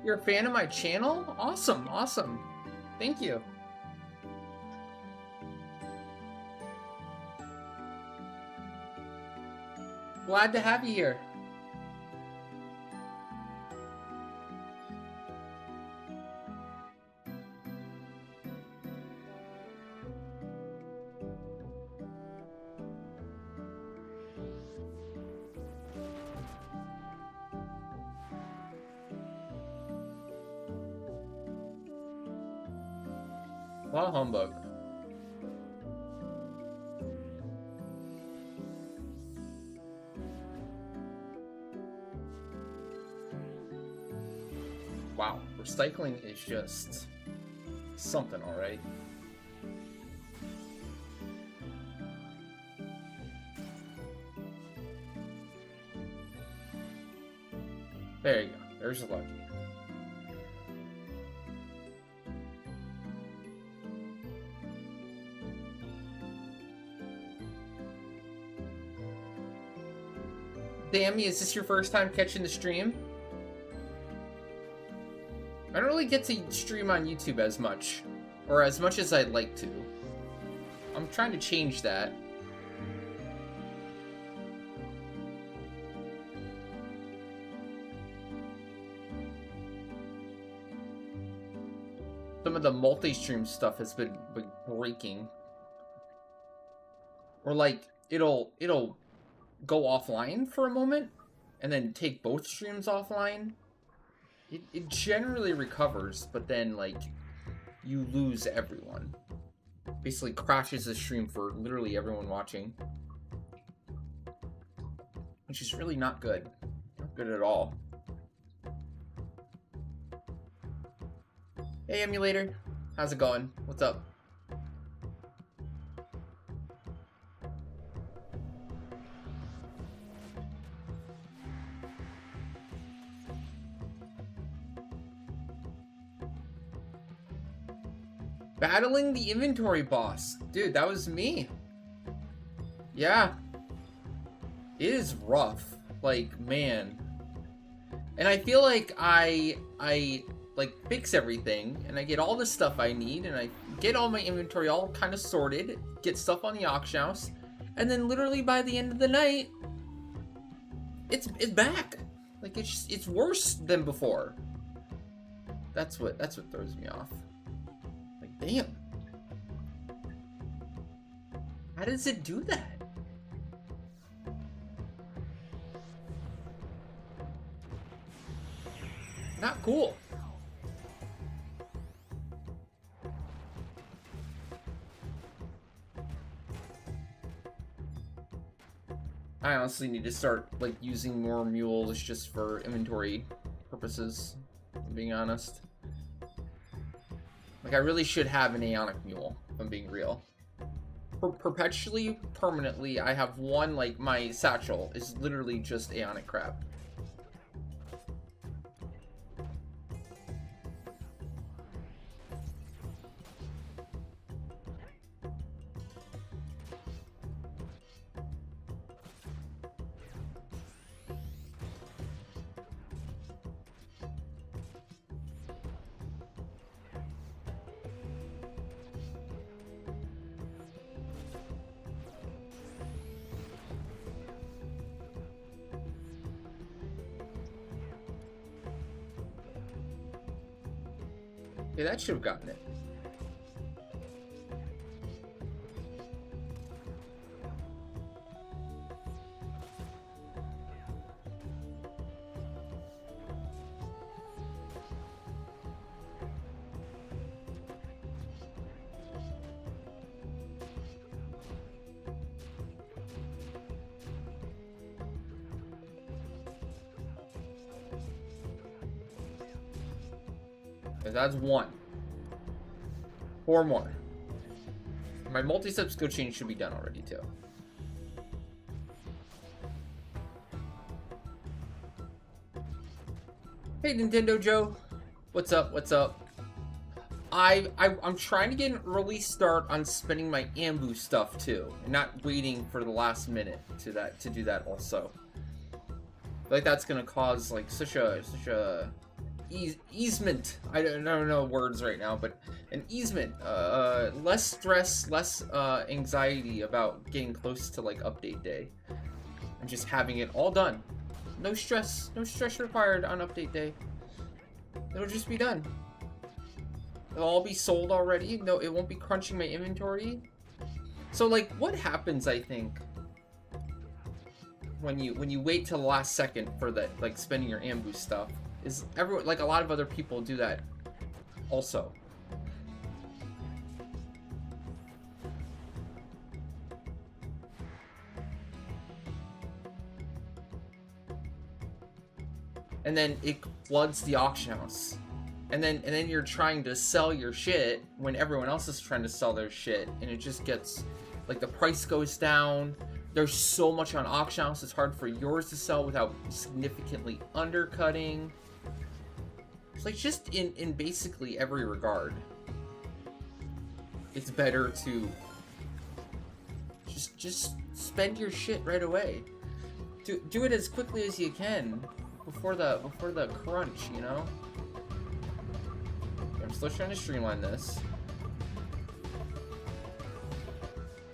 You're a fan of my channel? Awesome, awesome. Thank you. Glad to have you here. Well, humbug. Wow, recycling is just something, alright. There you go. There's a lucky. Dammy, is this your first time catching the stream? I don't really get to stream on YouTube as much, or as much as I'd like to. I'm trying to change that. Some of the multi-stream stuff has been breaking. Or like, it'll go offline for a moment, and then take both streams offline. It generally recovers, but then, like, you lose everyone. Basically crashes the stream for literally everyone watching. Which is really not good. Not good at all. Hey, Emulator. How's it going? What's up? Battling the inventory boss. Dude, that was me. Yeah. It is rough. Like, man. And I feel like I like fix everything and I get all the stuff I need and I get all my inventory all kind of sorted, get stuff on the auction house, and then literally by the end of the night, it's back. Like, it's worse than before. That's what throws me off. Damn. How does it do that? Not cool. I honestly need to start, like, using more mules just for inventory purposes, if I'm being honest. Like, I really should have an Aeonic Mule, if I'm being real. Perpetually, permanently, I have one, like, my satchel is literally just Aeonic crap. Yeah, that should have gotten it. That's one. 4 more. My multi-step skill change should be done already, too. Hey, Nintendo Joe. What's up? What's up? I'm trying to get an early start on spending my Ambu stuff, too. And not waiting for the last minute to do that also. I feel like that's gonna cause, like, such a easement. I don't know words right now, but an easement. Less stress, less anxiety about getting close to like update day, and just having it all done. No stress required on update day. It'll just be done. It'll all be sold already. No, it won't be crunching my inventory. So like, what happens? I think when you wait till the last second for the like spending your ambush stuff is everyone, like a lot of other people do that also. And then it floods the auction house. And then you're trying to sell your shit when everyone else is trying to sell their shit, and it just gets like the price goes down. There's so much on auction house, it's hard for yours to sell without significantly undercutting. It's like just in basically every regard, it's better to just spend your shit right away. Do it as quickly as you can before the crunch, you know? I'm still trying to streamline this.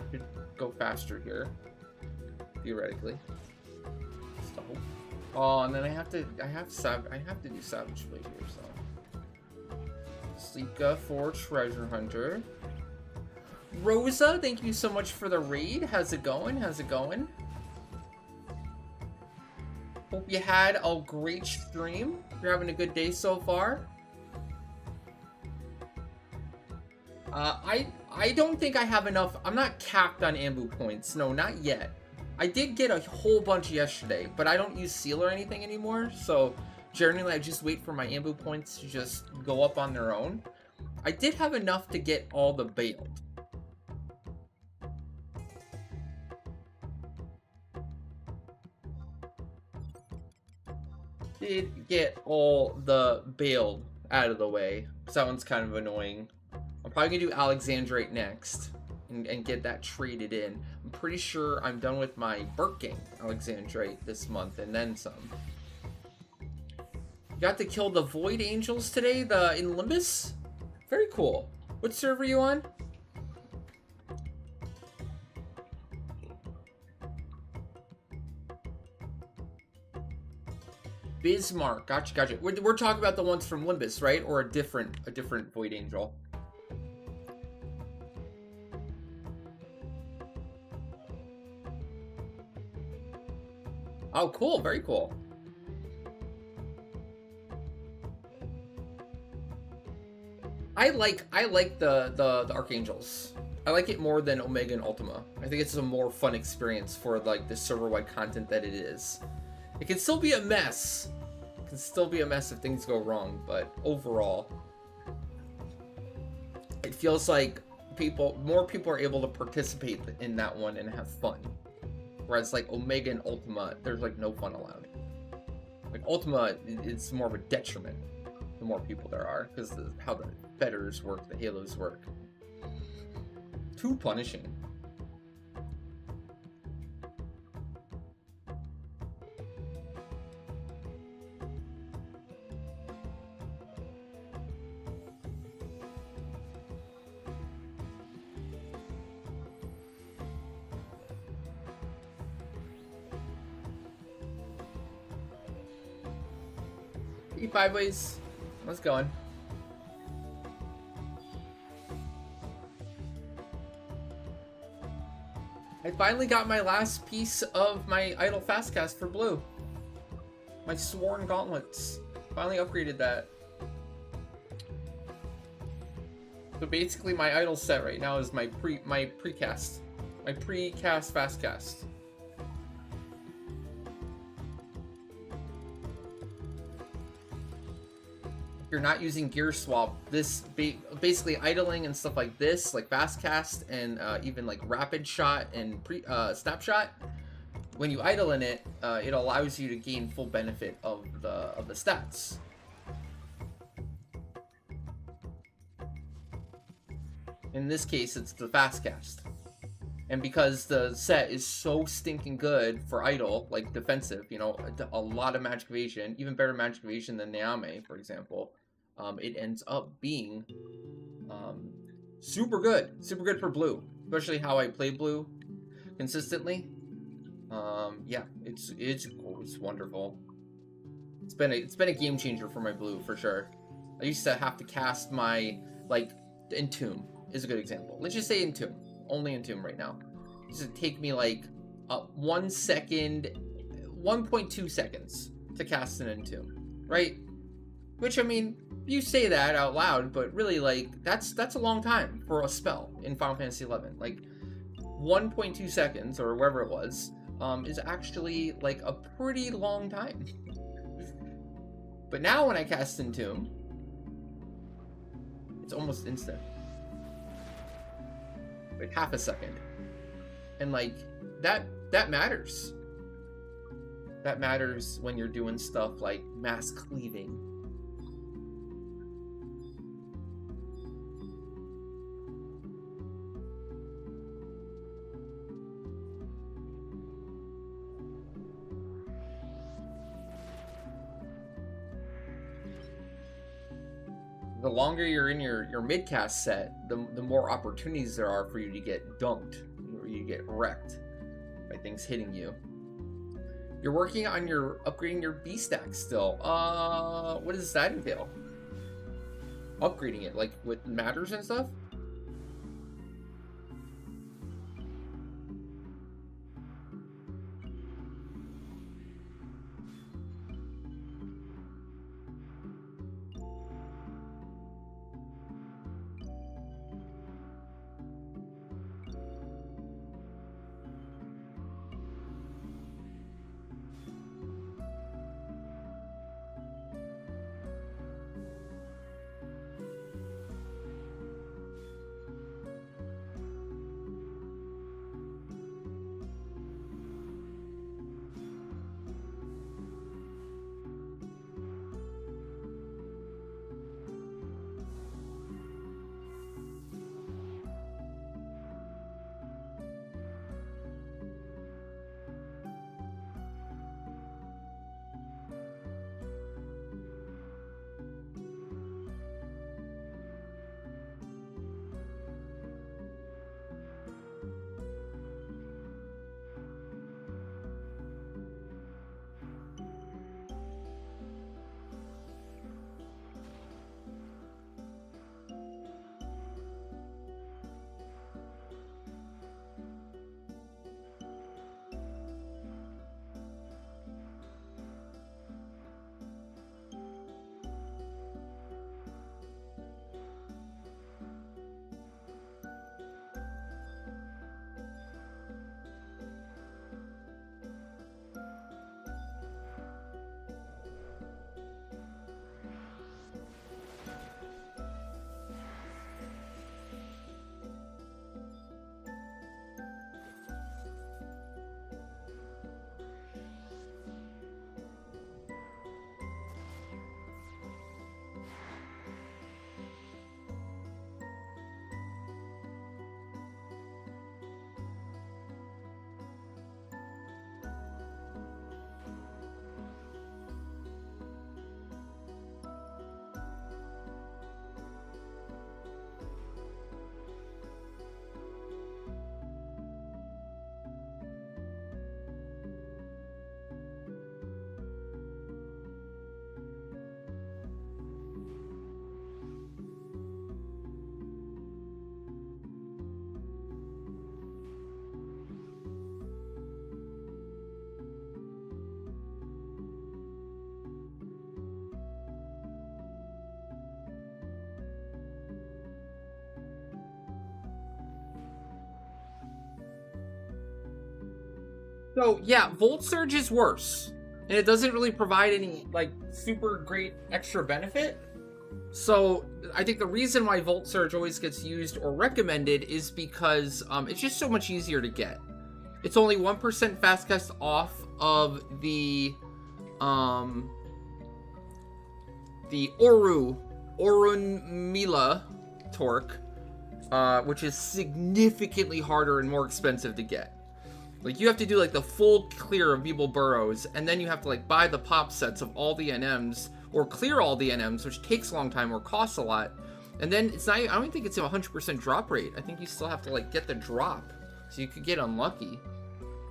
Could go faster here, theoretically. Stop. Oh, and then I have to do Savage Blade here, so. Sleeka for Treasure Hunter. Rosa, thank you so much for the raid. How's it going? How's it going? Hope you had a great stream. You're having a good day so far. I don't think I have enough. I'm not capped on ambu points. No, not yet. I did get a whole bunch yesterday, but I don't use seal or anything anymore. So generally, I just wait for my ambu points to just go up on their own. I did have enough to get all the bailed. Did get all the bailed out of the way. So that one's kind of annoying. I'm probably gonna do Alexandrite next and get that traded in. I'm pretty sure I'm done with my Birking Alexandrite this month and then some. Got to kill the Void Angels today, in Limbus. Very cool. What server are you on? Bismarck. Gotcha. We're talking about the ones from Limbus, right? Or a different Void Angel. Oh, cool. Very cool. I like the Archangels. I like it more than Omega and Ultima. I think it's a more fun experience for like the server-wide content that it is. It can still be a mess. It can still be a mess if things go wrong, but overall, it feels like more people are able to participate in that one and have fun. Whereas like Omega and Ultima, there's like no fun allowed. Like Ultima, it's more of a detriment the more people there are, because how the fetters work, the halos work. Too punishing. E5 ways. Let's go on. I finally got my last piece of my idle fastcast for blue. My sworn gauntlets. Finally upgraded that. So basically my idle set right now is my precast. My precast fastcast. You're not using gear swap, this basically idling and stuff like this, like fast cast and even like rapid shot and snapshot. When you idle in it, it allows you to gain full benefit of the stats. In this case, it's the fast cast. And because the set is so stinking good for idle, like defensive, you know, a lot of magic evasion, even better magic evasion than Neame, for example, it ends up being super good for blue, especially how I play blue consistently. Yeah, it's wonderful. It's been a game changer for my blue for sure. I used to have to cast my, like, Entomb is a good example. Let's just say Entomb. Only Entomb right now. It used to take me like 1 second, 1.2 seconds to cast an Entomb, right? Which, I mean, you say that out loud, but really, like, that's a long time for a spell in Final Fantasy XI. Like, 1.2 seconds, or wherever it was, is actually, like, a pretty long time. But now when I cast Entomb, it's almost instant. Like, half a second. And, like, that matters. That matters when you're doing stuff like mass cleaving. The longer you're in your mid-cast set, the more opportunities there are for you to get dunked, or you get wrecked by things hitting you. You're working on upgrading your B stack still. What does that entail? Upgrading it, like with matters and stuff? So yeah, Volt Surge is worse, and it doesn't really provide any like super great extra benefit. So I think the reason why Volt Surge always gets used or recommended is because it's just so much easier to get. It's only 1% fast cast off of the Orunmila torque. which is significantly harder and more expensive to get. Like, you have to do, like, the full clear of Weeble Burrows, and then you have to, like, buy the pop sets of all the NMs, or clear all the NMs, which takes a long time or costs a lot. And then it's not, I don't think it's a 100% drop rate. I think you still have to, like, get the drop. So you could get unlucky.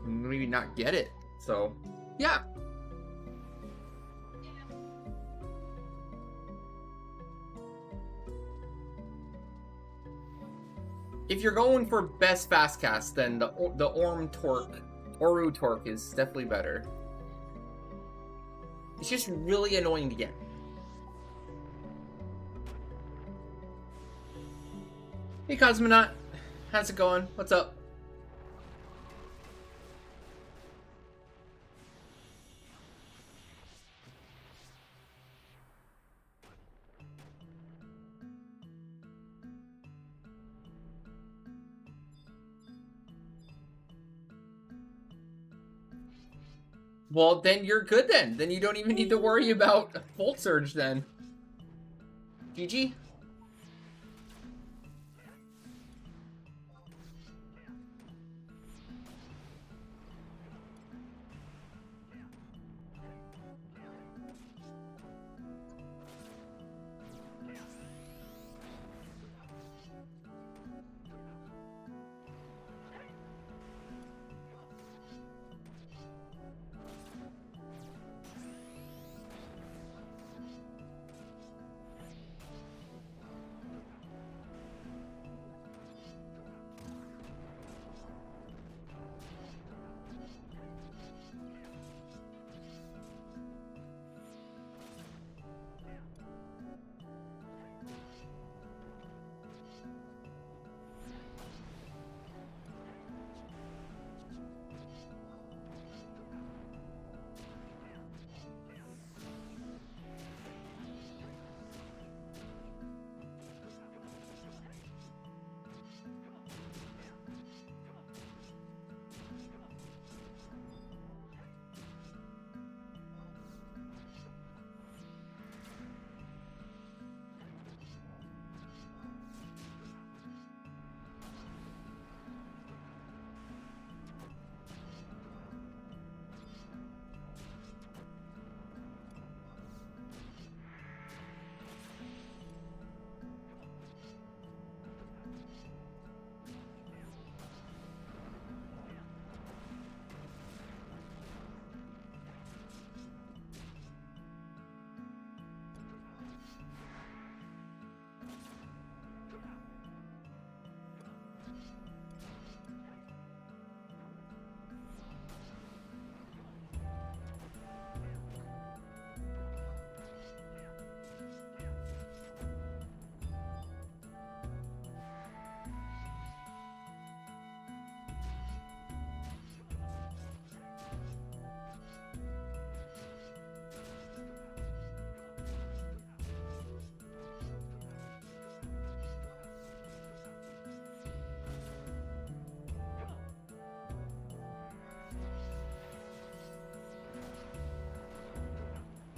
Maybe not get it. So, yeah. If you're going for best fast cast, then the Oru Torque is definitely better. It's just really annoying to get. Hey Cosmonaut, how's it going? What's up? Well, then you're good then. Then you don't even need to worry about Volt Surge then. GG.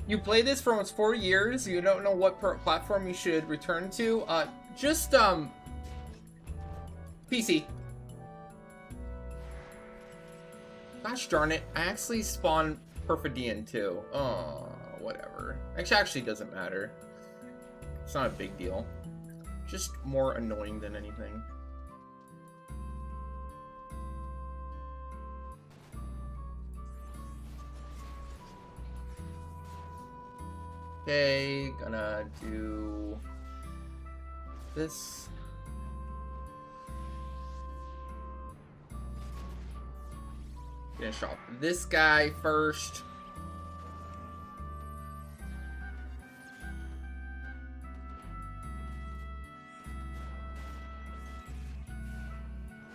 You play this for almost 4 years. You don't know what platform you should return to. Just PC. Gosh darn it! I actually spawned Perfidian too. Oh, whatever. Actually doesn't matter. It's not a big deal. Just more annoying than anything. Okay, gonna do this. Finish off this guy first.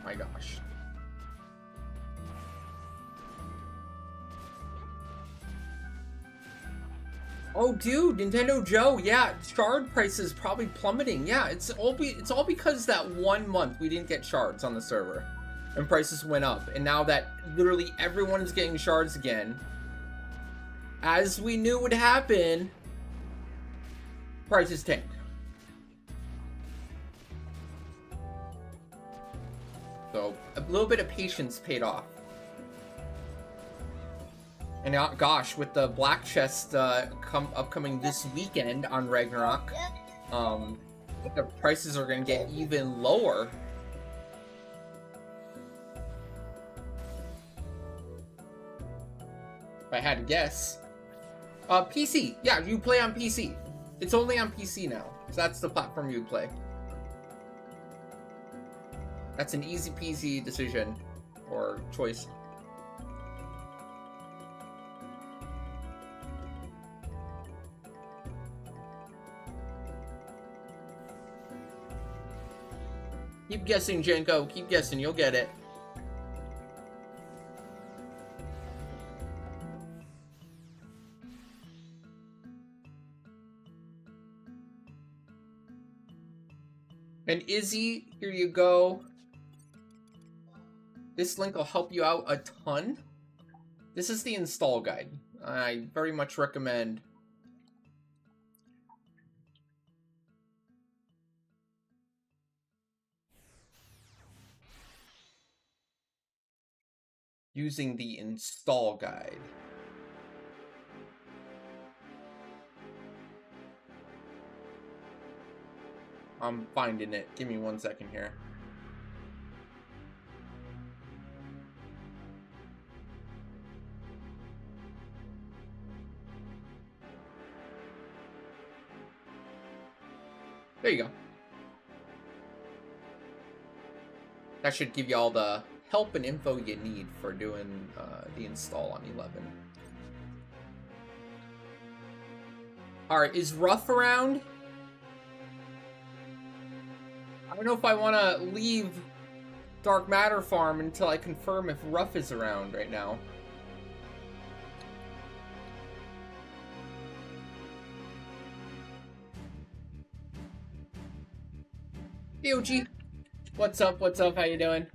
My gosh. Oh, dude, Nintendo Joe, yeah, shard prices probably plummeting. Yeah, it's all because that 1 month we didn't get shards on the server, and prices went up. And now that literally everyone is getting shards again, as we knew would happen, prices tanked. So a little bit of patience paid off. And gosh, with the Black Chest upcoming this weekend on Ragnarok, the prices are going to get even lower. If I had to guess. PC. Yeah, you play on PC. It's only on PC now. So that's the platform you would play. That's an easy peasy decision or choice. Keep guessing, Jenko. Keep guessing. You'll get it. And Izzy, here you go. This link will help you out a ton. This is the install guide. I very much recommend. Using the install guide. I'm finding it. Give me 1 second here. There you go. That should give you all the help and info you need for doing the install on 11. Alright, is Ruff around? I don't know if I want to leave Dark Matter Farm until I confirm if Ruff is around right now. Hey, OG. What's up? What's up? How you doing?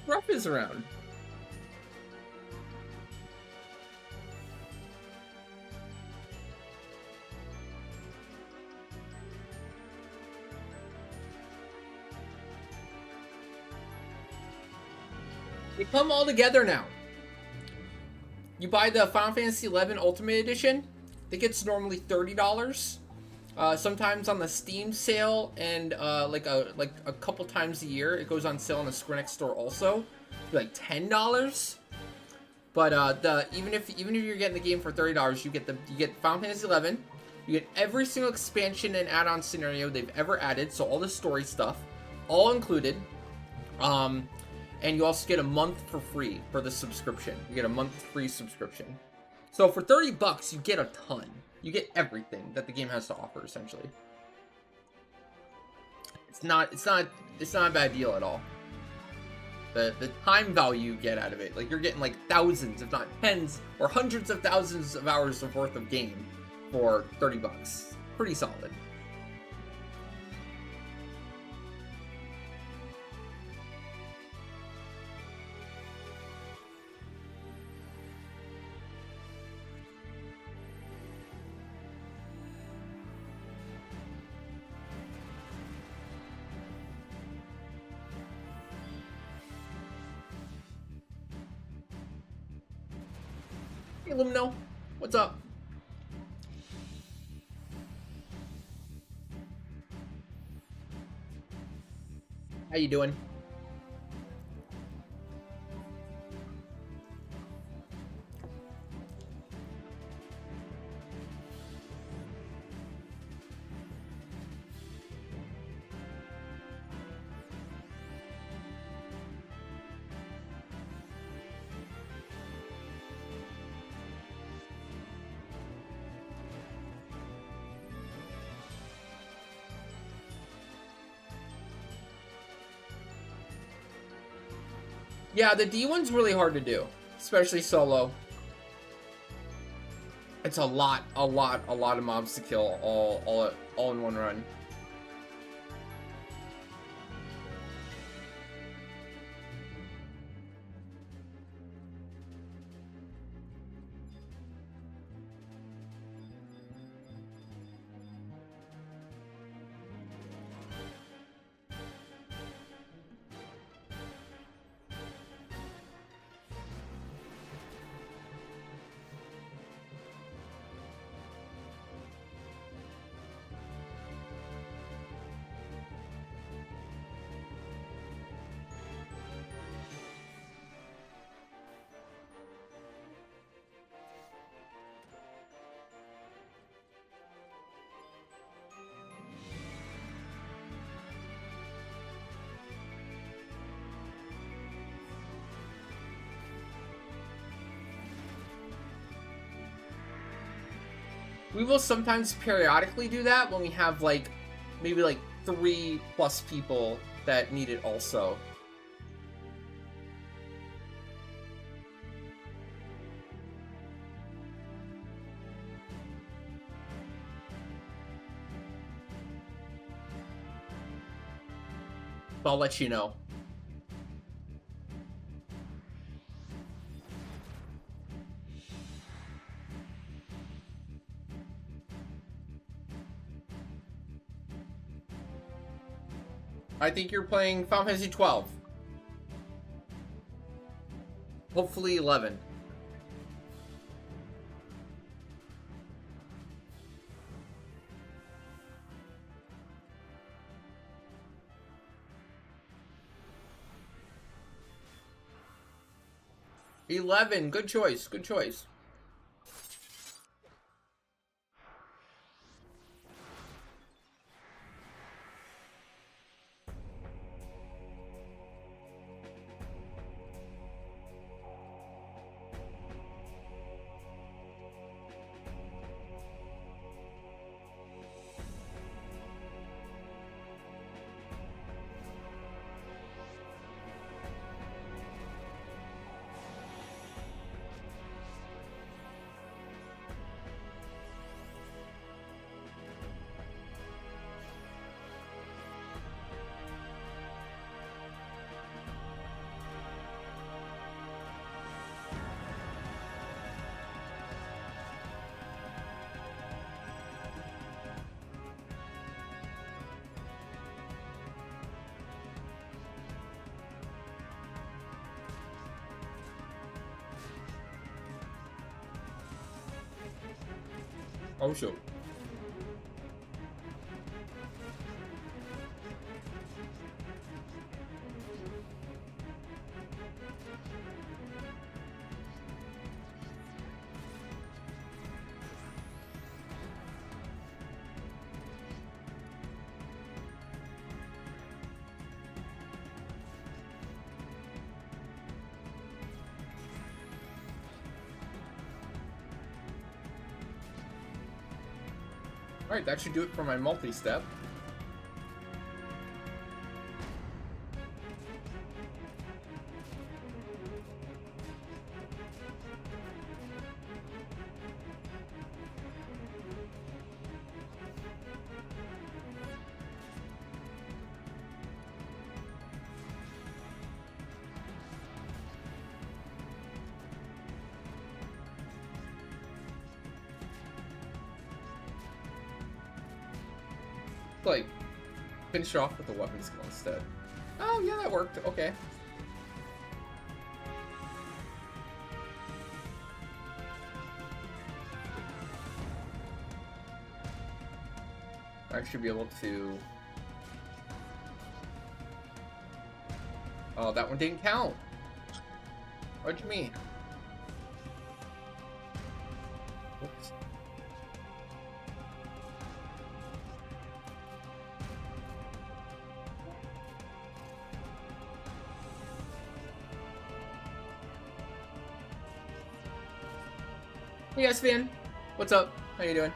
Ruff is around. They come all together now. You buy the Final Fantasy XI Ultimate Edition, it gets normally $30. Sometimes on the Steam sale, and like a couple times a year, it goes on sale on the Square Enix store also, like $10. But even if you're getting the game for $30, you get Final Fantasy XI, you get every single expansion and add-on scenario they've ever added, so all the story stuff, all included. And you also get a month for free for the subscription. You get a month free subscription. So for $30, you get a ton. You get everything that the game has to offer, essentially. It's not a bad deal at all. The time value you get out of it, like you're getting like thousands, if not tens or hundreds of thousands of hours of worth of game for $30. Pretty solid. Hey, Lumino, what's up? How you doing? Yeah, the D one's really hard to do, especially solo. It's a lot of mobs to kill all in one run. We will sometimes periodically do that when we have like maybe like 3+ people that need it also. But I'll let you know. I think you're playing Final Fantasy 12. Hopefully 11. Good choice, good choice. Oh, sure. Alright, that should do it for my multi-step. Like, finish off with the weapon skill instead. Oh, yeah, that worked. Okay. I should be able to... Oh, that one didn't count. What do you mean? Oops. Hey guys, Finn. What's up? How you doing?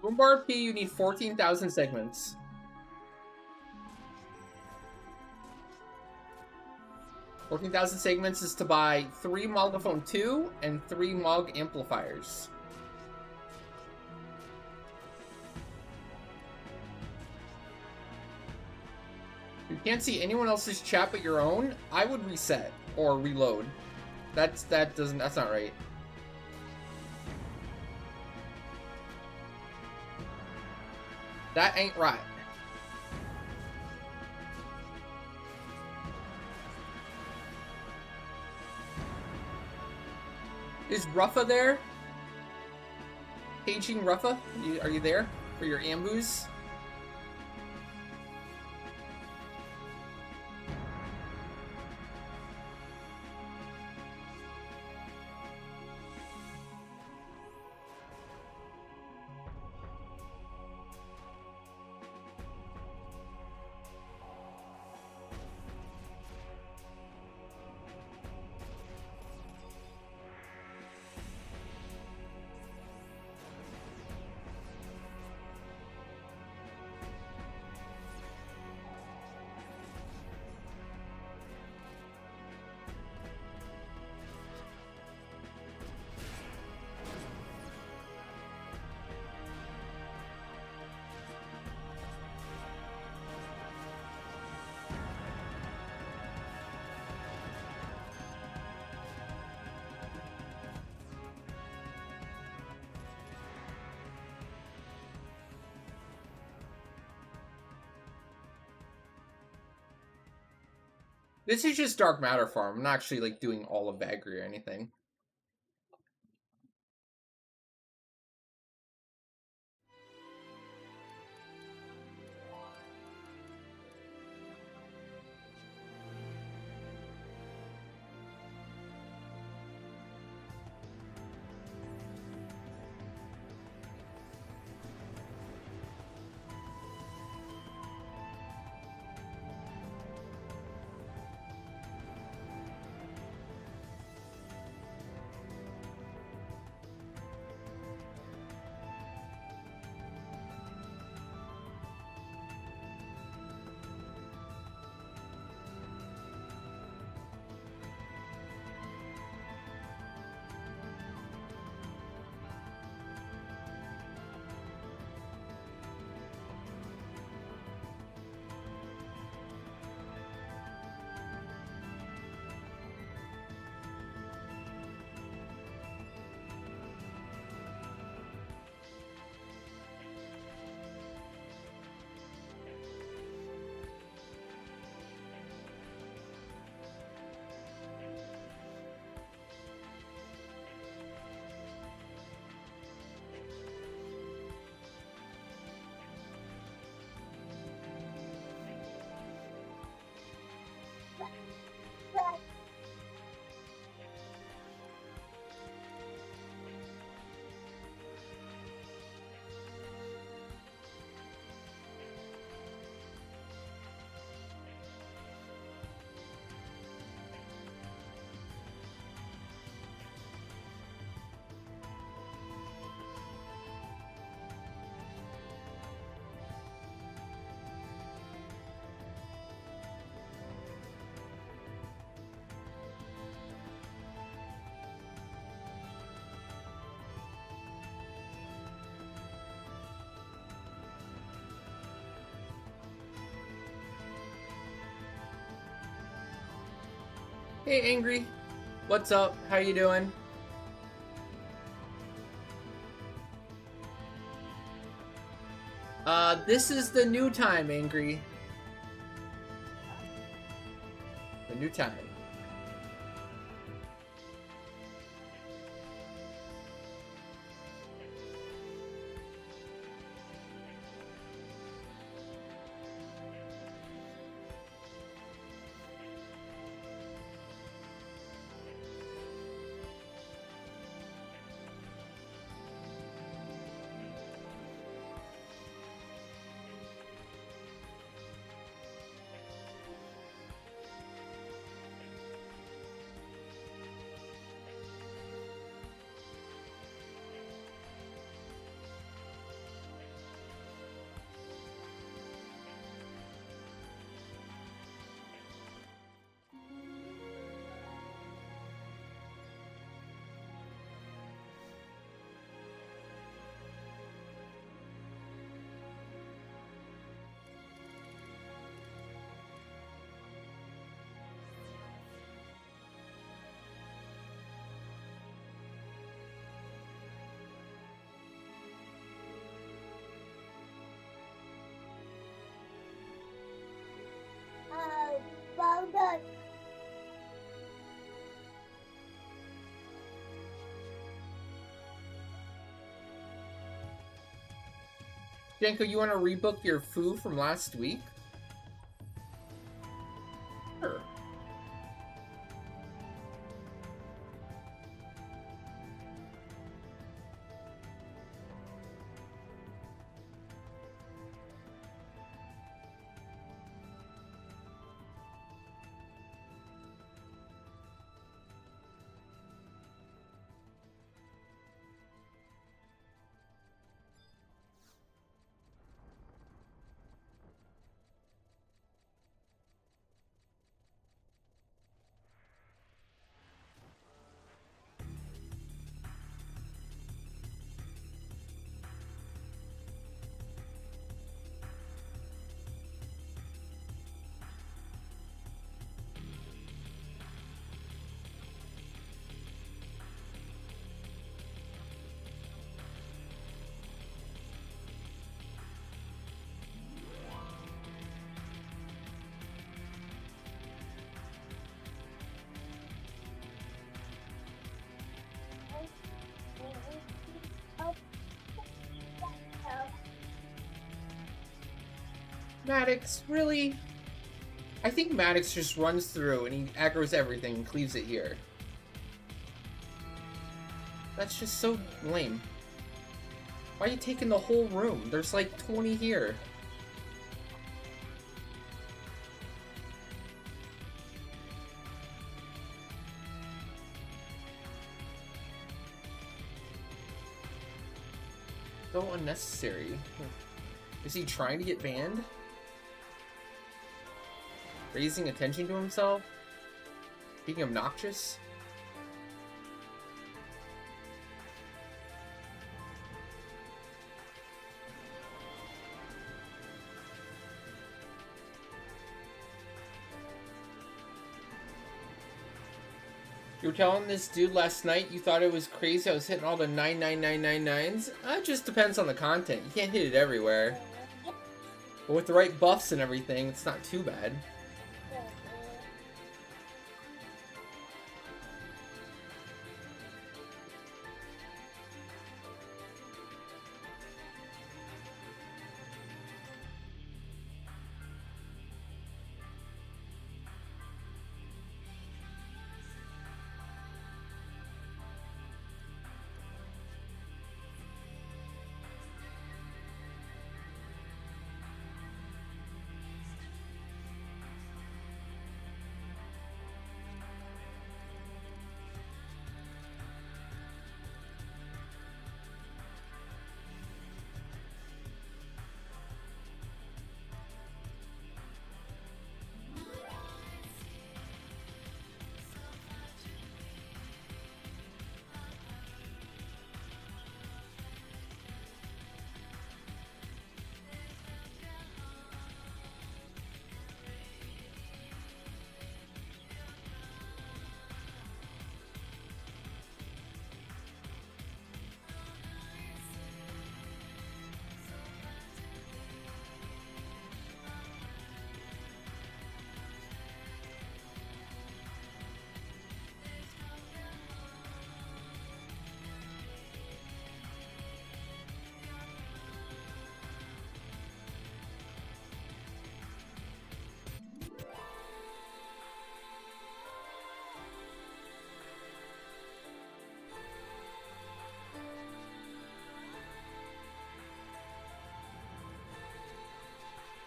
Boombar P, you need 14,000 segments. 14,000 segments is to buy 3 Mogophone 2 and 3 Mog amplifiers. If you can't see anyone else's chat but your own, I would reset or reload. That's not right. That ain't right. Is Ruffa there? Paging Ruffa? Are you there for your ambush? This is just dark matter farm. I'm not actually like doing all of Bagri or anything. Hey, Angry. What's up? How you doing? This is the new time, Angry. The new time. Jenko, you want to rebook your foo from last week? Sure. Maddox, really? I think Maddox just runs through and he aggroes everything and cleaves it here. That's just so lame. Why are you taking the whole room? There's like 20 here. So unnecessary. Is he trying to get banned? Raising attention to himself? Being obnoxious? You were telling this dude last night you thought it was crazy I was hitting all the 99999s? It just depends on the content. You can't hit it everywhere. But with the right buffs and everything, it's not too bad.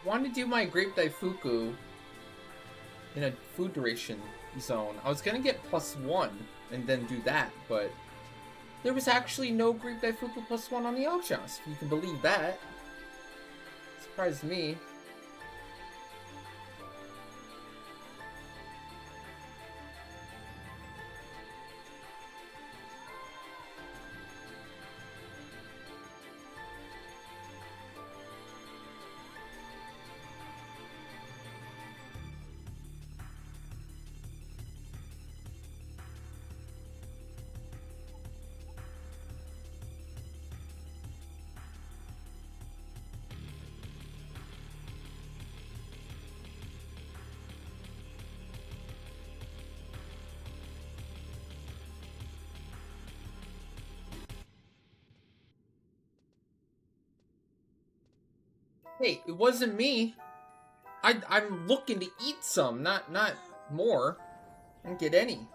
Wanted to do my Grape Daifuku in a food duration zone. I was gonna get +1 and then do that, but there was actually no Grape Daifuku +1 on the options, if you can believe that. Surprised me. Hey, it wasn't me. I'm looking to eat some, not more. I didn't get any.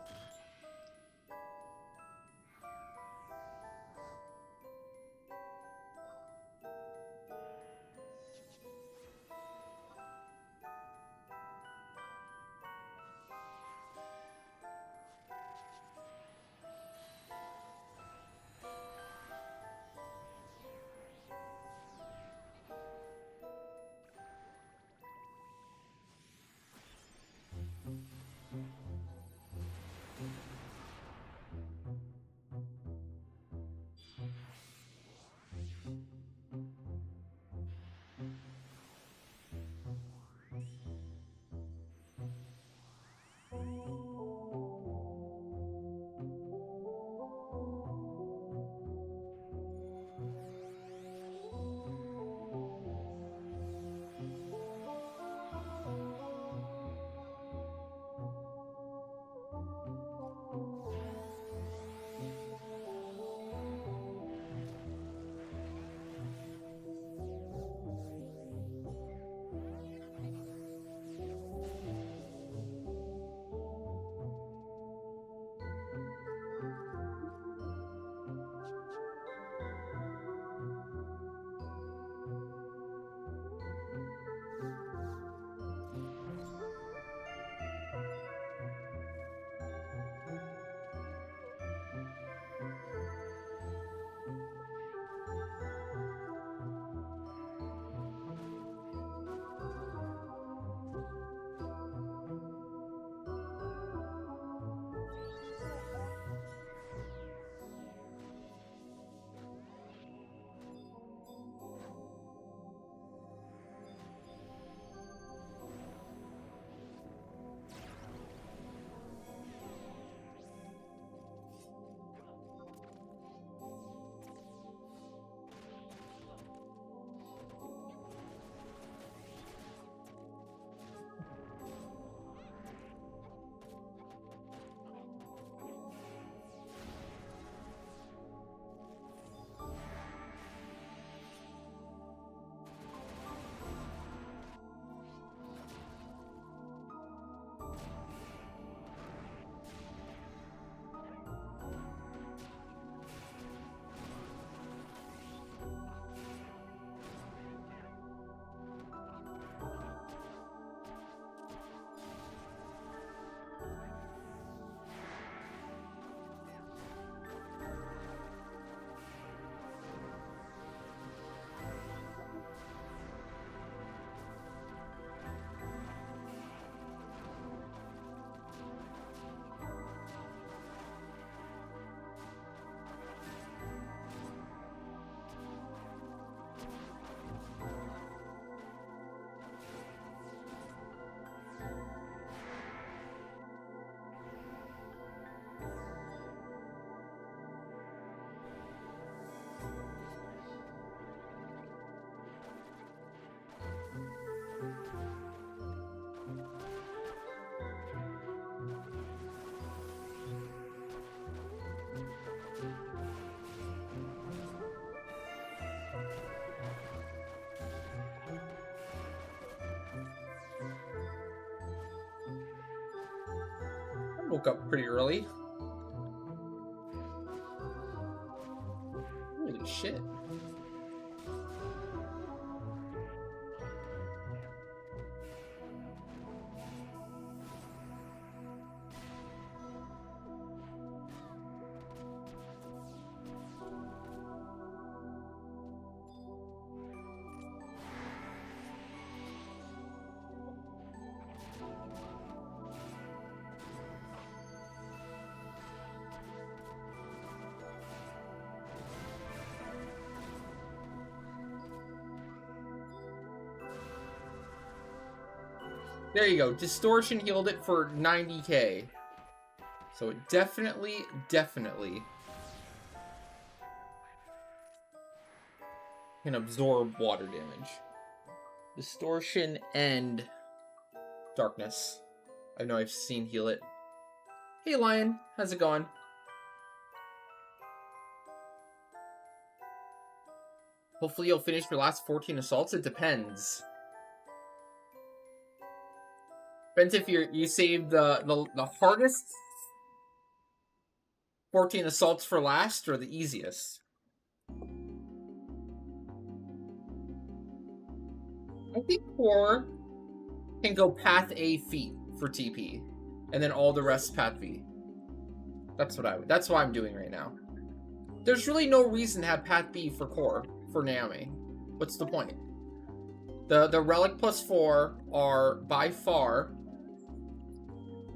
I woke up pretty early. Holy shit. There you go. Distortion healed it for 90k. So it definitely can absorb water damage. Distortion and darkness. I know I've seen heal it. Hey Lion, how's it going? Hopefully you'll finish your last 14 assaults. It depends. Depends if you save the hardest 14 assaults for last or the easiest. I think core can go path A feet for TP, and then all the rest path B. That's what I'm doing right now. There's really no reason to have path B for core for Naomi. What's the point? The relic +4 are by far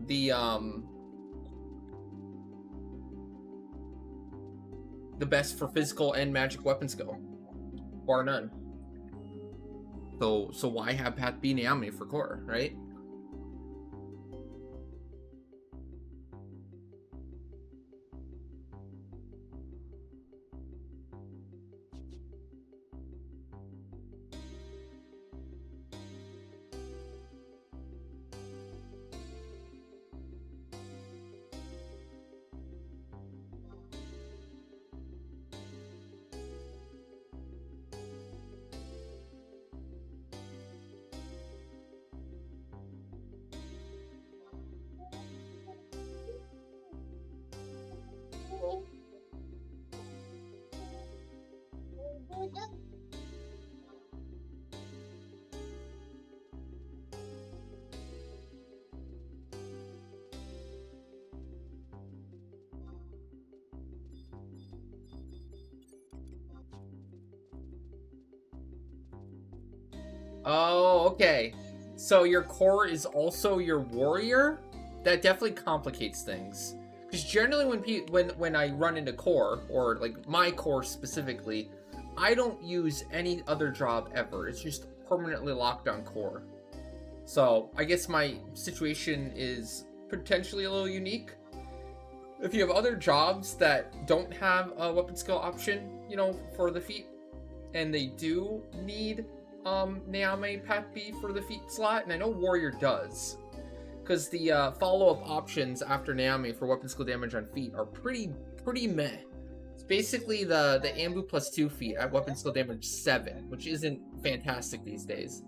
the best for physical and magic weapon skill, bar none. So why have path B Naomi for core, right? Oh, okay. So your core is also your warrior? That definitely complicates things. Because generally when I run into core, or like my core specifically, I don't use any other job ever. It's just permanently locked on core. So I guess my situation is potentially a little unique. If you have other jobs that don't have a weapon skill option, you know, for the feat, and they do need Naomi Path B for the feat slot, and I know Warrior does, because the follow-up options after Naomi for weapon skill damage on feat are pretty meh. It's basically the Ambu +2 feat at weapon skill damage 7, which isn't fantastic these days.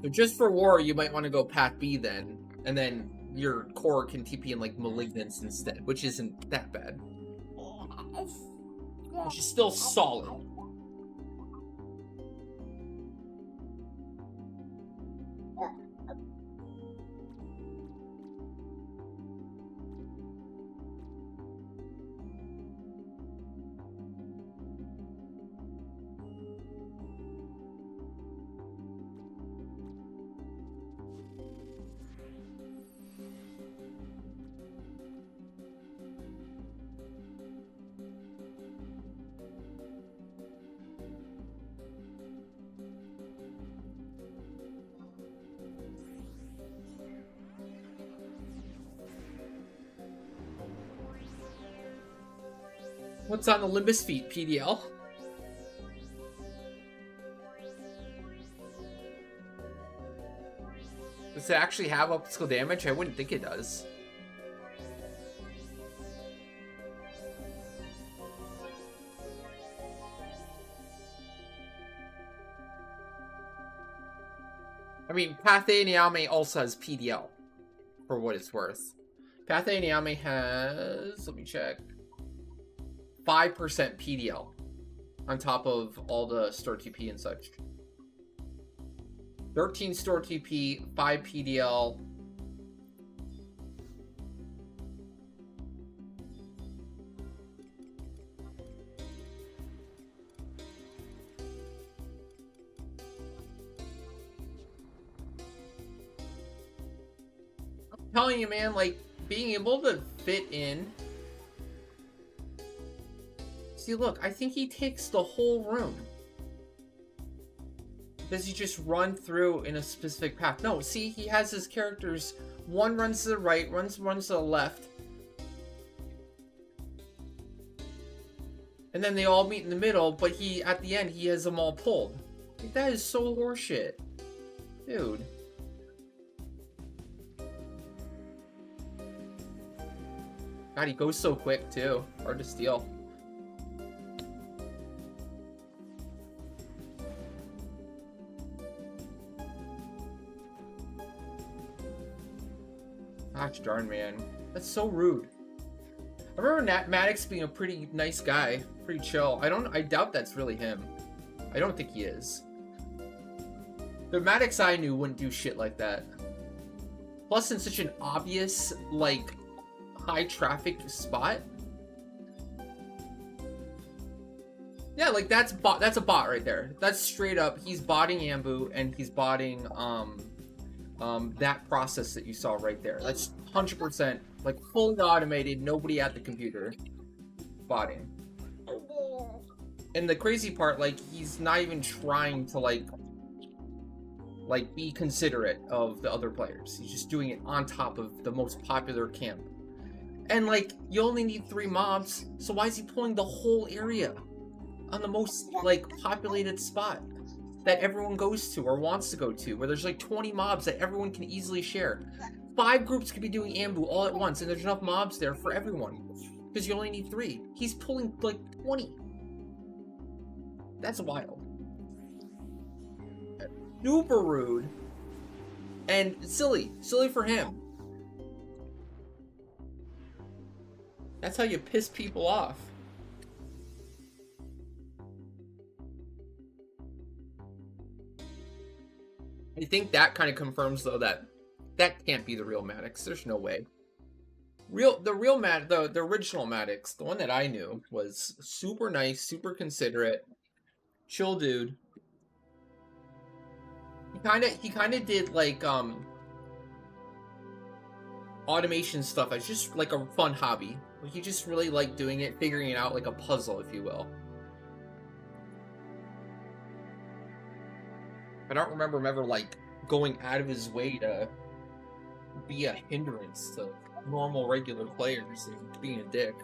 So just for War, you might want to go Path B then, and then your core can TP in like Malignance instead, which isn't that bad. Which is still solid. What's on the Limbus feat, PDL? Does it actually have up skill damage? I wouldn't think it does. I mean, Path A Naomi also has PDL, for what it's worth. Path A Naomi has, let me check, 5% PDL on top of all the store TP and such. 13 store TP, 5 PDL. I'm telling you, man, like, being able to fit in. See, look, I think he takes the whole room. Does he just run through in a specific path? No, see, he has his characters. One runs to the right, runs to the left. And then they all meet in the middle, but at the end, he has them all pulled. Like, that is so horseshit. Dude. God, he goes so quick, too. Hard to steal. Gosh darn, man. That's so rude. I remember Maddox being a pretty nice guy, pretty chill. I doubt that's really him. I don't think he is. The Maddox I knew wouldn't do shit like that. Plus, in such an obvious, like, high traffic spot. Yeah, like that's a bot right there. That's straight up. He's botting Ambu and he's botting that process that you saw right there. That's 100% like fully automated. Nobody at the computer botting. And the crazy part, like he's not even trying to like be considerate of the other players. He's just doing it on top of the most popular camp. And like you only need 3 mobs, so why is he pulling the whole area? On the most like populated spot that everyone goes to or wants to go to, where there's like 20 mobs that everyone can easily share. 5 groups could be doing Ambu all at once, and there's enough mobs there for everyone because you only need 3. He's pulling like 20. That's wild. Super rude and silly for him. That's how you piss people off. I think that kind of confirms though that can't be the real Maddox. There's no way. The original Maddox, the one that I knew, was super nice, super considerate, chill dude. He kind of did like automation stuff as just like a fun hobby. Like he just really liked doing it, figuring it out like a puzzle, if you will. I don't remember him ever, like, going out of his way to be a hindrance to normal, regular players and being a dick.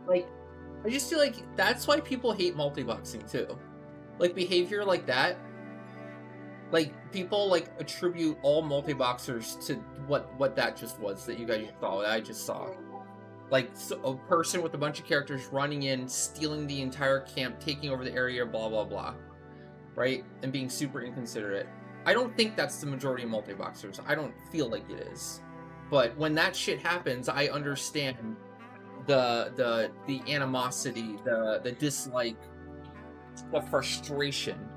Like, I just feel like that's why people hate multi-boxing, too. Like, behavior like that, like, people, like, attribute all multi-boxers to what that just was that you guys saw, that I just saw. Like, so a person with a bunch of characters running in, stealing the entire camp, taking over the area, blah, blah, blah. Right? And being super inconsiderate. I don't think that's the majority of multi-boxers. I don't feel like it is. But when that shit happens, I understand the animosity, the dislike, the frustration.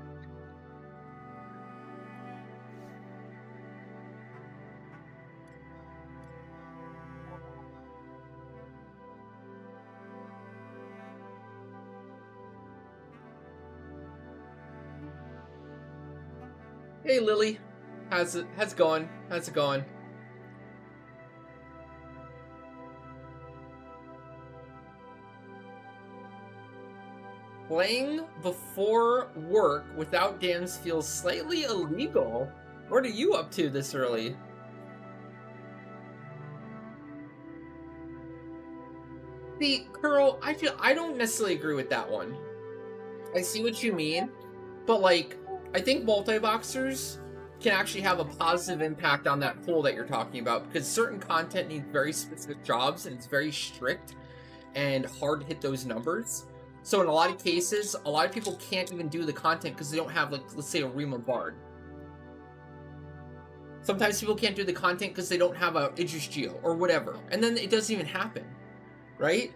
Hey Lily, how's it going? How's it going? Playing before work without dams feels slightly illegal. What are you up to this early? See, Curl, I don't necessarily agree with that one. I see what you mean, but like, I think multi-boxers can actually have a positive impact on that pool that you're talking about, because certain content needs very specific jobs and it's very strict and hard to hit those numbers. So in a lot of cases, a lot of people can't even do the content because they don't have, like, let's say a Rima Bard. Sometimes people can't do the content because they don't have a Idris Geo or whatever. And then it doesn't even happen, right?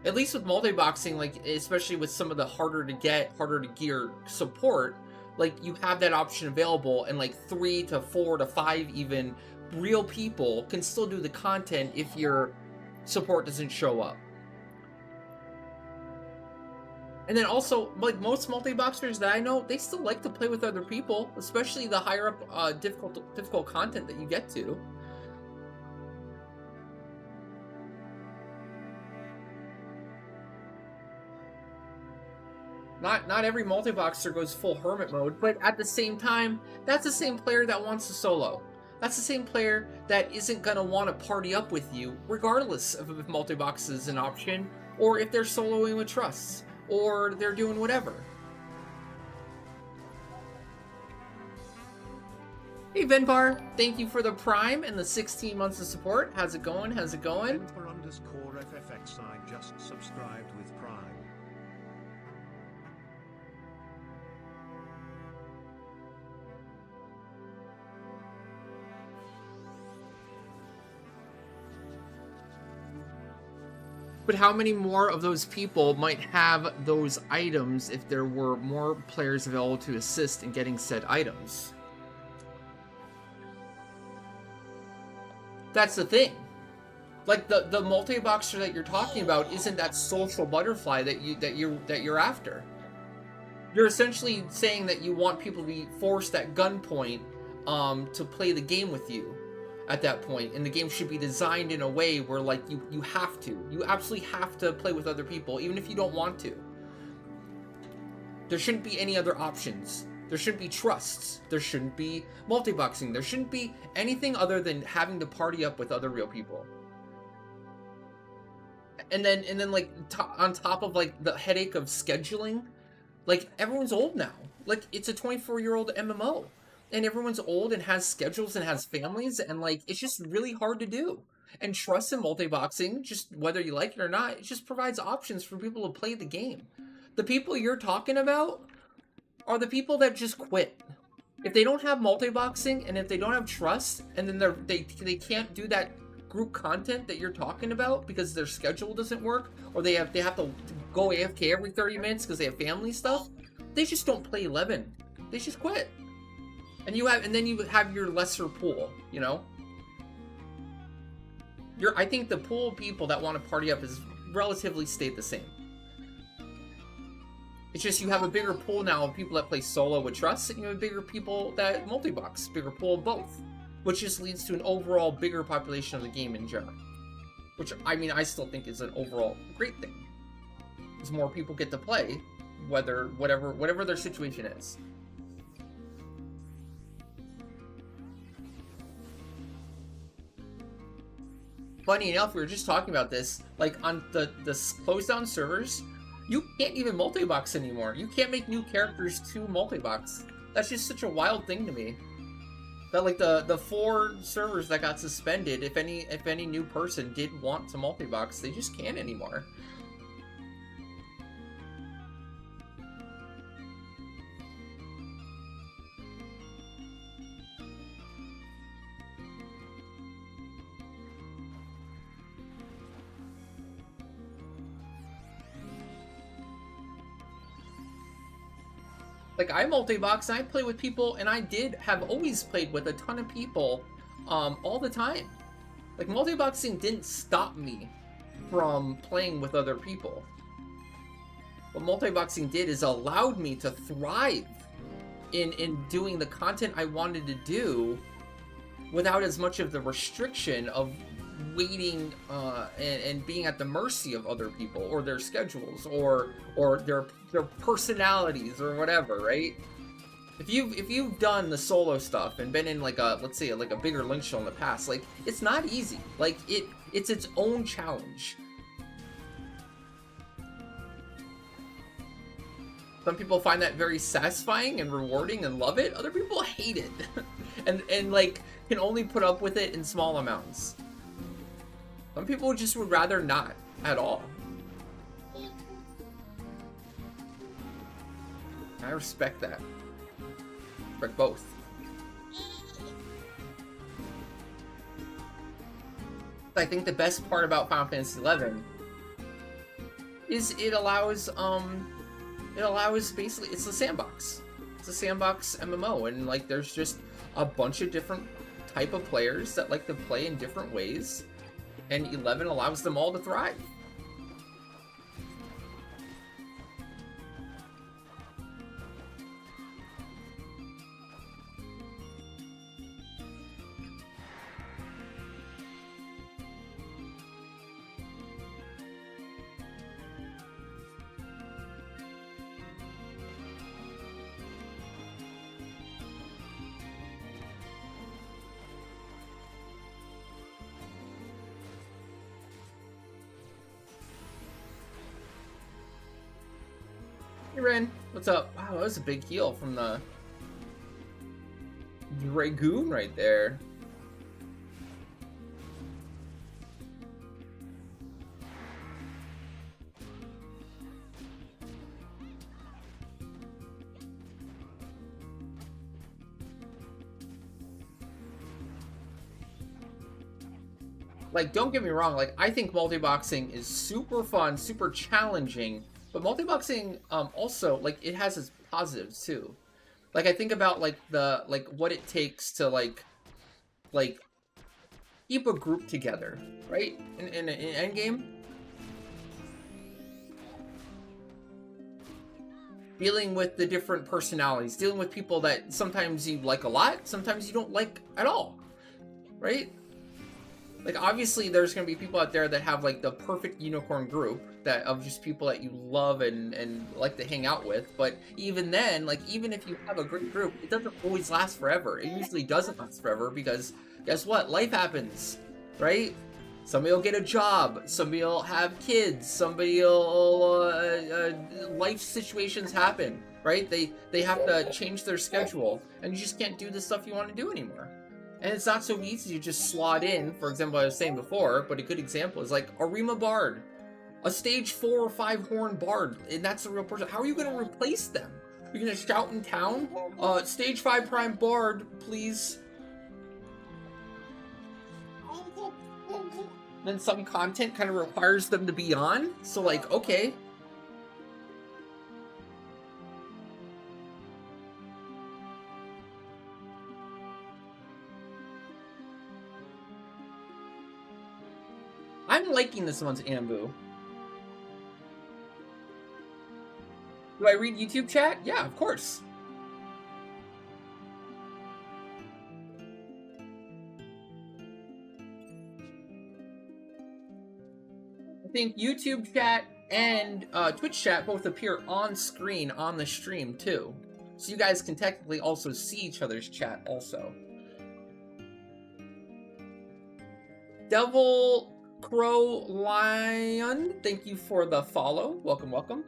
At least with multi-boxing, like, especially with some of the harder to get, harder to gear support, like, you have that option available, and like 3 to 4 to 5 even real people can still do the content if your support doesn't show up. And then also, like, most multi-boxers that I know, they still like to play with other people, especially the higher up difficult content that you get to. Not every multi-boxer goes full hermit mode, but at the same time, that's the same player that wants to solo. That's the same player that isn't gonna want to party up with you, regardless of if multi-box is an option, or if they're soloing with trusts, or they're doing whatever. Hey Venbar, thank you for the Prime and the 16 months of support. How's it going? How's it going? _FFXI just subscribed with Prime. But how many more of those people might have those items if there were more players available to assist in getting said items? That's the thing. Like the multi-boxer that you're talking about isn't that social butterfly that you're after. You're essentially saying that you want people to be forced at gunpoint to play the game with you at that point, and the game should be designed in a way where like you absolutely have to play with other people even if you don't want to. There shouldn't be any other options. There shouldn't be trusts. There shouldn't be multi-boxing. There shouldn't be anything other than having to party up with other real people. And then like on top of like the headache of scheduling, like everyone's old now. Like it's a 24-year-old MMO, and everyone's old and has schedules and has families, and like it's just really hard to do. And trust in multi-boxing, just whether you like it or not, it just provides options for people to play the game. The people you're talking about are the people that just quit. If they don't have multi-boxing and if they don't have trust, and then they can't do that group content that you're talking about because their schedule doesn't work, or they have to go AFK every 30 minutes because they have family stuff, they just don't play 11. They just quit. And then you have your lesser pool, you know? I think the pool of people that want to party up is relatively stayed the same. It's just you have a bigger pool now of people that play solo with trust, and you have bigger people that multi-box, bigger pool of both, which just leads to an overall bigger population of the game in general. Which, I mean, I still think is an overall great thing. As more people get to play, whatever their situation is. Funny enough, we were just talking about this, like on the closed down servers, you can't even multi-box anymore. You can't make new characters to multi-box. That's just such a wild thing to me. That like the 4 servers that got suspended, if any new person did want to multi-box, they just can't anymore. Like I multi-box and I play with people, and I have always played with a ton of people all the time. Like multi-boxing didn't stop me from playing with other people. What multi-boxing did is allowed me to thrive in doing the content I wanted to do without as much of the restriction of waiting and being at the mercy of other people or their schedules or their personalities or whatever, right? If you've done the solo stuff and been in like let's say like a bigger link show in the past, like it's not easy. Like it's its own challenge. Some people find that very satisfying and rewarding and love it. Other people hate it and like can only put up with it in small amounts. Some people just would rather not at all. I respect that. Respect both. I think the best part about Final Fantasy XI is it allows basically, it's a sandbox. It's a sandbox MMO, and like there's just a bunch of different type of players that like to play in different ways. And 11 allows them all to thrive. Hey Ren, what's up? Wow, that was a big heal from the Dragoon right there. Like, don't get me wrong, like, I think multi-boxing is super fun, super challenging, but multi-boxing, also, like, it has its positives, too. Like, I think about, like, what it takes to, like, keep a group together, right? In Endgame? Dealing with the different personalities, dealing with people that sometimes you like a lot, sometimes you don't like at all, right? Like, obviously, there's going to be people out there that have, like, the perfect unicorn group that of just people that you love and like to hang out with. But even then, like, even if you have a great group, it doesn't always last forever. It usually doesn't last forever because guess what? Life happens, right? Somebody will get a job. Somebody will have kids. Somebody will, life situations happen, right? They have to change their schedule, and you just can't do the stuff you want to do anymore. And it's not so easy to just slot in, for example, I was saying before, but a good example is like a Rima Bard. A stage 4 or 5 horn Bard, and that's a real person. How are you going to replace them? You're going to shout in town? Stage 5 Prime Bard, please. Then some content kind of requires them to be on, so like, okay. I'm liking this one's Ambu. Do I read YouTube chat? Yeah, of course. I think YouTube chat and Twitch chat both appear on screen on the stream too. So you guys can technically also see each other's chat also. Devil Crow Lion, thank you for the follow. Welcome, welcome.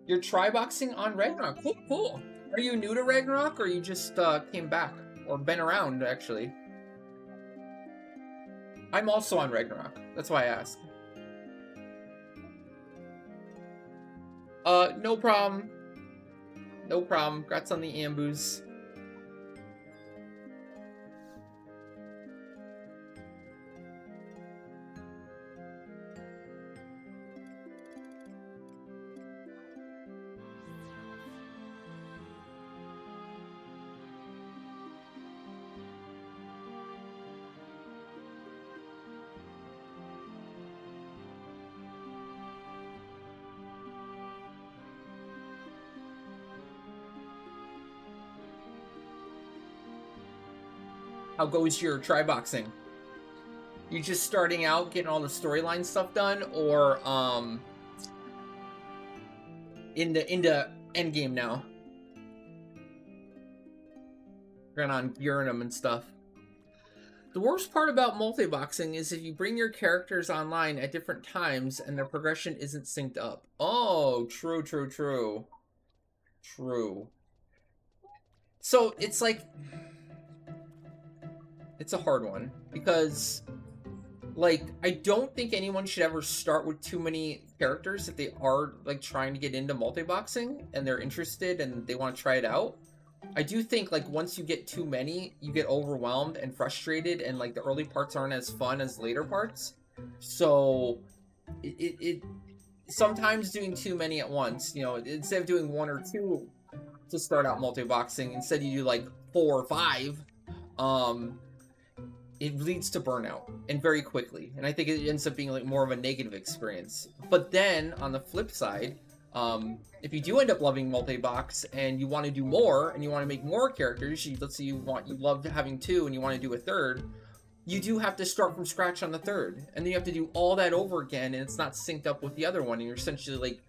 You're try-boxing on Ragnarok. Cool, cool. Are you new to Ragnarok, or you just came back? Or been around, actually? I'm also on Ragnarok. That's why I asked. No problem. No problem. Congrats on the Ambus. How goes your try-boxing? You just starting out, getting all the storyline stuff done, or into endgame now? Going on Uranum and stuff. The worst part about multi-boxing is if you bring your characters online at different times and their progression isn't synced up. Oh, true, true, true. True. So it's like, it's a hard one because, like, I don't think anyone should ever start with too many characters if they are, like, trying to get into multi-boxing and they're interested and they want to try it out. I do think, like, once you get too many, you get overwhelmed and frustrated, and, like, the early parts aren't as fun as later parts. So, it sometimes doing too many at once, you know, instead of doing 1 or 2 to start out multi-boxing, instead you do, like, 4 or 5, it leads to burnout, and very quickly. And I think it ends up being, like, more of a negative experience. But then, on the flip side, if you do end up loving multi-box and you want to do more and you want to make more characters, let's say you love having 2 and you want to do a 3rd, you do have to start from scratch on the 3rd, and then you have to do all that over again, and it's not synced up with the other one, and you're essentially like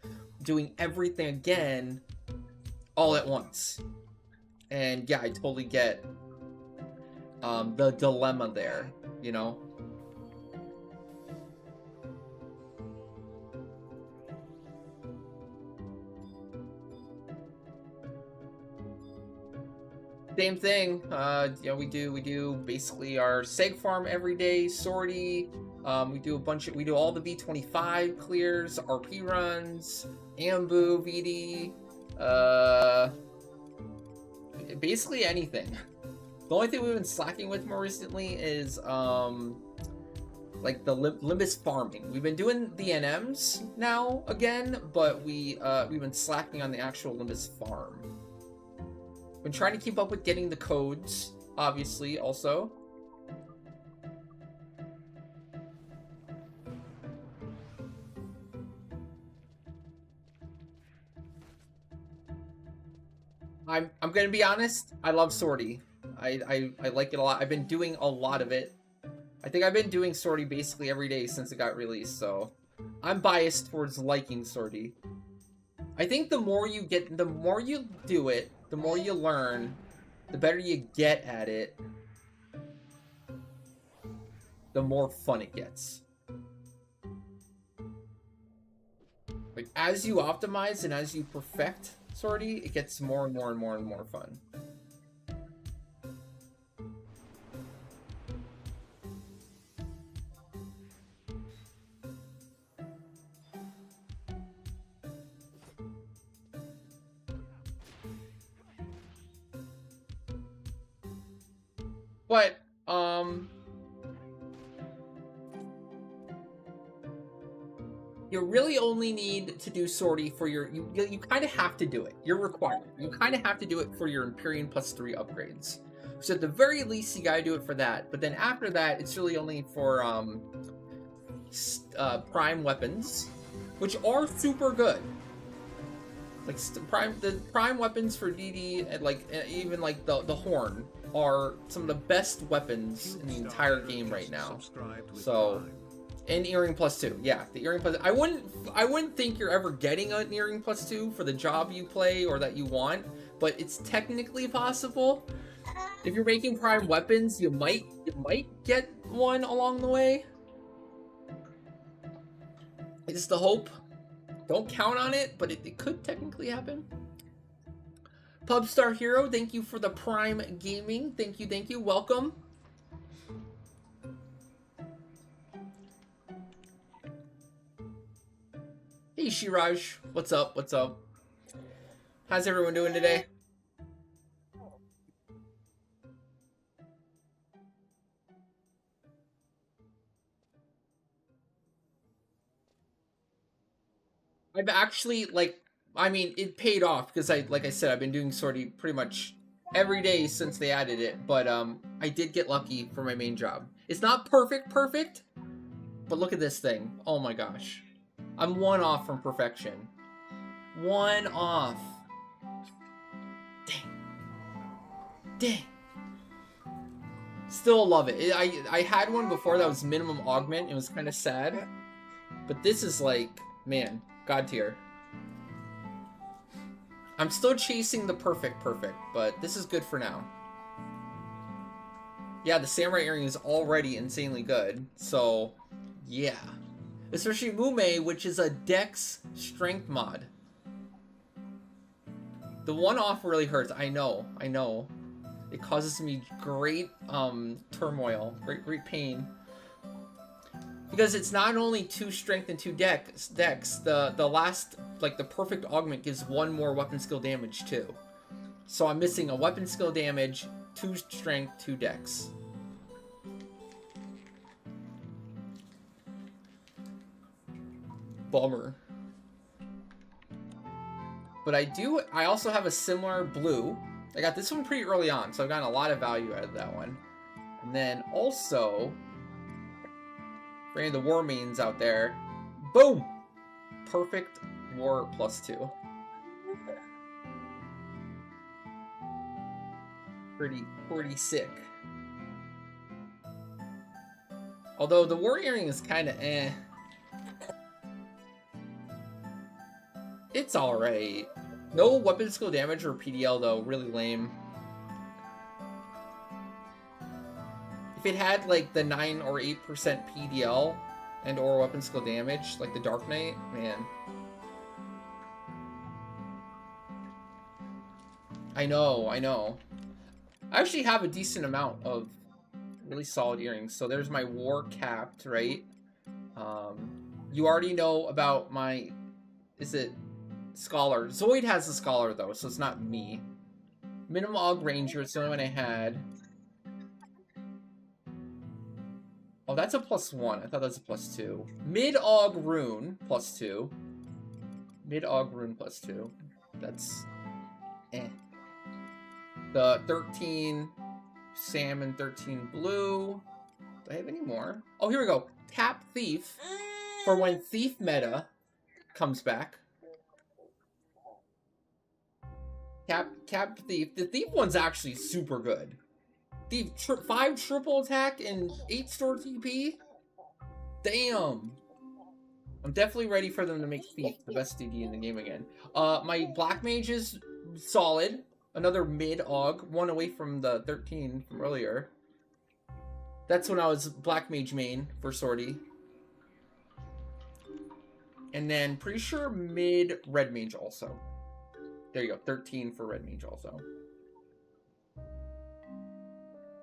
doing everything again all at once. And yeah, I totally get the dilemma there, you know. Same thing. You know, we do basically our seg farm every day, sortie. We do all the V25 clears, RP runs, Ambu, VD, basically anything. The only thing we've been slacking with more recently is like the Limbus farming. We've been doing the NMs now again, but we've been slacking on the actual Limbus farm. Been trying to keep up with getting the codes, obviously, also. I'm gonna be honest, I love sortie. I like it a lot. I've been doing a lot of it. I think I've been doing sortie basically every day since it got released, so I'm biased towards liking sortie. I think the more you do it, the more you learn, the better you get at it, the more fun it gets. Like, as you optimize and as you perfect sortie, it gets more and more and more and more fun. But, you really only need to do sortie for your... You kind of have to do it. You're required. You kind of have to do it for your Empyrean +3 upgrades. So at the very least, you gotta do it for that. But then after that, it's really only for prime weapons, which are super good. Like the prime weapons for DD, and like even like the horn, are some of the best weapons in the entire game right now. So, and earring +2, yeah, the earring +2. I wouldn't think you're ever getting an earring +2 for the job you play or that you want, but it's technically possible. If you're making prime weapons, you might get one along the way. It's the hope. Don't count on it, but it could technically happen. Pubstar Hero, thank you for the Prime Gaming. Thank you. Welcome. Hey, Shiraj. What's up? How's everyone doing today? I've actually, like, I mean, it paid off because like I said, I've been doing sortie pretty much every day since they added it, but I did get lucky for my main job. It's not perfect, but look at this thing. Oh my gosh. I'm one off from perfection. One off. Dang. Still love it. I had one before that was minimum augment. It was kind of sad. But this is like, man, God tier. I'm still chasing the perfect, but this is good for now. Yeah, the samurai earring is already insanely good, so yeah. Especially Mume, which is a dex strength mod. The one-off really hurts. I know. It causes me great turmoil, great pain. Because it's not only 2 strength and 2 dex, the last, like, the perfect augment gives 1 more weapon skill damage too. So I'm missing a weapon skill damage, 2 strength, 2 dex. Bummer. But I also have a similar blue. I got this one pretty early on, so I've gotten a lot of value out of that one. And then also, for any of the war mains out there, boom! Perfect war +2. Pretty sick. Although the war earring is kind of eh. It's alright. No weapon skill damage or PDL though, really lame. If it had like the 9 or 8% PDL and or weapon skill damage, like the Dark Knight, man. I know. I actually have a decent amount of really solid earrings. So there's my war capped, right? You already know about my, is it Scholar? Zoid has a Scholar though, so it's not me. Minimal Og Ranger, it's the only one I had. Oh, that's a +1. I thought that was a +2. Mid-Og Rune, +2. Mid-Og Rune, +2. That's eh. The 13 Salmon, 13 Blue. Do I have any more? Oh, here we go. Tap Thief for when Thief meta comes back. Cap Thief. The Thief one's actually super good. Thief 5 triple attack and 8 store TP. Damn. I'm definitely ready for them to make Thief the best DD in the game again. My Black Mage is solid. Another mid-Og, one away from the 13 from earlier. That's when I was Black Mage main for Sortie. And then pretty sure mid-Red Mage also. There you go, 13 for Red Mage also.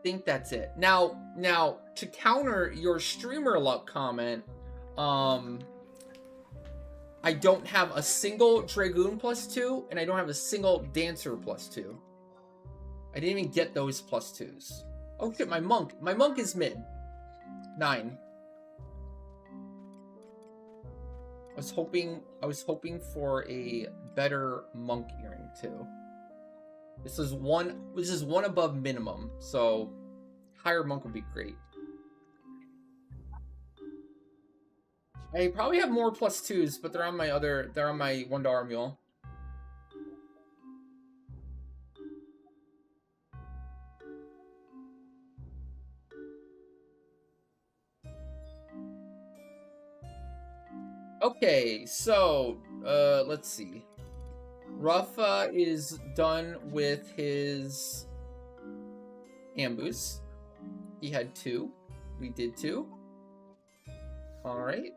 Think that's it. Now to counter your streamer luck comment, I don't have a single Dragoon +2, and I don't have a single Dancer +2. I didn't even get those +2s. Oh shit, my monk is mid. 9. I was hoping for a better monk earring too. This is one above minimum, so higher monk would be great. I probably have more +2s, but they're on my $1 mule. Okay, so let's see. Rafa is done with his ambush. He had 2. We did 2. All right.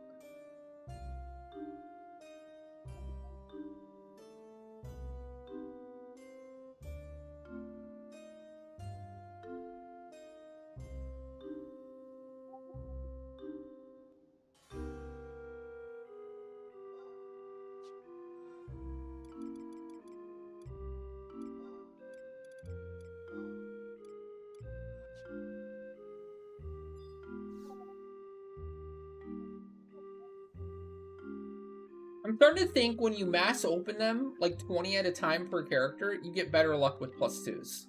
I'm starting to think when you mass open them, like 20 at a time per character, you get better luck with +2s.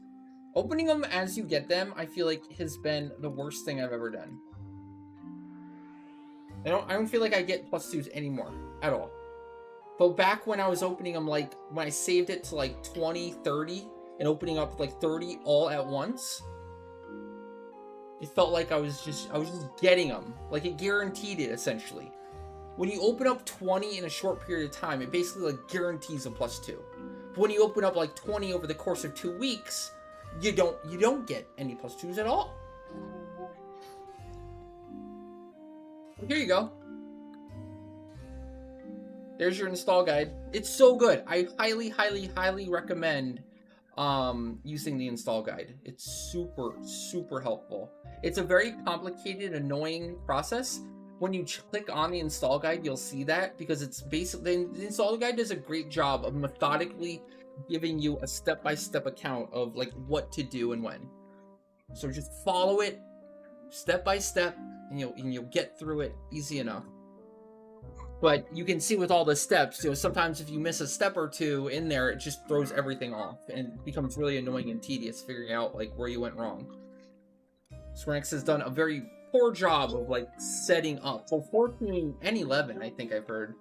Opening them as you get them, I feel like has been the worst thing I've ever done. I don't feel like I get +2s anymore at all. But back when I was opening them, like when I saved it to like 20, 30, and opening up like 30 all at once, it felt like I was just getting them. Like it guaranteed it essentially. When you open up 20 in a short period of time, it basically like guarantees a +2. But when you open up like 20 over the course of 2 weeks, you don't get any +2s at all. Here you go. There's your install guide. It's so good. I highly, highly, highly recommend using the install guide. It's super, super helpful. It's a very complicated, annoying process. When you click on the install guide, you'll see that because it's basically the install guide does a great job of methodically giving you a step-by-step account of like what to do and when. So just follow it step by step, and you'll get through it easy enough. But you can see with all the steps, sometimes if you miss a step or two in there, it just throws everything off and it becomes really annoying and tedious figuring out like where you went wrong. Squarex has done a very poor job of like setting up. So 14 and 11, I think I've heard.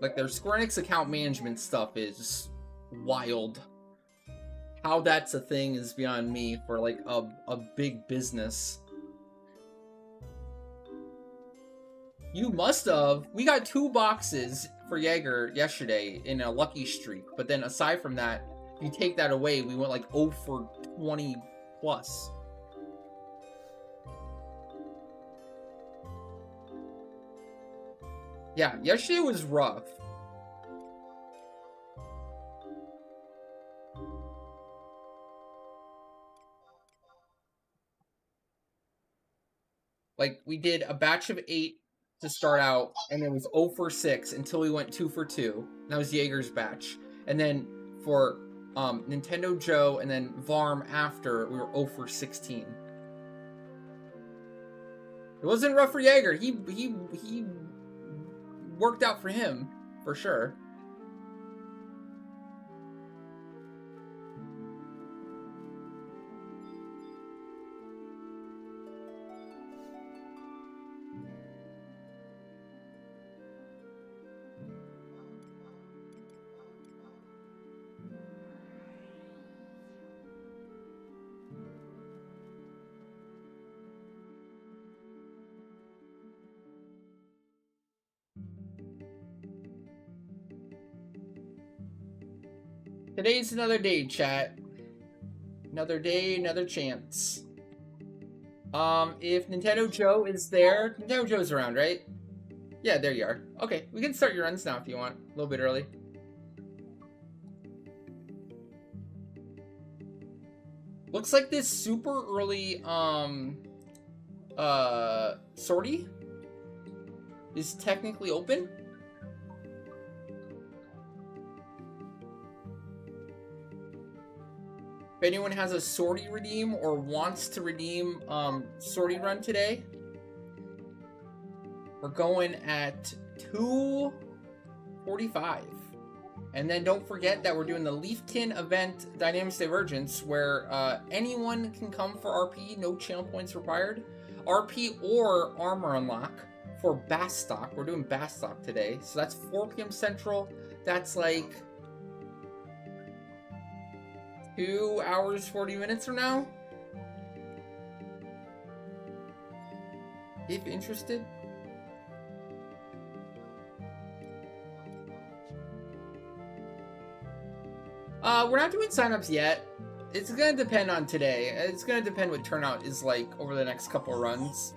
Like their Square Enix account management stuff is wild. How that's a thing is beyond me for like a big business. You must have. We got 2 boxes for Jaeger yesterday in a lucky streak, but then aside from that, if you take that away, we went like 0 for 20 plus. Yeah, yesterday was rough. Like, we did a batch of 8 to start out, and it was 0 for 6 until we went 2 for 2. That was Jaeger's batch. And then for Nintendo Joe and then Varm after, we were 0 for 16. It wasn't rough for Jaeger. He worked out for him, for sure. Today's another day, chat. Another day, another chance. If Nintendo Joe is there, Nintendo Joe's around, right? Yeah, there you are. Okay, we can start your runs now if you want. A little bit early. Looks like this super early, sortie is technically open. If anyone has a sortie redeem or wants to redeem sortie run today, we're going at 2:45. And then don't forget that we're doing the Leafkin event Dynamics Divergence, where anyone can come for RP, no channel points required. RP or armor unlock for Bastock. We're doing Bastock today. So that's 4 p.m. Central. That's like 2 hours, 40 minutes from now. If interested. We're not doing signups yet. It's gonna depend on today. It's gonna depend what turnout is like over the next couple of runs.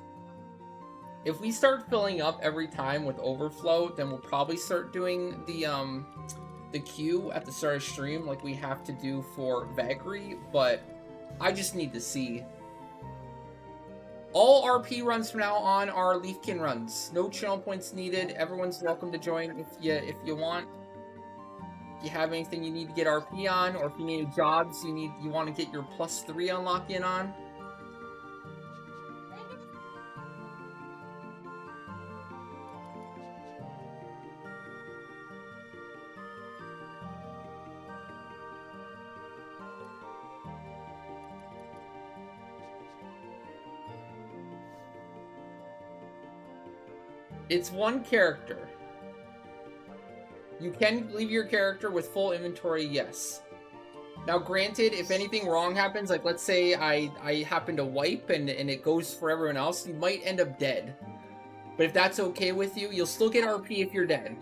If we start filling up every time with overflow, then we'll probably start doing the queue at the start of stream like we have to do for Vagri, but I just need to see. All RP runs from now on are Leafkin runs. No channel points needed. Everyone's welcome to join if you want. If you have anything you need to get RP on, or if you need jobs you want to get your +3 unlock in on. It's one character. You can leave your character with full inventory, yes. Now, granted, if anything wrong happens, like let's say I happen to wipe and it goes for everyone else, you might end up dead. But if that's okay with you, you'll still get RP if you're dead.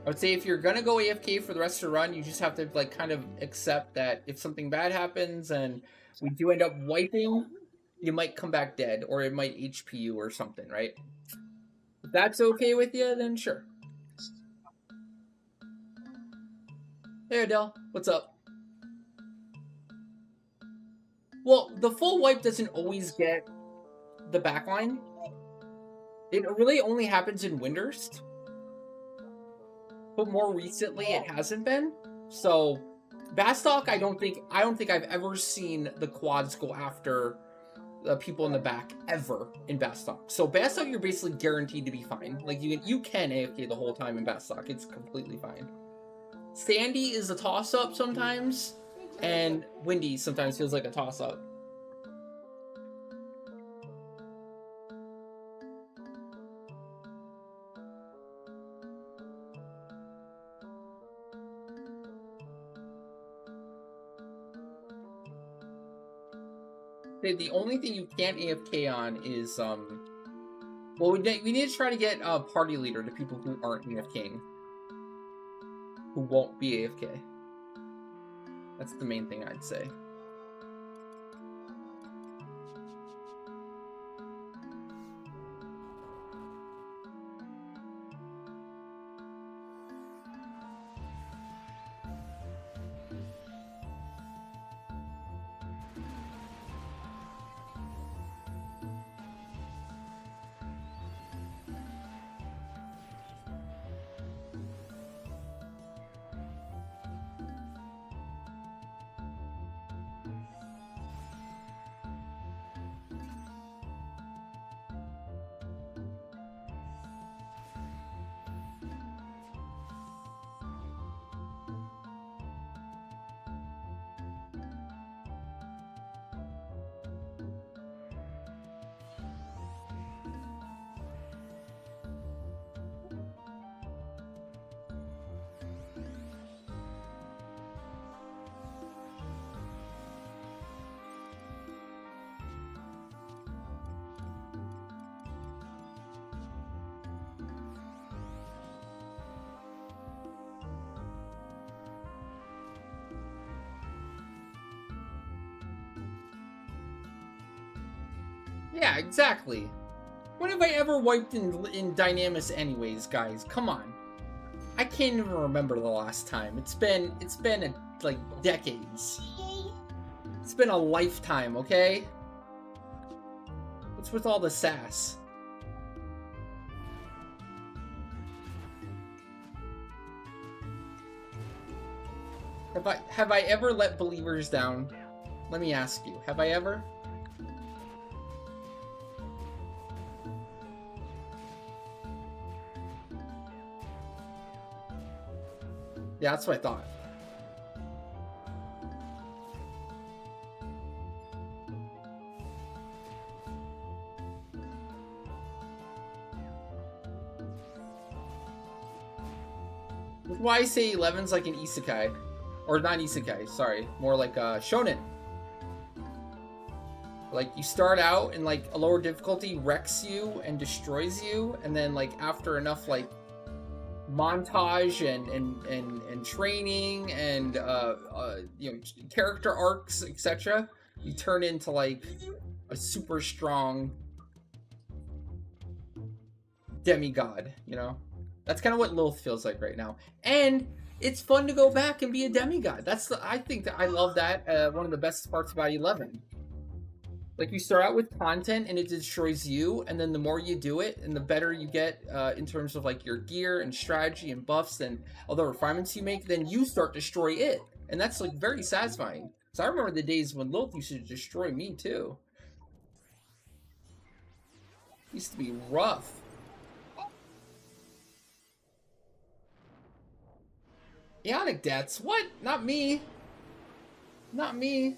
I would say if you're gonna go AFK for the rest of the run, you just have to like kind of accept that if something bad happens and we do end up wiping, you might come back dead, or it might HP you or something, right? If that's okay with you, then sure. Hey Adele, what's up? Well, the full wipe doesn't always get the backline. It really only happens in Windurst. But more recently it hasn't been. So Bastock, I don't think I've ever seen the quads go after the people in the back ever in Bastock. So Bastock, you're basically guaranteed to be fine. Like you can AFK the whole time in Bastock. It's completely fine. Sandy is a toss-up sometimes, and Windy sometimes feels like a toss-up. The only thing you can't AFK on is well, we need to try to get a party leader to people who aren't AFKing, who won't be AFK. That's the main thing I'd say. Yeah, exactly. When have I ever wiped in Dynamis anyways, guys? Come on. I can't even remember the last time. It's been like decades. It's been a lifetime, okay? What's with all the sass? Have I ever let believers down? Let me ask you. Have I ever? Yeah, that's what I thought. That's why I say 11's like an isekai. Or not isekai, sorry. More like a shonen. Like, you start out and, like, a lower difficulty wrecks you and destroys you, and then, like, after enough, like, montage and training and, you know, character arcs, etc., you turn into, like, a super strong demigod, you know? That's kind of what Lilith feels like right now. And it's fun to go back and be a demigod. I think that I love that. One of the best parts about 11. Like, you start out with content and it destroys you, and then the more you do it and the better you get in terms of like your gear and strategy and buffs and all the refinements you make, then you start to destroy it. And that's like very satisfying. So I remember the days when Lilith used to destroy me too. It used to be rough. Ionic deaths? What? Not me. Not me.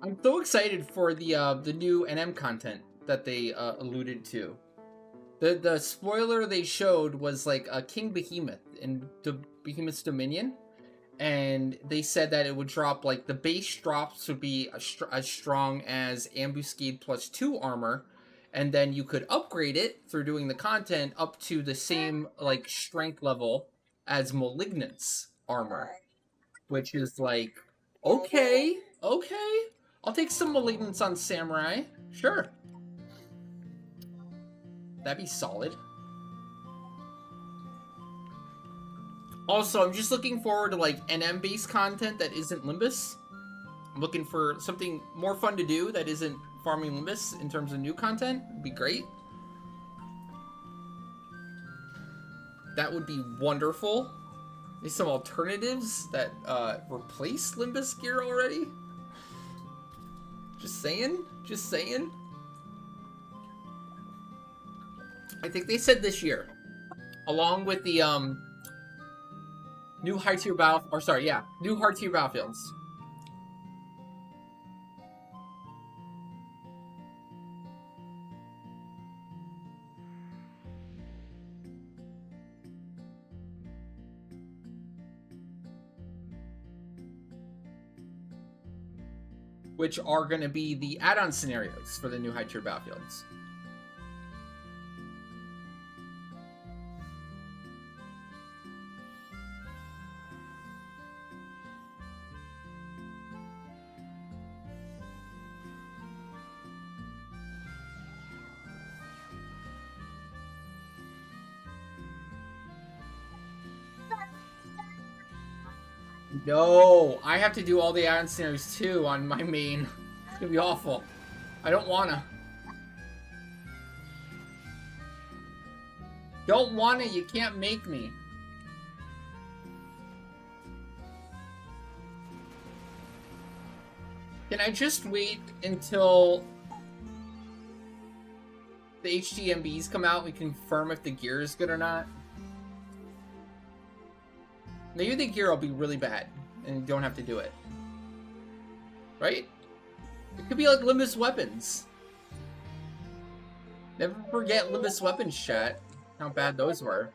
I'm so excited for the new NM content that they alluded to. The spoiler they showed was like a King Behemoth in Behemoth's Dominion, and they said that it would drop, like, the base drops would be as strong as Ambuscade +2 armor, and then you could upgrade it through doing the content up to the same, like, strength level as Malignant's armor, which is like, okay, I'll take some Malignants on Samurai, sure. That'd be solid. Also, I'm just looking forward to, like, NM-based content that isn't Limbus. I'm looking for something more fun to do that isn't farming Limbus in terms of new content. It'd be great. That would be wonderful. There's some alternatives that replace Limbus gear already. Just saying. Just saying. I think they said this year, along with the new high tier battle, or sorry, yeah, new hard tier battlefields. Which are going to be the add-on scenarios for the new high tier battlefields. No, I have to do all the add-on scenarios too on my main. It's gonna be awful. I don't wanna. Don't wanna, you can't make me. Can I just wait until the HDMBs come out and we confirm if the gear is good or not? Maybe the gear will be really bad, and you don't have to do it. Right? It could be like Limbus weapons. Never forget Limbus weapons, chat. How bad those are.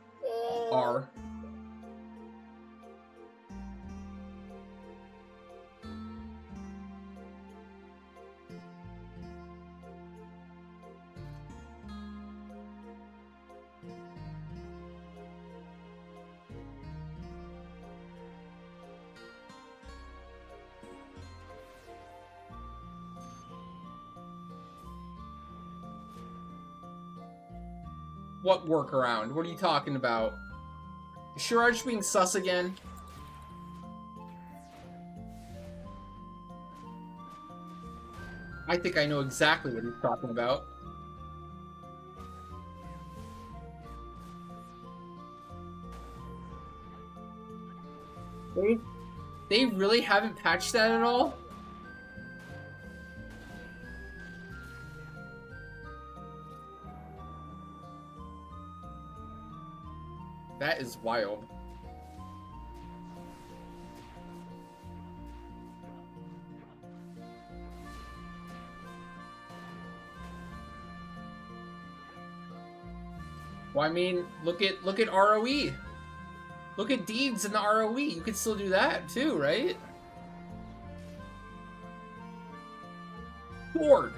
What workaround? What are you talking about? Shiraj being sus again? I think I know exactly what he's talking about. They really haven't patched that at all? That is wild. Well, I mean, look at ROE. Look at deeds in the ROE. You could still do that too, right? Ford,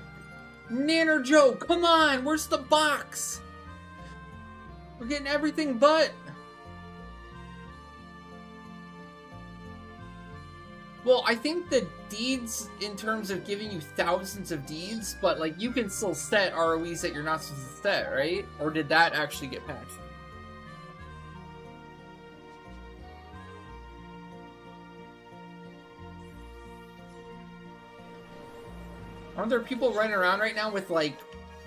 Nanner Joe, come on, where's the box? We're getting everything but. Well, I think the deeds, in terms of giving you thousands of deeds, but, like, you can still set ROEs that you're not supposed to set, right? Or did that actually get patched? Aren't there people running around right now with, like,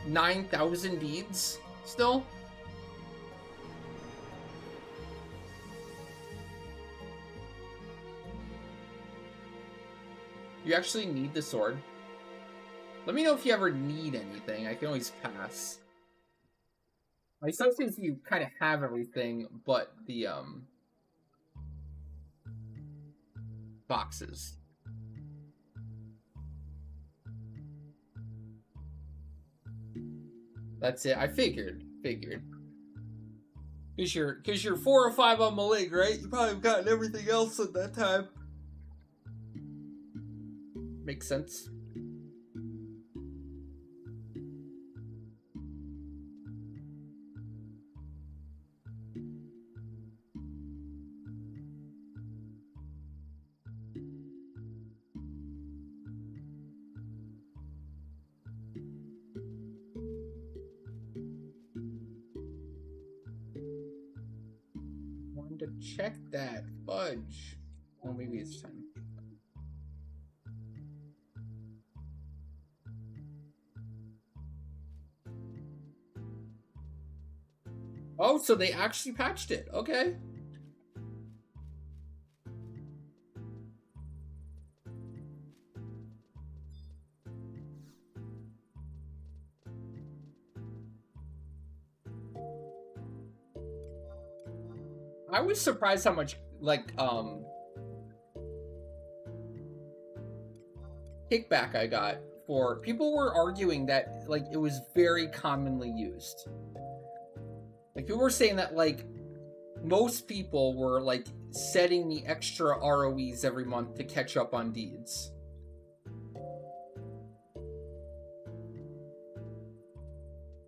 9,000 deeds still? You actually need the sword? Let me know if you ever need anything. I can always pass. Like, sometimes you kind of have everything, but the, boxes. That's it. I figured. Cause you're 4 or 5 on my league, right? You probably have gotten everything else at that time. Makes sense. Wanted to check that. Fudge. Oh, maybe it's time. Oh, so they actually patched it. Okay. I was surprised how much, like, kickback I got for... People were arguing that, like, it was very commonly used. Like, people were saying that, like, most people were, like, setting the extra ROEs every month to catch up on deeds.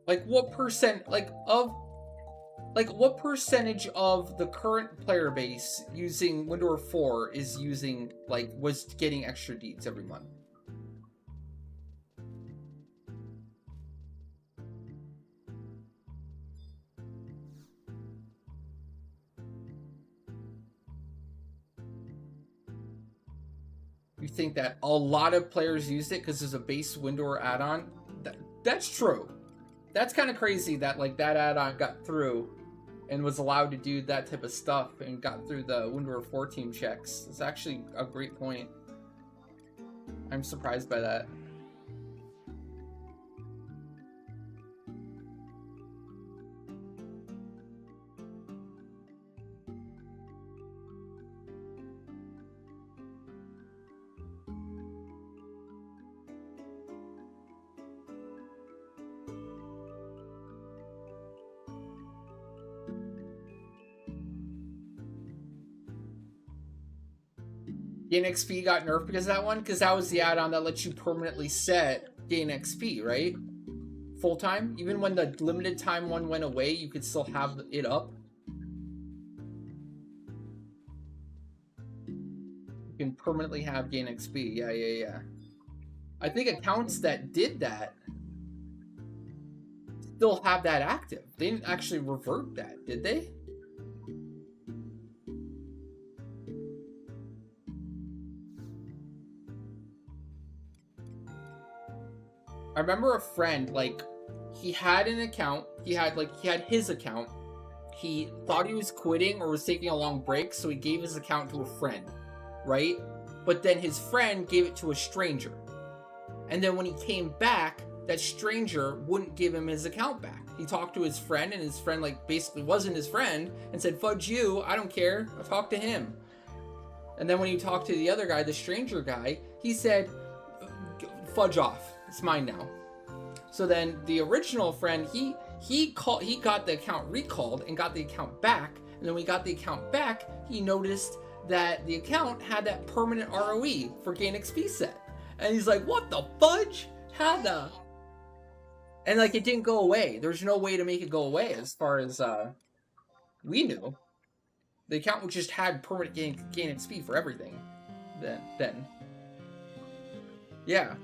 Like, what percent, like, of... Like, what percentage of the current player base using Windows 4 is using, like, was getting extra deeds every month? You think that a lot of players used it because there's a base Windows add-on? That's true. That's kind of crazy that, like, that add-on got through and was allowed to do that type of stuff and got through the Windows 4 team checks. It's actually a great point. I'm surprised by that. Gain XP got nerfed because of that one? Because that was the add-on that lets you permanently set Gain XP, right? Full time? Even when the limited time one went away, you could still have it up? You can permanently have Gain XP. Yeah. I think accounts that did that still have that active. They didn't actually revert that, did they? I remember a friend, like, he had an account, he had his account, he thought he was quitting or was taking a long break, so he gave his account to a friend, right? But then his friend gave it to a stranger. And then when he came back, that stranger wouldn't give him his account back. He talked to his friend, and his friend, like, basically wasn't his friend, and said, fudge you, I don't care, I'll talk to him. And then when he talked to the other guy, the stranger guy, he said, fudge off. It's mine now. So then the original friend, he got the account recalled and got the account back. And then when he got the account back, he noticed that the account had that permanent ROE for Gain XP set. And he's like, what the fudge? How the... And, like, it didn't go away. There's no way to make it go away as far as we knew. The account just had permanent gain XP for everything. Then. Yeah.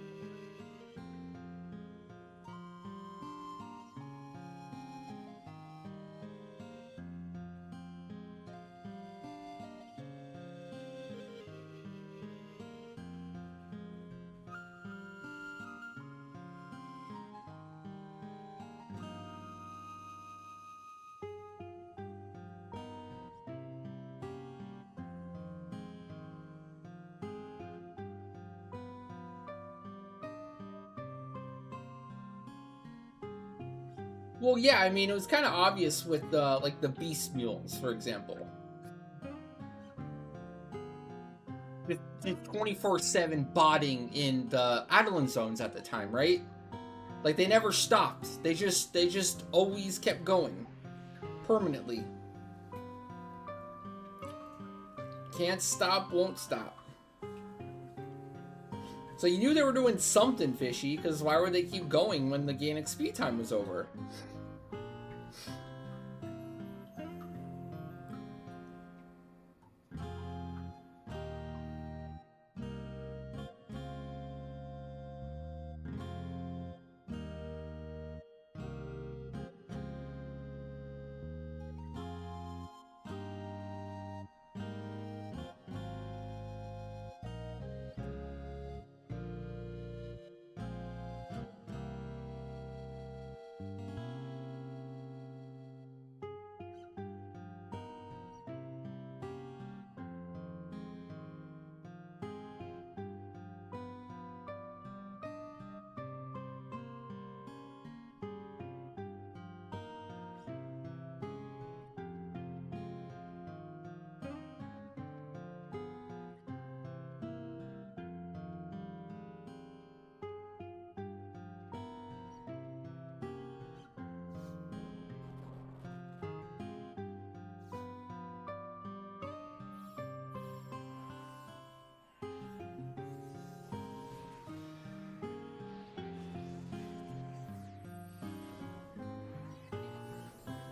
Well, yeah, I mean, it was kind of obvious with the, like, the beast mules, for example. The 24/7 botting in the Adelan zones at the time, right? Like, they never stopped. They just always kept going. Permanently. Can't stop, won't stop. So you knew they were doing something fishy, because why would they keep going when the gain XP time was over?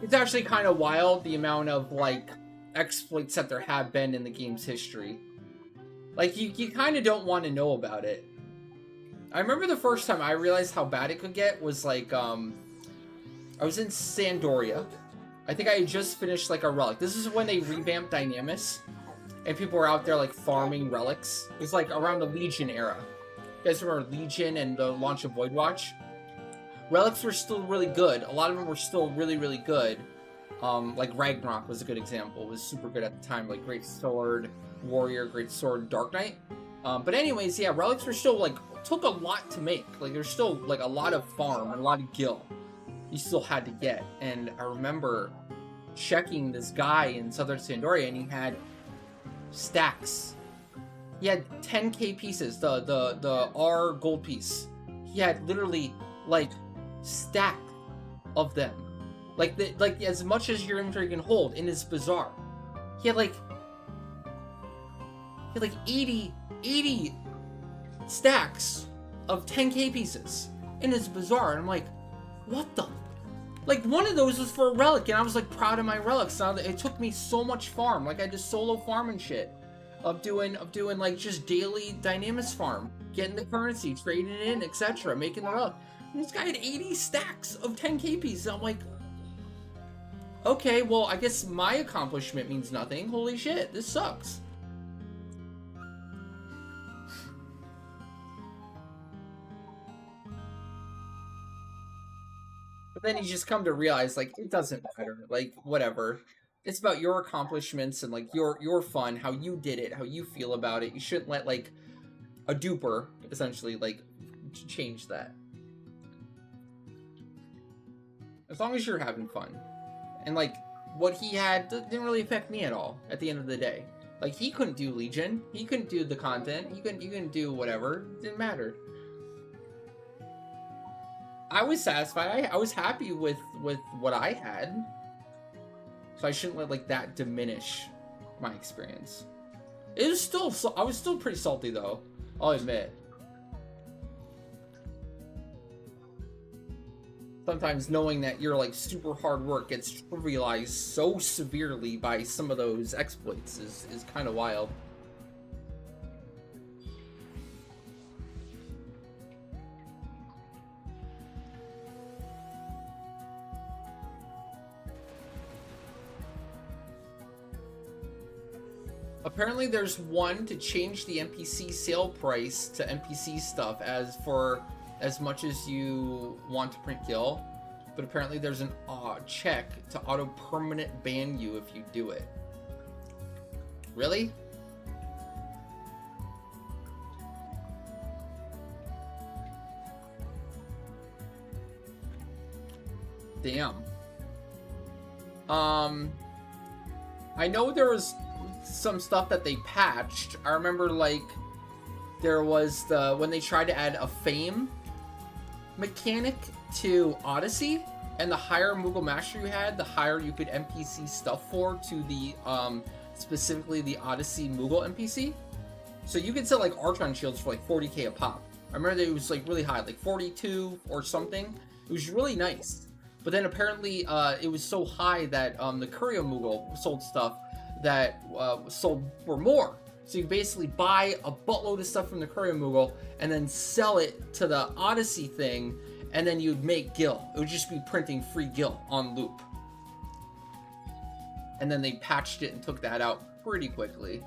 It's actually kind of wild, the amount of, like, exploits that there have been in the game's history. Like, you kind of don't want to know about it. I remember the first time I realized how bad it could get was, like, I was in Sandoria. I think I had just finished, like, a relic. This is when they revamped Dynamis, and people were out there, like, farming relics. It was, like, around the Legion era. You guys remember Legion and the launch of Voidwatch? Relics were still really good. A lot of them were still really, really good. Like Ragnarok was a good example. It was super good at the time. Like Great Sword, Warrior, Great Sword, Dark Knight. But anyways, yeah, relics were still, like, took a lot to make. Like, there's still, like, a lot of farm and a lot of gil you still had to get. And I remember checking this guy in Southern Sandoria, and he had stacks. He had 10k pieces, the R gold piece. He had literally, like, stack of them, like as much as your inventory can hold in his bazaar. He had like 80 stacks of 10k pieces in his bazaar, and I'm like, what the, like, one of those was for a relic, and I was like proud of my relics. Now it took me so much farm, like I did solo farm and shit of doing like just daily Dynamis farm, getting the currency, trading it in, etc., making it up. And this guy had 80 stacks of 10k pieces. I'm like, okay, well, I guess my accomplishment means nothing. Holy shit, this sucks. But then you just come to realize, like, it doesn't matter. Like, whatever. It's about your accomplishments and, like, your fun, how you did it, how you feel about it. You shouldn't let, like, a duper, essentially, like, change that. As long as you're having fun. And, like, what he had didn't really affect me at all at the end of the day. Like, he couldn't do Legion. He couldn't do the content. You couldn't do whatever. It didn't matter. I was satisfied. I was happy with what I had. So I shouldn't let, like, that diminish my experience. It was still, I was still pretty salty, though. I'll admit. Sometimes knowing that your, like, super hard work gets trivialized so severely by some of those exploits is kind of wild. Apparently there's one to change the NPC sale price to NPC stuff as much as you want to print gil, but apparently there's an check to auto permanent ban you if you do it. Really? Damn. I know there was some stuff that they patched. I remember, like, there was when they tried to add a fame mechanic to Odyssey, and the higher Moogle Master you had, the higher you could NPC stuff for to the, specifically the Odyssey Moogle NPC. So you could sell like Archon shields for like 40k a pop. I remember that it was like really high, like 42 or something. It was really nice. But then apparently it was so high that the Courier Moogle sold stuff that sold for more. So you basically buy a buttload of stuff from the Courier Moogle and then sell it to the Odyssey thing, and then you'd make Gil. It would just be printing free Gil on loop. And then they patched it and took that out pretty quickly.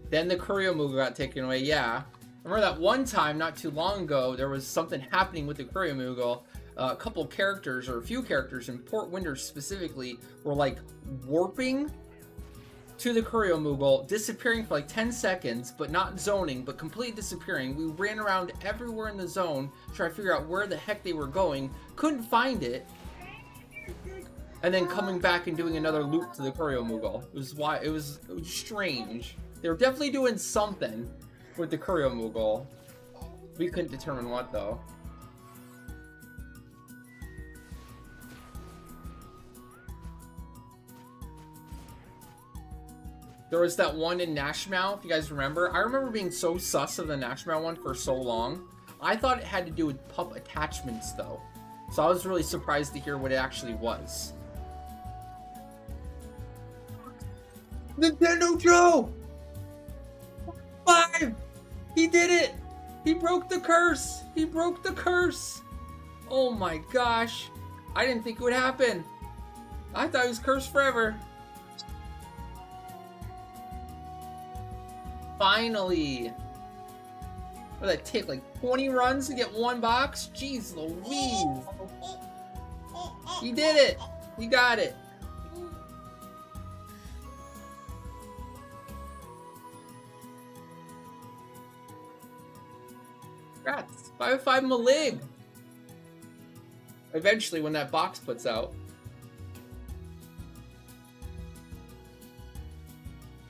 Then the Courier Moogle got taken away, yeah. I remember that one time, not too long ago, there was something happening with the Courier Moogle. A couple characters, or a few characters in Port Winder specifically, were like warping to the Courier Moogle, disappearing for like 10 seconds, but not zoning, but completely disappearing. We ran around everywhere in the zone, trying to figure out where the heck they were going, couldn't find it, and then coming back and doing another loop to the Courier Moogle. It was strange. They were definitely doing something with the Courier Moogle. We couldn't determine what, though. There was that one in Nashmau, if you guys remember. I remember being so sus of the Nashmau one for so long. I thought it had to do with pup attachments, though. So I was really surprised to hear what it actually was. Nintendo Joe! 5! He did it! He broke the curse! He broke the curse! Oh my gosh. I didn't think it would happen. I thought he was cursed forever. Finally! What did that take? Like 20 runs to get one box? Jeez Louise! He did it! He got it! Congrats! 5/5 Malig! Eventually, when that box puts out.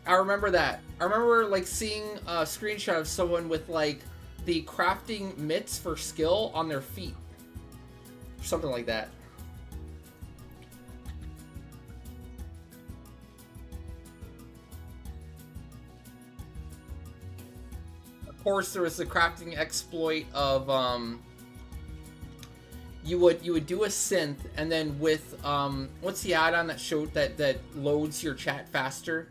I remember that. I remember like seeing a screenshot of someone with like the crafting mitts for skill on their feet. Or something like that. Of course, there was the crafting exploit of you would do a synth, and then with what's the add-on that showed that loads your chat faster?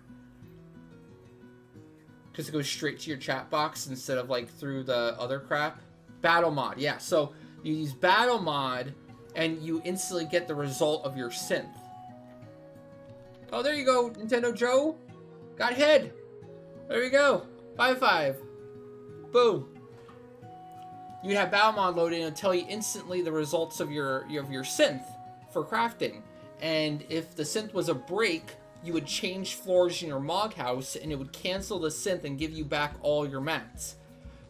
Because it goes straight to your chat box instead of like through the other crap. Battle mod, yeah. So you use battle mod, and you instantly get the result of your synth. Oh, there you go, Nintendo Joe. Got head. There you go. 5/5. Boom. You'd have battle mod loaded and it'll tell you instantly the results of your synth for crafting. And if the synth was a break, you would change floors in your Mog house and it would cancel the synth and give you back all your mats.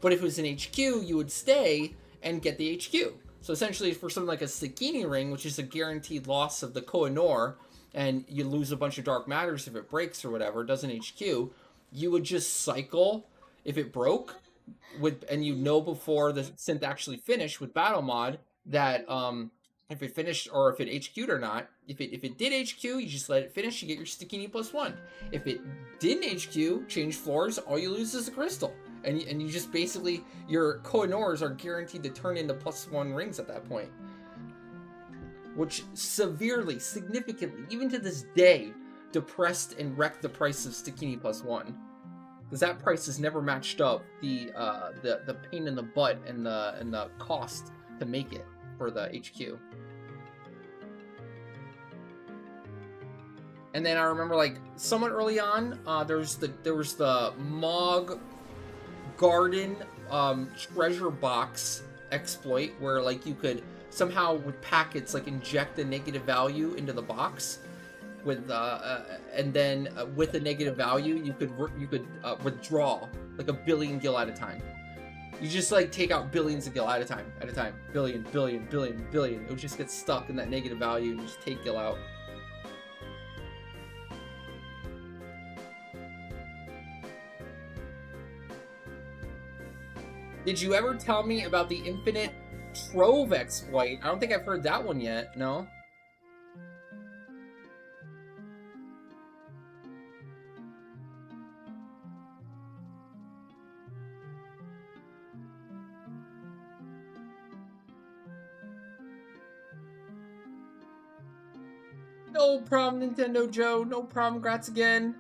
But if it was an HQ, you would stay and get the HQ. So essentially for something like a Stikini ring, which is a guaranteed loss of the Koh-i-Noor, and you lose a bunch of dark matters if it breaks or whatever, does an HQ, you would just cycle if it broke, and you know before the synth actually finished with battle mod that if it finished or if it HQ'd or not. If it did HQ, you just let it finish, you get your Stikini +1. If it didn't HQ, change floors, all you lose is a crystal. And you just basically, your Koh-i-Noors are guaranteed to turn into +1 rings at that point. Which severely, significantly, even to this day, depressed and wrecked the price of Stikini +1. Because that price has never matched up the pain in the butt and the cost to make it for the HQ. And then I remember like somewhat early on, there was the Mog Garden treasure box exploit where like you could somehow with packets like inject a negative value into the box with and then with a negative value you could withdraw like 1 billion gil at a time. You just like take out billions of gil at a time. Billion. It would just get stuck in that negative value and just take gil out. Did you ever tell me about the infinite trove exploit? I don't think I've heard that one yet. No. No problem, Nintendo Joe. No problem. Congrats again.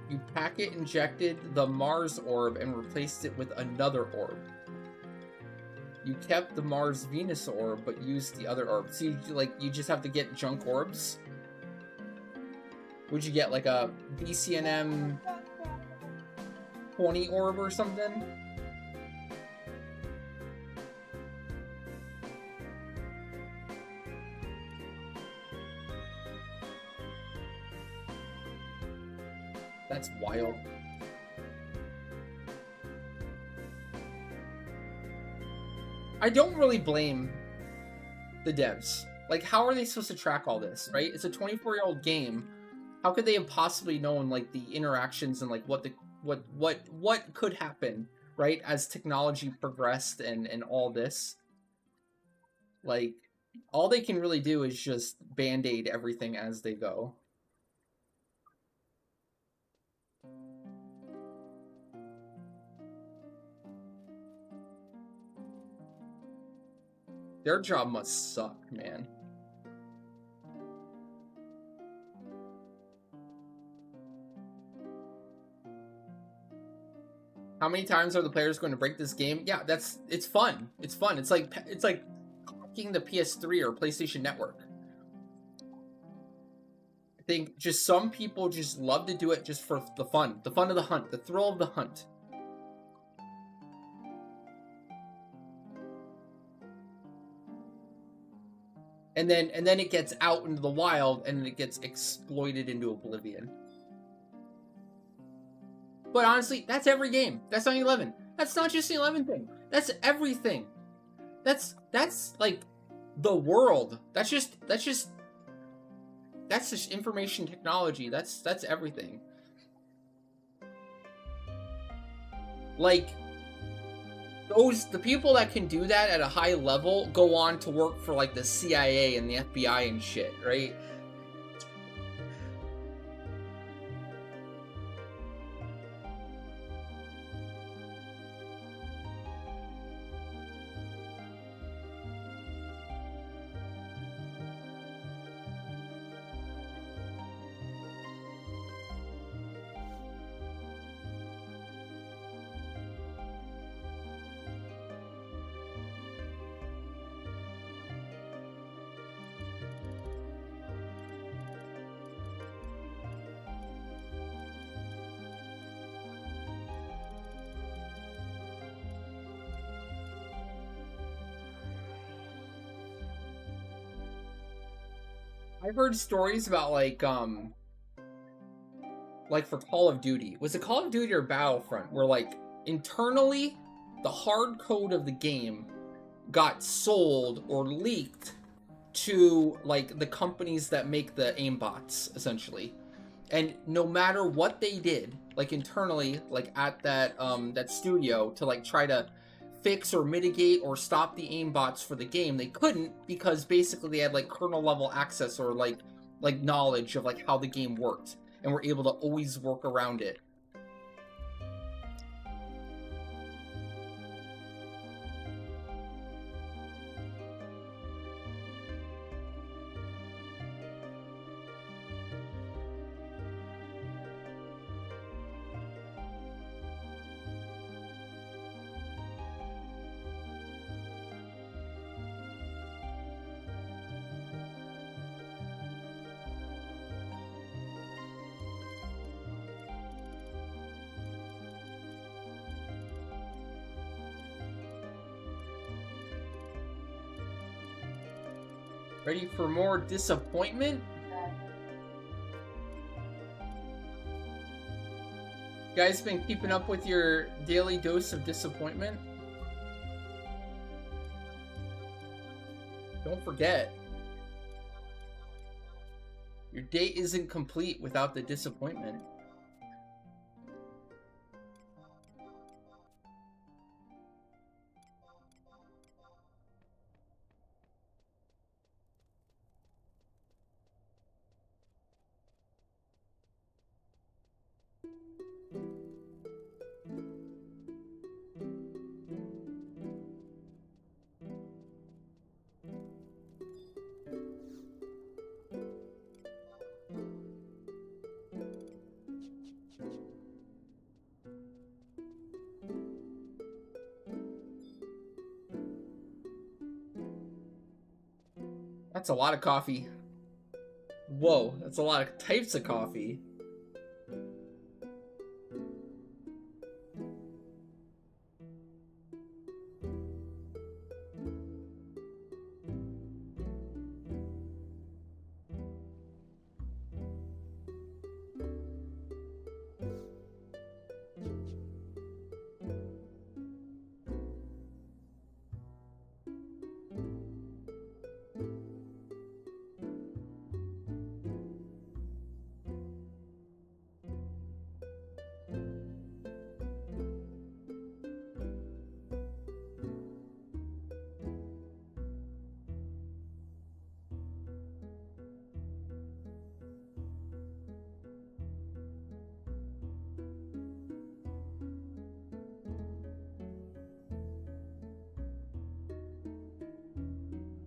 You packet injected the Mars orb and replaced it with another orb. You kept the Mars Venus orb, but used the other orb. So you just have to get junk orbs. Would you get like a BCNM 20 orb or something? That's wild. I don't really blame the devs. Like, how are they supposed to track all this, right? It's a 24-year-old game. How could they have possibly known like the interactions and like what could happen, right, as technology progressed and all this? Like, all they can really do is just band-aid everything as they go. Their job must suck, man. How many times are the players going to break this game? Yeah, it's fun. It's fun. It's like hacking the PS3 or PlayStation Network. I think just some people just love to do it just for the fun of the hunt, the thrill of the hunt. And then it gets out into the wild and it gets exploited into oblivion. But honestly, that's every game. That's not 11. That's not just the 11 thing. That's everything. That's like the world. That's just information technology. That's everything. Like the people that can do that at a high level go on to work for like the CIA and the FBI and shit, right? I've heard stories about like for Call of Duty. Was it Call of Duty or Battlefront where like internally the hard code of the game got sold or leaked to like the companies that make the aimbots essentially. And no matter what they did, like internally, like at that that studio to like try to fix or mitigate or stop the aimbots for the game, they couldn't because basically they had like kernel level access or like knowledge of like how the game worked and were able to always work around it. Ready for more disappointment? You guys been keeping up with your daily dose of disappointment? Don't forget. Your date isn't complete without the disappointment. That's a lot of coffee. Whoa, that's a lot of types of coffee.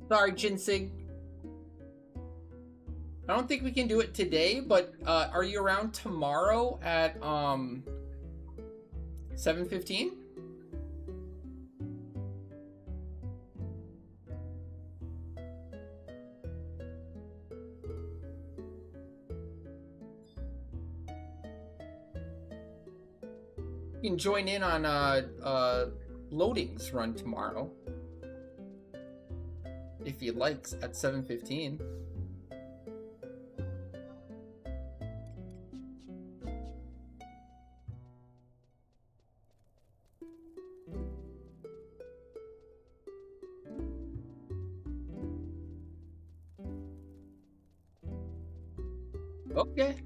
Sorry, Jinsig. I don't think we can do it today, but are you around tomorrow at 7:15? You can join in on loadings run tomorrow. If you'd like, at 7:15. Okay.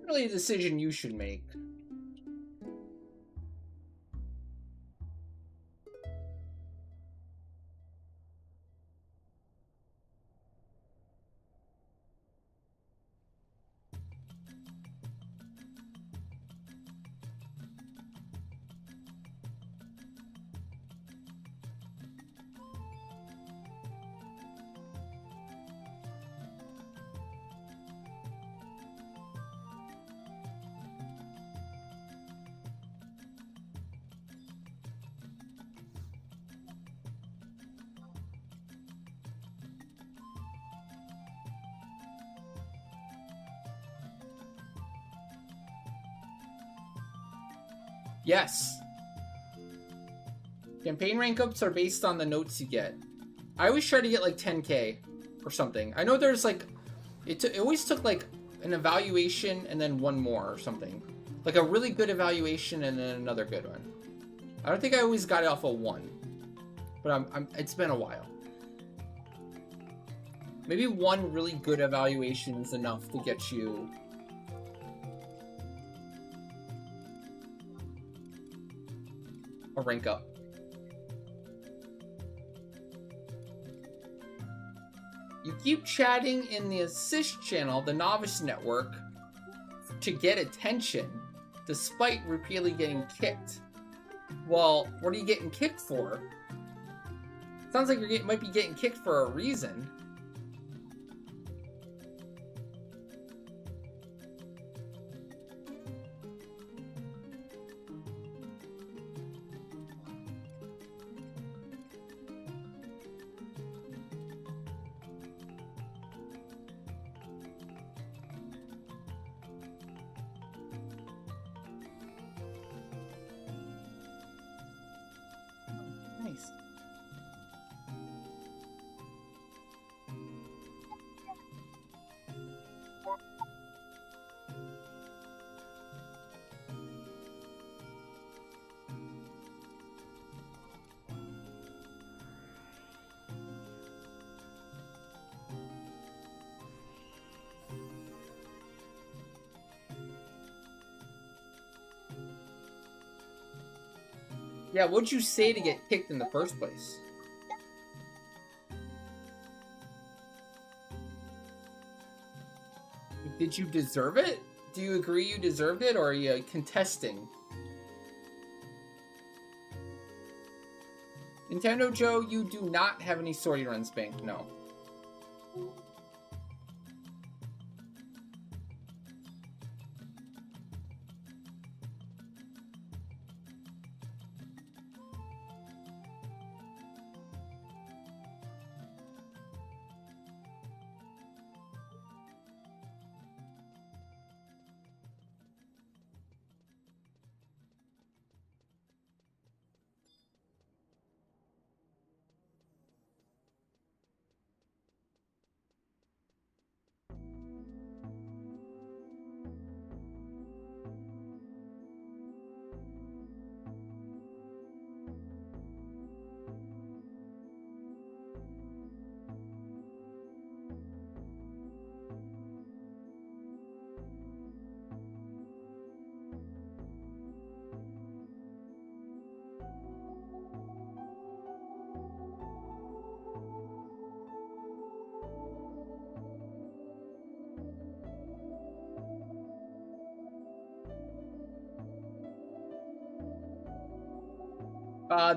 Really a decision you should make. Yes. Campaign rank ups are based on the notes you get. I always try to get like 10k or something. I know there's like, it always took like an evaluation and then one more or something. Like a really good evaluation and then another good one. I don't think I always got it off of one, but it's been a while. Maybe one really good evaluation is enough to get you a rank up. You keep chatting in the assist channel, the novice network, to get attention, despite repeatedly getting kicked. Well, what are you getting kicked for? Sounds like you might be getting kicked for a reason. Yeah, what'd you say to get kicked in the first place? Did you deserve it? Do you agree you deserved it, or are you contesting? Nintendo Joe, you do not have any sortie runs banked, no.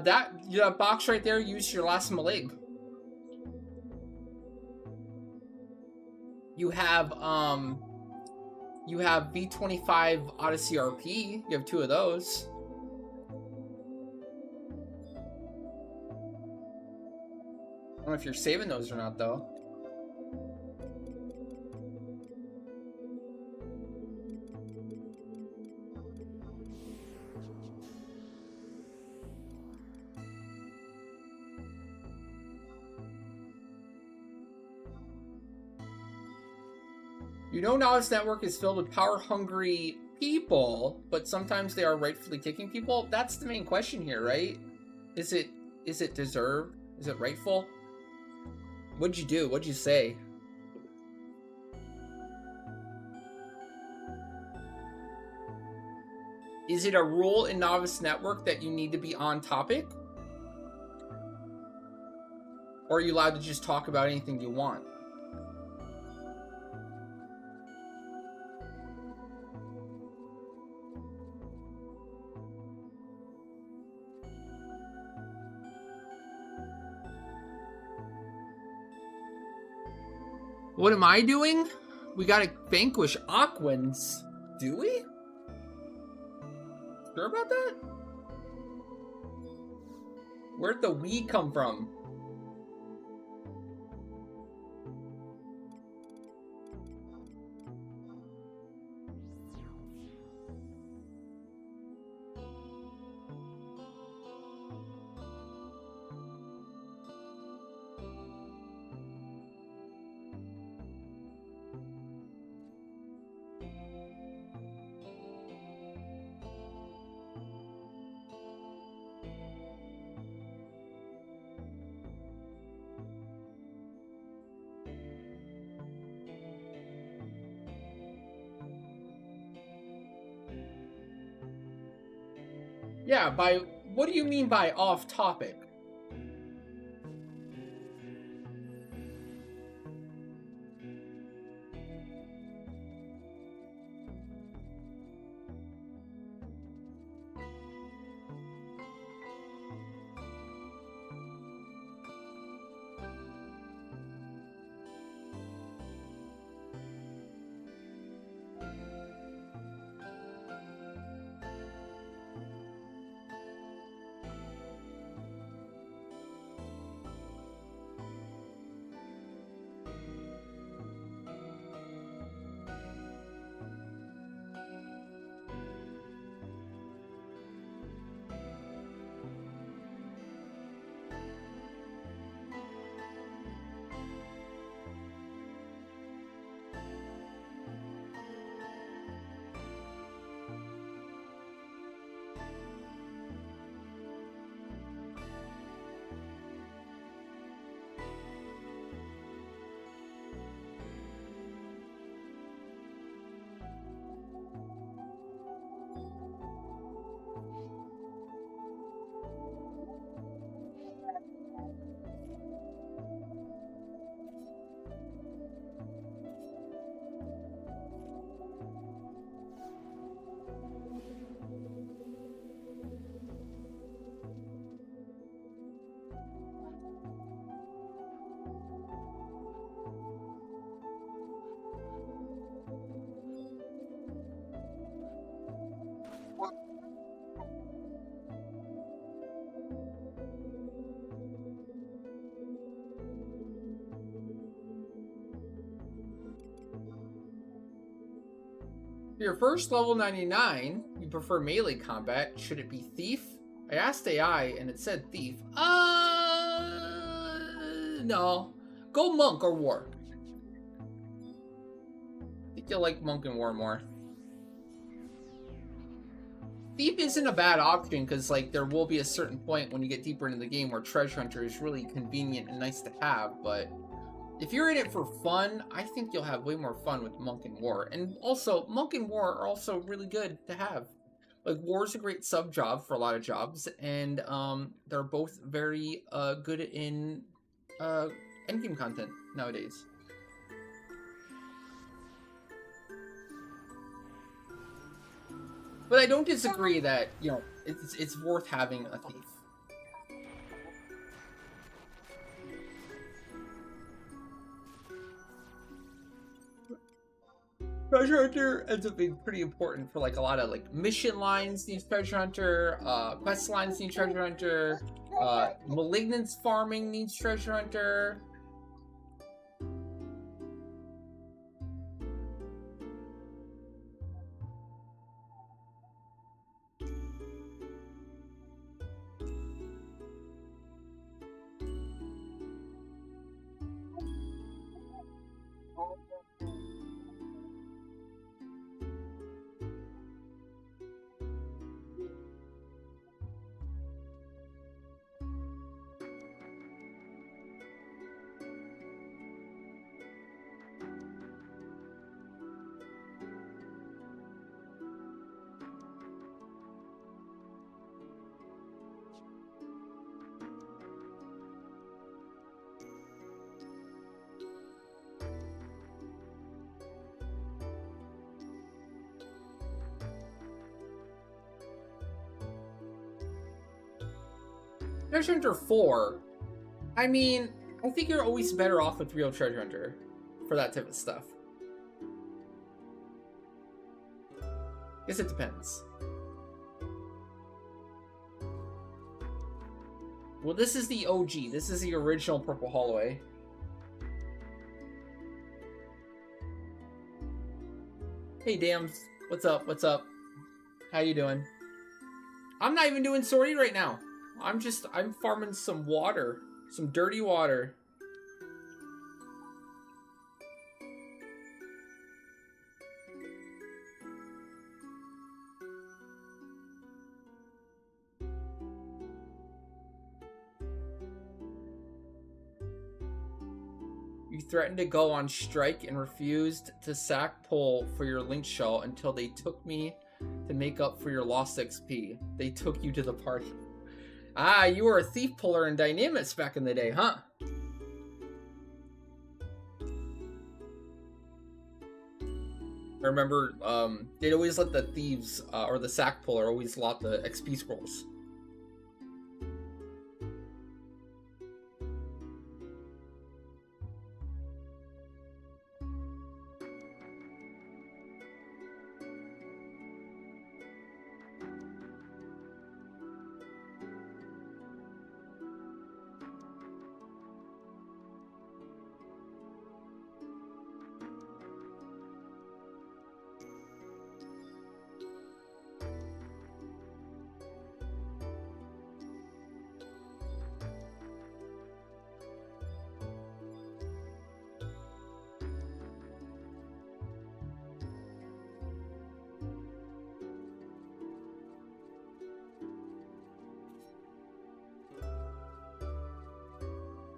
That box right there, use your last Malig. You have V25 Odyssey RP. You have 2 of those. I don't know if you're saving those or not, though. You know, Novice Network is filled with power-hungry people, but sometimes they are rightfully kicking people. That's the main question here, right? Is it deserved? Is it rightful? What'd you do? What'd you say? Is it a rule in Novice Network that you need to be on topic? Or are you allowed to just talk about anything you want? What am I doing? We gotta vanquish Aquans. Do we? Sure about that? Where'd the we come from? Yeah, what do you mean by off topic? For your first level 99, you prefer melee combat. Should it be thief? I asked AI and it said thief. No. Go monk or war. I think you'll like monk and war more. Thief isn't a bad option because, like, there will be a certain point when you get deeper into the game where treasure hunter is really convenient and nice to have, but if you're in it for fun, I think you'll have way more fun with monk and war. And also, monk and war are also really good to have. Like, war is a great sub job for a lot of jobs, and they're both very good in endgame content nowadays. But I don't disagree that, you know, it's worth having a thief. Treasure hunter ends up being pretty important for like a lot of like mission lines needs treasure hunter, quest lines need treasure hunter, malignance farming needs treasure hunter. Treasure Hunter 4, I mean, I think you're always better off with real Treasure Hunter for that type of stuff. Guess it depends. Well, this is the OG. This is the original Purple Holloway. Hey, Dams. What's up? What's up? How you doing? I'm not even doing sortie right now. I'm farming some water. Some dirty water. You threatened to go on strike and refused to sack pull for your link shell until they took me to make up for your lost XP. They took you to the party. Ah, you were a thief puller in Dynamis back in the day, huh? I remember they'd always let the thieves or the sack puller always lot the XP scrolls.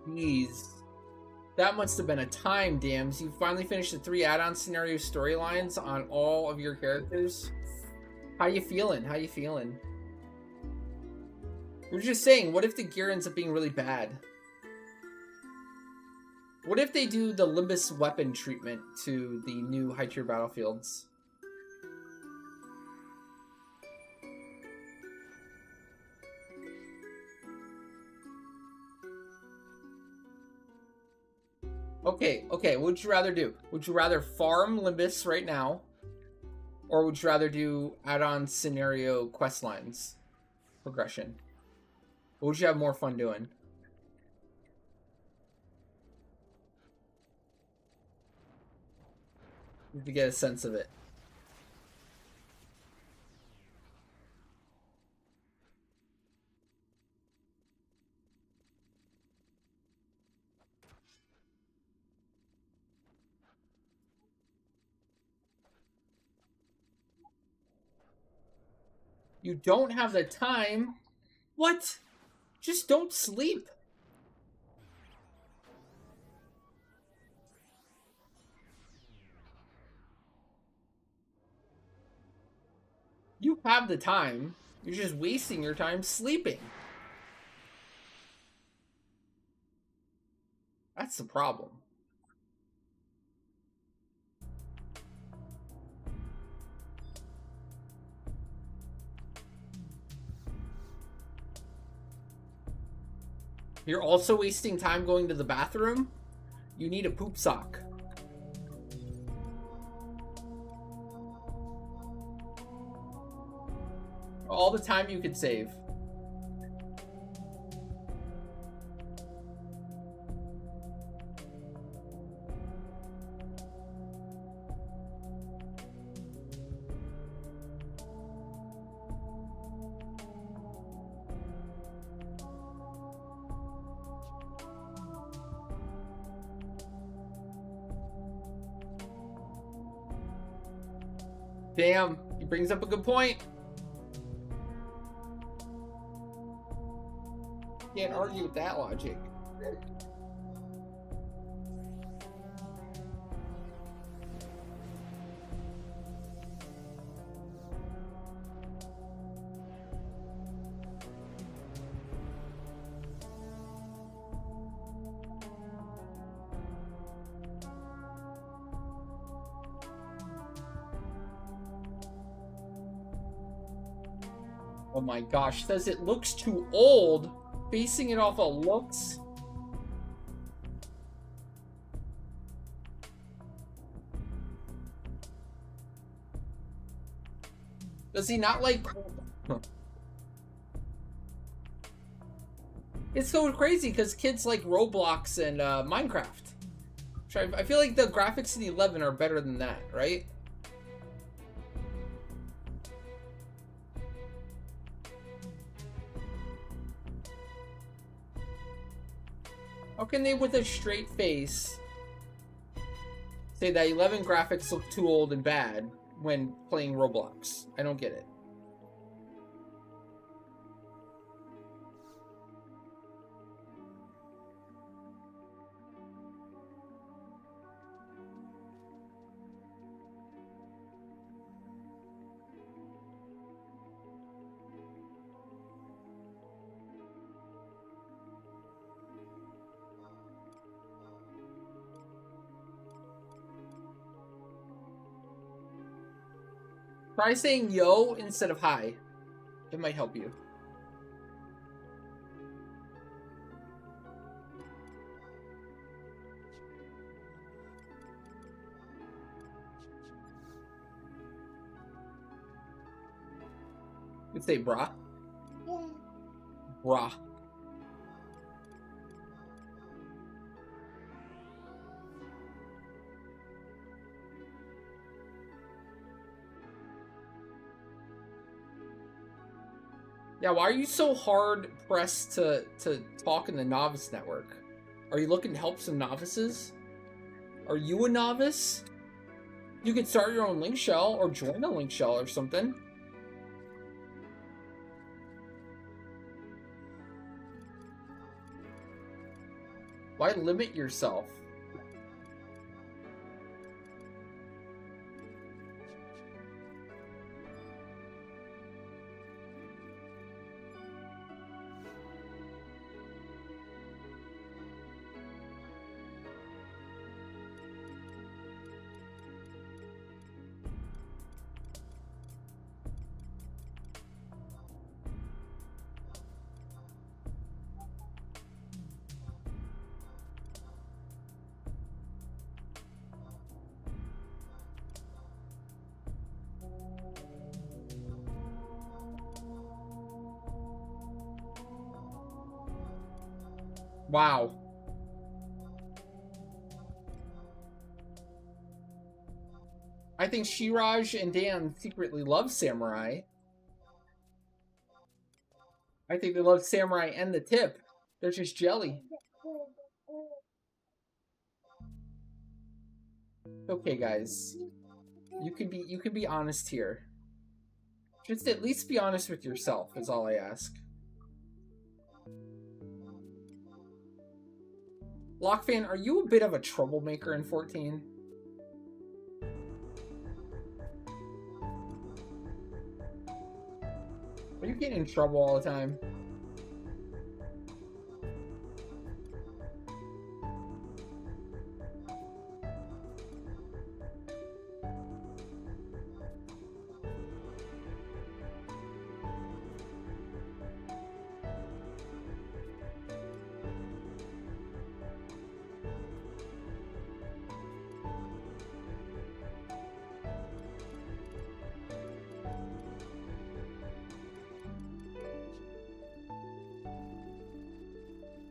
Jeez. That must have been a time, Dams. You finally finished the 3 add-on scenario storylines on all of your characters. How you feeling? How you feeling? We're just saying, what if the gear ends up being really bad? What if they do the Limbus weapon treatment to the new high-tier battlefields? Okay, what would you rather do? Would you rather farm Limbus right now? Or would you rather do add-on scenario quest lines progression? What would you have more fun doing? To get a sense of it. You don't have the time? What? Just don't sleep. You have the time. You're just wasting your time sleeping. That's the problem. You're also wasting time going to the bathroom? You need a poop sock. All the time you could save. Damn, he brings up a good point. Can't argue with that logic. Oh my gosh, says it looks too old. Basing it off of looks. Does he not like... It's so crazy because kids like Roblox and Minecraft. I feel like the graphics in 11 are better than that, right? How can they, with a straight face, say that 11 graphics look too old and bad when playing Roblox? I don't get it. Try saying yo instead of hi. It might help you. You could say brah. Yeah. Brah. Yeah, why are you so hard pressed to talk in the novice network? Are you looking to help some novices? Are you a novice? You could start your own link shell or join a link shell or something. Why limit yourself? Wow. I think Shiraj and Dan secretly love Samurai. I think they love Samurai and the tip. They're just jelly. Okay, guys. You can be honest here. Just at least be honest with yourself, is all I ask. Lockfan, are you a bit of a troublemaker in 14? Are you getting in trouble all the time?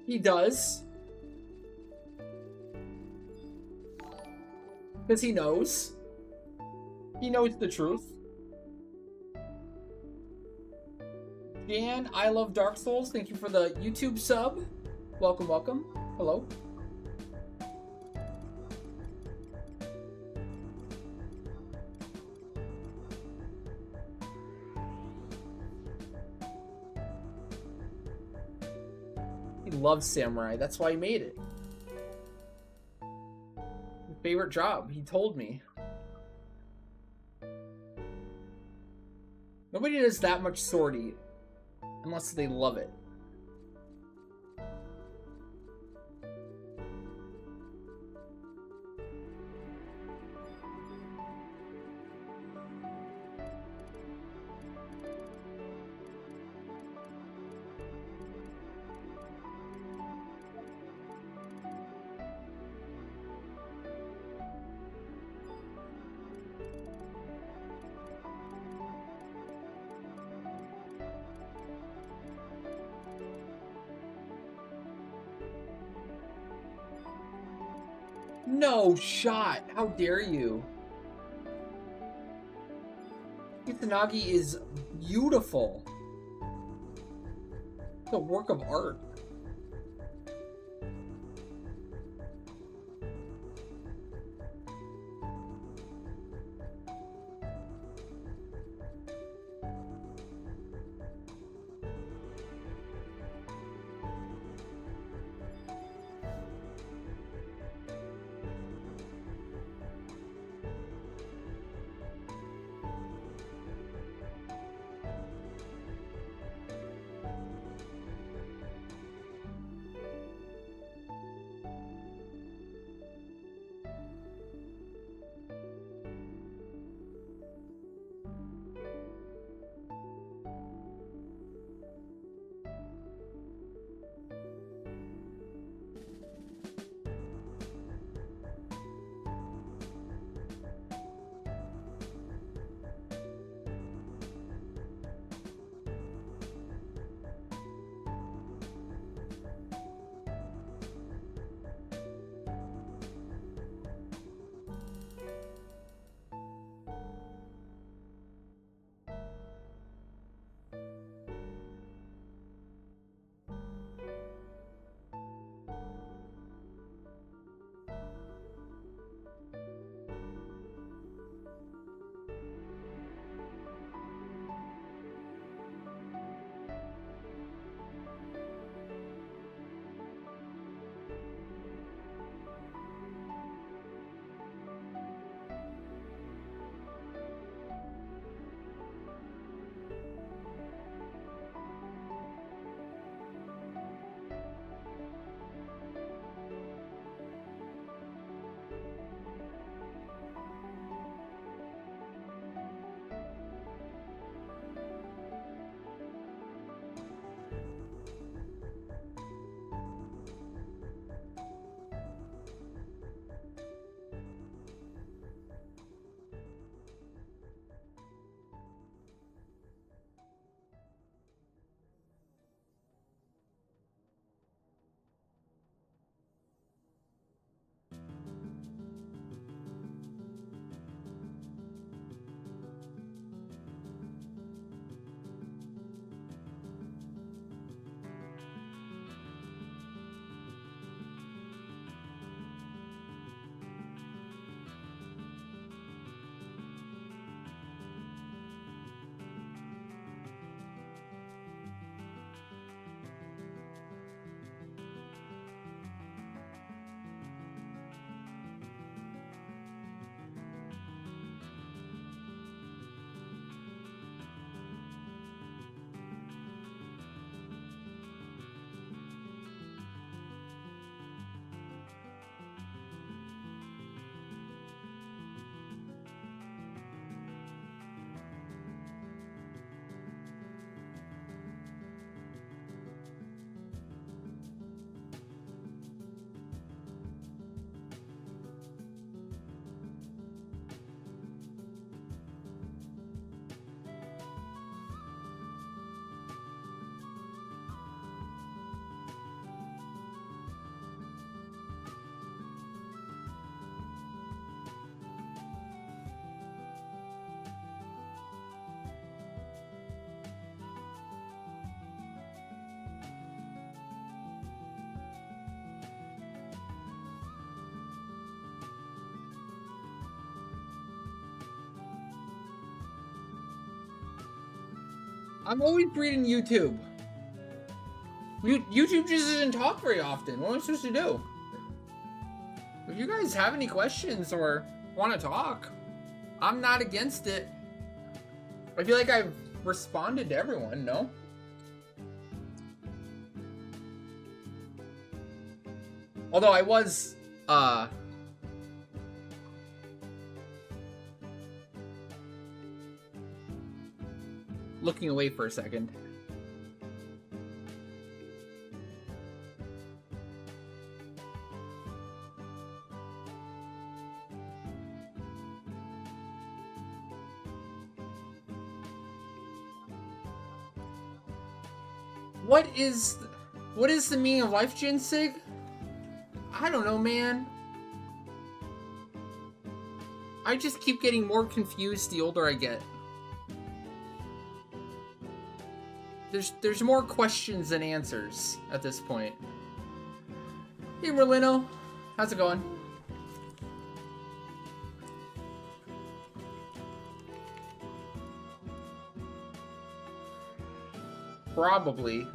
He does. Because he knows. He knows the truth. Jan, I love Dark Souls. Thank you for the YouTube sub. Welcome, welcome. Hello. He loves Samurai. That's why he made it. His favorite job. He told me. Nobody does that much swordie unless they love it. No shot! How dare you? Kitsunagi is beautiful. It's a work of art. I'm always reading YouTube. YouTube just doesn't talk very often. What am I supposed to do? If you guys have any questions or want to talk, I'm not against it. I feel like I've responded to everyone, no? Although I was, looking away for a second. What is the meaning of life, Jinsig? I don't know, man. I just keep getting more confused the older I get. There's more questions than answers at this point. Hey, Merlino. How's it going? Probably.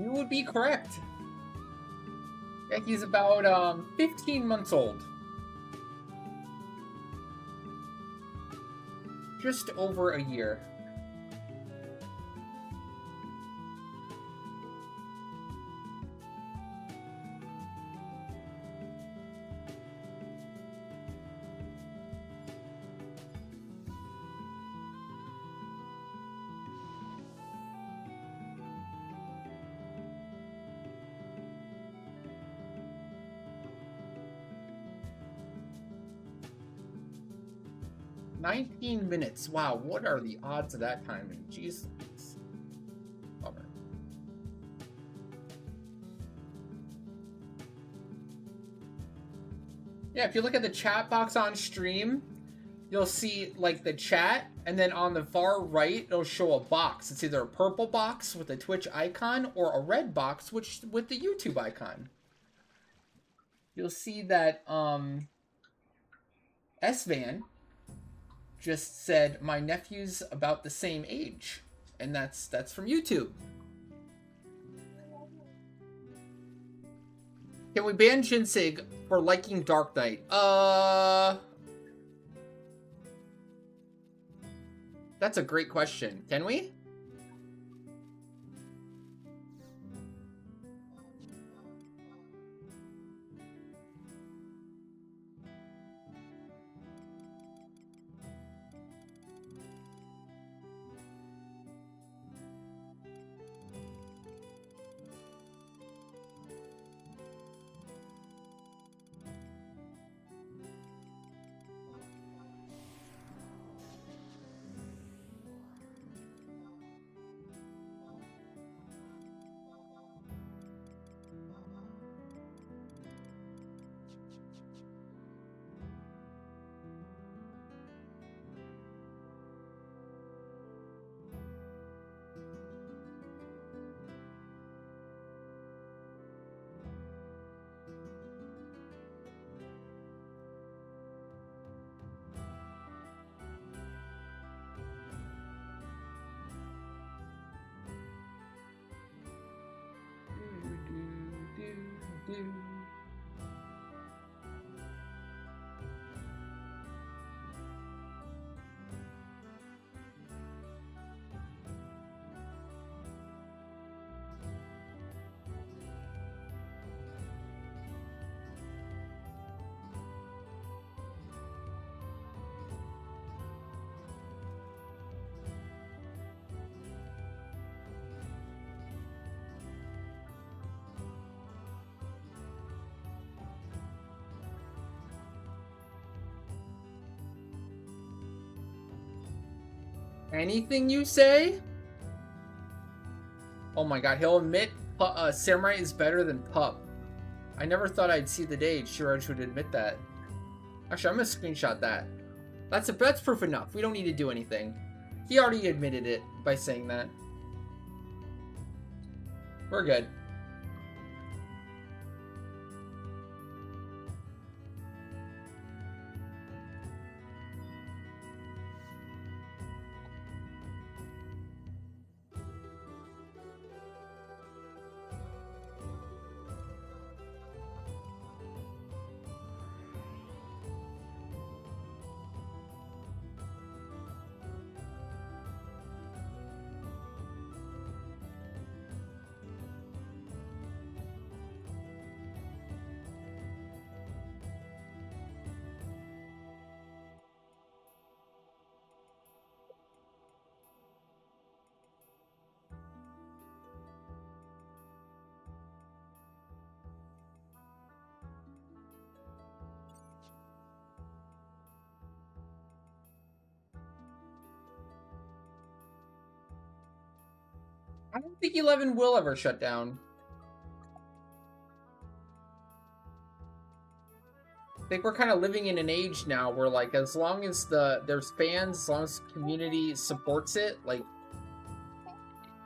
You would be correct. Yeah, he's about 15 months old. Just over a year. "19 minutes. Wow, what are the odds of that timing? Jeez. Bummer. Yeah, if you look at the chat box on stream, you'll see like the chat, and then on the far right, it'll show a box. It's either a purple box with a Twitch icon or a red box with the YouTube icon. You'll see that S-Van just said my nephew's about the same age, and that's from YouTube. Can we ban Jinsig for liking Dark Knight? That's a great question. Can we? Anything you say? Oh my god, he'll admit Samurai is better than Pup. I never thought I'd see the day Shiraj would admit that. Actually, I'm gonna screenshot that. That's proof enough. We don't need to do anything. He already admitted it by saying that. We're good. I don't think 11 will ever shut down. I think we're kind of living in an age now where, like, as long as there's fans, as long as the community supports it, like,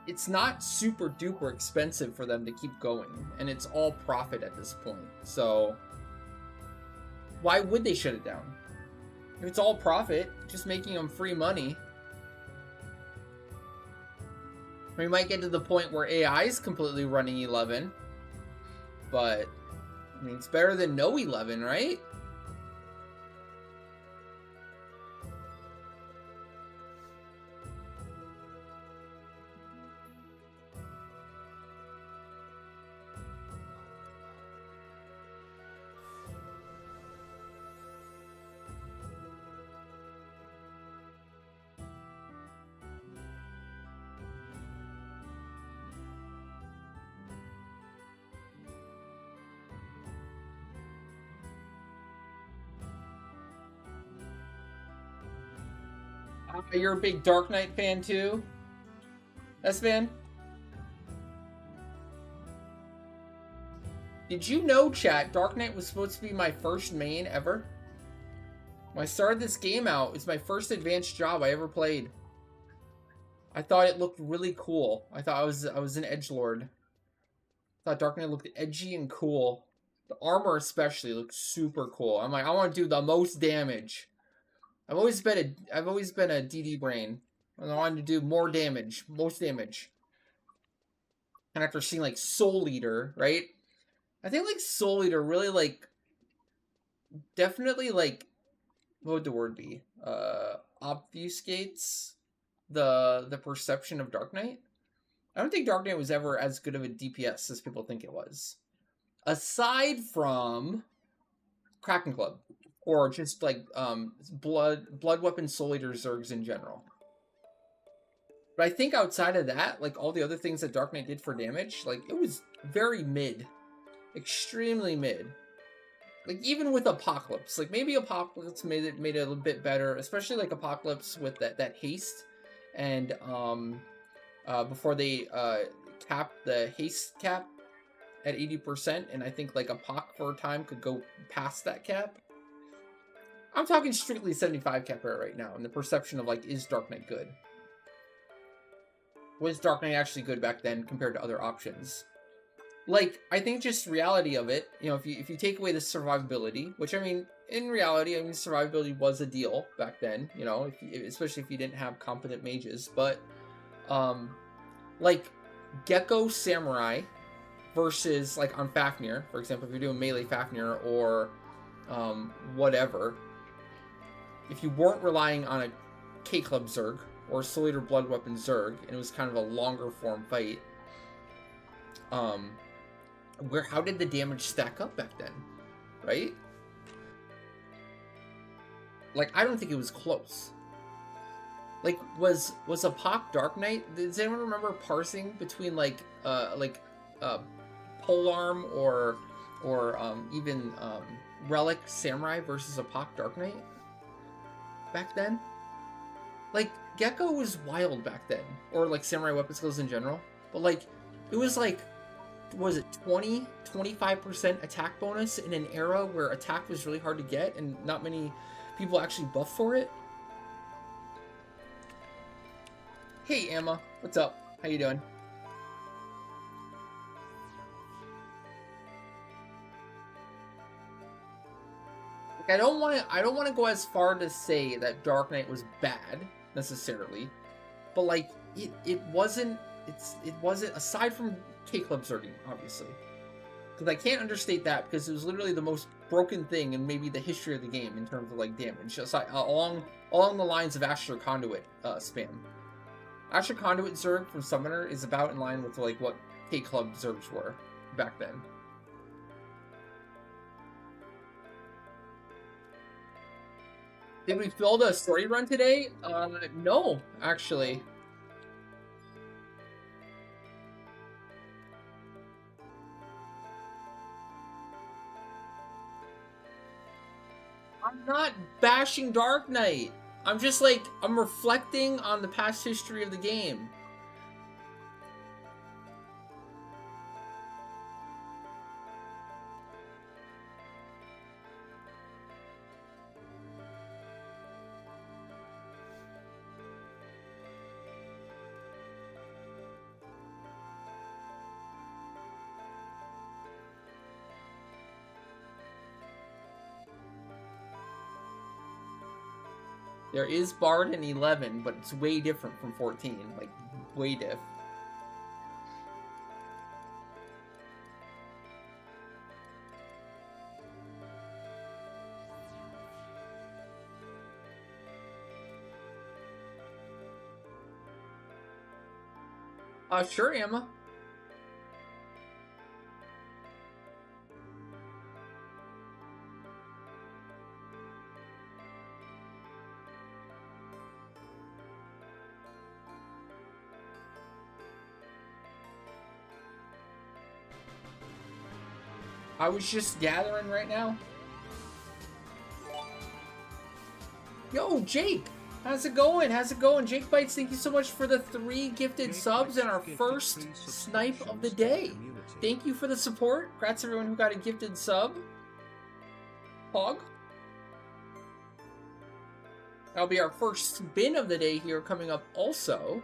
it's not super duper expensive for them to keep going, and it's all profit at this point. So why would they shut it down? If it's all profit, just making them free money. We might get to the point where AI is completely running 11, but I mean, it's better than no 11, right? You're a big Dark Knight fan too? S-Man? Did you know, chat, Dark Knight was supposed to be my first main ever? When I started this game out, it's my first advanced job I ever played. I thought it looked really cool. I thought I was an edgelord. I thought Dark Knight looked edgy and cool. The armor especially looked super cool. I'm like, I want to do the most damage. I've always been a DD brain. And I wanted to do more damage, most damage. And after seeing like Soul Eater, right? I think like Soul Eater really like definitely like what would the word be? Obfuscates the perception of Dark Knight. I don't think Dark Knight was ever as good of a DPS as people think it was. Aside from Kraken Club. Or just like blood weapon soul eater zergs in general. But I think outside of that, like all the other things that Dark Knight did for damage, like it was very mid. Extremely mid. Like even with Apocalypse. Like maybe Apocalypse made it a little bit better, especially like Apocalypse with that haste. And before they capped the haste cap at 80%, and I think like Apoc for a time could go past that cap. I'm talking strictly 75 cap era right now, and the perception of, like, is Dark Knight good? Was Dark Knight actually good back then compared to other options? Like, I think just reality of it, you know, if you take away the survivability, which, I mean, in reality, I mean, survivability was a deal back then, you know, especially if you didn't have competent mages, but, like, Gecko Samurai versus, like, on Fafnir, for example, if you're doing melee Fafnir or, whatever, if you weren't relying on a K-Club Zerg or a Soul Eater Blood Weapon Zerg, and it was kind of a longer form fight, how did the damage stack up back then, right? Like, I don't think it was close. Like, was a Poc Dark Knight? Does anyone remember parsing between like Polearm or even Relic Samurai versus a Poc Dark Knight back then? Like, Gecko was wild back then, or like Samurai weapon skills in general. But like, it was like was it 25% attack bonus in an era where attack was really hard to get and not many people actually buff for it. Hey Emma, what's up? How you doing? Like, I don't want to go as far to say that Dark Knight was bad necessarily, but like it wasn't aside from K-Club Zerging, obviously. Because I can't understate that, because it was literally the most broken thing in maybe the history of the game in terms of like damage, just along the lines of Astral Conduit spam. Astral Conduit Zerg from Summoner is about in line with like what K-Club Zergs were back then. Did we build a story run today? No, actually. I'm not bashing Dark Knight. I'm just like, I'm reflecting on the past history of the game. There is Bard in 11, but it's way different from 14. Like, way diff. Sure, Emma. I was just gathering right now. Yo, Jake! How's it going? How's it going? Jake Bites, thank you so much for the 3 gifted subs and our first snipe of the day. Thank you for the support. Congrats everyone who got a gifted sub. Hog. That'll be our first spin of the day here coming up also.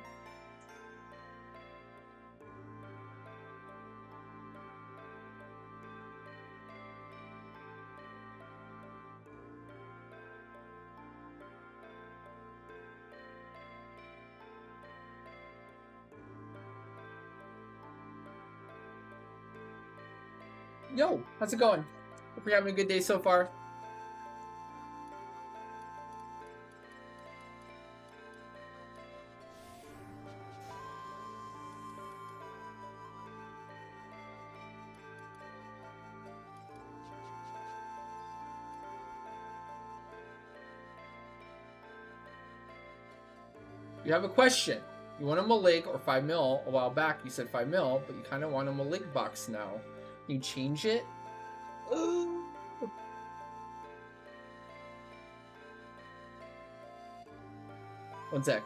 Yo, how's it going? Hope you're having a good day so far. You have a question. You want a Malig or 5 mil? A while back you said 5 mil, but you kind of want a Malig box now. Can you change it? One sec.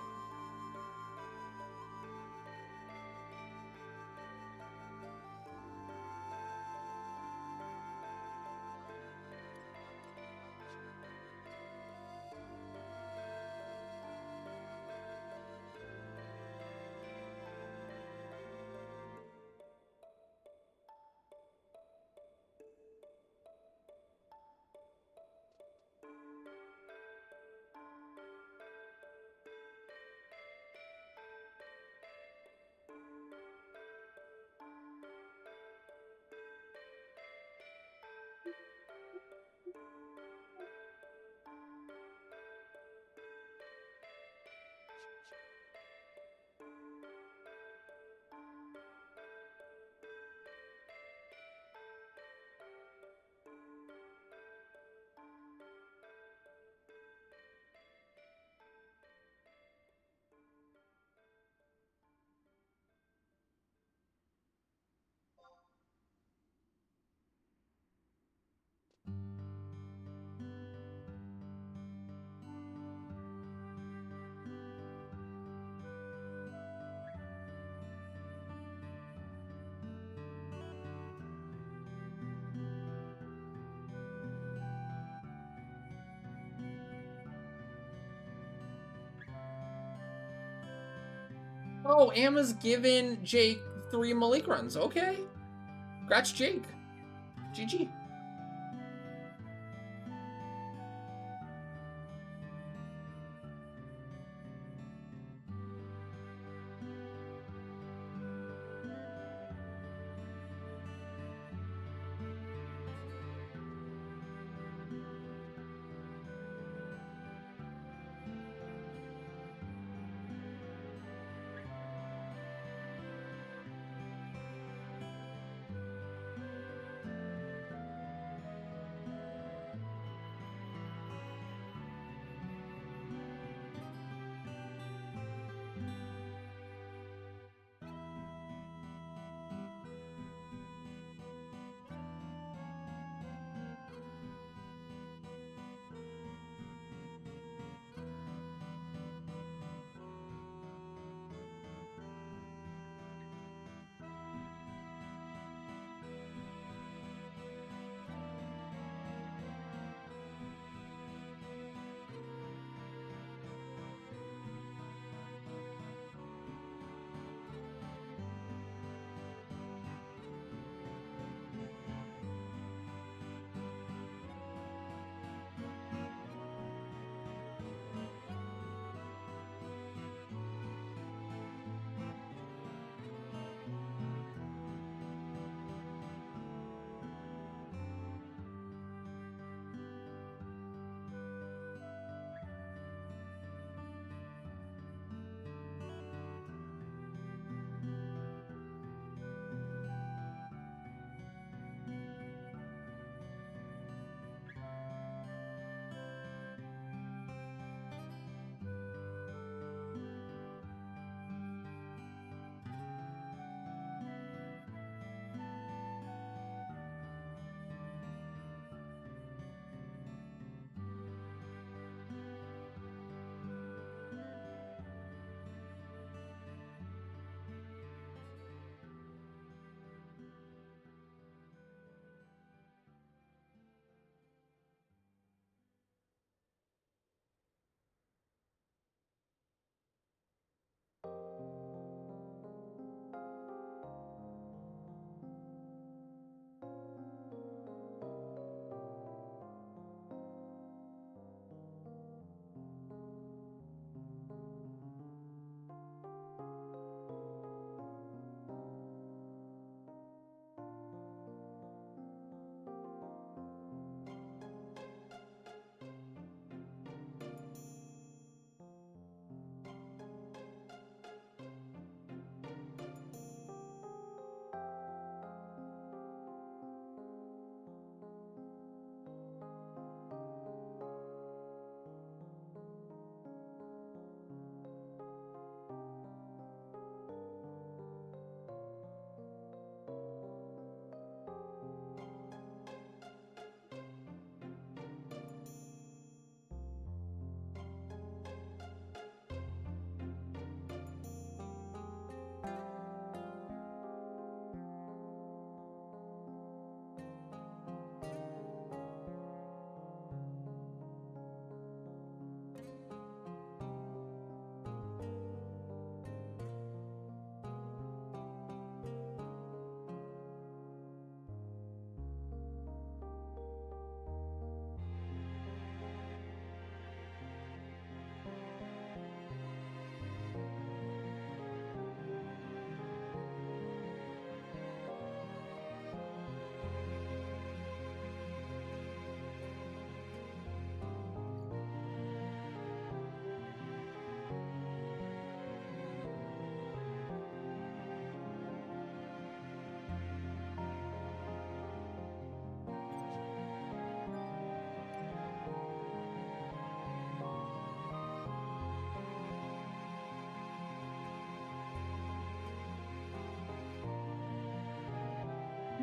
Oh, Emma's given Jake 3 Malik runs. Okay. Congrats, Jake. GG.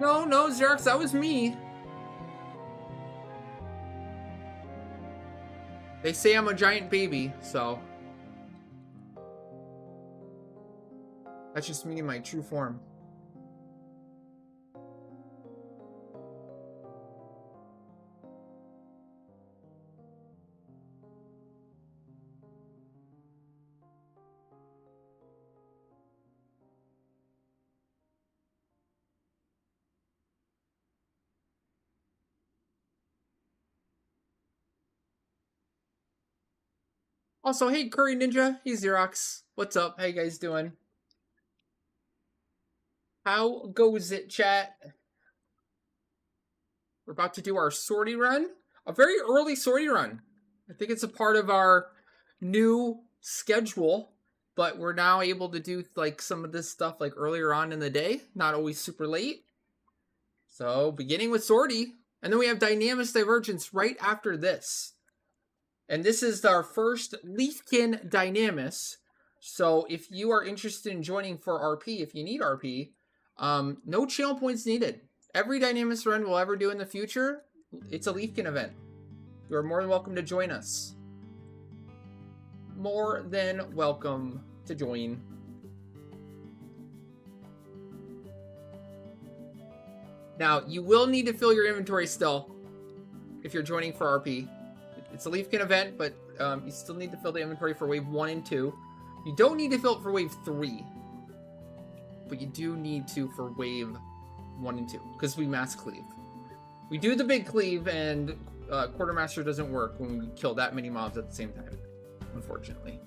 No, no, Xerox, that was me. They say I'm a giant baby, so. That's just me in my true form. Also, hey, Curry Ninja. Hey, Xerox. What's up? How you guys doing? How goes it, chat? We're about to do our sortie run. A very early sortie run. I think it's a part of our new schedule, but we're now able to do like some of this stuff like earlier on in the day, not always super late. So, beginning with sortie, and then we have Dynamis Divergence right after this. And this is our first Leafkin Dynamis. So if you are interested in joining for RP, if you need RP, no channel points needed. Every Dynamis run we'll ever do in the future, it's a Leafkin event. You're more than welcome to join us. More than welcome to join. Now, you will need to fill your inventory still if you're joining for RP. It's a Leafkin event, but you still need to fill the inventory for wave 1 and 2. You don't need to fill it for wave 3, but you do need to for wave 1 and 2, because we mass cleave. We do the big cleave, and Quartermaster doesn't work when we kill that many mobs at the same time, unfortunately.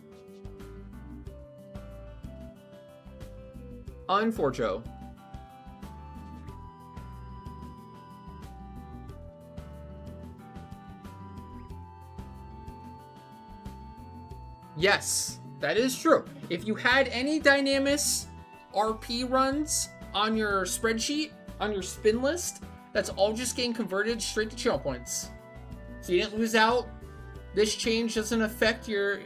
Unfortunately. Yes, that is true. If you had any Dynamis RP runs on your spreadsheet, on your spin list, that's all just getting converted straight to channel points. So you didn't lose out. This change doesn't affect your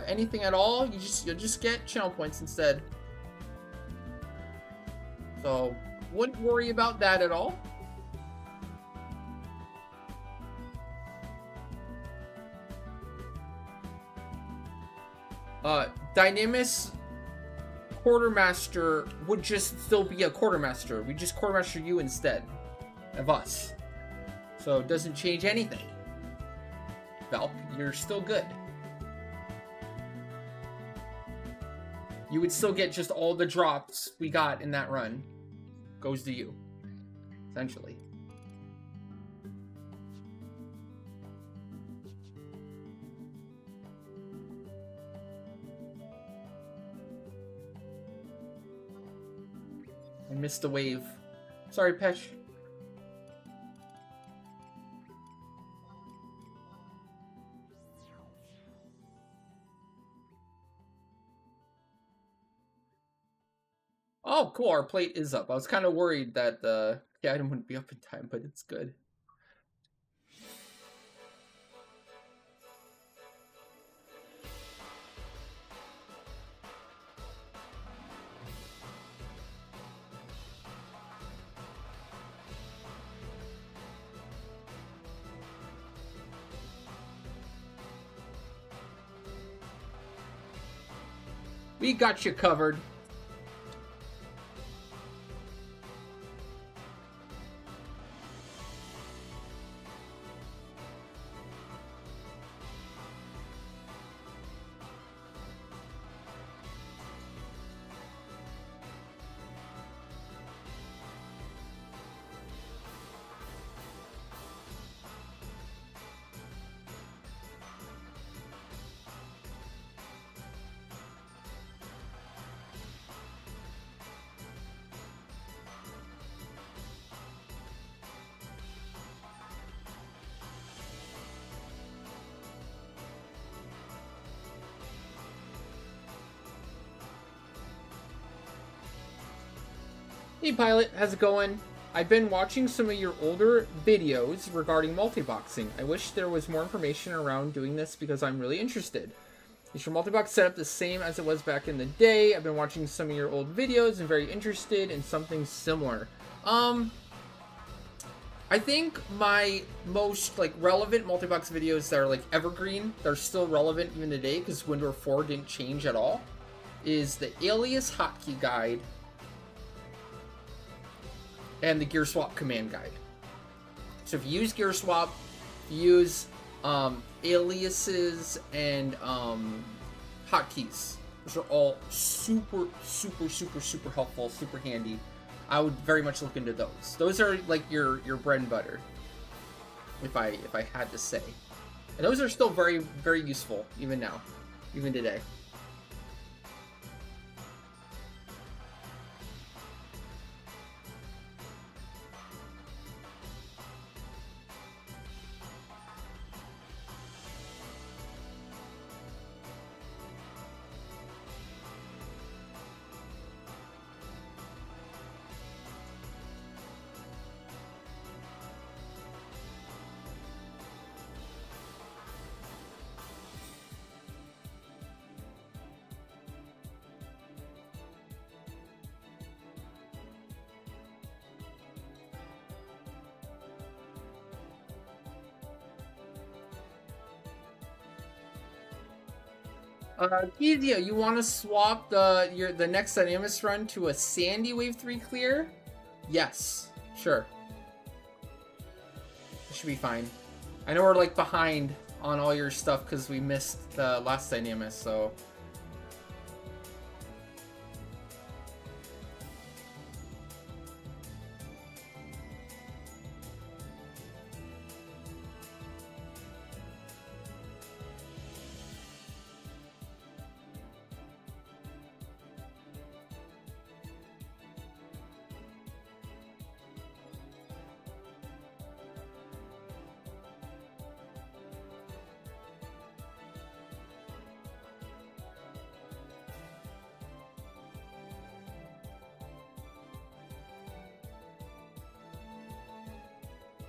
anything at all. You'll just get channel points instead. So wouldn't worry about that at all. Dynamis Quartermaster would just still be a Quartermaster. We just Quartermaster you instead of us. So it doesn't change anything. Valk, you're still good. You would still get just all the drops we got in that run. Goes to you, essentially. I missed a wave. Sorry, Pesh. Oh, cool. Our plate is up. I was kind of worried that the item wouldn't be up in time, but it's good. We got you covered. Hey Pilot, how's it going? I've been watching some of your older videos regarding multi-boxing. I wish there was more information around doing this because I'm really interested. Is your multi-box setup the same as it was back in the day? I've been watching some of your old videos and very interested in something similar. I think my most relevant multi-box videos that are evergreen, that are still relevant even today because WinRAR 4 didn't change at all, is the Alias Hotkey Guide and the Gear Swap Command Guide. So if you use Gear Swap, use aliases and hotkeys. Those are all super helpful, super handy. I would very much look into those. Those are your bread and butter, if I had to say. And those are still very useful even now. even today. Kezia, you want to swap the next Dynamis run to a Sandy Wave 3 clear? Yes, sure. It should be fine. I know we're like behind on all your stuff because we missed the last Dynamis, so...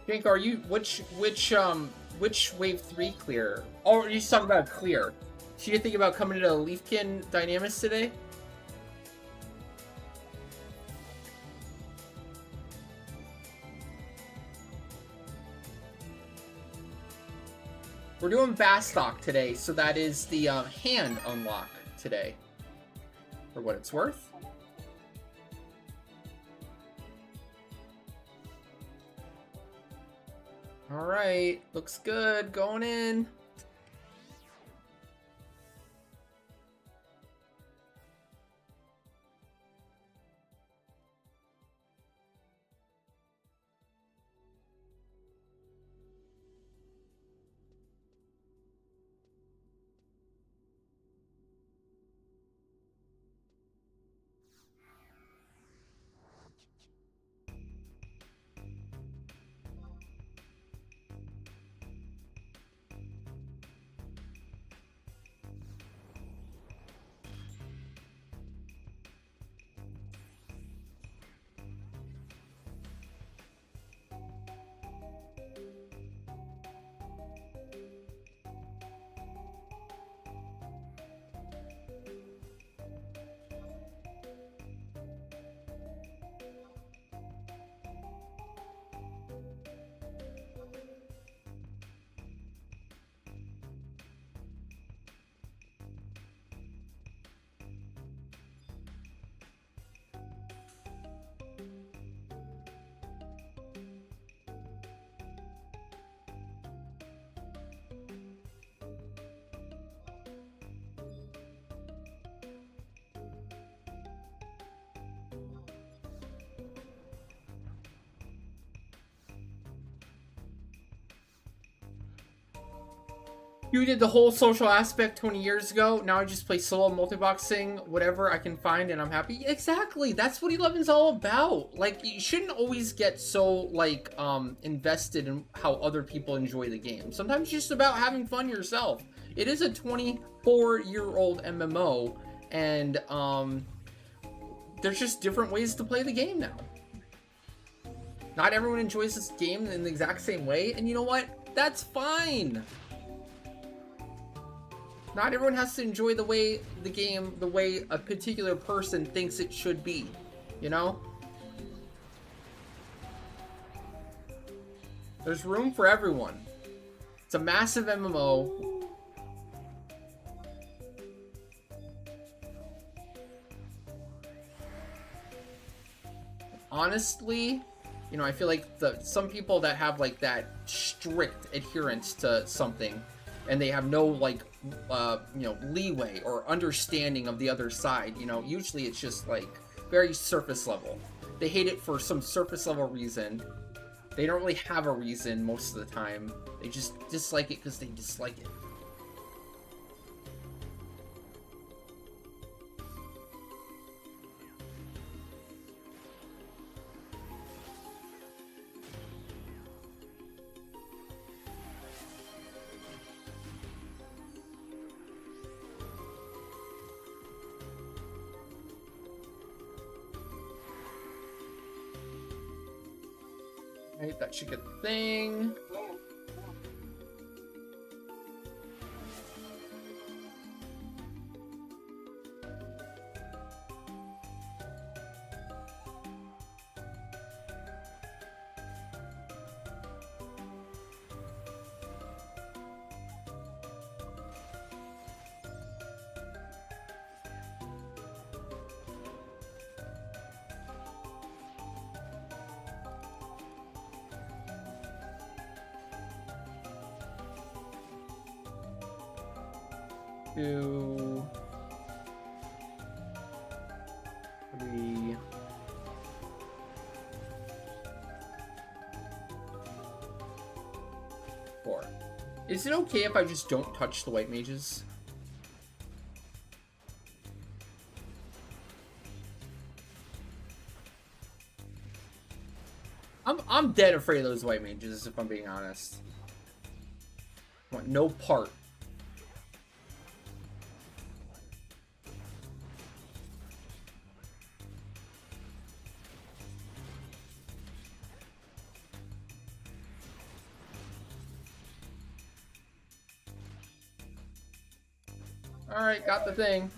Jink, are you which wave 3 clear? Oh, are you talking about clear? So you're thinking about coming to Leafkin Dynamis today? We're doing Bastock today, so that is the hand unlock today. For what it's worth. Alright, looks good, going in. You did the whole social aspect 20 years ago. Now I just play solo multiboxing, whatever I can find, and I'm happy. Exactly. That's what 11's all about. Like, you shouldn't always get so, like, invested in how other people enjoy the game. Sometimes it's just about having fun yourself. It is a 24-year-old MMO, and, there's just different ways to play the game now. Not everyone enjoys this game in the exact same way, and you know what? That's fine. Not everyone has to enjoy the way the game, the way a particular person thinks it should be, you know? There's room for everyone. It's a massive MMO. Honestly, you know, I feel like some people that have like that strict adherence to something and they have no like you know, leeway or understanding of the other side, you know, usually it's just like very surface level. They hate it for some surface level reason. They don't really have a reason most of the time. They just dislike it because they dislike it. Right, that should get the thing. Two, three, four. Is it okay if I just don't touch the white mages? I'm dead afraid of those white mages, if I'm being honest. I want no part. Alright, got the thing.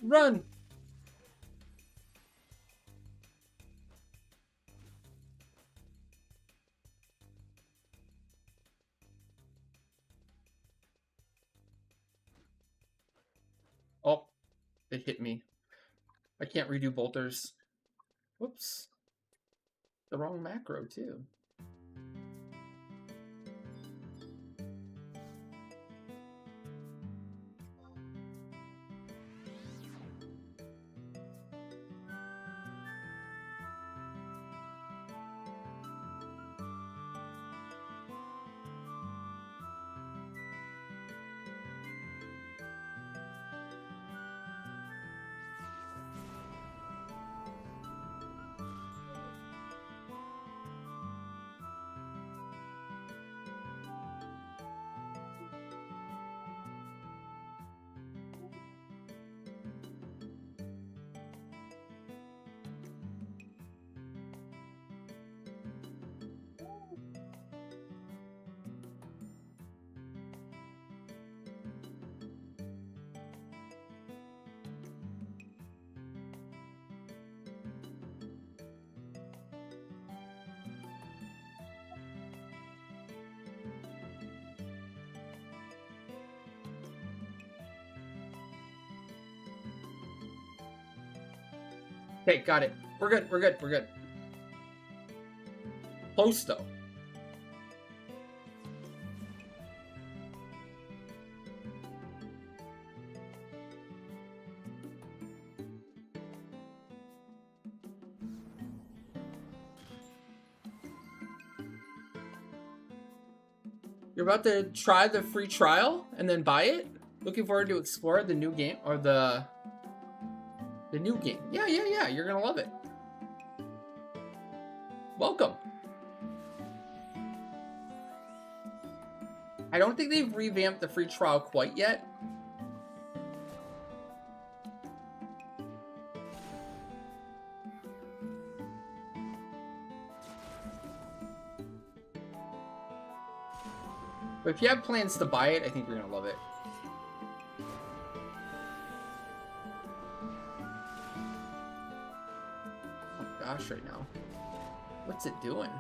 Run! Oh, it hit me. I can't redo bolters. Whoops. The wrong macro, too. Okay, got it. We're good, we're good, we're good. Close, though. You're about to try the free trial and then buy it? Looking forward to explore the new game, or the new game. Yeah, you're gonna love it. Welcome. I don't think they've revamped the free trial quite yet. But if you have plans to buy it, I think you're gonna love it. Oh gosh, right now. What's it doing?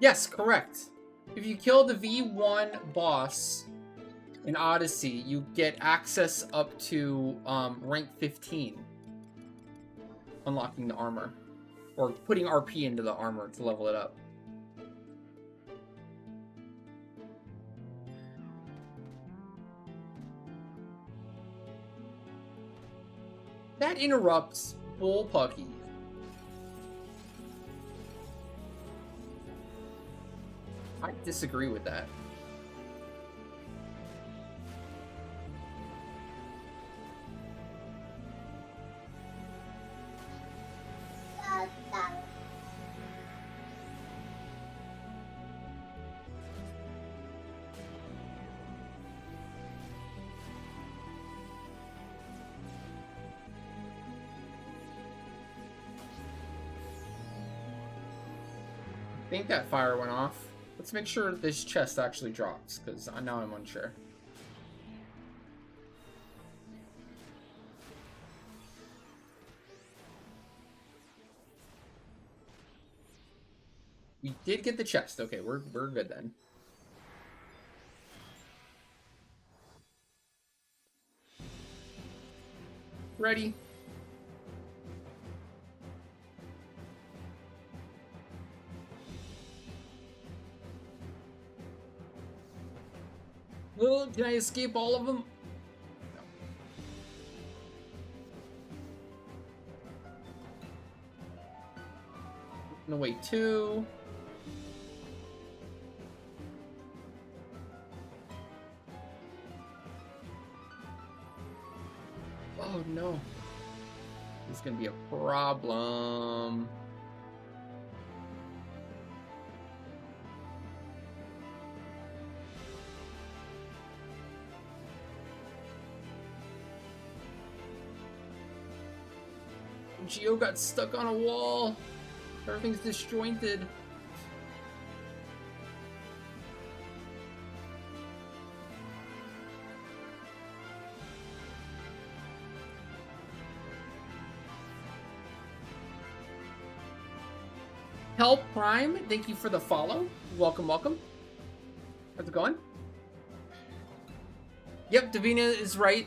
Yes, correct. If you kill the V1 boss in Odyssey, you get access up to rank 15, unlocking the armor, or putting RP into the armor to level it up. That interrupts Bullpucky. I disagree with that. I think that fire went off. Let's make sure this chest actually drops, because now I'm unsure. We did get the chest. Okay, we're good then. Ready? Well, can I escape all of them? No, wait, 2. Oh no. This is gonna be a problem. Geo got stuck on a wall. Everything's disjointed. Help Prime, thank you for the follow. Welcome, welcome. How's it going? Yep, Davina is right.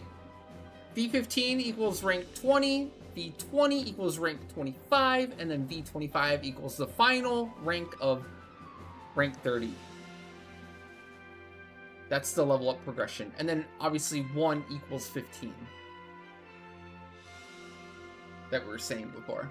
V15 equals rank 20, V20 equals rank 25, and then V25 equals the final rank of rank 30. That's the level up progression. And then obviously 1 equals 15. That we were saying before.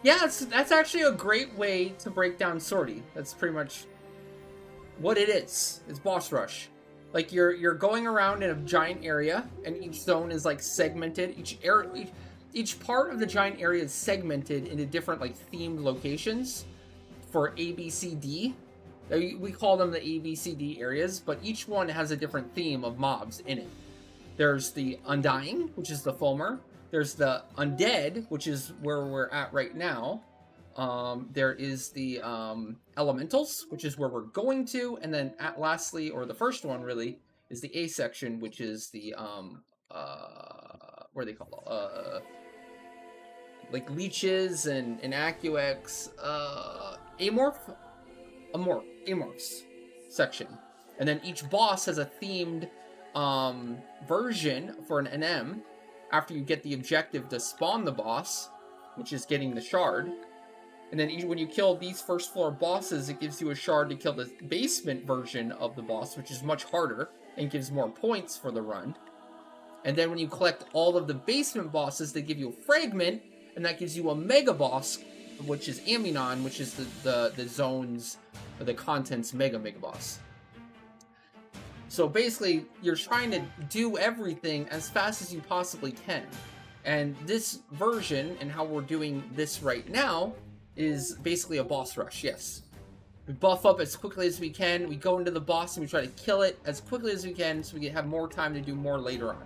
Yeah, that's actually a great way to break down Swordy. That's pretty much what it is. It's boss rush. Like you're going around in a giant area, and each zone is like segmented. Each part of the giant area is segmented into different like themed locations for A, B, C, D. We call them the A, B, C, D areas, but each one has a different theme of mobs in it. There's the Undying, which is the Fulmer. There's the Undead, which is where we're at right now. There is the Elementals, which is where we're going to. And then lastly, or the first one really, is the A section, which is the, what are they called? Like leeches and Acuex, Amorphs section. And then each boss has a themed version for an NM after you get the objective to spawn the boss, which is getting the shard. And then when you kill these first floor bosses, it gives you a shard to kill the basement version of the boss, which is much harder and gives more points for the run. And then when you collect all of the basement bosses, they give you a fragment, and that gives you a mega boss, which is Aminon, which is the zone's, the content's mega boss. So basically, you're trying to do everything as fast as you possibly can. And this version, and how we're doing this right now, is basically a boss rush, yes. We buff up as quickly as we can, we go into the boss and we try to kill it as quickly as we can so we can have more time to do more later on.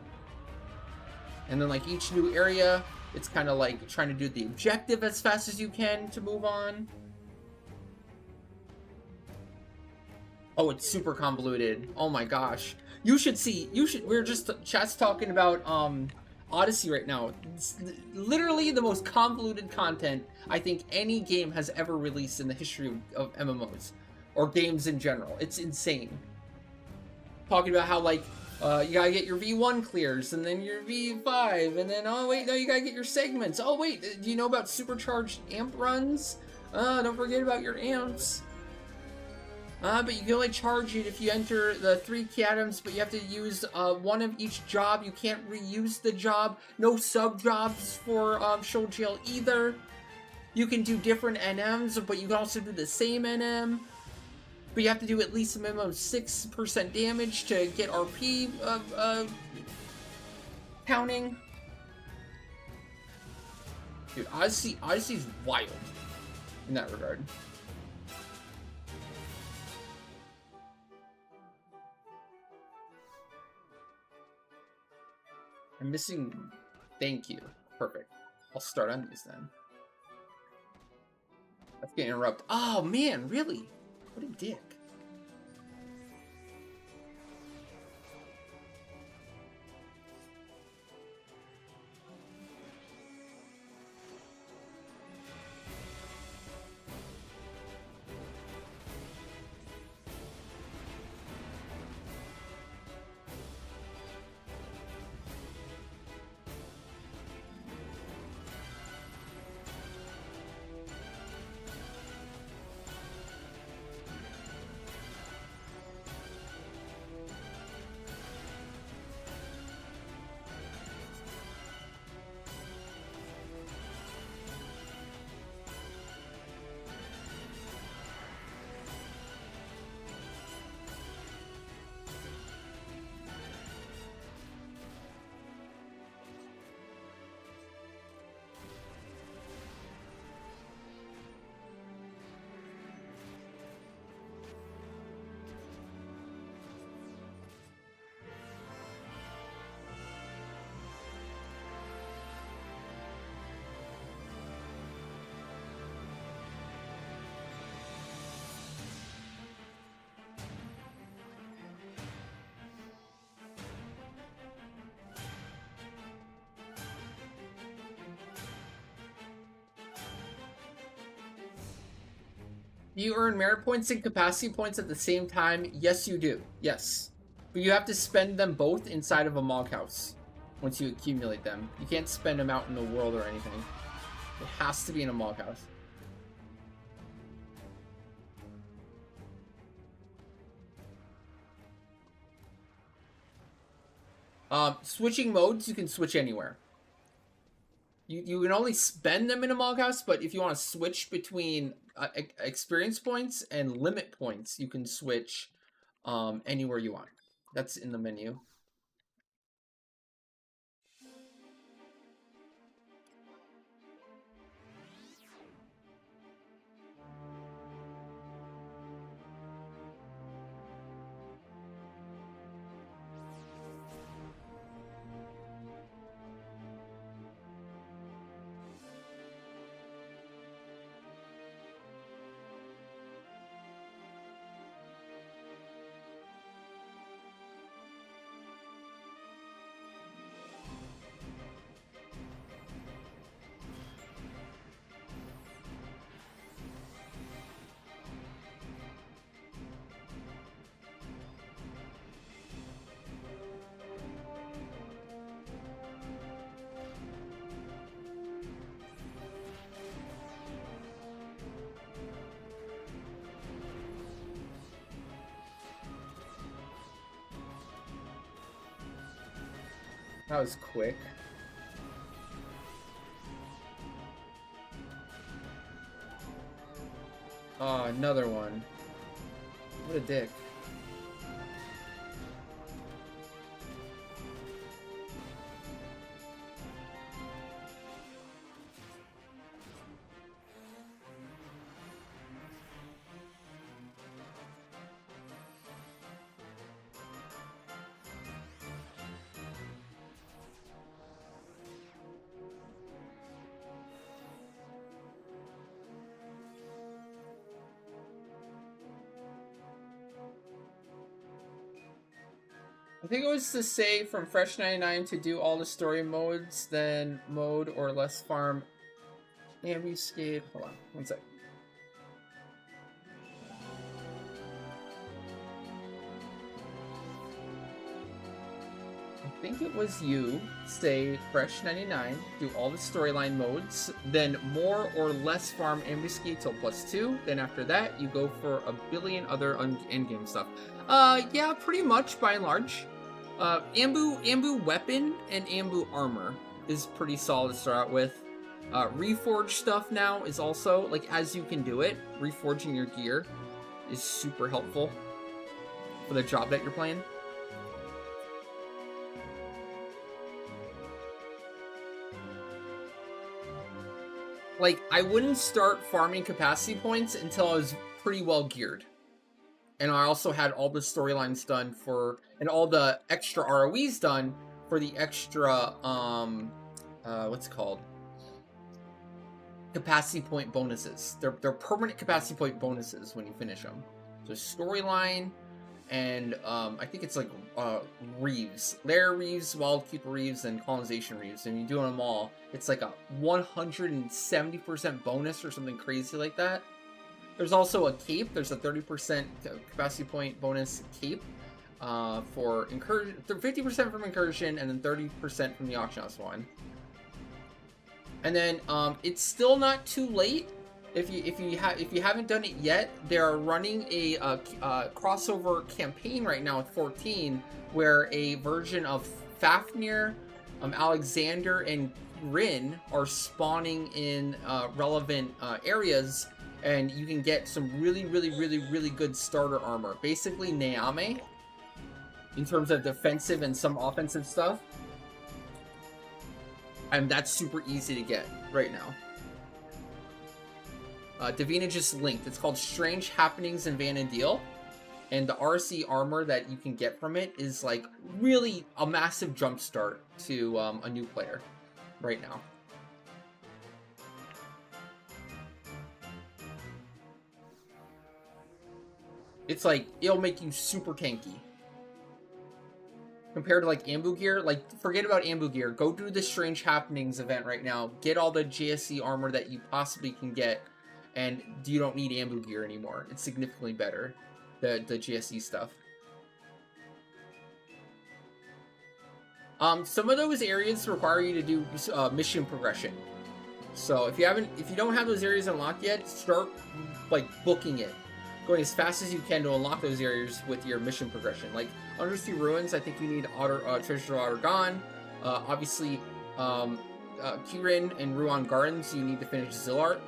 And then like each new area, it's kind of like trying to do the objective as fast as you can to move on. Oh, it's super convoluted. Oh my gosh. We're just chat's talking about Odyssey right now. It's literally the most convoluted content I think any game has ever released in the history of MMOs or games in general. It's insane. Talking about how like you gotta get your V1 clears and then your V5 and then oh wait, no, you gotta get your segments. Oh wait, do you know about supercharged amp runs? Don't forget about your amps. But you can only charge it if you enter the 3 key items, but you have to use one of each job. You can't reuse the job. No sub jobs for Show Jail either. You can do different NMs, but you can also do the same NM. But you have to do at least a minimum of 6% damage to get RP counting. Dude, Odyssey's wild in that regard. I'm missing. Thank you. Perfect. I'll start on these then. That's getting interrupted. Oh man, really? What a dick. You earn merit points and capacity points at the same time. Yes, you do. Yes. But you have to spend them both inside of a Mog House once you accumulate them. You can't spend them out in the world or anything. It has to be in a Mog House. Switching modes, you can switch anywhere. You can only spend them in a Mog House, but if you want to switch between experience points and limit points, you can switch anywhere you want. That's in the menu. That was quick. Oh, another one. What a dick. I think it was to say from Fresh 99 to do all the story modes, then mode or less farm ambuscade. Hold on, one sec. I think it was you say Fresh 99, do all the storyline modes, then more or less farm ambuscade till +2. Then after that, you go for a billion other endgame stuff. Yeah, pretty much by and large. Ambu weapon and Ambu armor is pretty solid to start out with. Reforge stuff now is also, like, as you can do it, reforging your gear is super helpful for the job that you're playing. Like, I wouldn't start farming capacity points until I was pretty well geared. And I also had all the storylines done for, and all the extra ROEs done for the extra, what's it called? Capacity point bonuses. They're permanent capacity point bonuses when you finish them. So storyline, and I think it's like Reeves. Lair Reeves, Wildkeeper Reeves, and Colonization Reeves. And you do them all, it's like a 170% bonus or something crazy like that. There's also a cape. There's a 30% capacity point bonus cape for incursion, 50% from incursion, and then 30% from the auction house one. And then it's still not too late. If you haven't done it yet, they are running a crossover campaign right now with 14, where a version of Fafnir, Alexander, and Rin are spawning in relevant areas. And you can get some really good starter armor. Basically, Neame, in terms of defensive and some offensive stuff. And that's super easy to get right now. Davina just linked. It's called Strange Happenings in Vana'diel. And the RC armor that you can get from it is, like, really a massive jump start to a new player right now. It's like, it'll make you super tanky. Compared to like Ambu gear, like forget about Ambu gear. Go do the Strange Happenings event right now. Get all the JSC armor that you possibly can get, and you don't need Ambu gear anymore. It's significantly better, the JSC stuff. Some of those areas require you to do mission progression. So if you don't have those areas unlocked yet, start like booking it. Going as fast as you can to unlock those areas with your mission progression. Like Undersea Ruins, I think you need Treasure of Otter Gone. Obviously, Kirin and Ruan Gardens, you need to finish Zilart,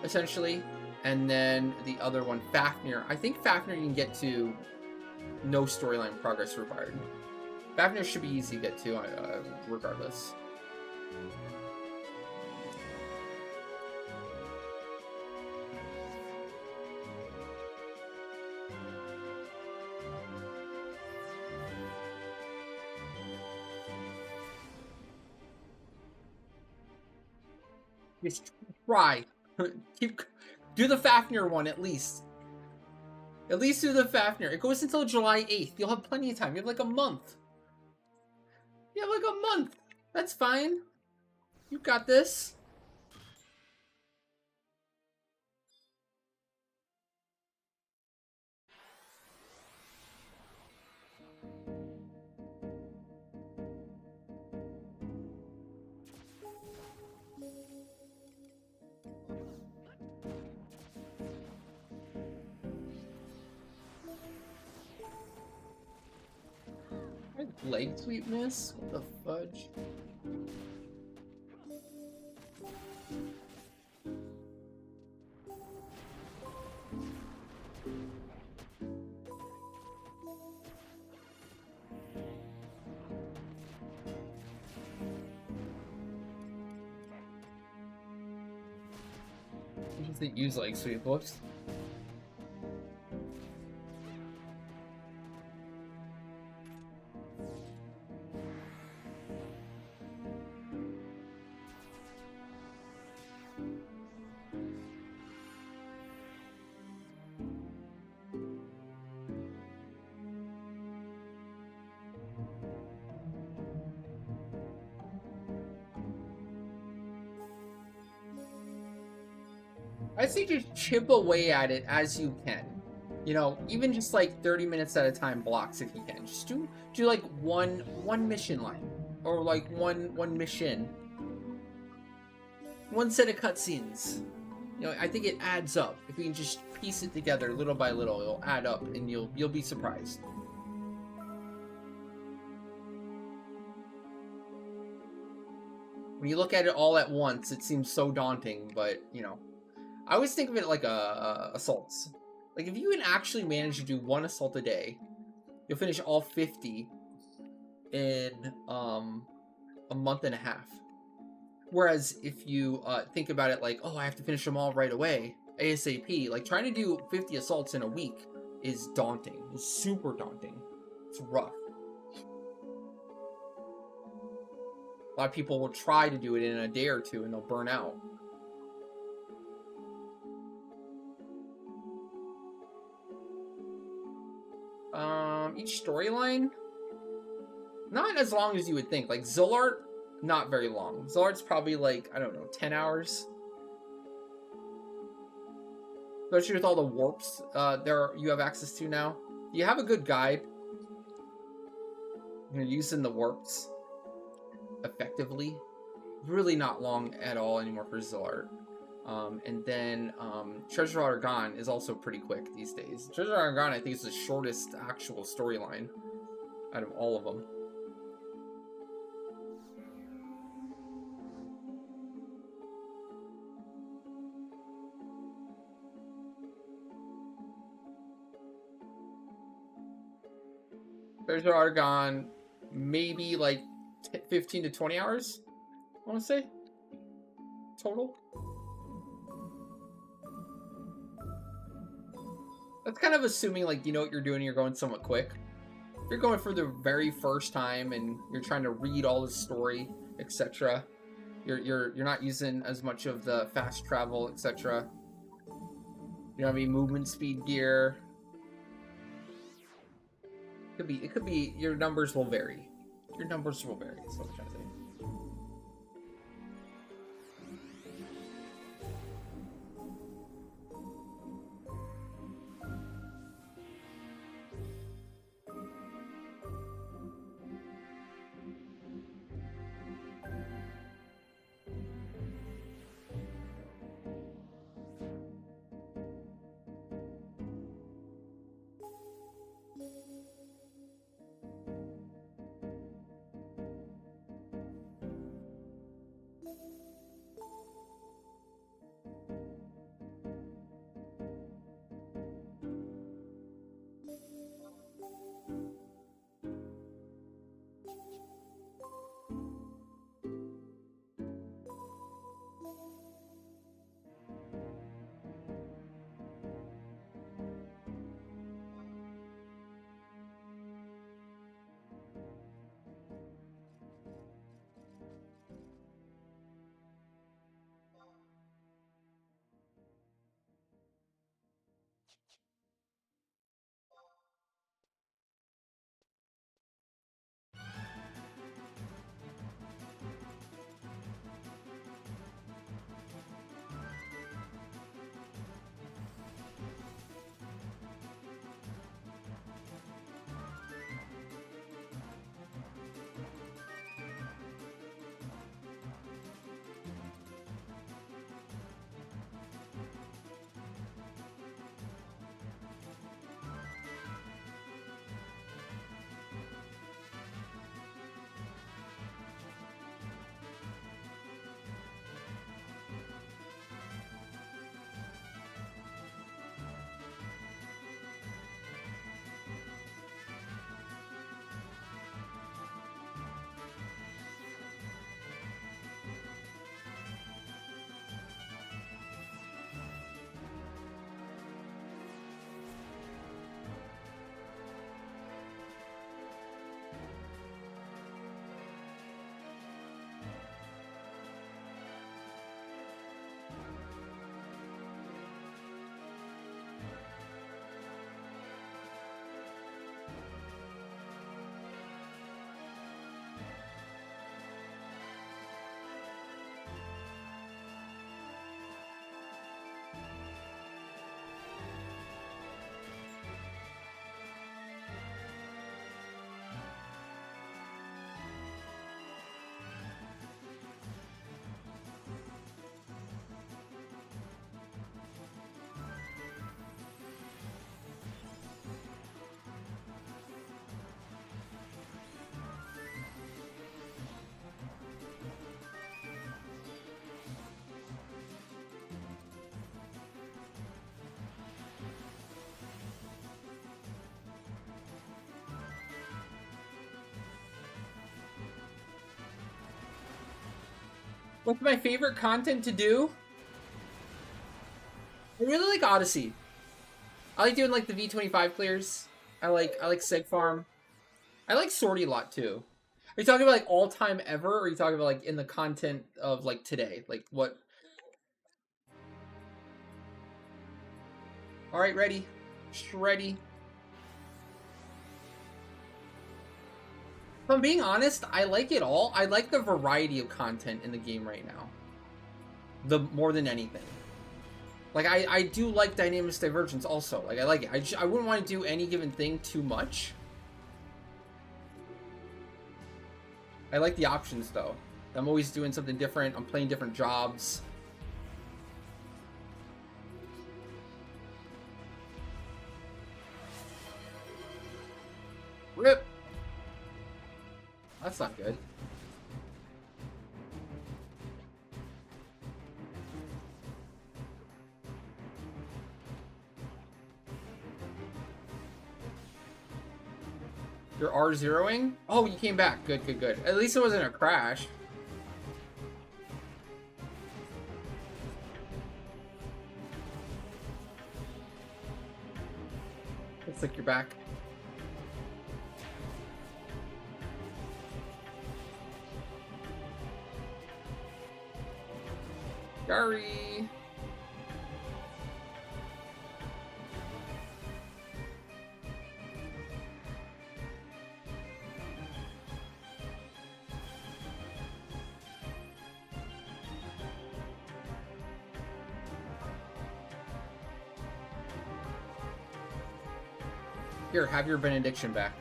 essentially. And then the other one, Fafnir. I think Fafnir you can get to no storyline progress required. Fafnir should be easy to get to, regardless. Just try. Do the Fafnir one at least. At least do the Fafnir. It goes until July 8th. You'll have plenty of time. You have like a month. You have like a month. That's fine. You got this. Leg sweep miss? What the fudge? He doesn't use leg sweep. Whoops. I say just chip away at it as you can. You know, even just like 30 minutes at a time blocks if you can. Just do like one mission line. Or like one mission. One set of cutscenes. You know, I think it adds up. If you can just piece it together little by little, it'll add up and you'll be surprised. When you look at it all at once, it seems so daunting, but you know, I always think of it like assaults. Like if you can actually manage to do one assault a day, you'll finish all 50 in a month and a half. Whereas if you think about it like, oh, I have to finish them all right away, ASAP, like trying to do 50 assaults in a week is daunting. It's super daunting. It's rough. A lot of people will try to do it in a day or two and they'll burn out. Each storyline, not as long as you would think. Like Zolart, not very long. Zolart's probably like, I don't know, 10 hours. Especially with all the warps you have access to now. You have a good guide. You're using the warps effectively. Really not long at all anymore for Zolart. And then Treasure Argon is also pretty quick these days. Treasure Argon, I think, is the shortest actual storyline out of all of them. Treasure Argon, maybe like 15 to 20 hours, I want to say, total. That's kind of assuming like you know what you're doing, you're going somewhat quick. If you're going for the very first time and you're trying to read all the story, etc., you're not using as much of the fast travel, etc. You don't have any movement speed gear. It could be your numbers will vary. Your numbers will vary, that's what I'm trying to say. What's my favorite content to do? I really like Odyssey. I like doing like the V25 clears. I like Sig Farm. I like Sortie a lot too. Are you talking about like all time ever, or are you talking about like in the content of like today? Like what? All right, ready, ready. If I'm being honest, I like it all. I like the variety of content in the game right now. The more than anything. Like I do like Dynamics Divergence also. Like I like it. I wouldn't want to do any given thing too much. I like the options though. I'm always doing something different. I'm playing different jobs. Rip. That's not good. You're R0ing? Oh, you came back. Good, good, good. At least it wasn't a crash. Looks like you're back. Sorry. Here, have your benediction back.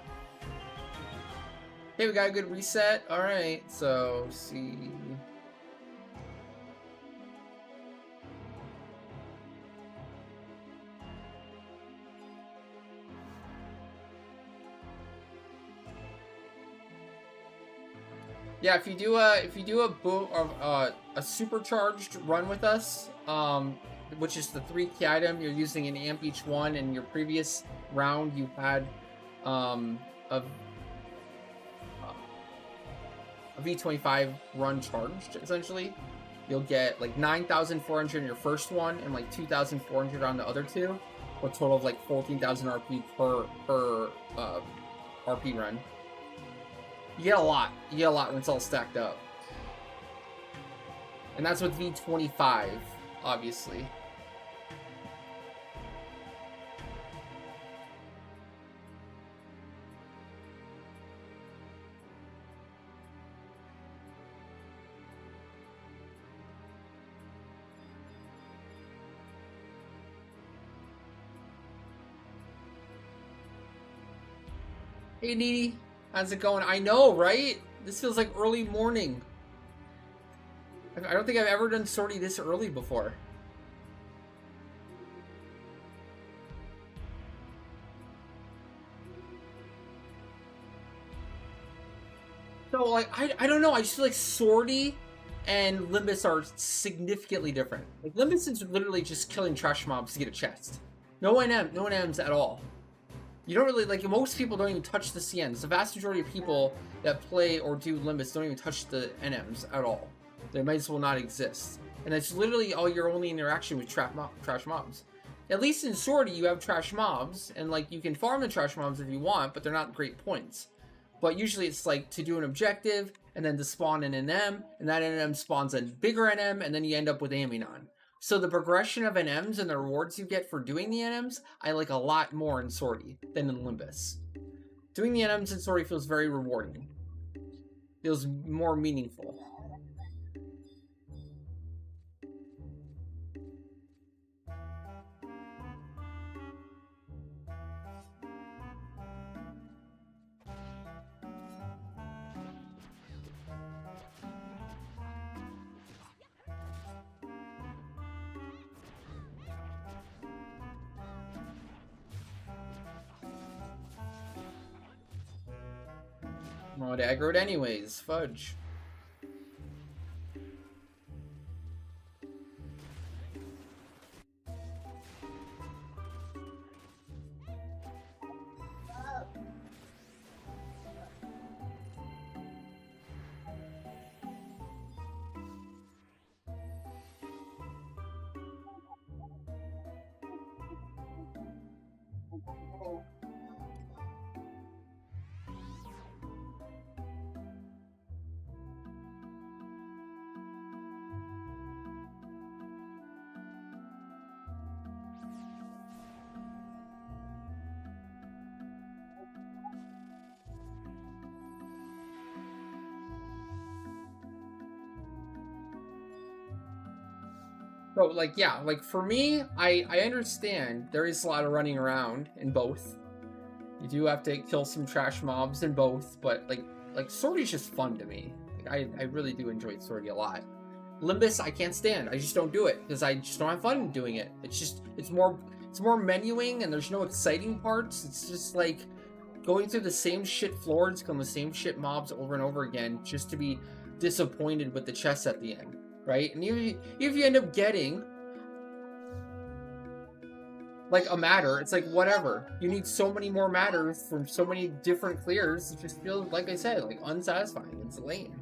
Okay, we got a good reset. Alright, so see. Yeah, if you do a boom of a supercharged run with us, which is the 3 key item, you're using an amp each one, and your previous round you had a V25 run charged, essentially. You'll get like 9,400 in your first one and like 2,400 on the other two, for a total of like 14,000 RP per RP run. You get a lot. You get a lot when it's all stacked up. And that's with V25, obviously. Hey, Needy. How's it going? I know, right? This feels like early morning. I don't think I've ever done sortie this early before. So, like, I don't know. I just feel like sortie and Limbus are significantly different. Like, Limbus is literally just killing trash mobs to get a chest. No NMs at all. You don't really, like, most people don't even touch the CNs. The vast majority of people that play or do Limbus don't even touch the NMs at all. They might as well not exist. And that's literally all your only interaction with trash mobs. At least in sortie, you have trash mobs, and, like, you can farm the trash mobs if you want, but they're not great points. But usually it's, like, to do an objective, and then to spawn an NM, and that NM spawns a bigger NM, and then you end up with Aminon. So the progression of NMs and the rewards you get for doing the NMs, I like a lot more in sortie than in Limbus. Doing the NMs in sortie feels very rewarding. Feels more meaningful. Oh, it aggroed anyways. Fudge. So, like, yeah, like, for me, I understand there is a lot of running around in both. You do have to kill some trash mobs in both, but, like Swordy's just fun to me. Like, I really do enjoy Swordy a lot. Limbus, I can't stand. I just don't do it, because I just don't have fun doing it. It's more menuing, and there's no exciting parts. It's just, like, going through the same shit floors, killing the same shit mobs over and over again, just to be disappointed with the chests at the end. Right? And even if you end up getting like a matter, it's like whatever. You need so many more matters from so many different clears. It just feels, like I said, like unsatisfying. It's lame.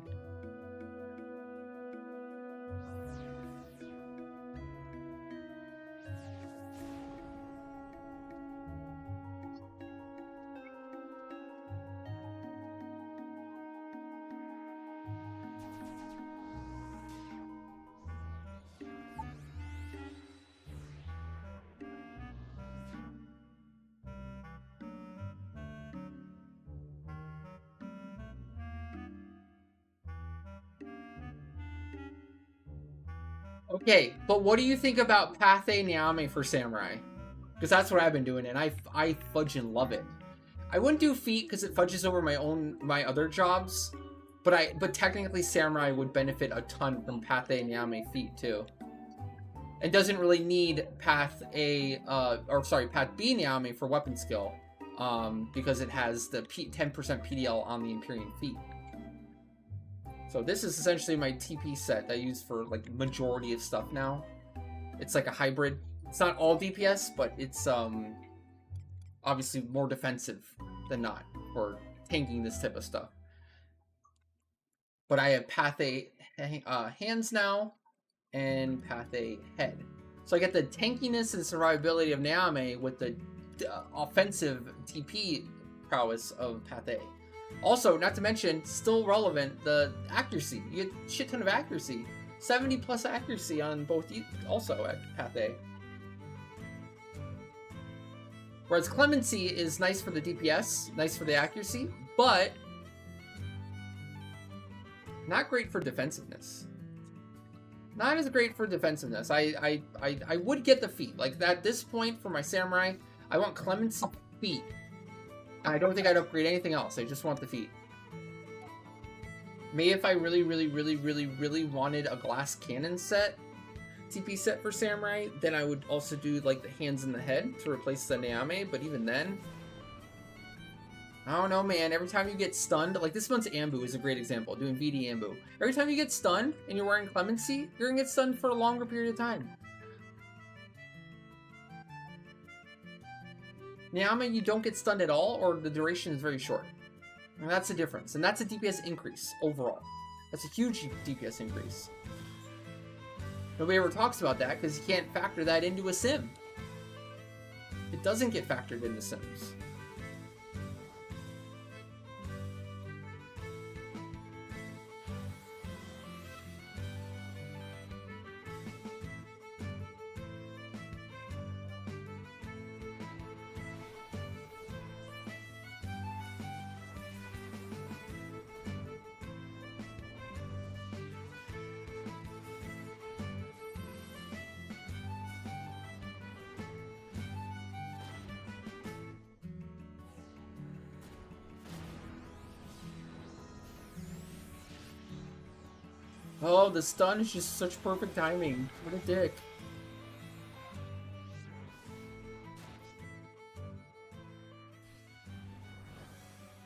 Okay, but what do you think about Pathe Nyame for Samurai? Because that's what I've been doing, and I fudging love it. I wouldn't do feet because it fudges over my other jobs, but technically Samurai would benefit a ton from Pathe Nyame feet too. And doesn't really need Path B Nyame for weapon skill, because it has the 10% PDL on the Empyrean feet. So this is essentially my TP set that I use for like majority of stuff now. It's like a hybrid. It's not all DPS, but it's obviously more defensive than not for tanking this type of stuff. But I have Pathe hands now and Pathe head. So I get the tankiness and survivability of Nyame with the offensive TP prowess of Pathe. Also, not to mention, still relevant, the accuracy. You get a shit ton of accuracy. 70 plus accuracy on both also at Pathe. Whereas Clemency is nice for the DPS, nice for the accuracy, but not great for defensiveness. Not as great for defensiveness. I would get the feet. Like, at this point for my Samurai, I want Clemency feet. I don't think I'd upgrade anything else. I just want the feet. Maybe if I really wanted a glass cannon set, TP set for Samurai, then I would also do like the hands and the head to replace the Nyame, but even then, I don't know, man. Every time you get stunned, like this month's Ambu is a great example, doing VD Ambu. Every time you get stunned and you're wearing Clemency, you're gonna get stunned for a longer period of time. Nyame, you don't get stunned at all, or the duration is very short. And that's the difference. And that's a DPS increase overall. That's a huge DPS increase. Nobody ever talks about that because you can't factor that into a sim. It doesn't get factored into sims. Oh, the stun is just such perfect timing. What a dick.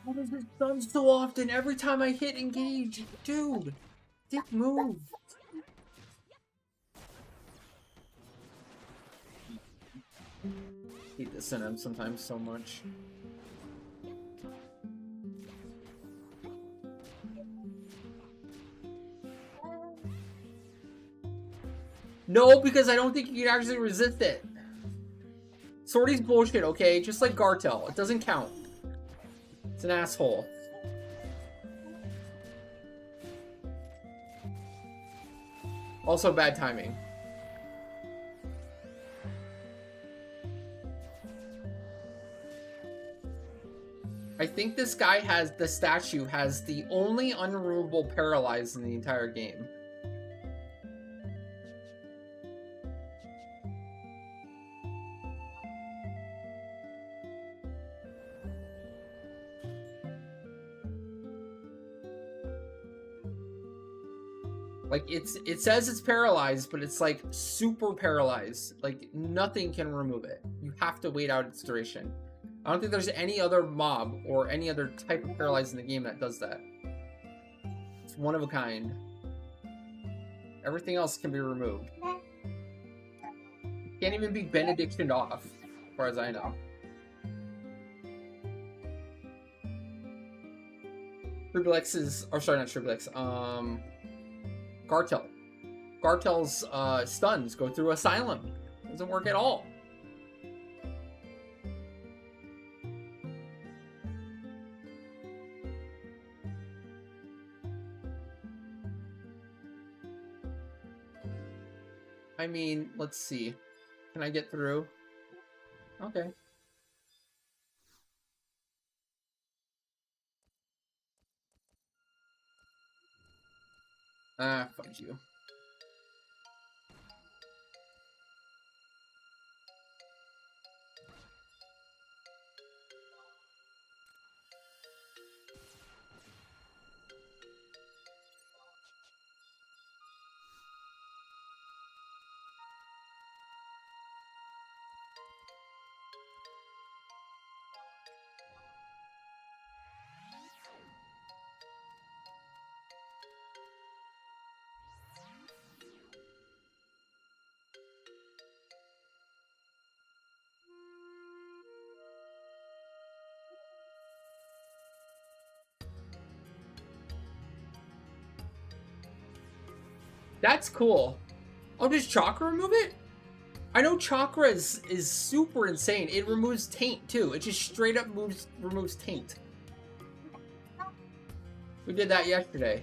Why does it stun so often every time I hit engage? Dude, dick move. I hate this in him sometimes so much. No, because I don't think you can actually resist it. Swordy's bullshit, okay? Just like Gartel. It doesn't count. It's an asshole. Also bad timing. I think this guy has, the statue has the only unremovable paralyze in the entire game. Like, it says it's paralyzed, but it's like super paralyzed. Like, nothing can remove it. You have to wait out its duration. I don't think there's any other mob or any other type of paralyzed in the game that does that. It's one of a kind. Everything else can be removed. Can't even be benedictioned off, as far as I know. Tribulix is, or sorry, not Tribulix, Gartel. Gartel's stuns go through Asylum. Doesn't work at all. I mean, let's see. Can I get through? Okay. Ah, fuck you. That's cool. Oh, does Chakra remove it? I know Chakra is super insane. It removes Taint, too. It just straight up removes Taint. We did that yesterday.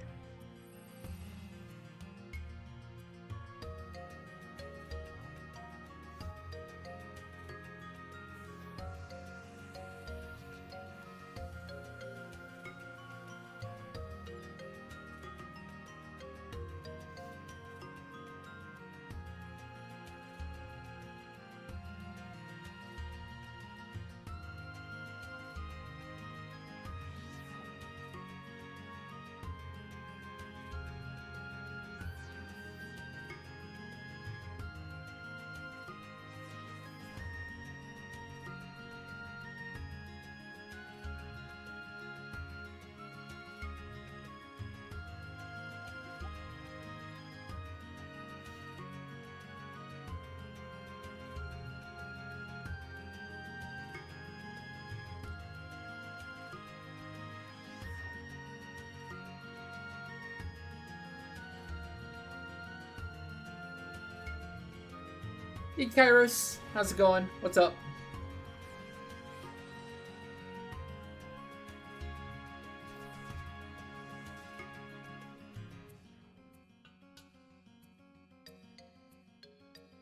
Hey, Kairos. How's it going? What's up?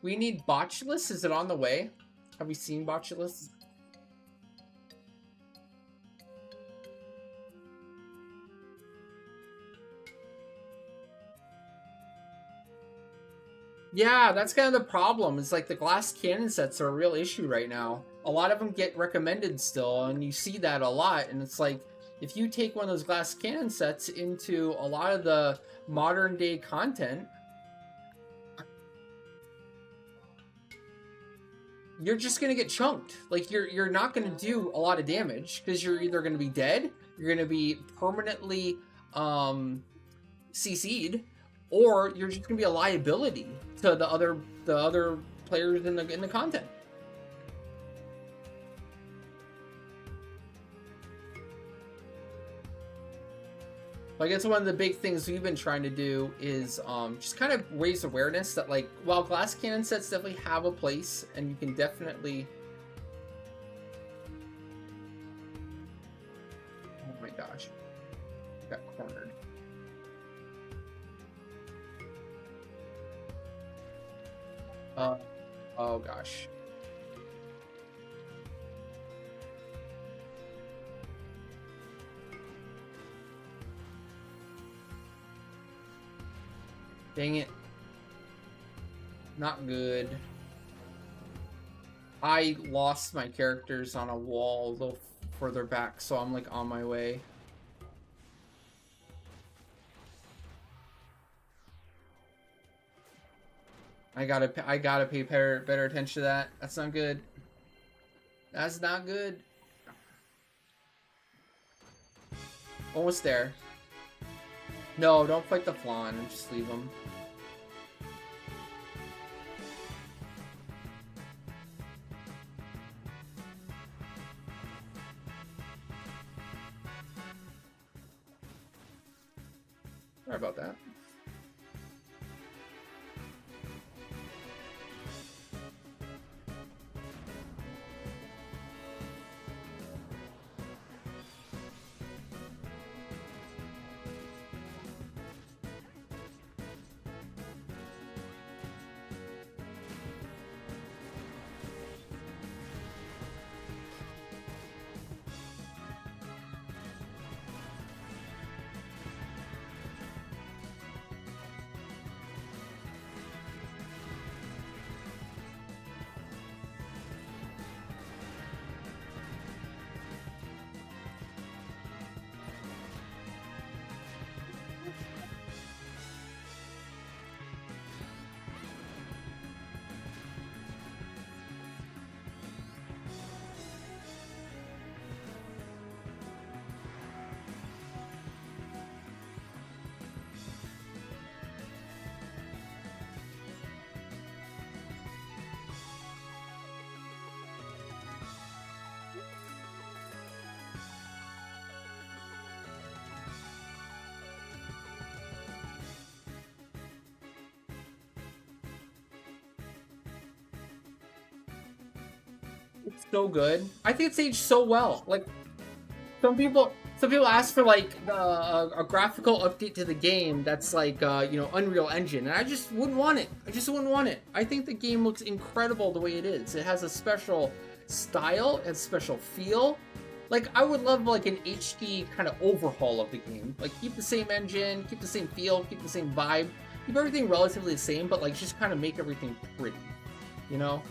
We need Botulus. Is it on the way? Have we seen Botulus? Yeah, that's kind of the problem. It's like the glass cannon sets are a real issue right now. A lot of them get recommended still, and you see that a lot. And it's like, if you take one of those glass cannon sets into a lot of the modern day content, you're just gonna get chunked. Like you're not gonna do a lot of damage because you're either gonna be dead, you're gonna be permanently CC'd, or you're just gonna be a liability to the other players in the content. I guess one of the big things we've been trying to do is just kind of raise awareness that, like, while glass cannon sets definitely have a place, and you can definitely... Oh my gosh. Got cornered. Oh gosh. Dang it. Not good. I lost my characters on a wall a little further back, so I'm like on my way. I gotta pay better attention to that. That's not good. That's not good. Almost there. No, don't fight the Flan. Just leave him. Sorry about that. It's so good. I think it's aged so well. Like some people ask for like a graphical update to the game that's like you know, Unreal Engine, and I just wouldn't want it. I just wouldn't want it. I think the game looks incredible the way it is. It has a special style and special feel. Like I would love like an HD kind of overhaul of the game. Like keep the same engine, keep the same feel, keep the same vibe, keep everything relatively the same, but like just kind of make everything pretty. You know?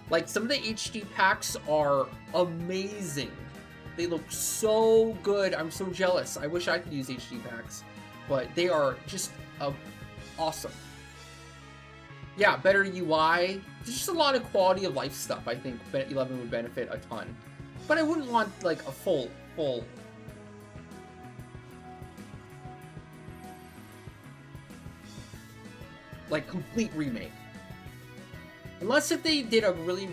Like, some of the HD packs are amazing. They look so good. I'm so jealous. I wish I could use HD packs. But they are just awesome. Yeah, better UI. There's just a lot of quality of life stuff I think 11 would benefit a ton. But I wouldn't want, like, a full... like, complete remake. Unless if they did a really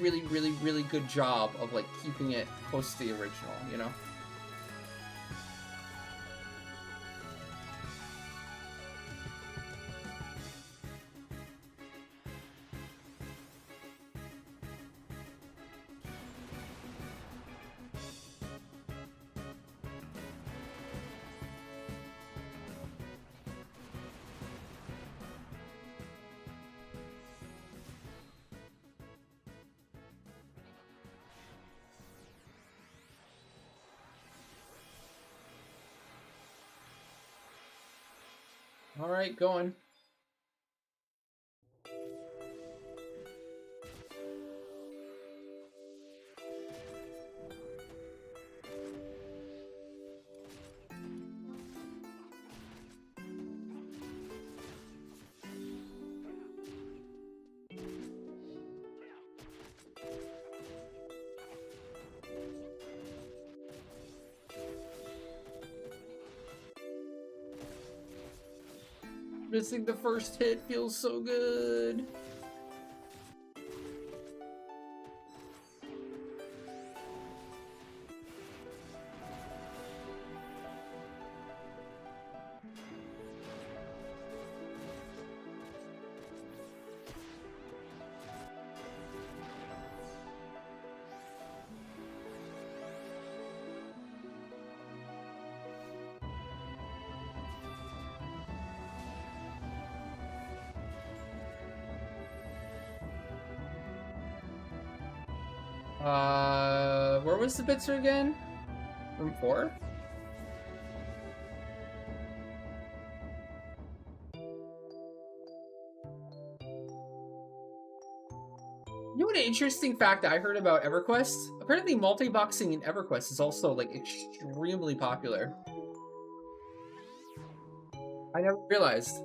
good job of, like, keeping it close to the original, you know? Alright, going. Missing the first hit feels so good. Where was the Bitzer again? Room 4? You know what an interesting fact I heard about EverQuest? Apparently multi-boxing in EverQuest is also, like, extremely popular. I never realized.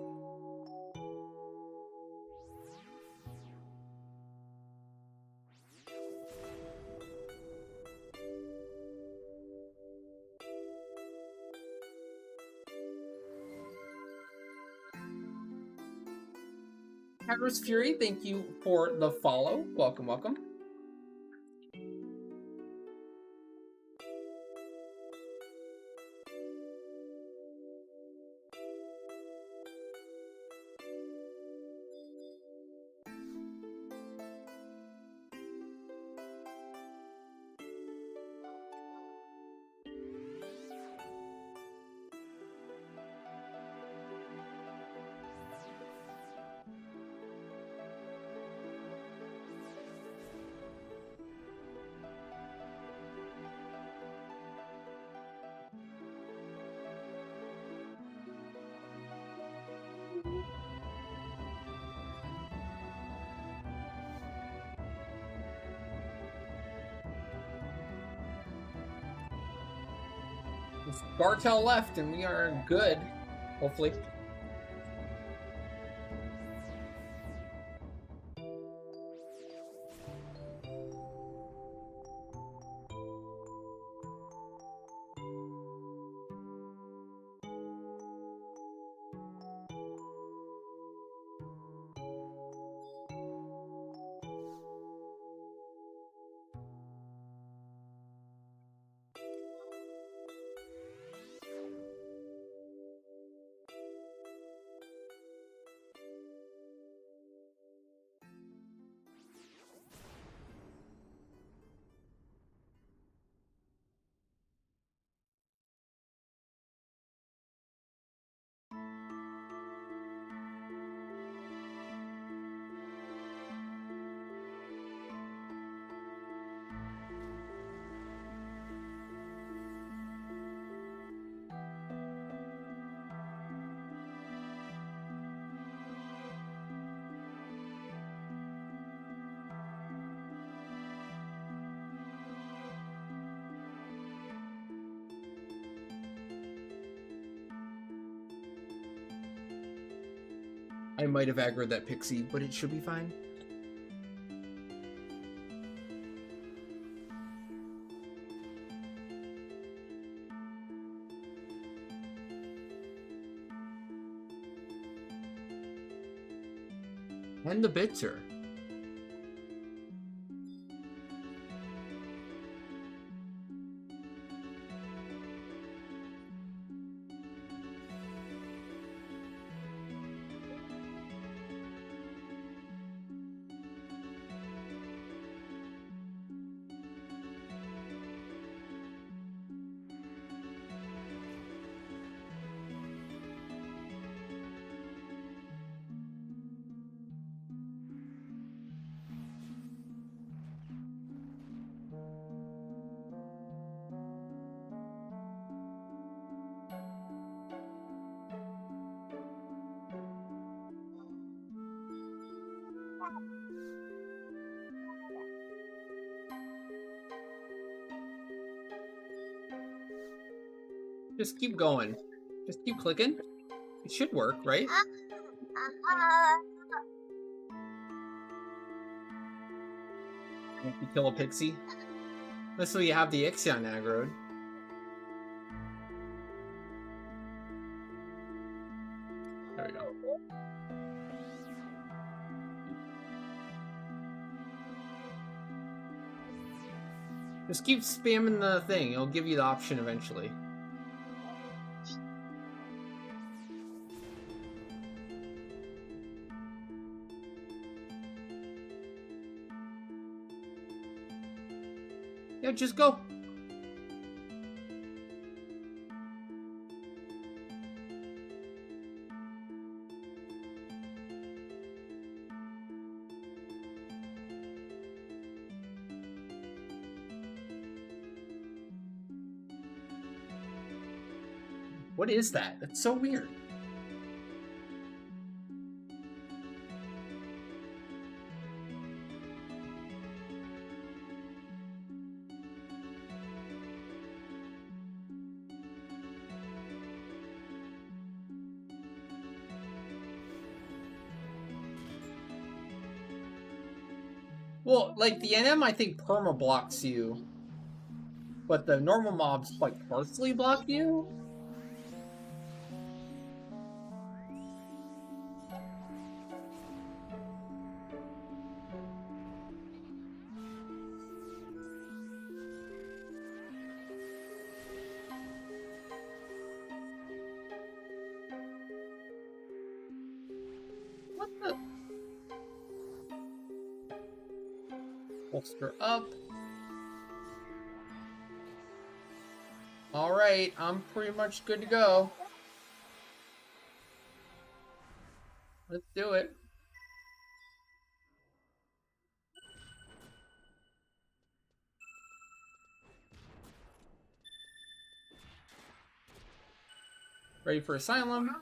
Harris Fury, thank you for the follow. Welcome, welcome. Bartel left, and we are good, hopefully. I might have aggroed that pixie, but it should be fine. And the bitter. Just keep going. Just keep clicking. It should work, right? You kill a pixie. Let's say you have the Ixion aggroed. There we go. Just keep spamming the thing. It'll give you the option eventually. Yeah, just go. What is that? That's so weird. Well, like, the NM, I think, perma-blocks you. But the normal mobs, like, partially block you? Bolster up. Alright, I'm pretty much good to go. Let's do it. Ready for Asylum.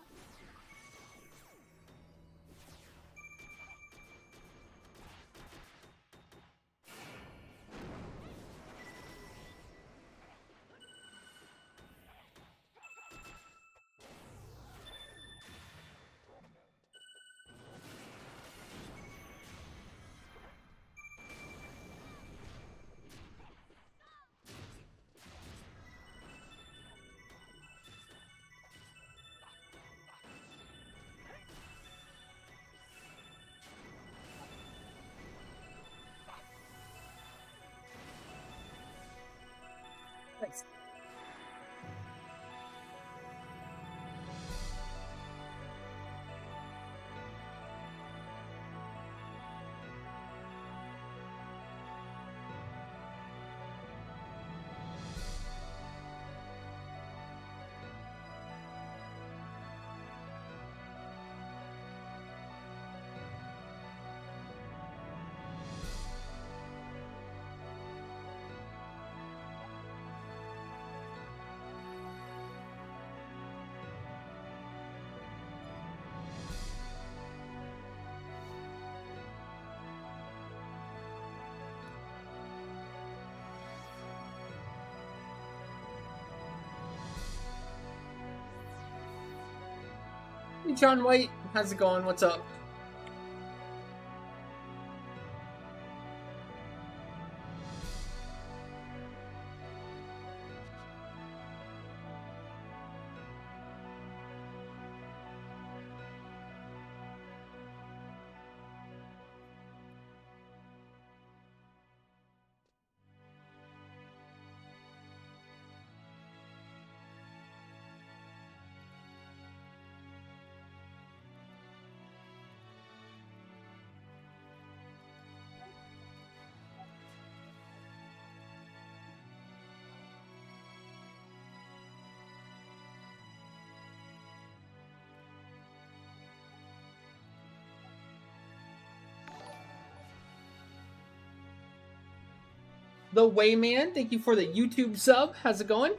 Nice. Hey, John White. How's it going? What's up? The Wayman, thank you for the YouTube sub. How's it going?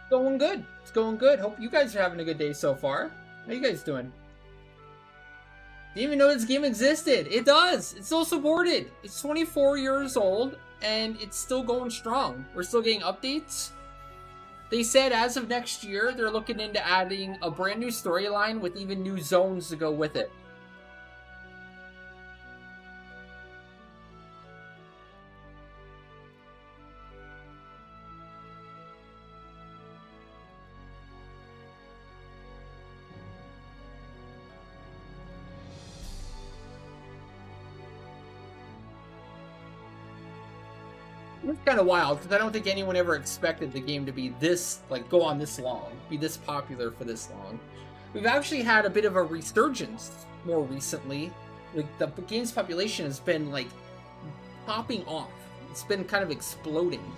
Going good. It's going good. Hope you guys are having a good day so far. How you guys doing? Didn't even know this game existed. It does. It's still supported. It's 24 years old and it's still going strong. We're still getting updates. They said as of next year, they're looking into adding a brand new storyline with even new zones to go with it. It's kind of wild because I don't think anyone ever expected the game to be this, like, go on this long, be this popular for this long. We've actually had a bit of a resurgence more recently. Like, the game's population has been, like, popping off. It's been kind of exploding.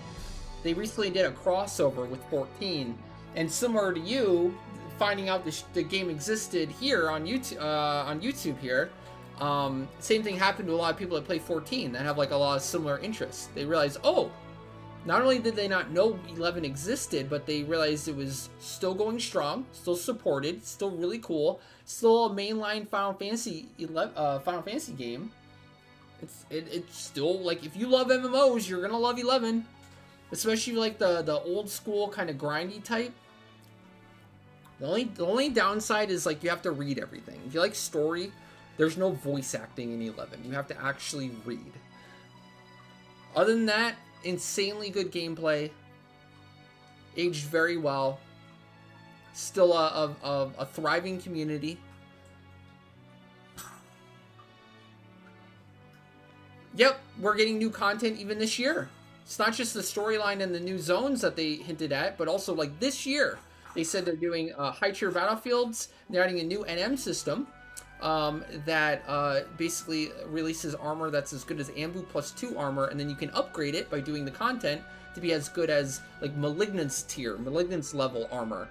They recently did a crossover with 14, and similar to you, finding out the game existed here on YouTube here. Same thing happened to a lot of people that play 14 that have like a lot of similar interests. They realized, oh, not only did they not know 11 existed, but they realized it was still going strong, still supported, still really cool, still a mainline Final Fantasy game. It's still like, if you love MMOs, you're gonna love 11, especially like the old school kind of grindy type. The only downside is like you have to read everything. If you like story, there's no voice acting in 11. You have to actually read. Other than that, insanely good gameplay. Aged very well. Still a thriving community. Yep, we're getting new content even this year. It's not just the storyline and the new zones that they hinted at, but also like this year. They said they're doing high tier battlefields. They're adding a new NM system that basically releases armor that's as good as Ambu plus 2 armor, and then you can upgrade it by doing the content to be as good as like Malignance tier, Malignance level armor.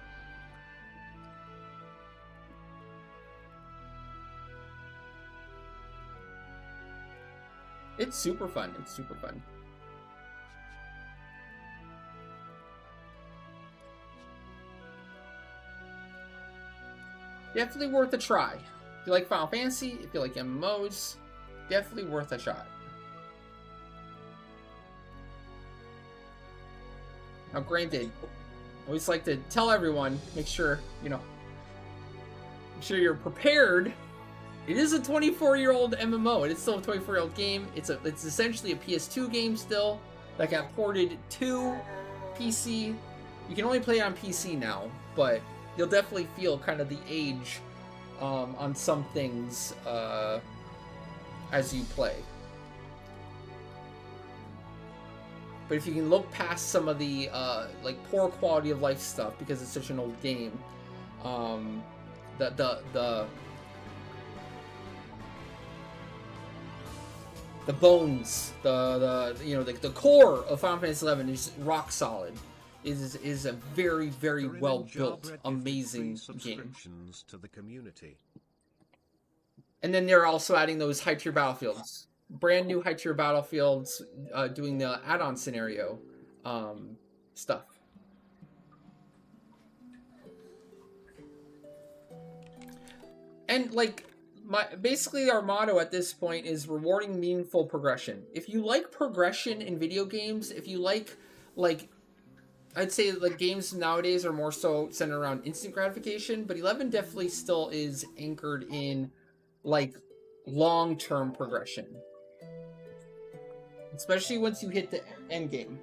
It's super fun. It's super fun. Definitely worth a try. If you like Final Fantasy, if you like MMOs, definitely worth a shot. Now, granted, I always like to tell everyone, make sure, make sure you're prepared. It is a 24-year-old MMO. It is still a 24-year-old game. It's essentially a PS2 game still that got ported to PC. You can only play it on PC now, but you'll definitely feel kind of the age on some things as you play. But if you can look past some of the like poor quality of life stuff because it's such an old game, the bones, the core of Final Fantasy XI is rock solid. Is a very, very well built, amazing game. To the community. And then they're also adding those high tier battlefields, brand new high tier battlefields, doing the add-on scenario stuff. And like basically our motto at this point is rewarding meaningful progression. If you like progression in video games, if you like I'd say like games nowadays are more so centered around instant gratification, but 11 definitely still is anchored in like long-term progression. Especially once you hit the end game.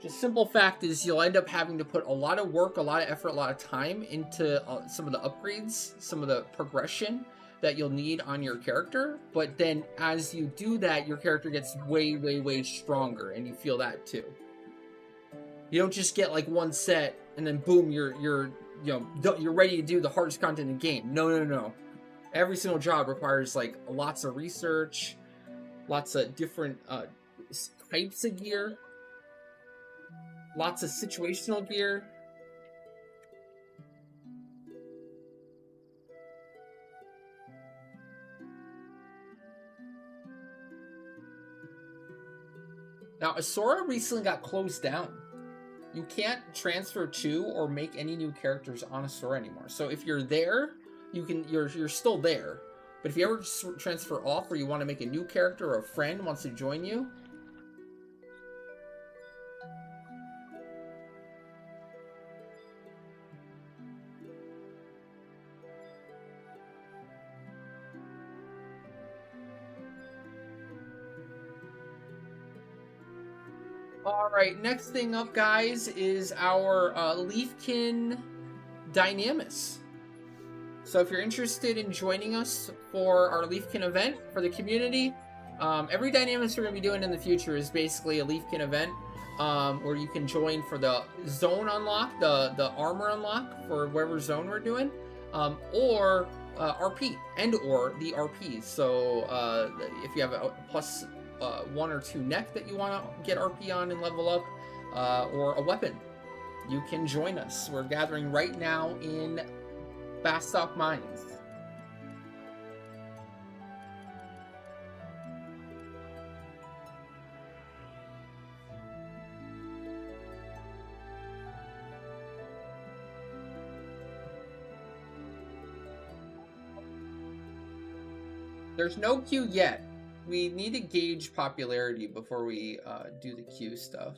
Just simple fact is you'll end up having to put a lot of work, a lot of effort, a lot of time into some of the upgrades, some of the progression that you'll need on your character. But then as you do that, your character gets way, way, way stronger, and you feel that too. You don't just get like one set and then boom, you're ready to do the hardest content in the game. No. Every single job requires like lots of research, lots of different types of gear, lots of situational gear. Now, Asura recently got closed down. You can't transfer to or make any new characters on Asura anymore. So if you're there, you're still there. But if you ever transfer off or you want to make a new character or a friend wants to join you, Alright, next thing up, guys, is our Leafkin Dynamis. So if you're interested in joining us for our Leafkin event for the community, every Dynamis we're going to be doing in the future is basically a Leafkin event where you can join for the zone unlock, the armor unlock for whatever zone we're doing, or RP, or the RPs. So if you have a plus 1 or 2 neck that you want to get RP on and level up, or a weapon, you can join us. We're gathering right now in Bastock Mines. There's no queue yet. We need to gauge popularity before we do the queue stuff.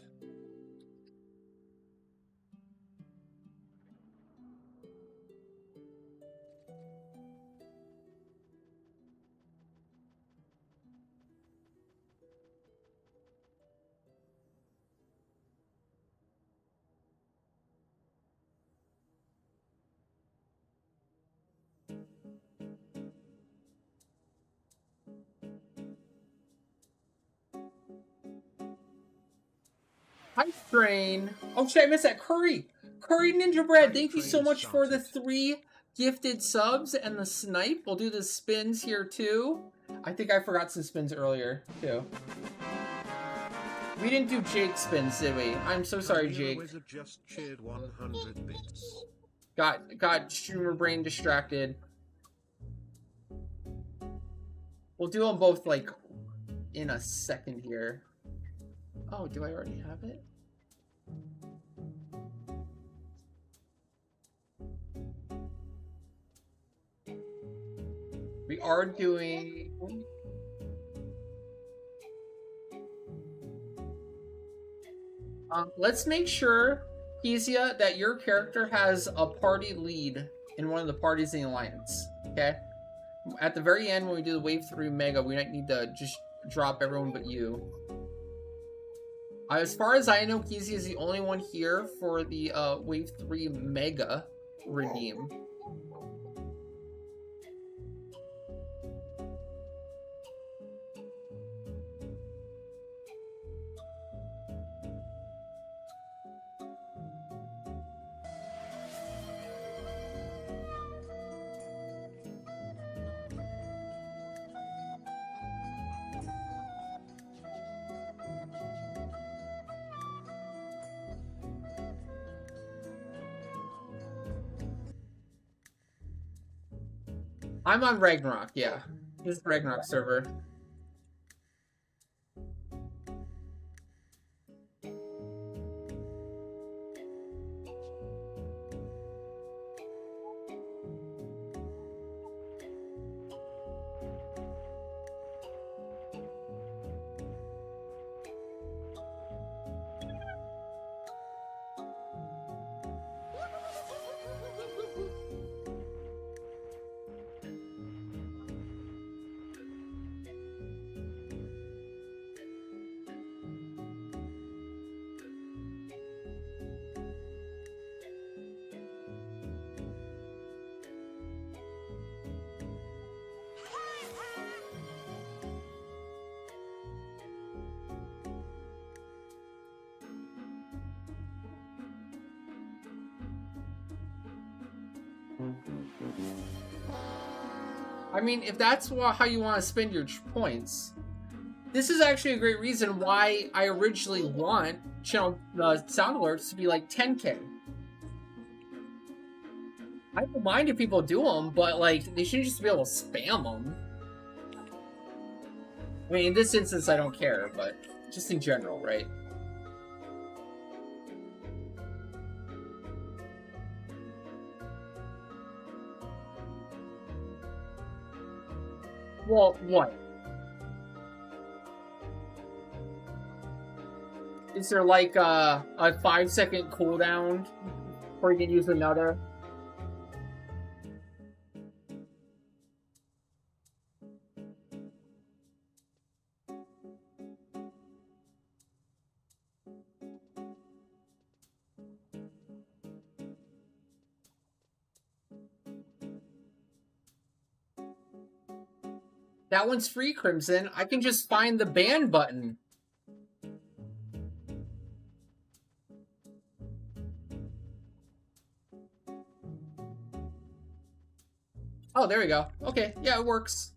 Hi, Train. Oh shit, I missed that. Curry Ninja Bread, thank you so much for the 3 gifted subs and the snipe. We'll do the spins here too. I think I forgot some spins earlier too. We didn't do Jake spins, did we? I'm so sorry, Jake. Wizard just cheered 100 bits. Got streamer brain distracted. We'll do them both like in a second here. Oh, do I already have it? We are doing... let's make sure, Kezia, that your character has a party lead in one of the parties in the Alliance, okay? At the very end, when we do the Wave 3 Mega, we might need to just drop everyone but you. As far as I know, Kezia is the only one here for the Wave 3 Mega redeem. I'm on Ragnarok, yeah. This is Ragnarok server. I mean, if that's how you want to spend your points, this is actually a great reason why I originally want channel sound alerts to be like 10K. I don't mind if people do them, but like they shouldn't just be able to spam them. I mean, in this instance, I don't care, but just in general, right? Well, what? Is there like a 5-second cooldown before you can use another? That one's free, Crimson. I can just find the ban button. Oh, there we go. Okay, yeah, it works.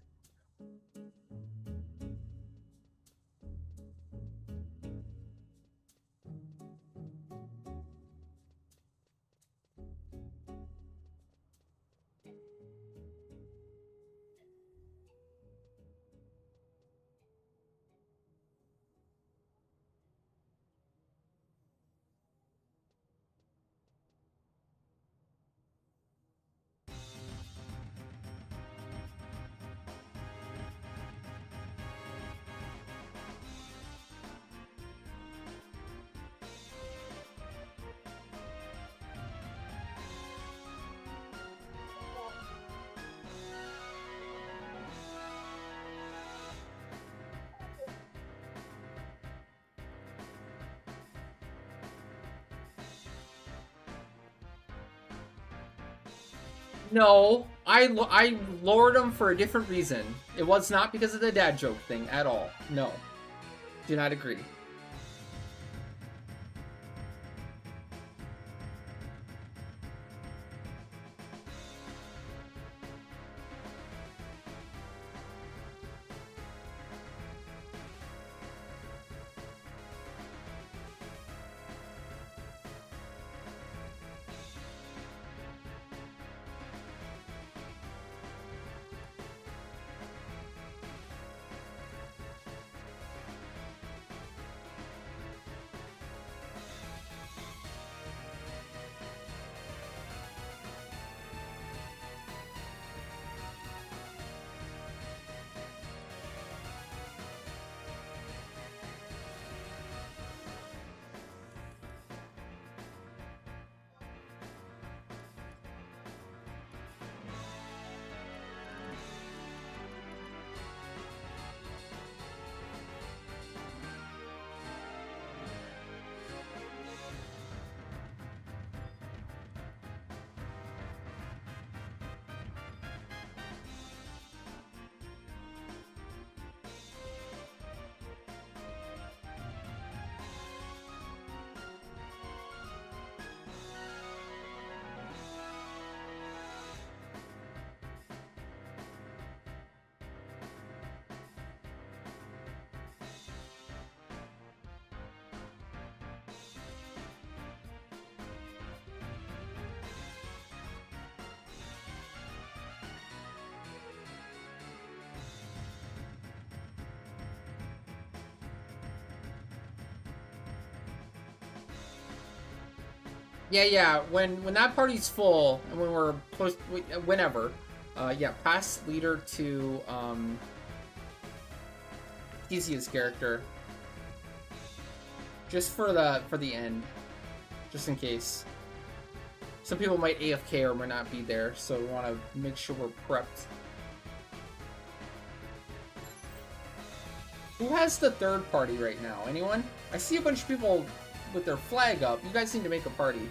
No, I lowered them for a different reason. It was not because of the dad joke thing at all. No. Do not agree. Yeah. When that party's full, and when we're close, whenever, yeah, pass leader to Kizia's character, just for the end, just in case. Some people might AFK or might not be there, so we want to make sure we're prepped. Who has the third party right now? Anyone? I see a bunch of people with their flag up. You guys need to make a party.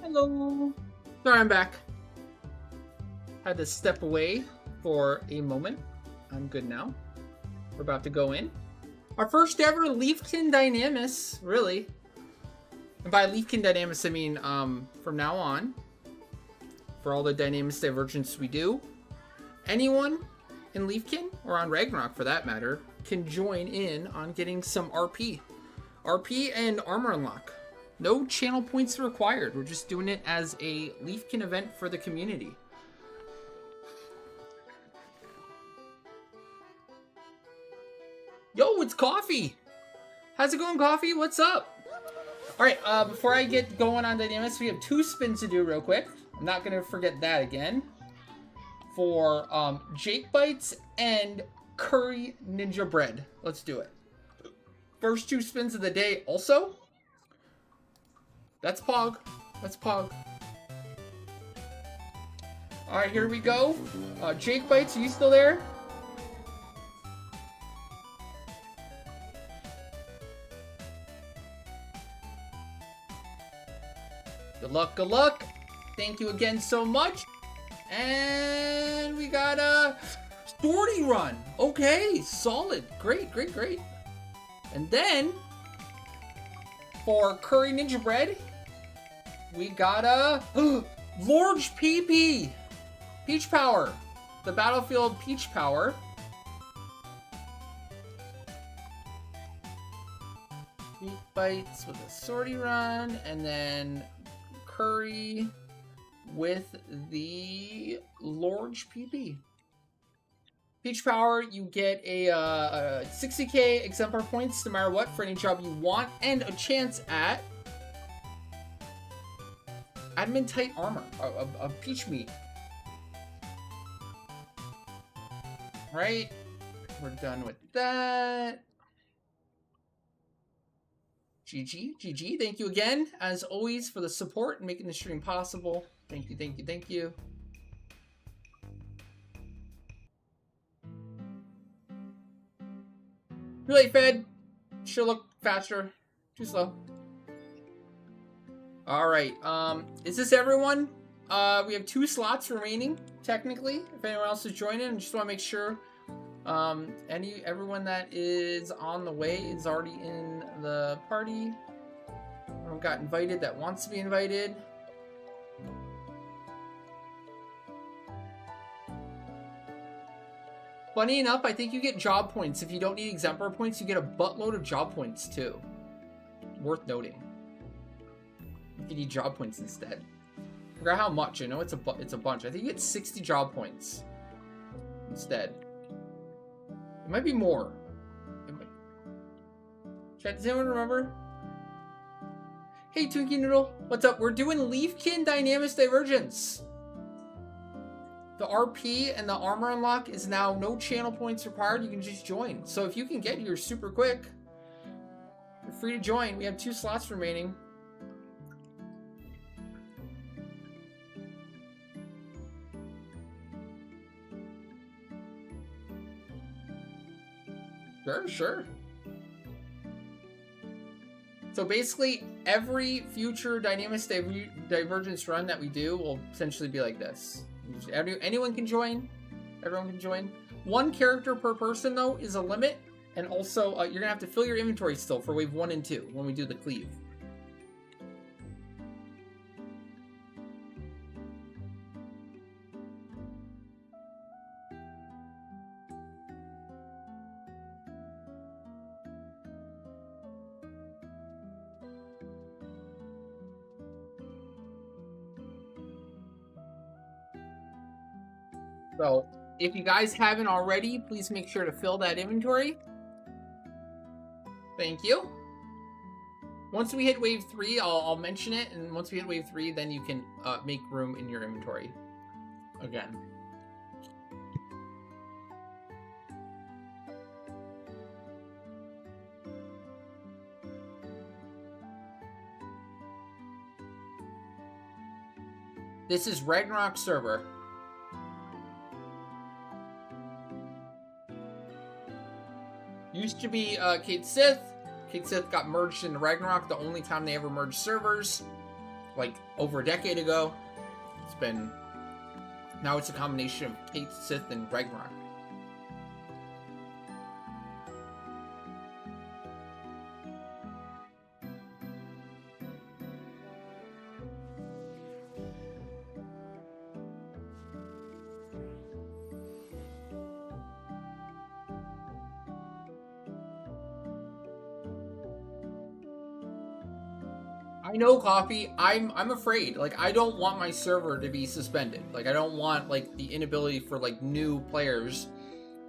Hello. Sorry, I'm back. Had to step away for a moment. I'm good now. We're about to go in. Our first ever Leafkin Dynamis, really. And by Leafkin Dynamis, I mean from now on, for all the Dynamis Divergence we do, anyone in Leafkin, or on Ragnarok for that matter, can join in on getting some RP. RP and armor unlock. No channel points required. We're just doing it as a Leafkin event for the community. Yo, it's Coffee! How's it going, Coffee? What's up? Alright, before I get going on Dynamis, we have 2 spins to do real quick. I'm not going to forget that again. For Jake Bites and Curry Ninja Bread. Let's do it. First 2 spins of the day also. That's Pog. That's Pog. Alright, here we go. Jake Bites, are you still there? Good luck, good luck. Thank you again so much. And we got a Storty run. Okay, solid. Great, great, great. And then for Curry Ninja Bread, we got a Large PP. Peach Power. The Battlefield Peach Power. Meat Bites with a sortie run, and then Curry with the Large PP. Peach Power, you get a 60k exemplar points no matter what for any job you want, and a chance at admin tight armor, a peach meat. Right, we're done with that. GG. Thank you again, as always, for the support and making the stream possible. Thank you, thank you, thank you. Too late, Fed. Should look faster. Too slow. Alright, is this everyone? We have 2 slots remaining, technically. If anyone else is joining, I just want to make sure everyone that is on the way is already in the party. Everyone got invited that wants to be invited. Funny enough, I think you get job points. If you don't need exemplar points, you get a buttload of job points too. Worth noting. You need job points instead. I forgot how much. I know it's a bunch. I think you get 60 job points instead. It might be more. Chat, does anyone remember? Hey, Twinkie Noodle. What's up? We're doing Leafkin Dynamis Divergence. The RP and the armor unlock is now no channel points required. You can just join. So if you can get here super quick, you're free to join. We have 2 slots remaining. Sure. So basically, every future Dynamis Divergence run that we do will essentially be like this. Anyone can join. Everyone can join. 1 character per person, though, is a limit. And also, you're going to have to fill your inventory still for wave 1 and 2 when we do the cleave. So, if you guys haven't already, please make sure to fill that inventory. Thank you. Once we hit wave 3, I'll mention it, and once we hit wave 3, then you can make room in your inventory again. This is Ragnarok server. Used to be Kate Sith. Kate Sith got merged into Ragnarok, the only time they ever merged servers. like over a decade ago. It's been, now it's a combination of Kate, Sith, and Ragnarok. I know, Coffee. I'm afraid. Like, I don't want my server to be suspended. Like, I don't want like the inability for like new players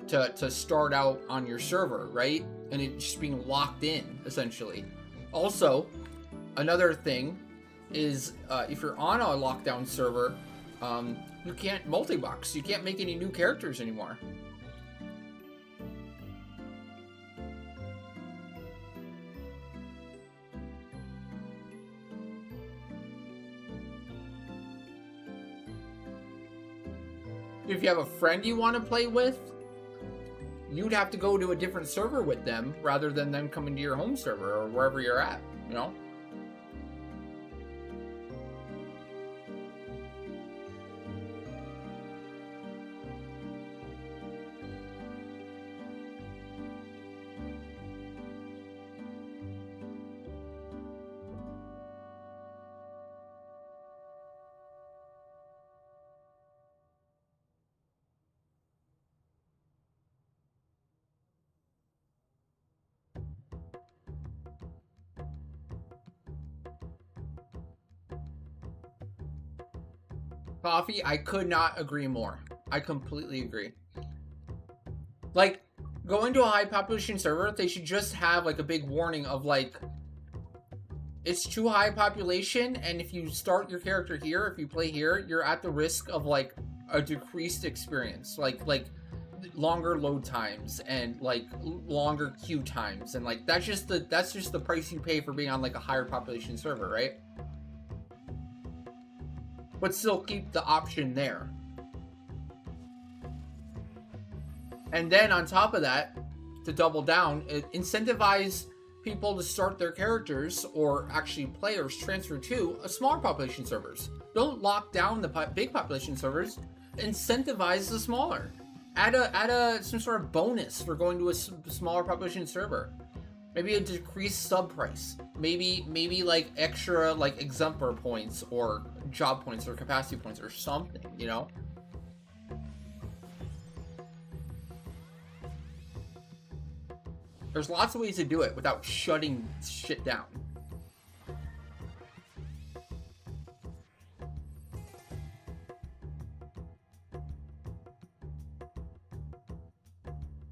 to start out on your server, right? And it just being locked in essentially. Also, another thing is if you're on a lockdown server, you can't multi-box. You can't make any new characters anymore. If you have a friend you want to play with, you'd have to go to a different server with them rather than them coming to your home server or wherever you're at, you know? Coffee, I could not agree more. I completely agree. Like, going to a high population server, they should just have like a big warning of like, it's too high population, and if you start your character here, if you play here, you're at the risk of like a decreased experience, like longer load times and like longer queue times, and like that's just the price you pay for being on like a higher population server, right? But still keep the option there. And then on top of that, to double down, incentivize people to start their characters, or actually players transfer to a smaller population servers. Don't lock down the big population servers. Incentivize the smaller. Add a some sort of bonus for going to a smaller population server. Maybe a decreased sub price. Maybe like extra like exemplar points or job points or capacity points or something, you know? There's lots of ways to do it without shutting shit down.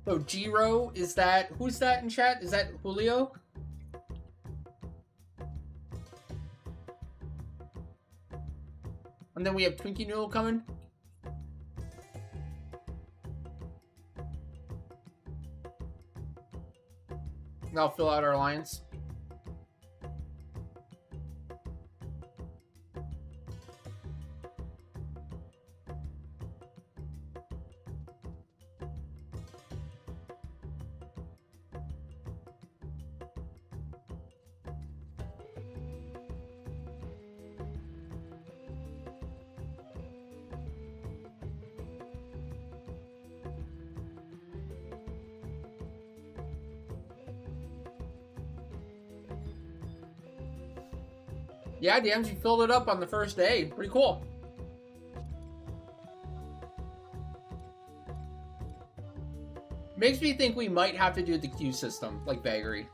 So Jiro, who's that in chat? Is that Julio? And then we have Twinkie Noodle coming. And I'll fill out our alliance. Yeah, DMs, you filled it up on the first day. Pretty cool. Makes me think we might have to do the queue system, like Vagary.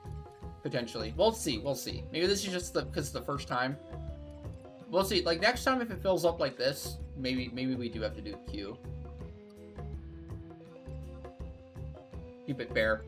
Potentially. We'll see, we'll see. Maybe this is just because it's the first time. We'll see. Like, next time if it fills up like this, maybe we do have to do queue. Keep it fair.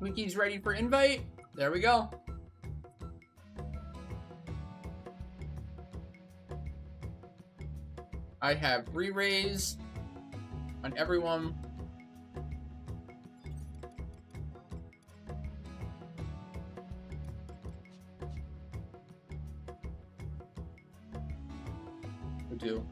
Mickey's ready for invite. There we go. I have re-raise on everyone. We do.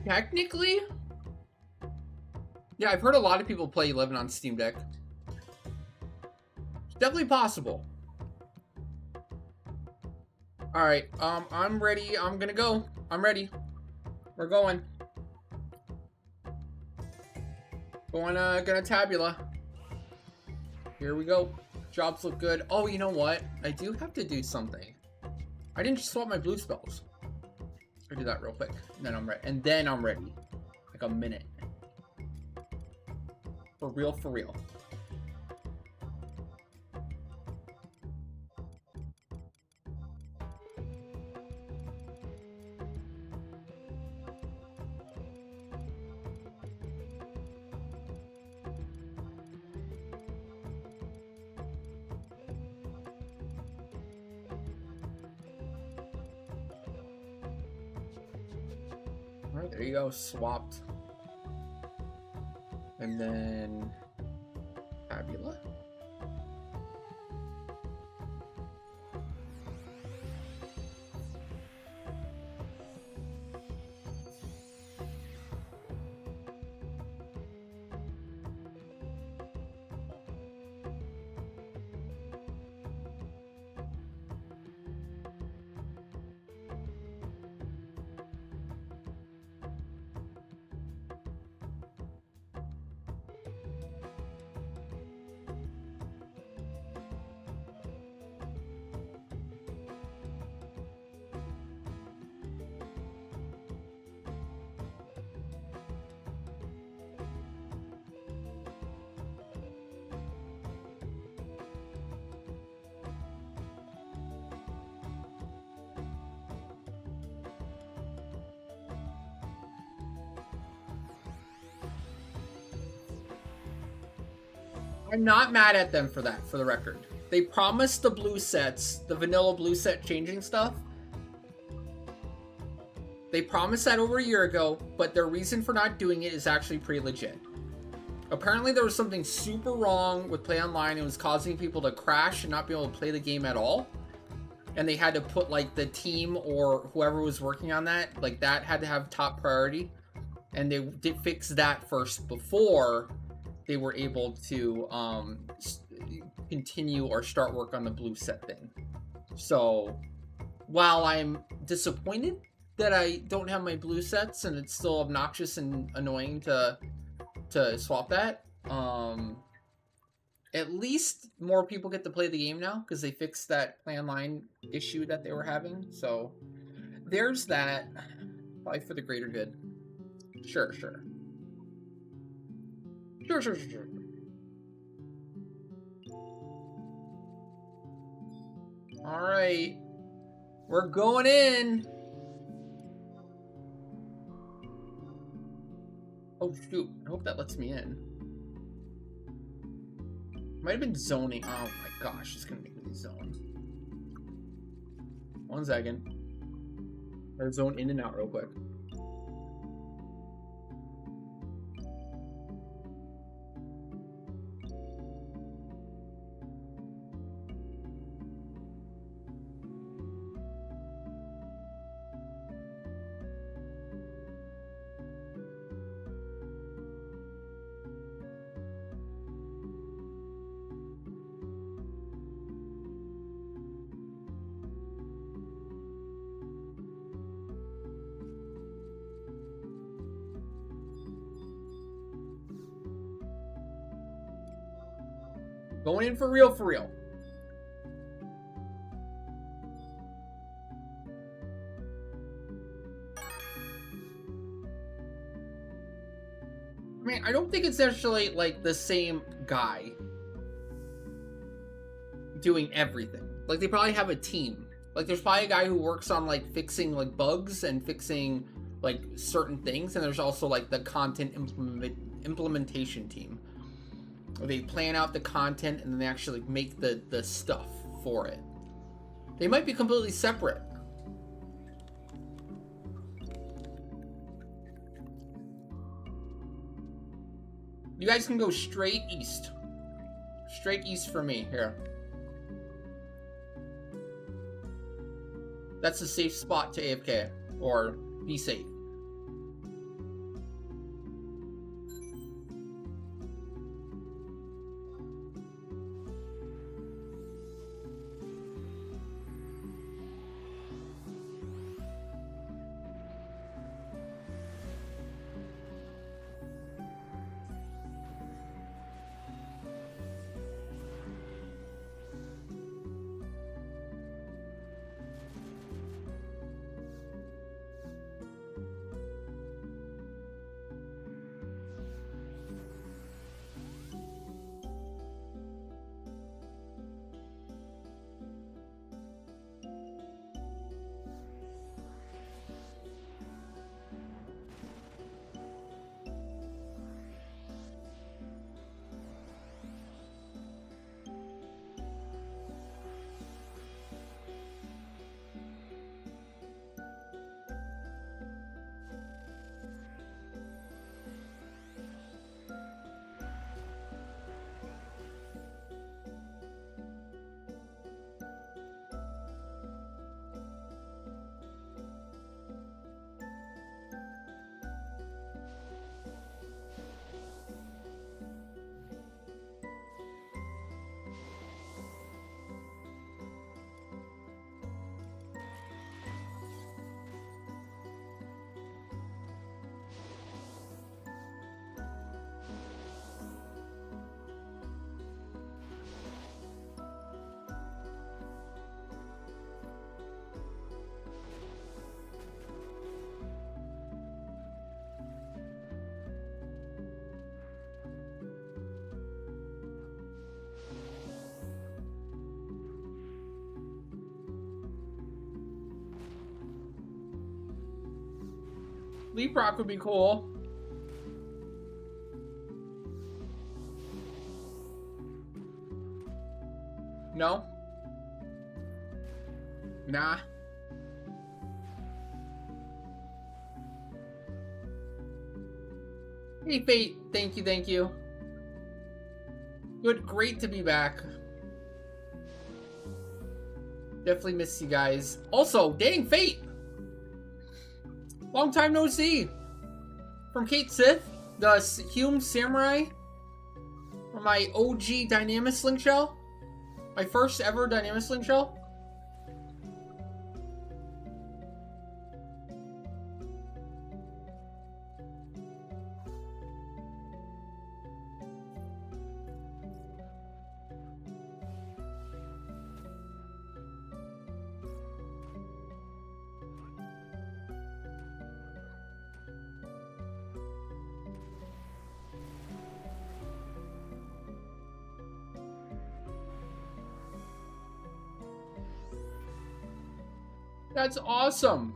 Technically, yeah, I've heard a lot of people play 11 on Steam Deck. It's definitely possible. All right, I'm ready. I'm gonna go. I'm ready. We're going. Gonna tabula. Here we go. Jobs look good. Oh, you know what? I do have to do something. I didn't swap my blue spells. I'll do that real quick. And then I'm ready. And then I'm ready. Like a minute. For real, for real. Alright, there you go. Swapped. And then tabula. I'm not mad at them for that, for the record. They promised the blue sets, the vanilla blue set changing stuff. They promised that over a year ago, but their reason for not doing it is actually pretty legit. Apparently there was something super wrong with Play Online. It was causing people to crash and not be able to play the game at all. And they had to put like the team or whoever was working on that, like that had to have top priority. And they did fix that first before they were able to continue or start work on the blue set thing. So while I'm disappointed that I don't have my blue sets and it's still obnoxious and annoying to swap that, at least more people get to play the game now because they fixed that Play Online issue that they were having. So there's that. Probably for the greater good. Sure. Sure. All right, we're going in. Oh, shoot. I hope that lets me in. Might have been zoning. Oh my gosh, it's gonna make me zone. 1 second. Or zone in and out real quick. Going in for real, for real. I mean, I don't think it's actually like the same guy doing everything. Like, they probably have a team. Like, there's probably a guy who works on like fixing like bugs and fixing like certain things, and there's also like the content implementation team. They plan out the content and then they actually make the stuff for it. They might be completely separate. You guys can go straight east. Straight east for me, here. That's a safe spot to AFK, or be safe. Leap Rock would be cool. No? Nah. Hey, Fate. Thank you, thank you. Good, great to be back. Definitely miss you guys. Also, dang, Fate! Long time no see. From Kate Sith, the Hume Samurai. From my OG Dynamic Sling Shell. My first ever Dynamic Sling Shell. That's awesome.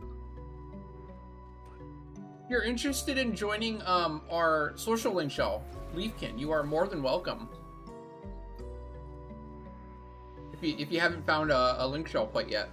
you're interested in joining our social link show, Leafkin, you are more than welcome. If you haven't found a link show quite yet.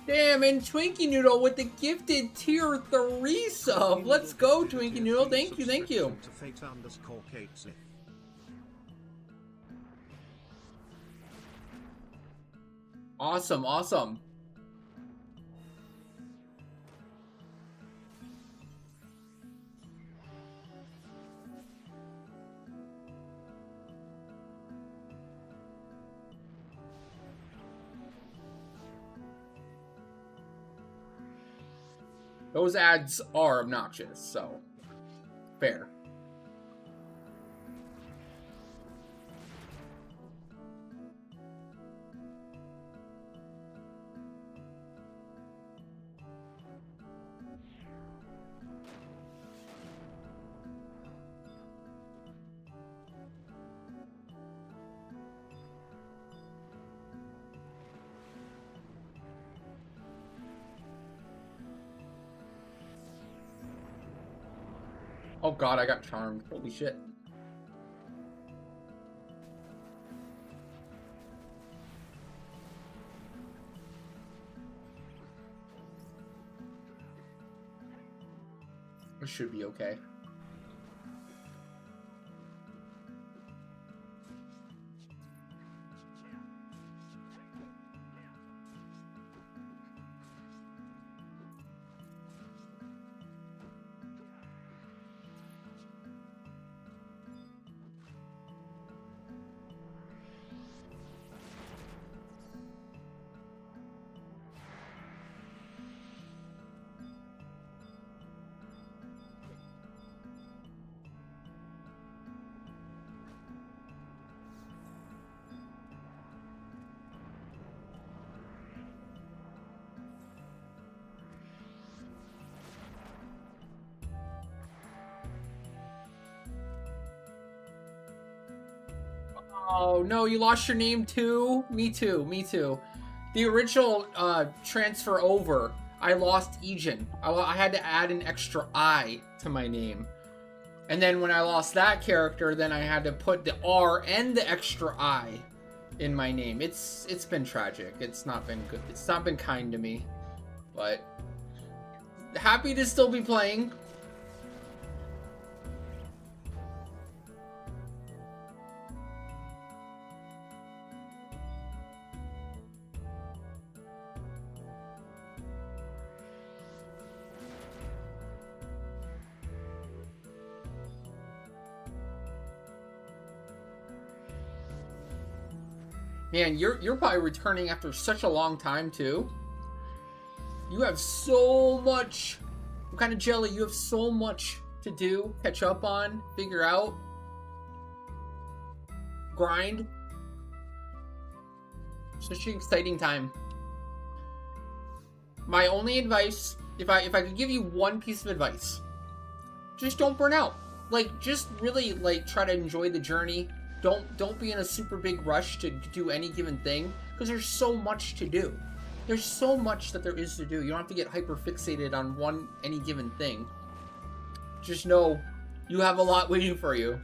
Damn, and Twinkie Noodle with the gifted tier 3 sub. Let's go, Twinkie Noodle. Thank you, thank you. Awesome, awesome. Those ads are obnoxious, so fair. Oh god, I got charmed. Holy shit. It should be okay. Oh no, you lost your name too? Me too, me too. The original transfer over, I lost Ejin. I had to add an extra I to my name. And then when I lost that character, then I had to put the R and the extra I in my name. It's been tragic. It's not been good. It's not been kind to me. But happy to still be playing. Man, you're probably returning after such a long time too. You have so much. I'm kind of jelly. You have so much to do, catch up on, figure out, grind. Such an exciting time. My only advice, if I could give you one piece of advice, just don't burn out. Like, just really like try to enjoy the journey. Don't be in a super big rush to do any given thing, because there's so much to do. There's so much that there is to do. You don't have to get hyper fixated on any given thing. Just know you have a lot waiting for you.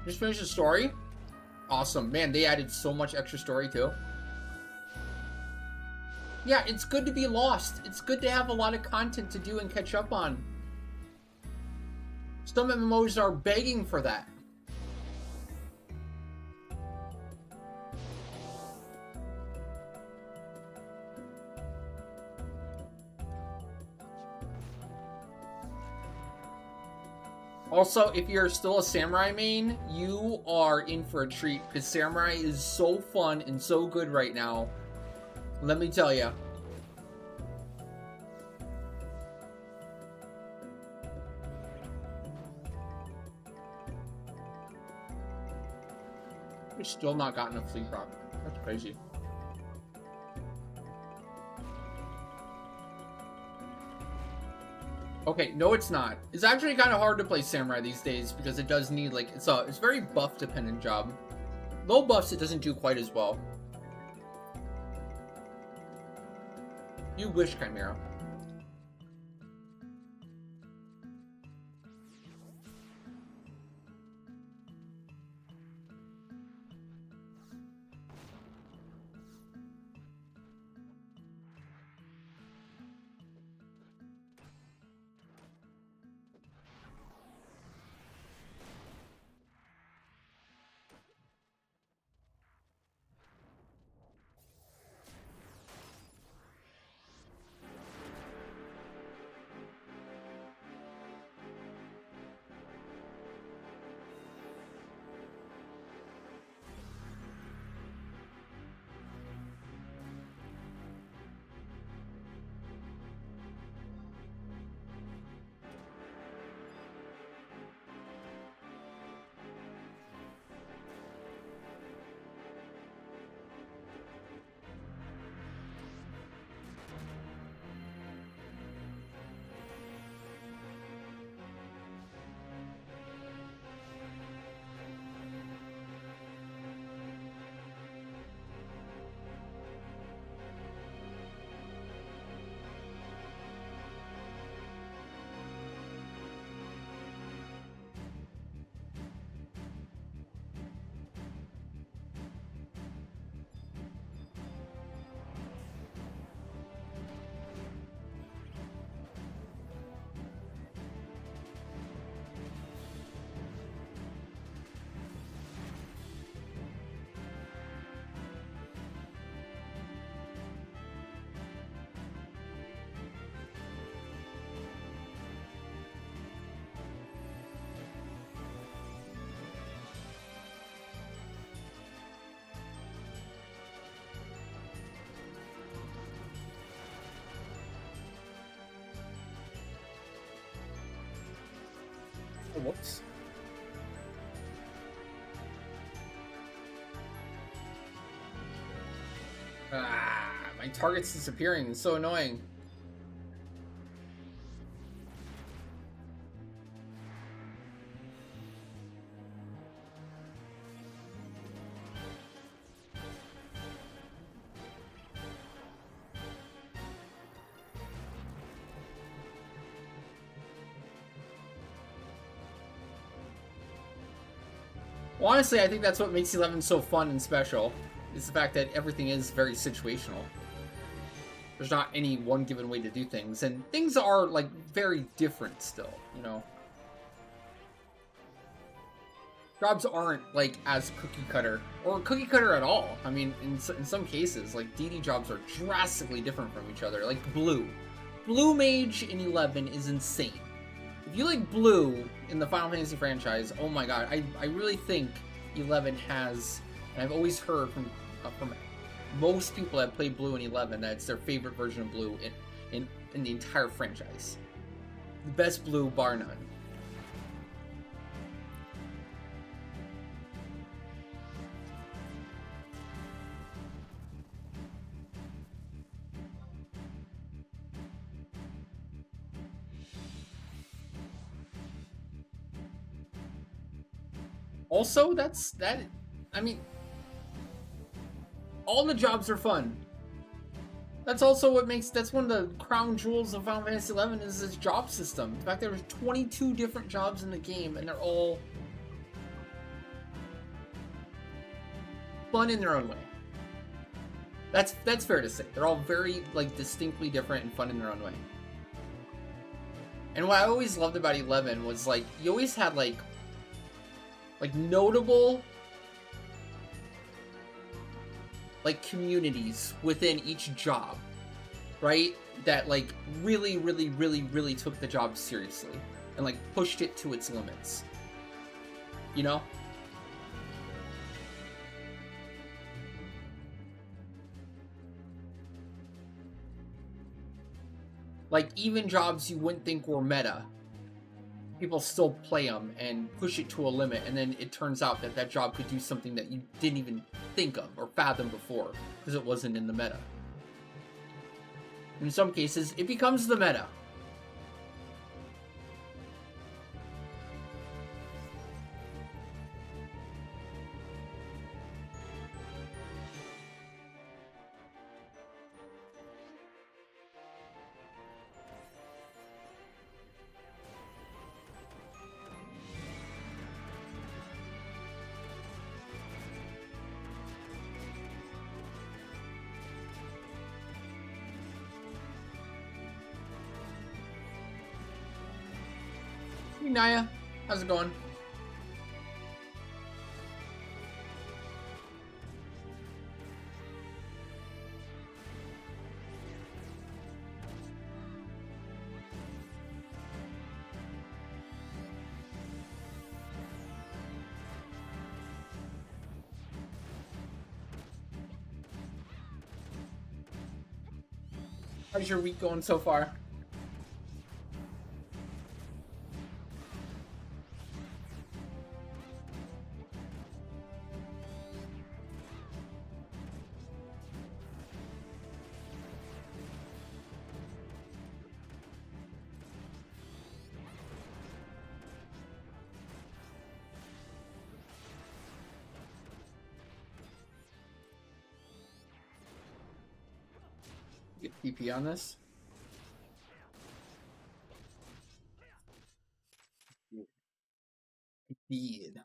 Just finished the story? Awesome. Man, they added so much extra story too. Yeah, it's good to be lost. It's good to have a lot of content to do and catch up on. Some MMOs are begging for that. Also, if you're still a Samurai main, you are in for a treat, because Samurai is so fun and so good right now. Let me tell you. We've still not gotten a Fleet Rock. That's crazy. Okay, no, it's not. It's actually kind of hard to play Samurai these days because it does need, like, it's a very buff dependent job. Low buffs, it doesn't do quite as well. You wish, Chimera. Oh, whoops. Ah, my target's disappearing. It's so annoying. Well, honestly, I think that's what makes 11 so fun and special, is the fact that everything is very situational. There's not any one given way to do things, and things are, like, very different still, you know? Jobs aren't, like, as cookie cutter, or cookie cutter at all. I mean, in some cases, like, DD jobs are drastically different from each other. Like, Blue. Blue Mage in 11 is insane. If you like Blue in the Final Fantasy franchise, oh my god, I really think 11 has, and I've always heard from most people that play Blue in 11 that it's their favorite version of Blue in the entire franchise. The best Blue, bar none. Also, I mean, all the jobs are fun. That's also what makes, that's one of the crown jewels of Final Fantasy XI is its job system. The fact that there's 22 different jobs in the game and they're all fun in their own way. That's fair to say. They're all very, like, distinctly different and fun in their own way. And what I always loved about 11 was, like, you always had, like notable, like, communities within each job, right? That, like, really, really, really, really took the job seriously and, like, pushed it to its limits. You know? Like, even jobs you wouldn't think were meta, people still play them and push it to a limit, and then it turns out that that job could do something that you didn't even think of or fathom before because it wasn't in the meta. In some cases, it becomes the meta. Hey Naya, how's it going? How's your week going so far? Get TP on this. Indeed.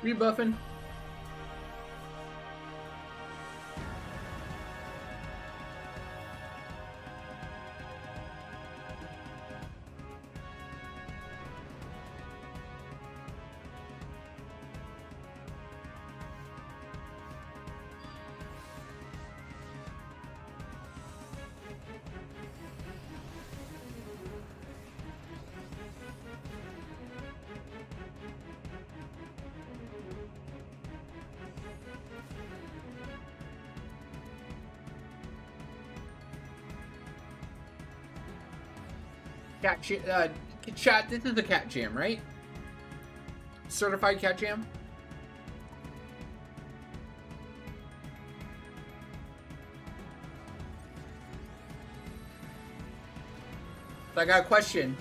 Rebuffing. Chat, this is the cat jam, right? Certified cat jam? So I got a question.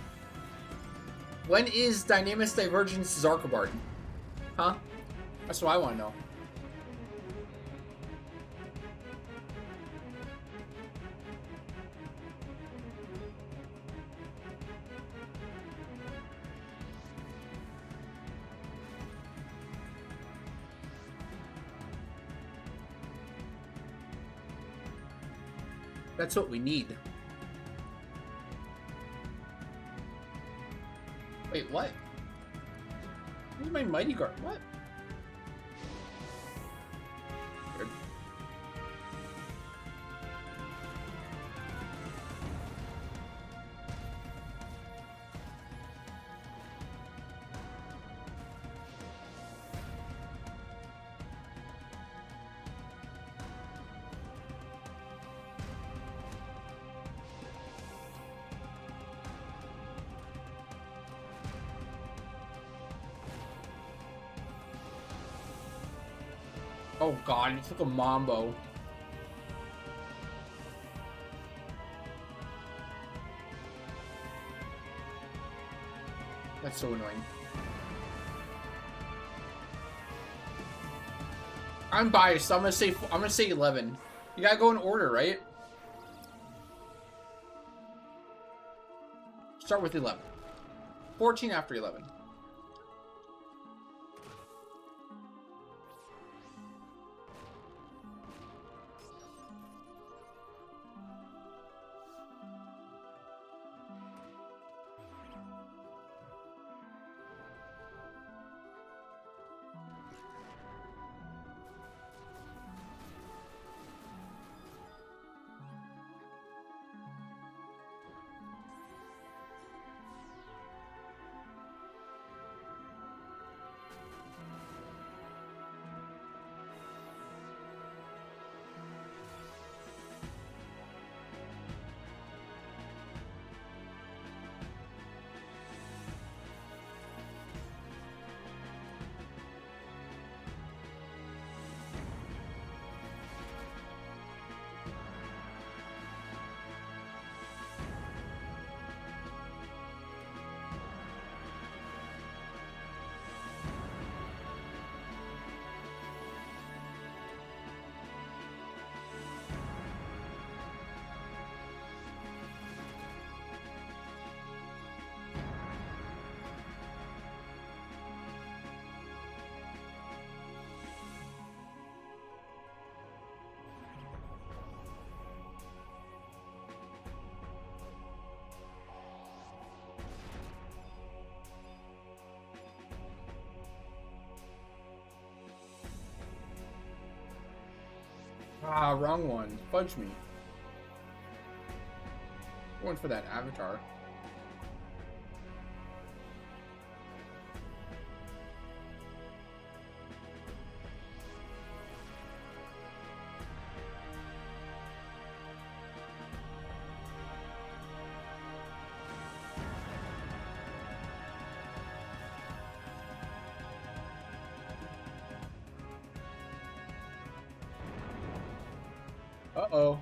When is Dynamis Divergence Zarkabard? Huh? That's what I want to know. That's what we need. Wait, what? Where's my Mighty Guard? What? Weird. Oh god, it took a Mambo. That's so annoying. I'm biased, so I'm gonna say 11. You gotta go in order, right? Start with 11. 14 after 11. Ah, wrong one. Fudge me. Going for that avatar. Uh-oh.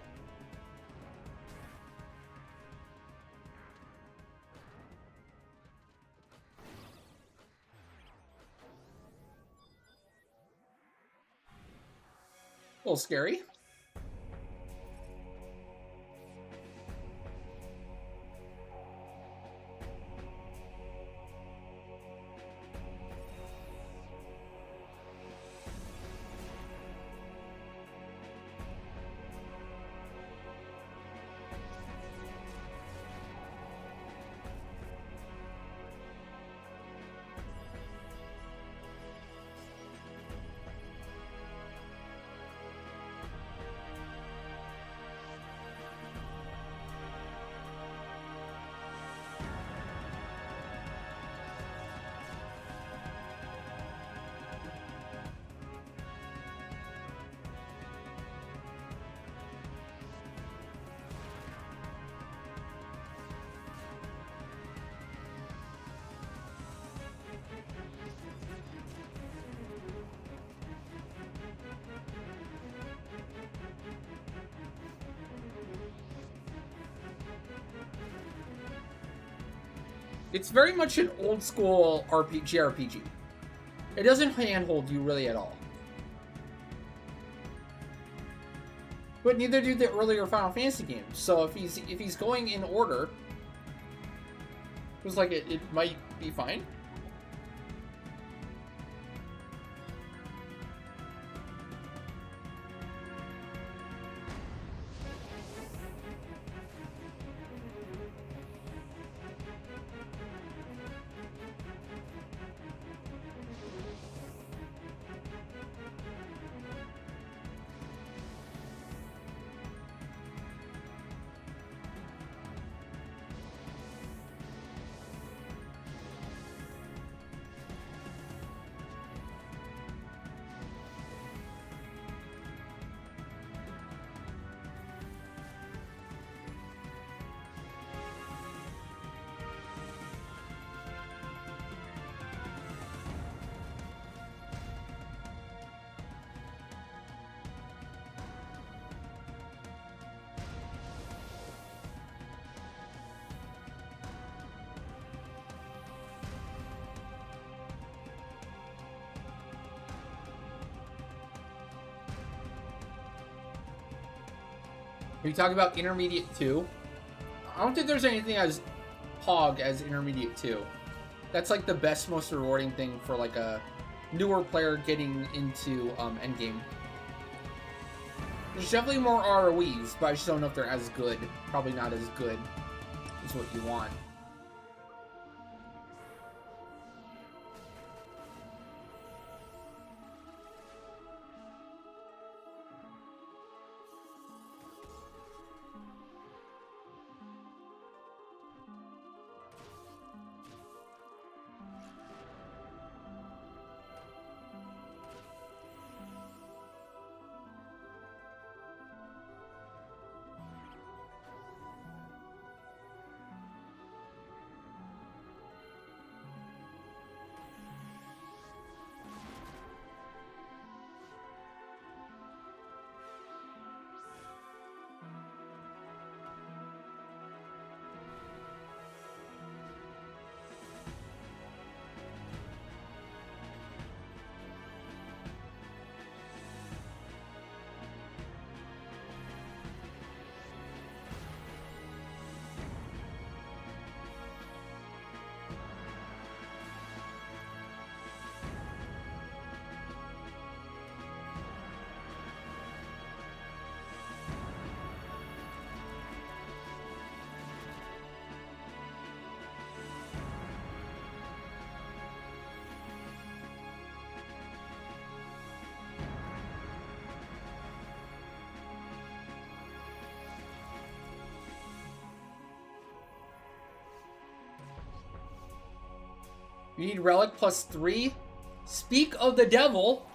A little scary. It's very much an old school RPG. It doesn't handhold you really at all. But neither do the earlier Final Fantasy games. So if he's going in order, it was like it might be fine. We talk about Intermediate 2. I don't think there's anything as hog as Intermediate 2. That's like the best, most rewarding thing for like a newer player getting into endgame. There's definitely more ROEs, but I just don't know if they're as good. Probably not as good as what you want. You need relic +3. Speak of the devil.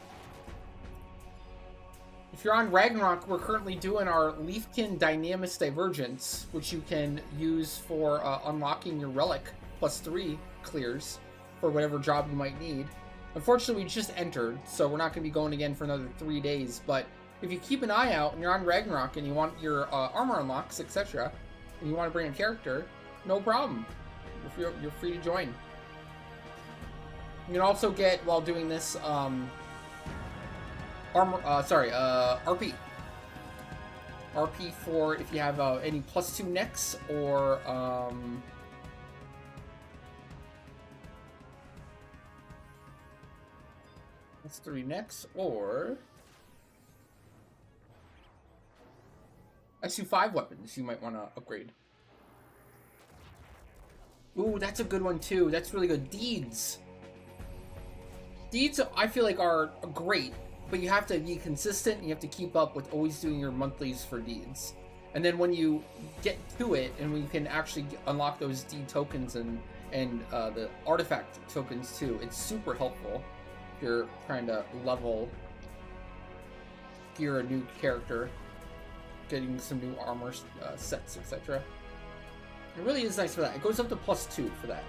If you're on Ragnarok, we're currently doing our Leafkin Dynamis Divergence, which you can use for unlocking your relic +3 clears for whatever job you might need. Unfortunately, we just entered, so we're not going to be going again for another 3 days, but if you keep an eye out and you're on Ragnarok and you want your armor unlocks, etc., and you want to bring a character, no problem. You're free to join. You can also get, while doing this, RP. RP for if you have any +2 necks or +3 necks or SU5 weapons you might want to upgrade. Ooh, that's a good one too. That's really good. Deeds. Deeds, I feel like, are great, but you have to be consistent and you have to keep up with always doing your monthlies for deeds. And then when you get to it and when you can actually unlock those deed tokens and the artifact tokens too, it's super helpful if you're trying to gear a new character, getting some new armor sets, etc. It really is nice for that. It goes up to +2 for that.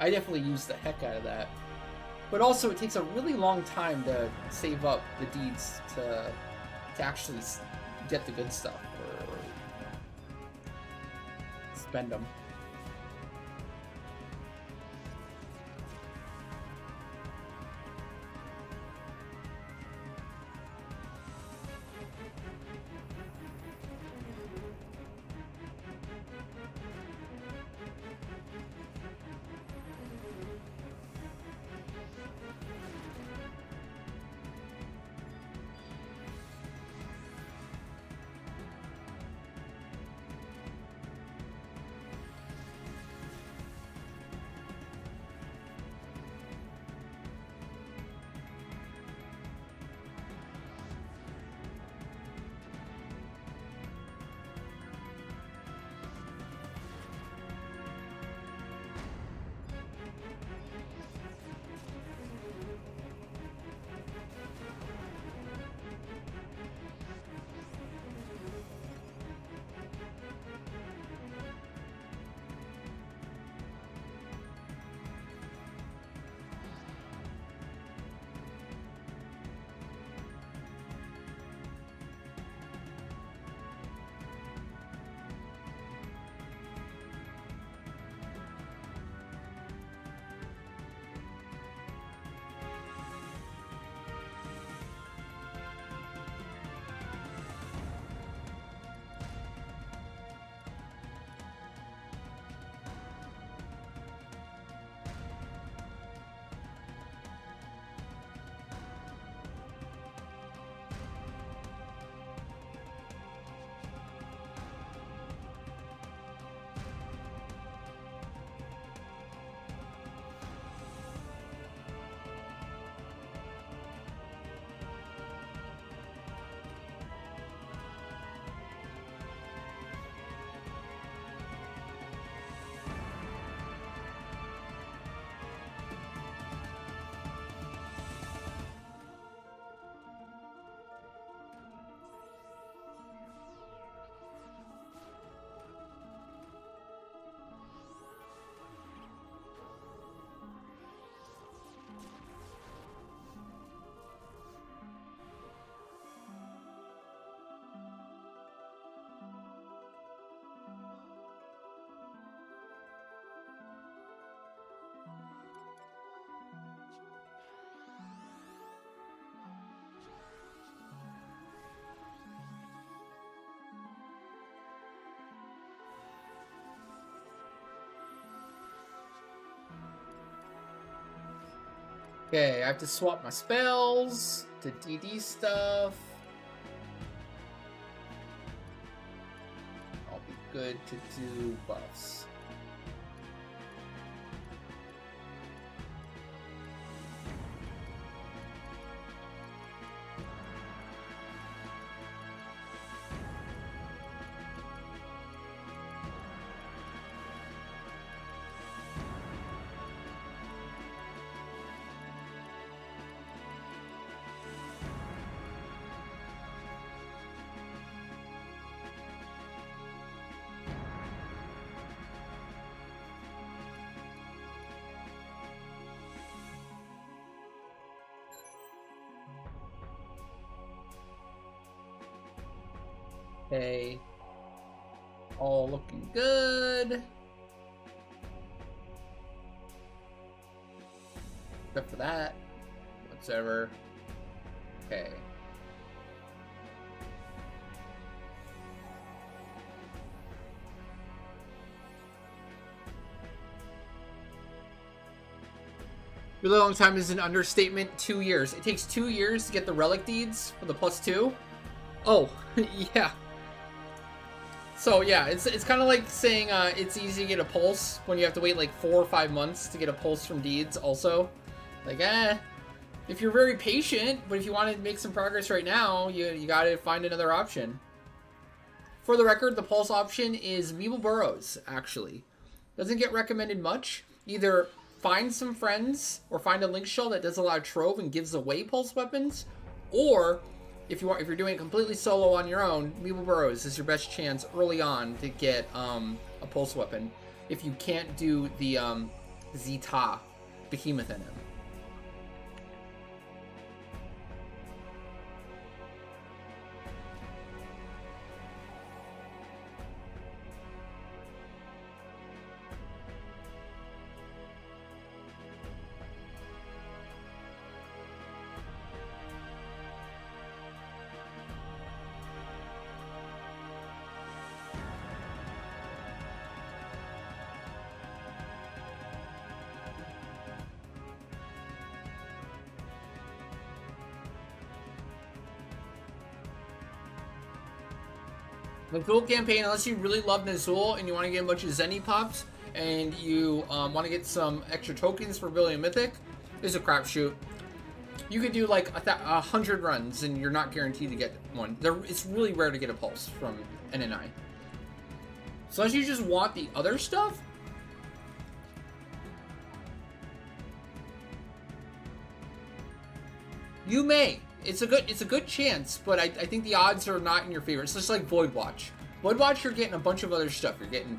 I definitely use the heck out of that. But also, it takes a really long time to save up the deeds to actually get the good stuff or spend them. Okay, I have to swap my spells to DD stuff. I'll be good to do buffs. Okay. All looking good. Except for that. Whatever. Okay. Really long time is an understatement. 2 years. It takes 2 years to get the relic deeds for the +2. Oh, yeah. So yeah, it's kind of like saying it's easy to get a pulse when you have to wait like 4 or 5 months to get a pulse from deeds. Also, like if you're very patient, but if you want to make some progress right now, you got to find another option. For the record, the pulse option is Meeble Burrows. Actually, doesn't get recommended much. Either find some friends or find a link shell that does a lot of trove and gives away pulse weapons, or if you're doing it completely solo on your own, Meeble Burrows is your best chance early on to get a pulse weapon if you can't do the Zeta Behemoth in him. Nazul campaign, unless you really love Nazul and you want to get a bunch of Zenny pops and you want to get some extra tokens for building a mythic, is a crapshoot. You could do like 100 runs and you're not guaranteed to get one. It's really rare to get a pulse from NNI. So unless you just want the other stuff, you may. It's a good chance, but I think the odds are not in your favor. It's just like Void Watch. Void Watch, you're getting a bunch of other stuff. You're getting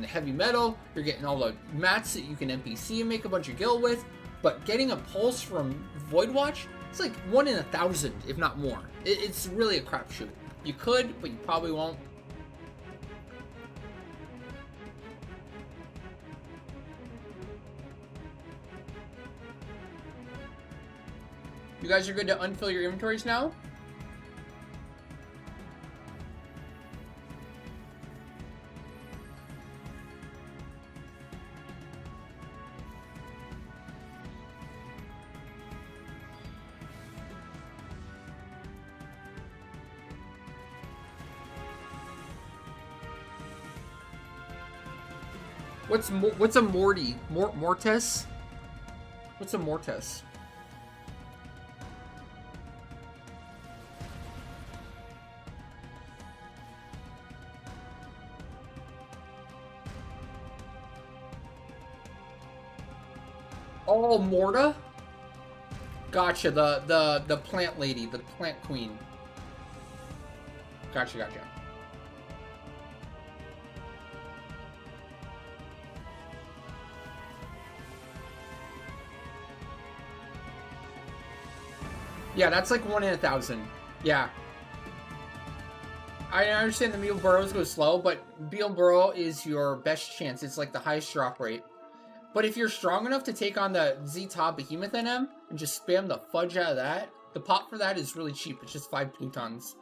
the heavy metal. You're getting all the mats that you can NPC and make a bunch of gil with. But getting a pulse from Void Watch, it's like 1 in 1,000, if not more. It's really a crapshoot. You could, but you probably won't. You guys are good to unfill your inventories now? What's a Morty? Mortis? What's a Mortis? Oh, Morta? Gotcha, the plant lady, the plant queen. Gotcha. Yeah, that's like 1 in 1,000. Yeah. I understand the Meeble Burrows go slow, but Meeble Burrow is your best chance. It's like the highest drop rate. But if you're strong enough to take on the Zeta Behemoth NM and just spam the fudge out of that, the pop for that is really cheap. It's just 5 plutons.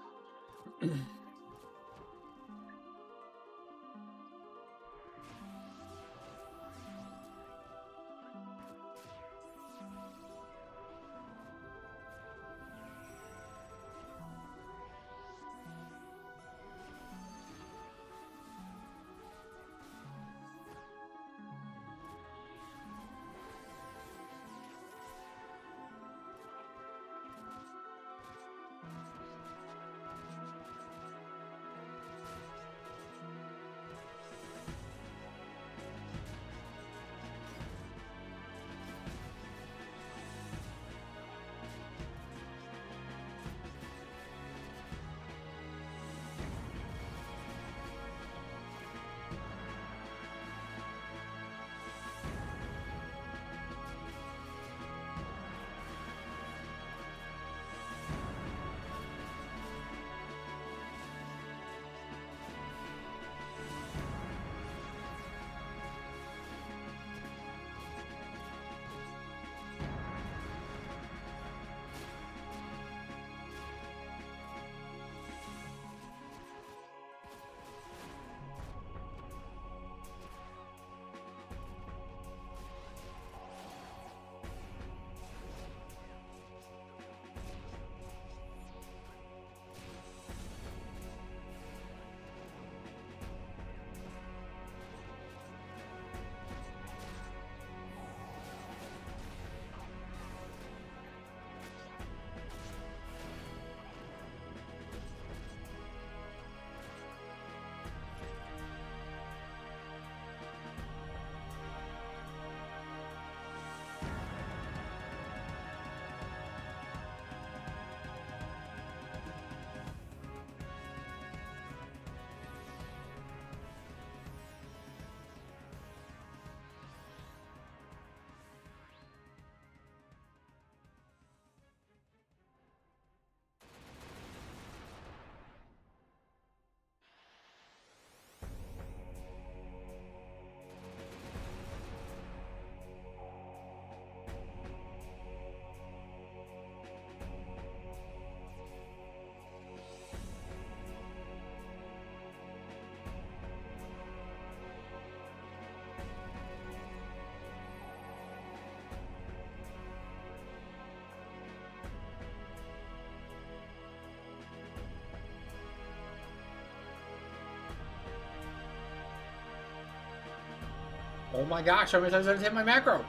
Oh my gosh, how many times did I hit my macro?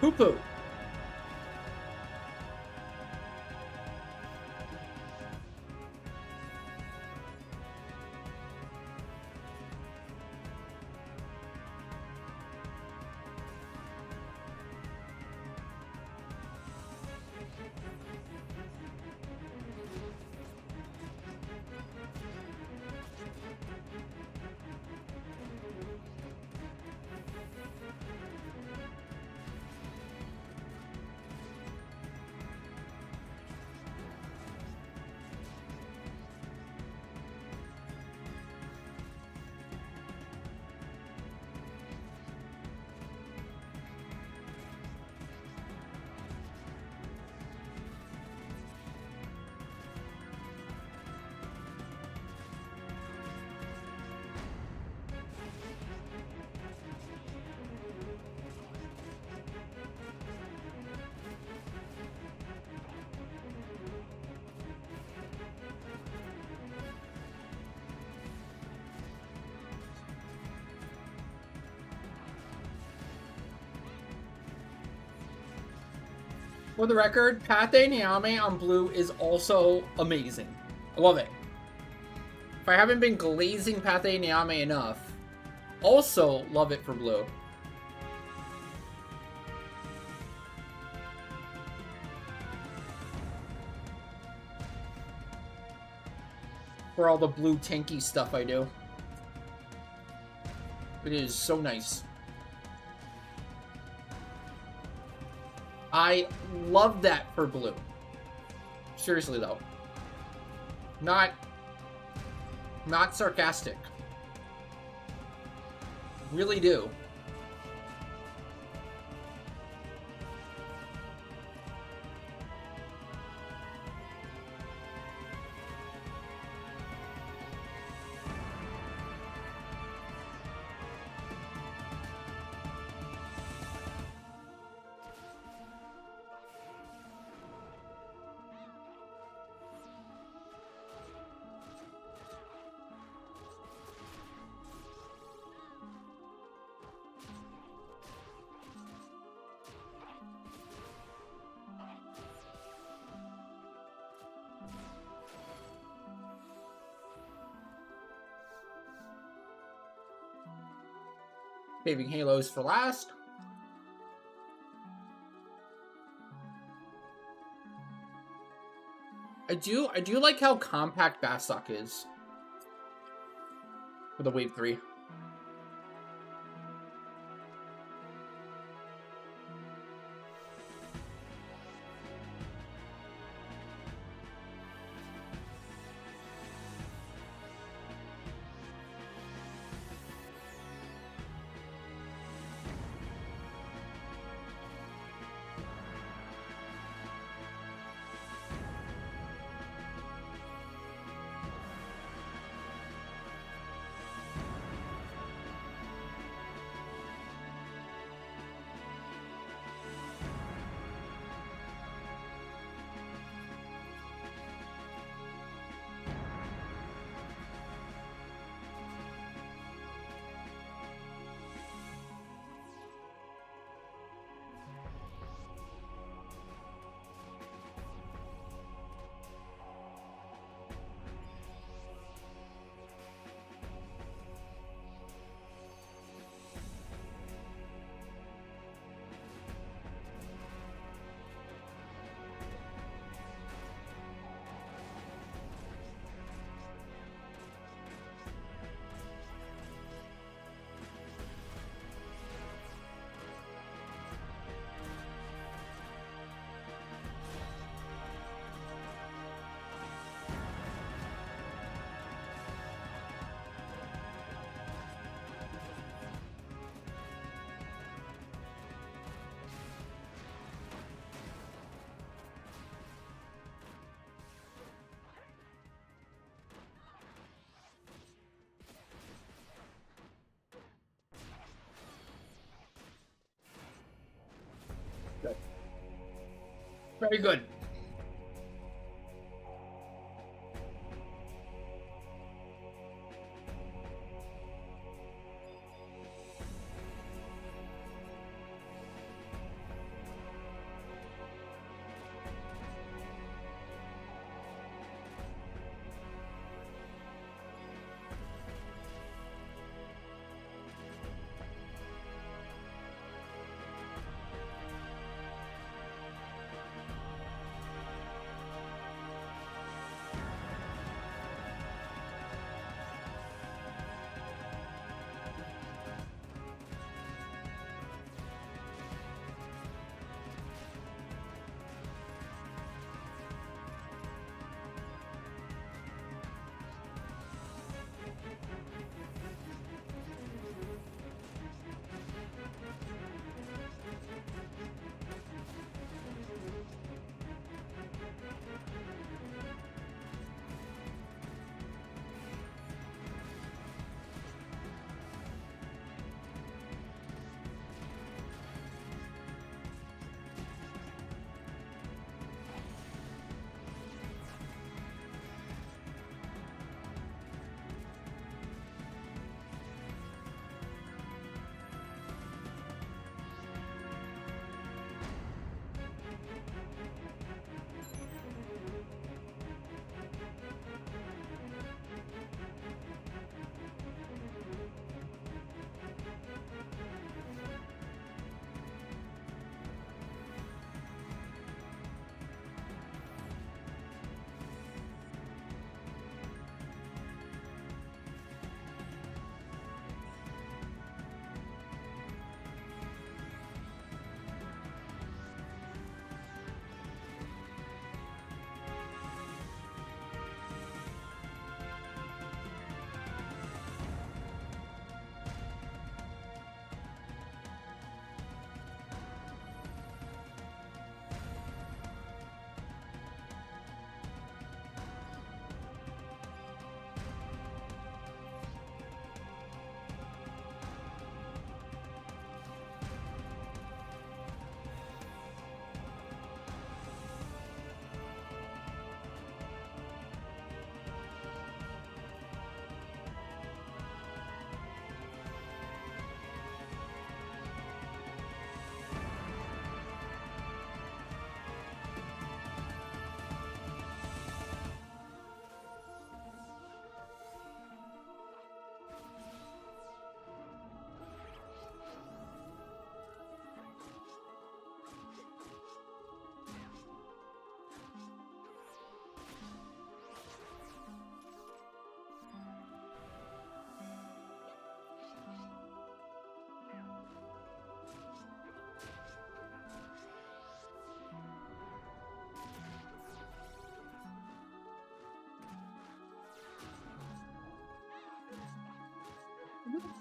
Poo-poo. For the record, Pathé Niame on blue is also amazing. I love it. If I haven't been glazing Pathé Niame enough, also love it for blue. For all the blue tanky stuff I do. It is so nice. I love that for blue. Seriously though. Not sarcastic. Really do. Saving halos for last. I do like how compact Bastok is for the Wave 3. Good. Very good.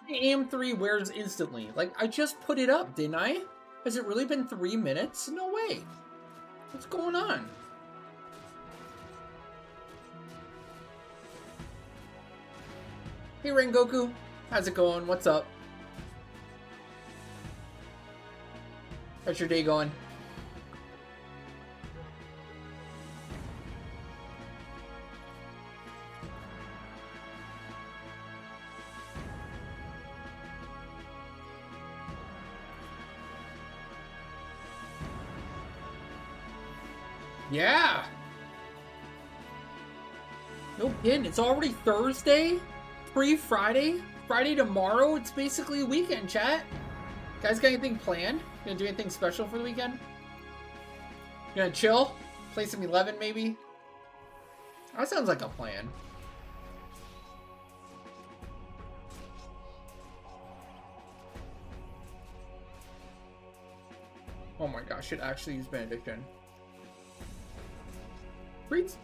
AM3 wears instantly. Like, I just put it up, didn't I? Has it really been 3 minutes? No way. What's going on? Hey, Rengoku. How's it going? What's up? How's your day going? Yeah. No kidding. It's already Thursday? Pre-Friday? Friday tomorrow? It's basically a weekend, chat. Guys got anything planned? Gonna do anything special for the weekend? Gonna chill? Play some 11 maybe? That sounds like a plan. Oh my gosh, it actually use Benediction.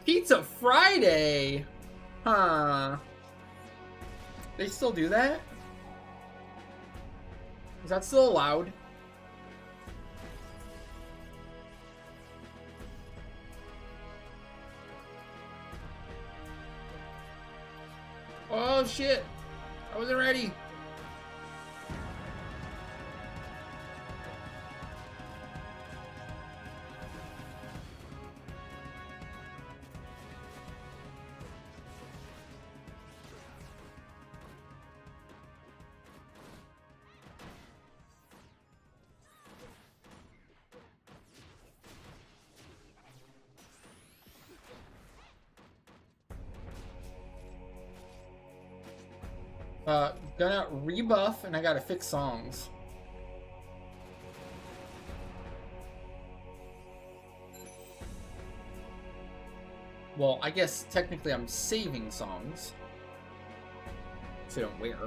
Pizza Friday! Huh. They still do that? Is that still allowed? Oh shit! I wasn't ready. Gonna rebuff, and I gotta fix songs. Well, I guess technically I'm saving songs. So don't where.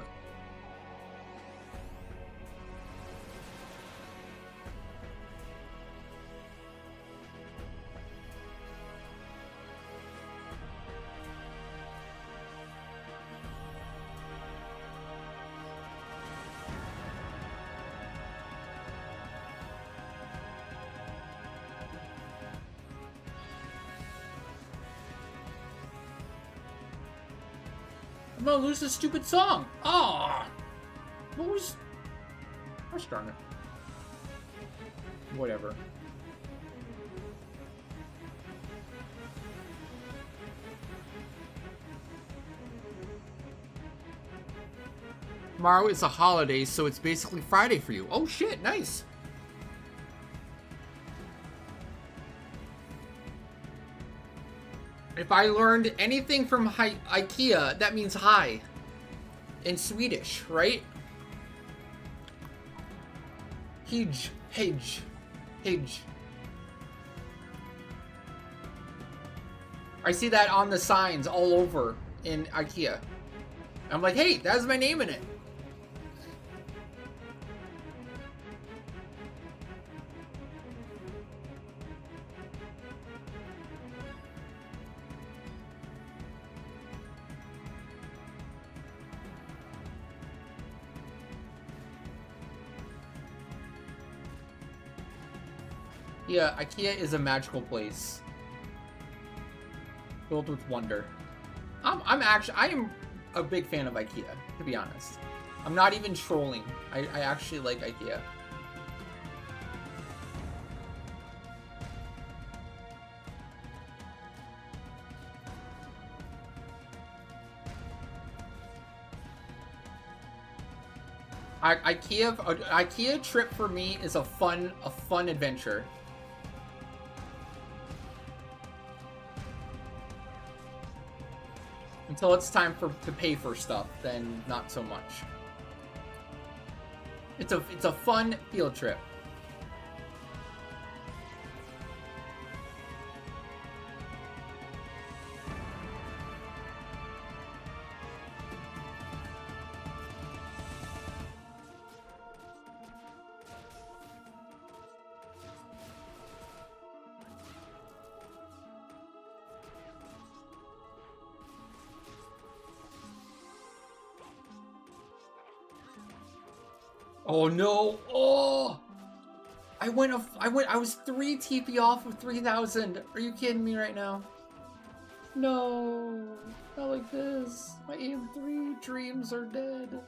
I'm gonna lose this stupid song. Ah, what was? Gosh darn it. Whatever. Tomorrow is a holiday, so it's basically Friday for you. Oh shit, nice. If I learned anything from IKEA, that means hi in Swedish, right? Hej. I see that on the signs all over in IKEA. I'm like, hey, that's my name in it. Yeah, IKEA is a magical place. Filled with wonder. I am a big fan of IKEA, to be honest. I'm not even trolling. I actually like IKEA. IKEA trip for me is a fun adventure. Until it's time to pay for stuff, then not so much. It's a fun field trip. Oh no! Oh! I was 3 TP off of 3,000. Are you kidding me right now? No, not like this. My AM3 dreams are dead.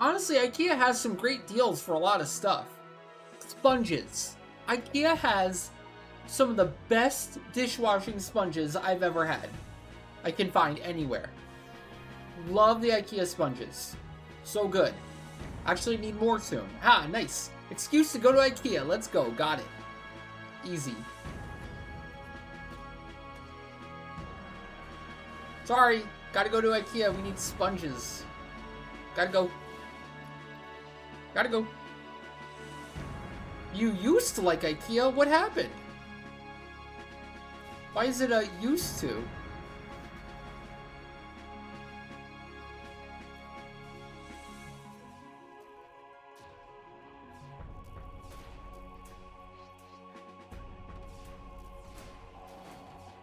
Honestly, IKEA has some great deals for a lot of stuff. Sponges. IKEA has some of the best dishwashing sponges I've ever had. I can find anywhere. Love the IKEA sponges. So good. Actually need more soon. Ah, nice. Excuse to go to IKEA. Let's go. Got it. Easy. Sorry. Gotta go to IKEA. We need sponges. Gotta go. Gotta go. You used to like IKEA? What happened? Why is it a used to?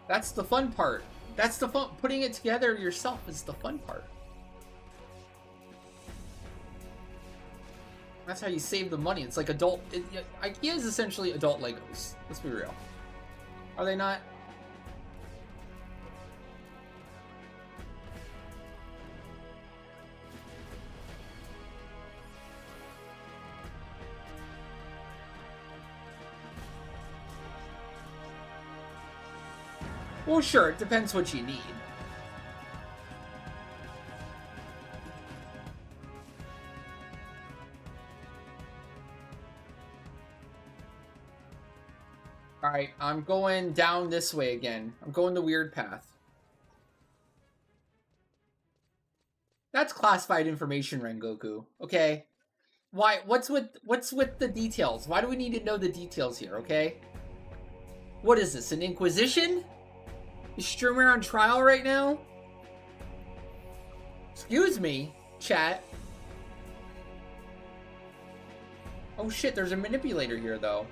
That's the fun part. That's the fun. Putting it together yourself is the fun part. That's how you save the money. It's like adult... IKEA is essentially adult Legos. Let's be real. Are they not? Well, sure. It depends what you need. Alright, I'm going down this way again. I'm going the weird path. That's classified information, Rengoku. Okay. Why? What's with the details? Why do we need to know the details here, okay? What is this, an inquisition? Is streamer on trial right now? Excuse me, chat. Oh shit, there's a manipulator here though.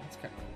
That's kind of weird.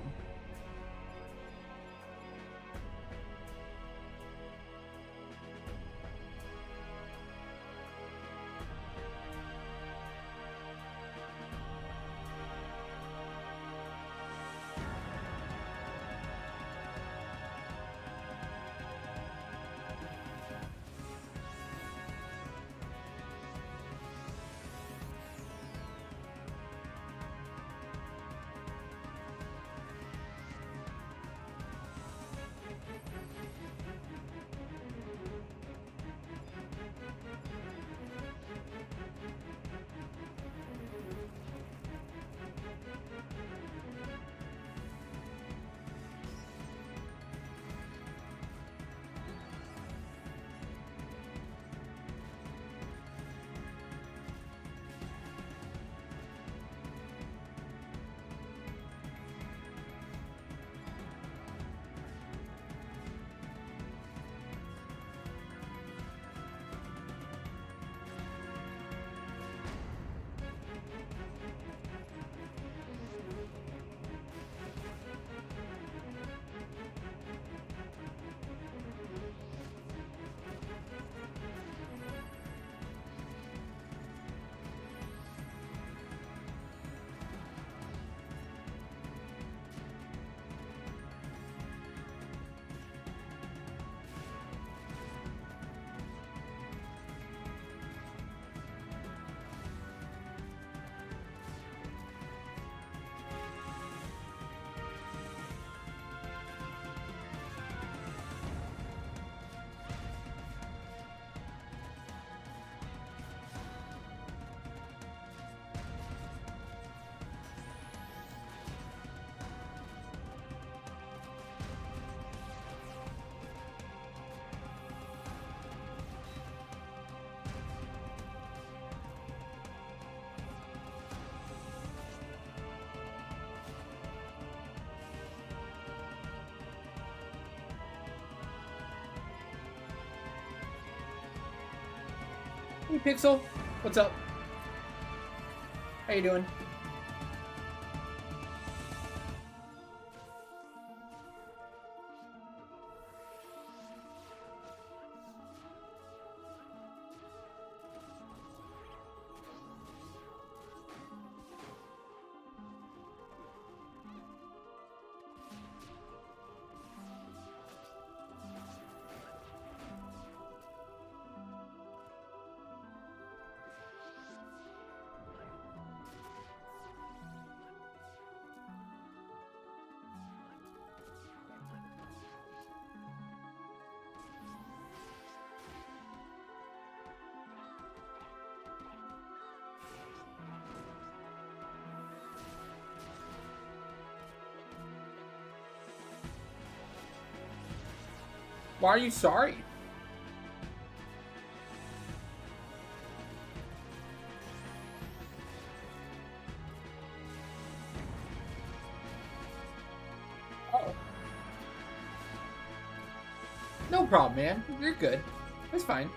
Hey Pixel, what's up? How you doing? Why are you sorry? Oh. No problem, man. You're good. It's fine.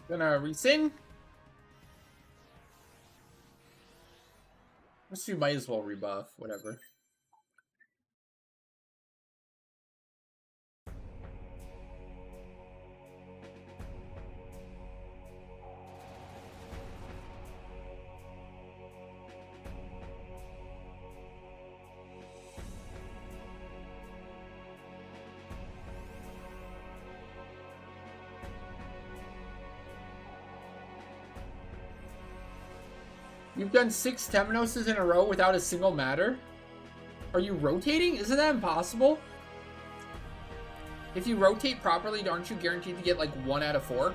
Gonna resing. Guess you might as well rebuff, whatever. You've done 6 Temenoses in a row without a single matter? Are you rotating? Isn't that impossible? If you rotate properly, aren't you guaranteed to get like 1 out of 4?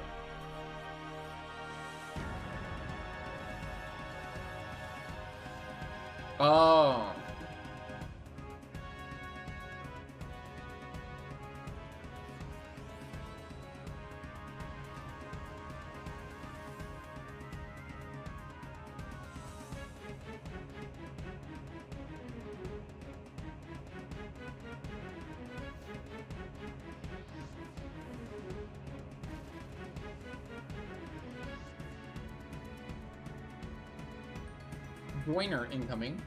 Oh. Joiner incoming.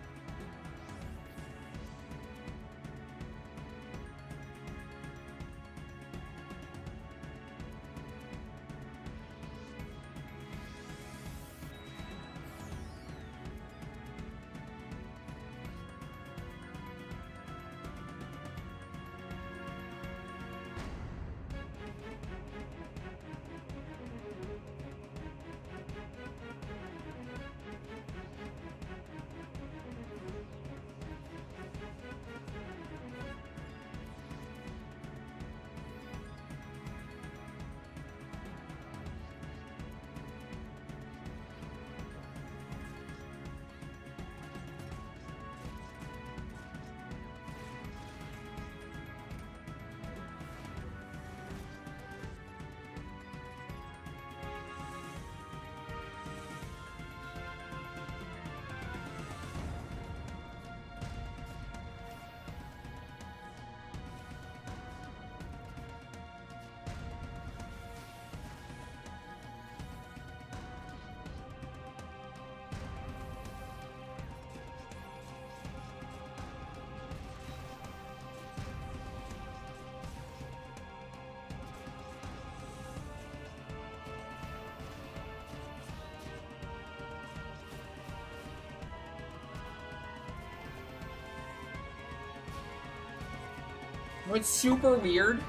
What's super weird?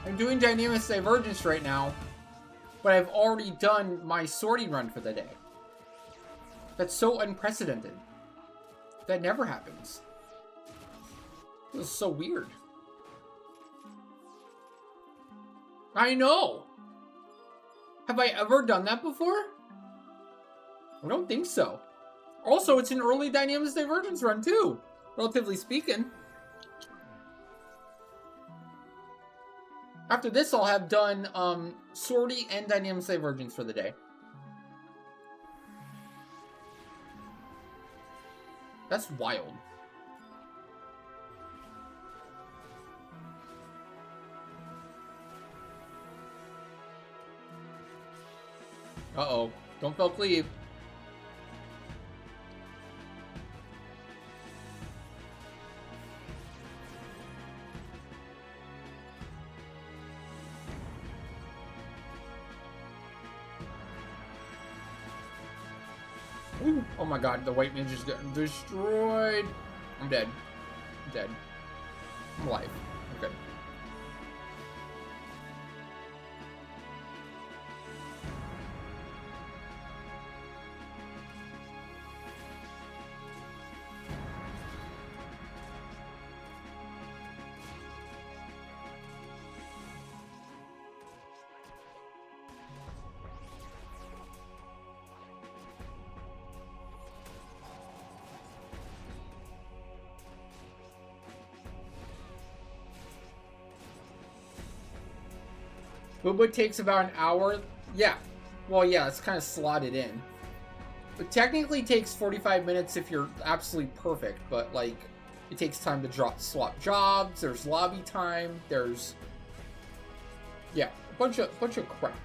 I'm doing Dynamic Divergence right now, but I've already done my sorting run for the day. That's so unprecedented. That never happens. This is so weird. I know! Have I ever done that before? I don't think so. Also, it's an early Dynamic Divergence run too, relatively speaking. After this, I'll have done Sortie and Dynamic Divergence for the day. That's wild. Uh-oh. Don't fell cleave. Ooh. Oh my god, the white ninja's getting destroyed. I'm dead. I'm dead. I'm alive. Okay. Booba takes about an hour. Yeah. Well, yeah, it's kind of slotted in. It technically takes 45 minutes if you're absolutely perfect, but, like, it takes time to swap jobs, there's lobby time, there's... Yeah, a bunch of crap.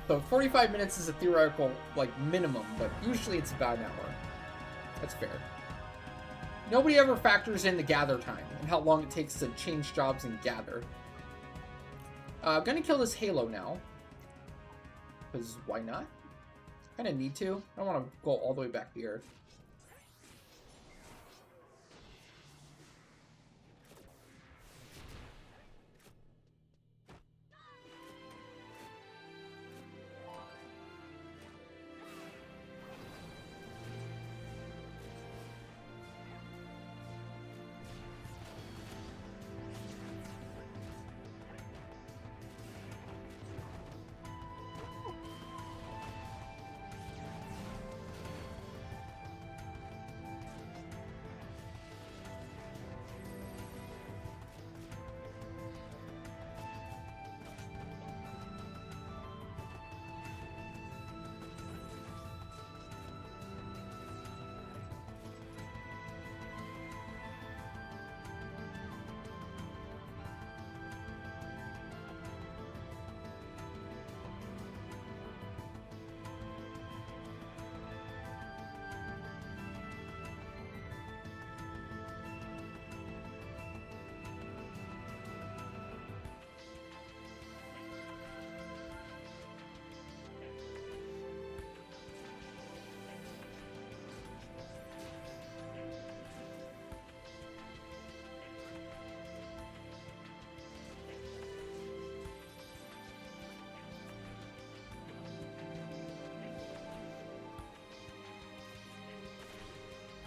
So 45 minutes is a theoretical, like, minimum, but usually it's about an hour. That's fair. Nobody ever factors in the gather time and how long it takes to change jobs and gather. I'm gonna kill this Halo now. Because why not? Kinda need to. I don't want to go all the way back here.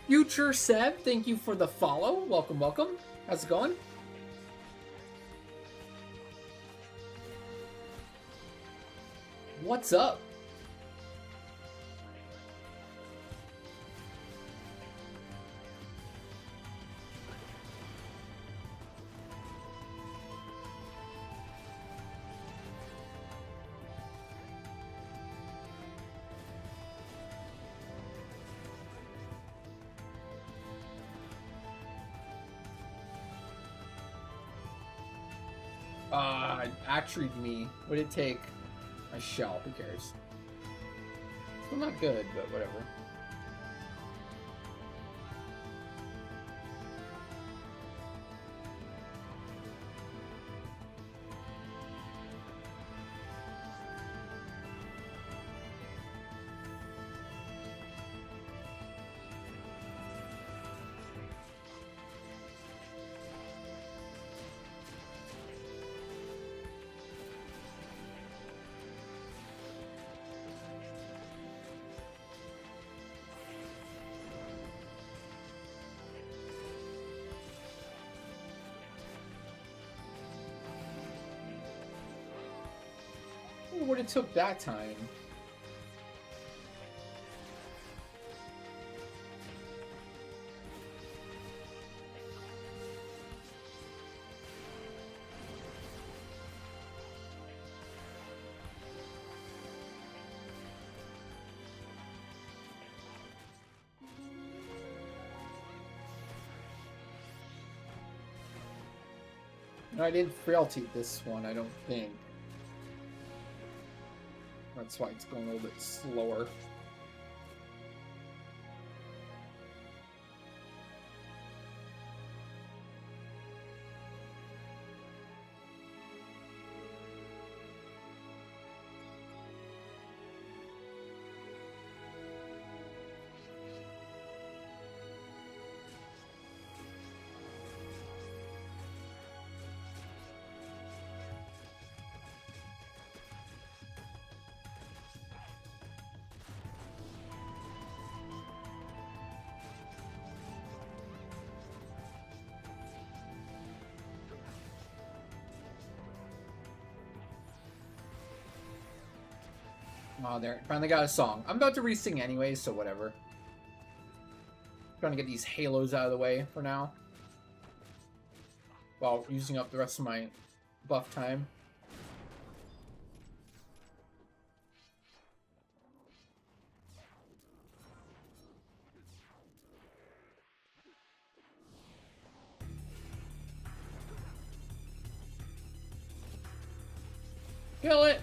Future Seb, thank you for the follow. Welcome, welcome. How's it going? What's up? Actually, me. Would it take a shell? Who cares? Still not good, but whatever. would have took that time. No, I didn't frailty this one, I don't think. That's why it's going a little bit slower. Oh, there. Finally got a song. I'm about to re-sing anyway, so whatever. Trying to get these halos out of the way for now. While using up the rest of my buff time. Kill it!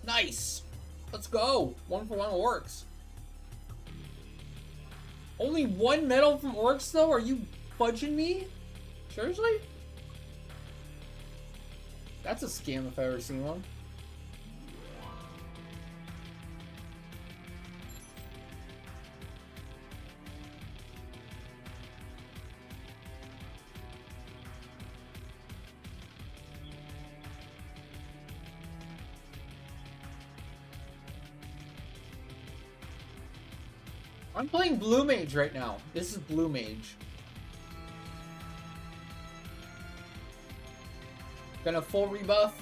Nice! Let's go! 1-for-1 orcs. Only one medal from orcs though? Are you fudging me? Seriously? That's a scam if I've ever seen one. I'm playing Blue Mage right now. This is Blue Mage. Gonna full rebuff.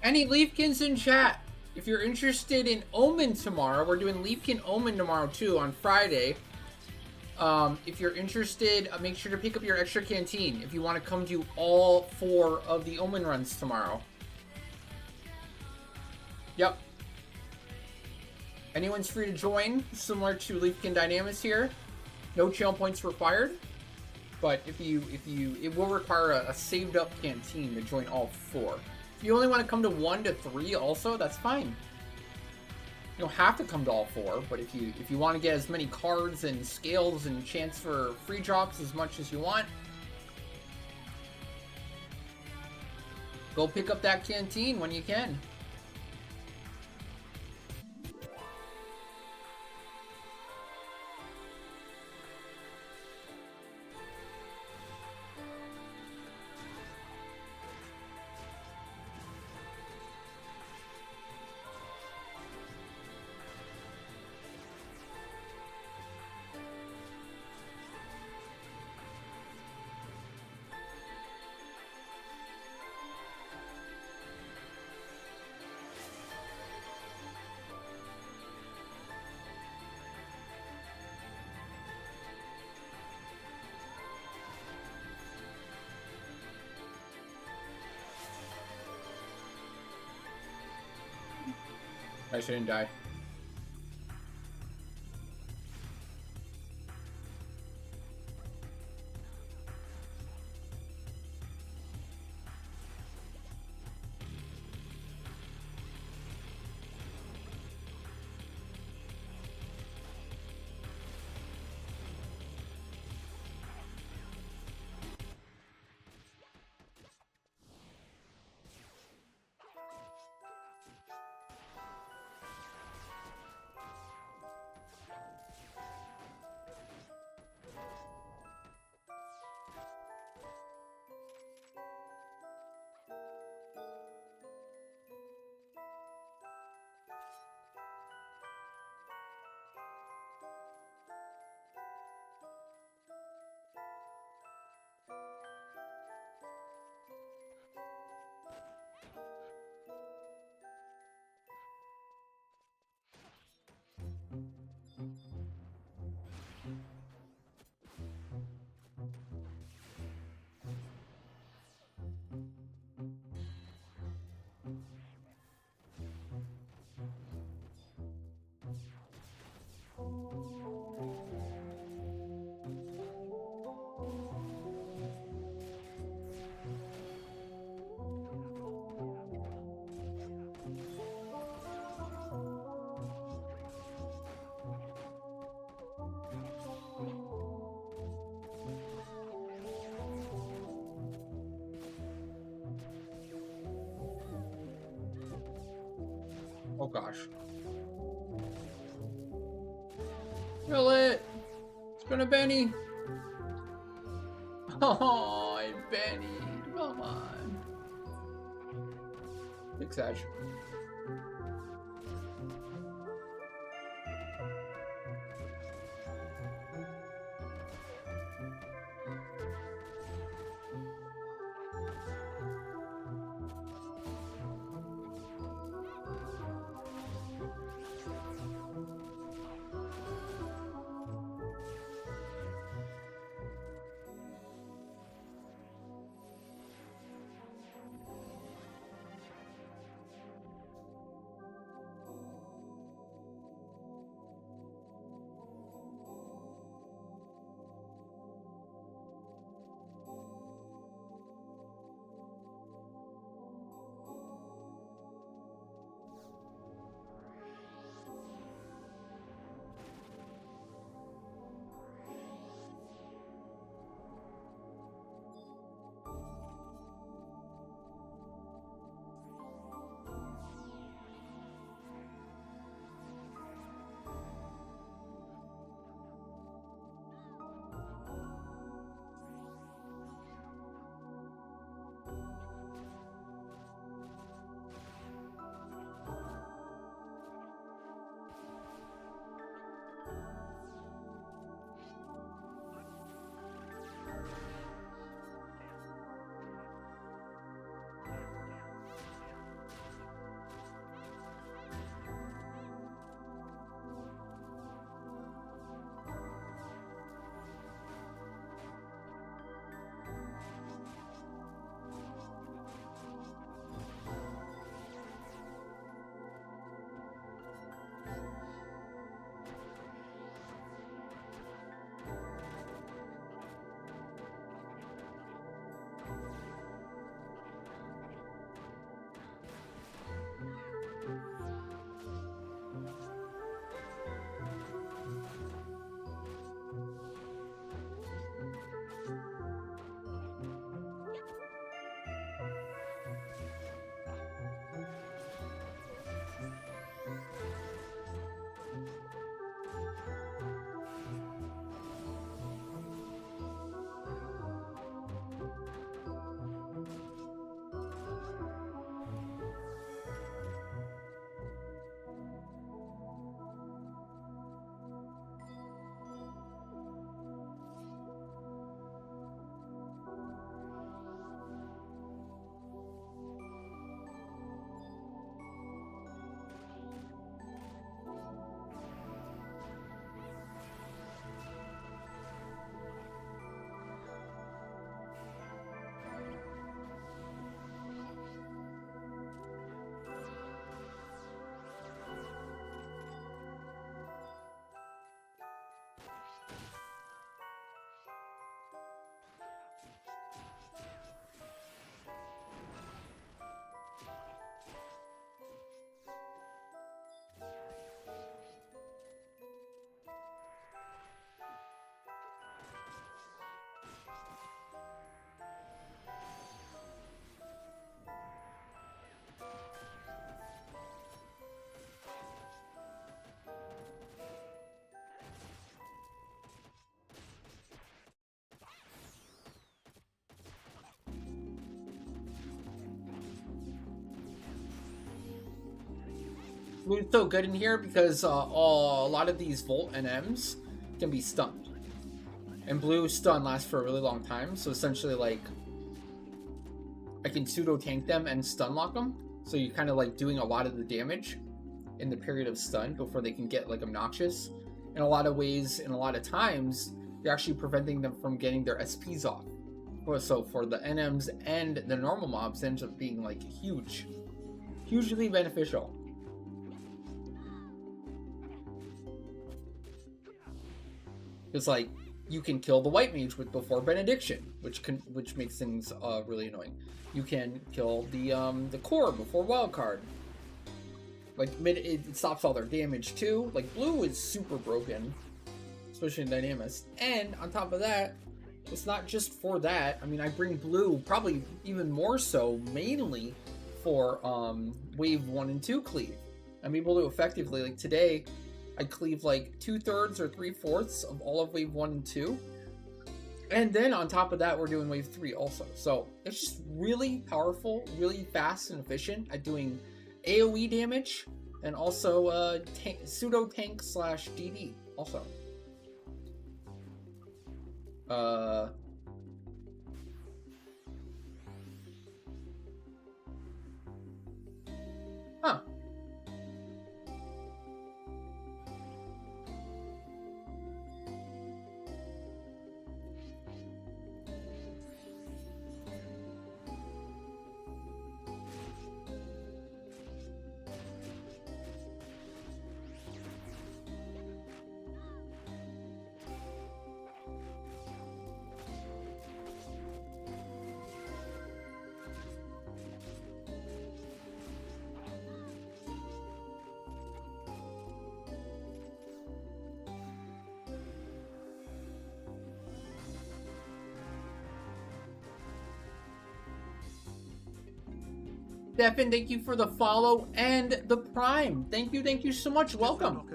Any Leafkins in chat? If you're interested in Omen tomorrow, we're doing Leafkin Omen tomorrow too on Friday. If you're interested, make sure to pick up your extra canteen if you want to come do all 4 of the Omen runs tomorrow. Yep. Anyone's free to join, similar to Leafkin Dynamics here. No channel points required. But it will require a saved up canteen to join all 4. If you only want to come to 1 to 3 also, that's fine. You don't have to come to all 4, but if you want to get as many cards and scales and chance for free drops as much as you want, go pick up that canteen when you can. I shouldn't die. Oh gosh. Kill it! It's been a Benny! Oh, I Benny! Come on. Big Sag. Blue's so good in here because a lot of these Volt NMs can be stunned. And Blue's stun lasts for a really long time, so essentially, like, I can pseudo tank them and stun lock them. So you're kind of like doing a lot of the damage in the period of stun before they can get like obnoxious. In a lot of ways, in a lot of times, you're actually preventing them from getting their SPs off. So for the NMs and the normal mobs, it ends up being like hugely beneficial. It's like you can kill the white mage with before benediction, which makes things really annoying. You can kill the core before wildcard. Like it stops all their damage too. Like blue is super broken, especially in Dynamis. And on top of that, it's not just for that. I mean, I bring blue probably even more so, mainly for wave 1 and 2 cleave. I'm able to effectively, like today, I cleave like 2/3 or 3/4 of all of wave 1 and 2. And then on top of that, we're doing wave 3 also. So it's just really powerful, really fast and efficient at doing AoE damage and also pseudo tank / DD also. Huh. Stefan, thank you for the follow and the prime. Thank you so much. Welcome.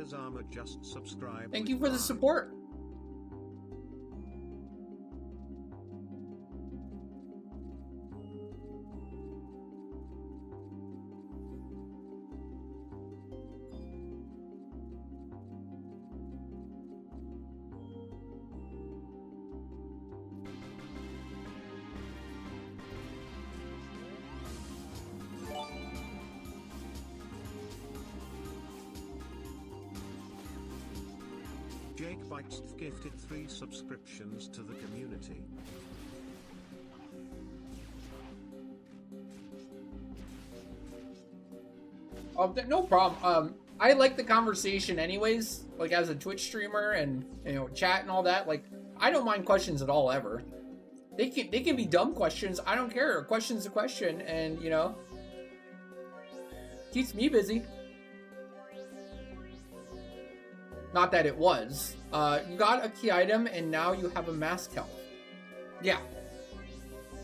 Thank you for the support. Jake Bites gifted 3 subscriptions to the community. No problem. I like the conversation anyways, like as a Twitch streamer and, you know, chat and all that. Like, I don't mind questions at all ever. They can be dumb questions. I don't care. A question's a question, and you know, keeps me busy. Not that it was. You got a key item, and now you have a mask health. Yeah.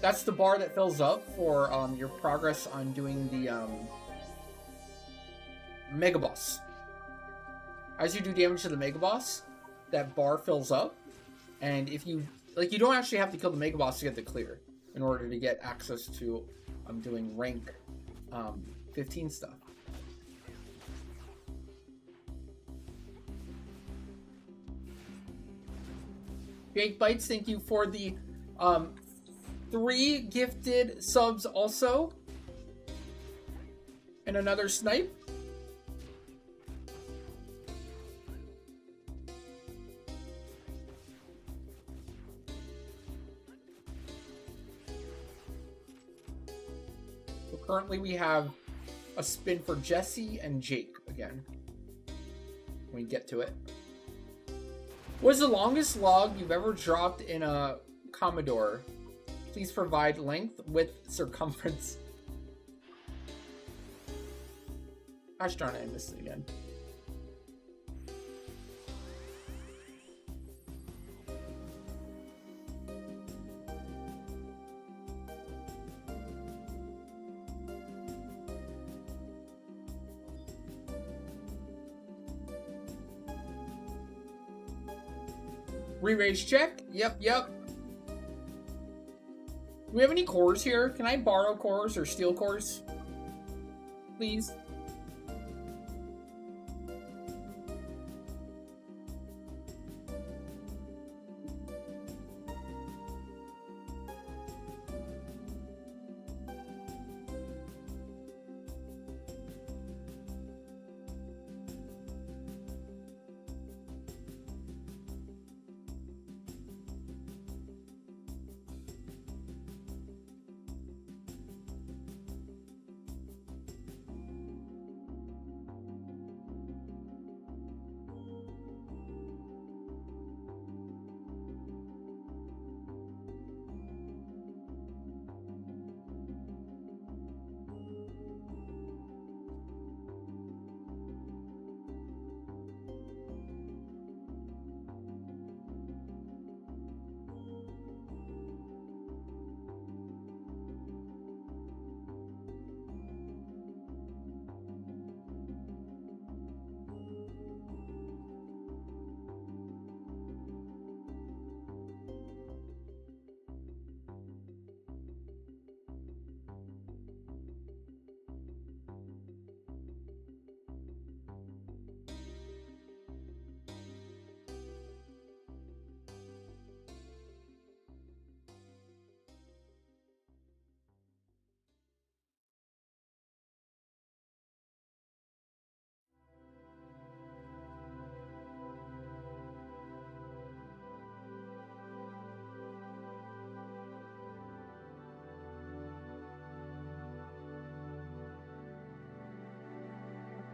That's the bar that fills up for your progress on doing the Mega Boss. As you do damage to the Mega Boss, that bar fills up. And if you... Like, you don't actually have to kill the Mega Boss to get the clear in order to get access to doing rank 15 stuff. Jake Bites, thank you for the 3 gifted subs also. And another snipe. So currently we have a spin for Jesse and Jake again. When we get to it. What is the longest log you've ever dropped in a Commodore? Please provide length, width, circumference. Gosh darn it, I missed it again. Re-rage check? Yep. Do we have any cores here? Can I borrow cores or steal cores? Please?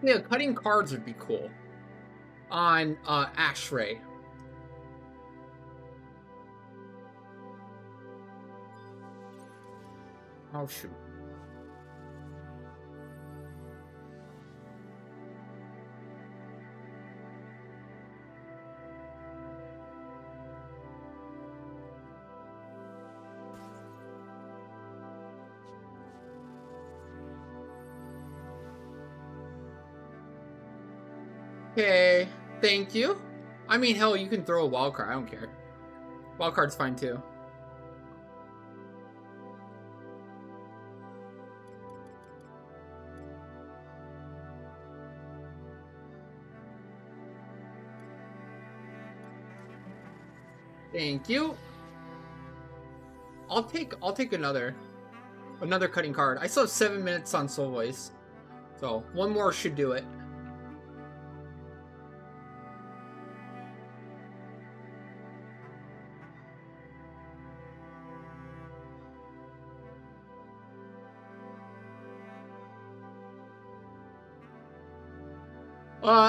Yeah, cutting cards would be cool. On Ashray. Oh shoot. Okay, thank you. I mean, hell, you can throw a wild card. I don't care. Wild card's fine too. Thank you. I'll take another cutting card. I still have 7 minutes on Soul Voice, so one more should do it.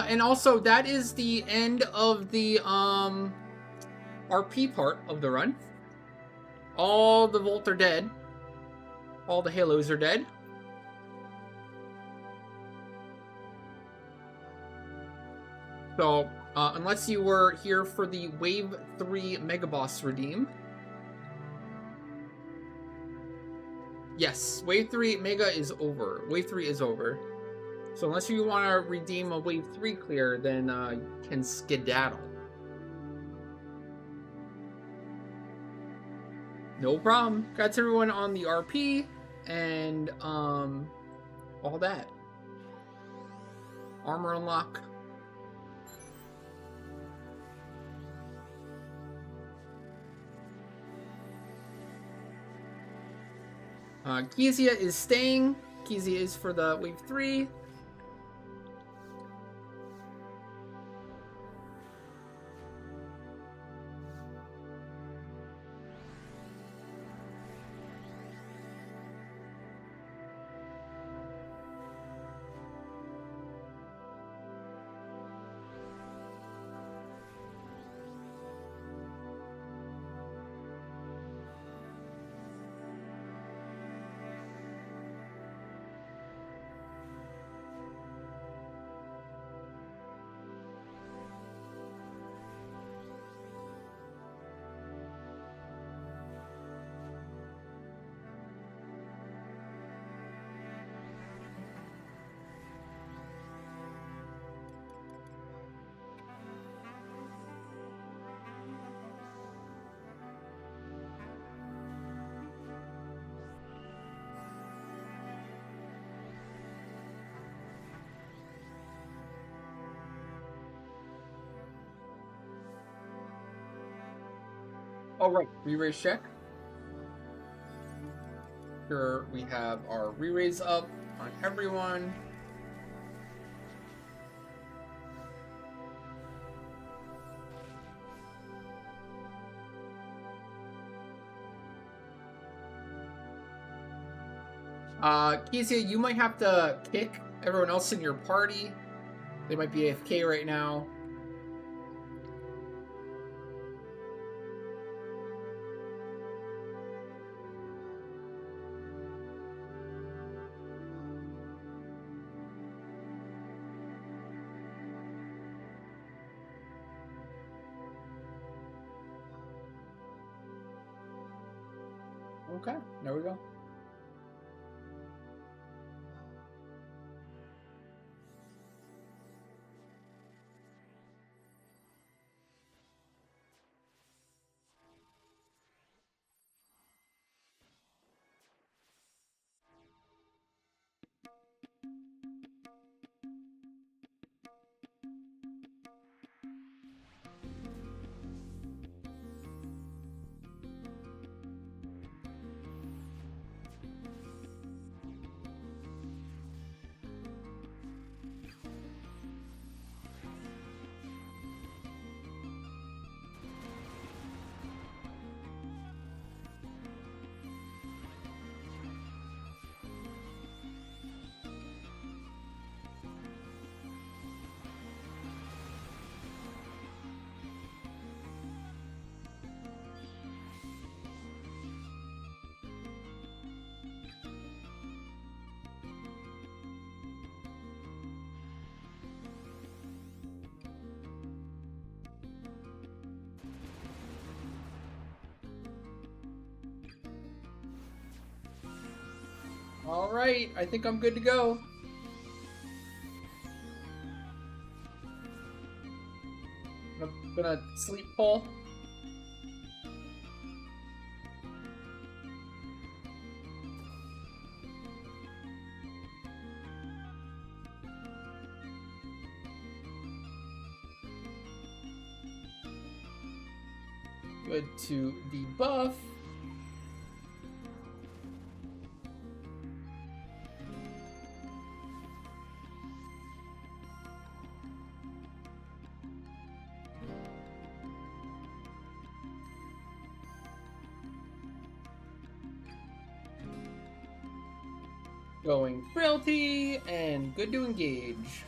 And also that is the end of the RP part of the run. All the Volt are dead. All the Halos are dead. So, unless you were here for the Wave 3 Mega Boss redeem. Yes, Wave 3 Mega is over. Wave 3 is over. So unless you want to redeem a Wave 3 clear, then you can skedaddle. No problem. Got everyone on the RP and all that. Armor unlock. Kezia is staying. Kezia is for the Wave 3. All right, re-raise check. Here we have our re-raise up on everyone. Kezia, you might have to kick everyone else in your party. They might be AFK right now. Okay, there we go. Alright, I think I'm good to go. I'm gonna sleep pull. Good to debuff. Going frailty and good to engage.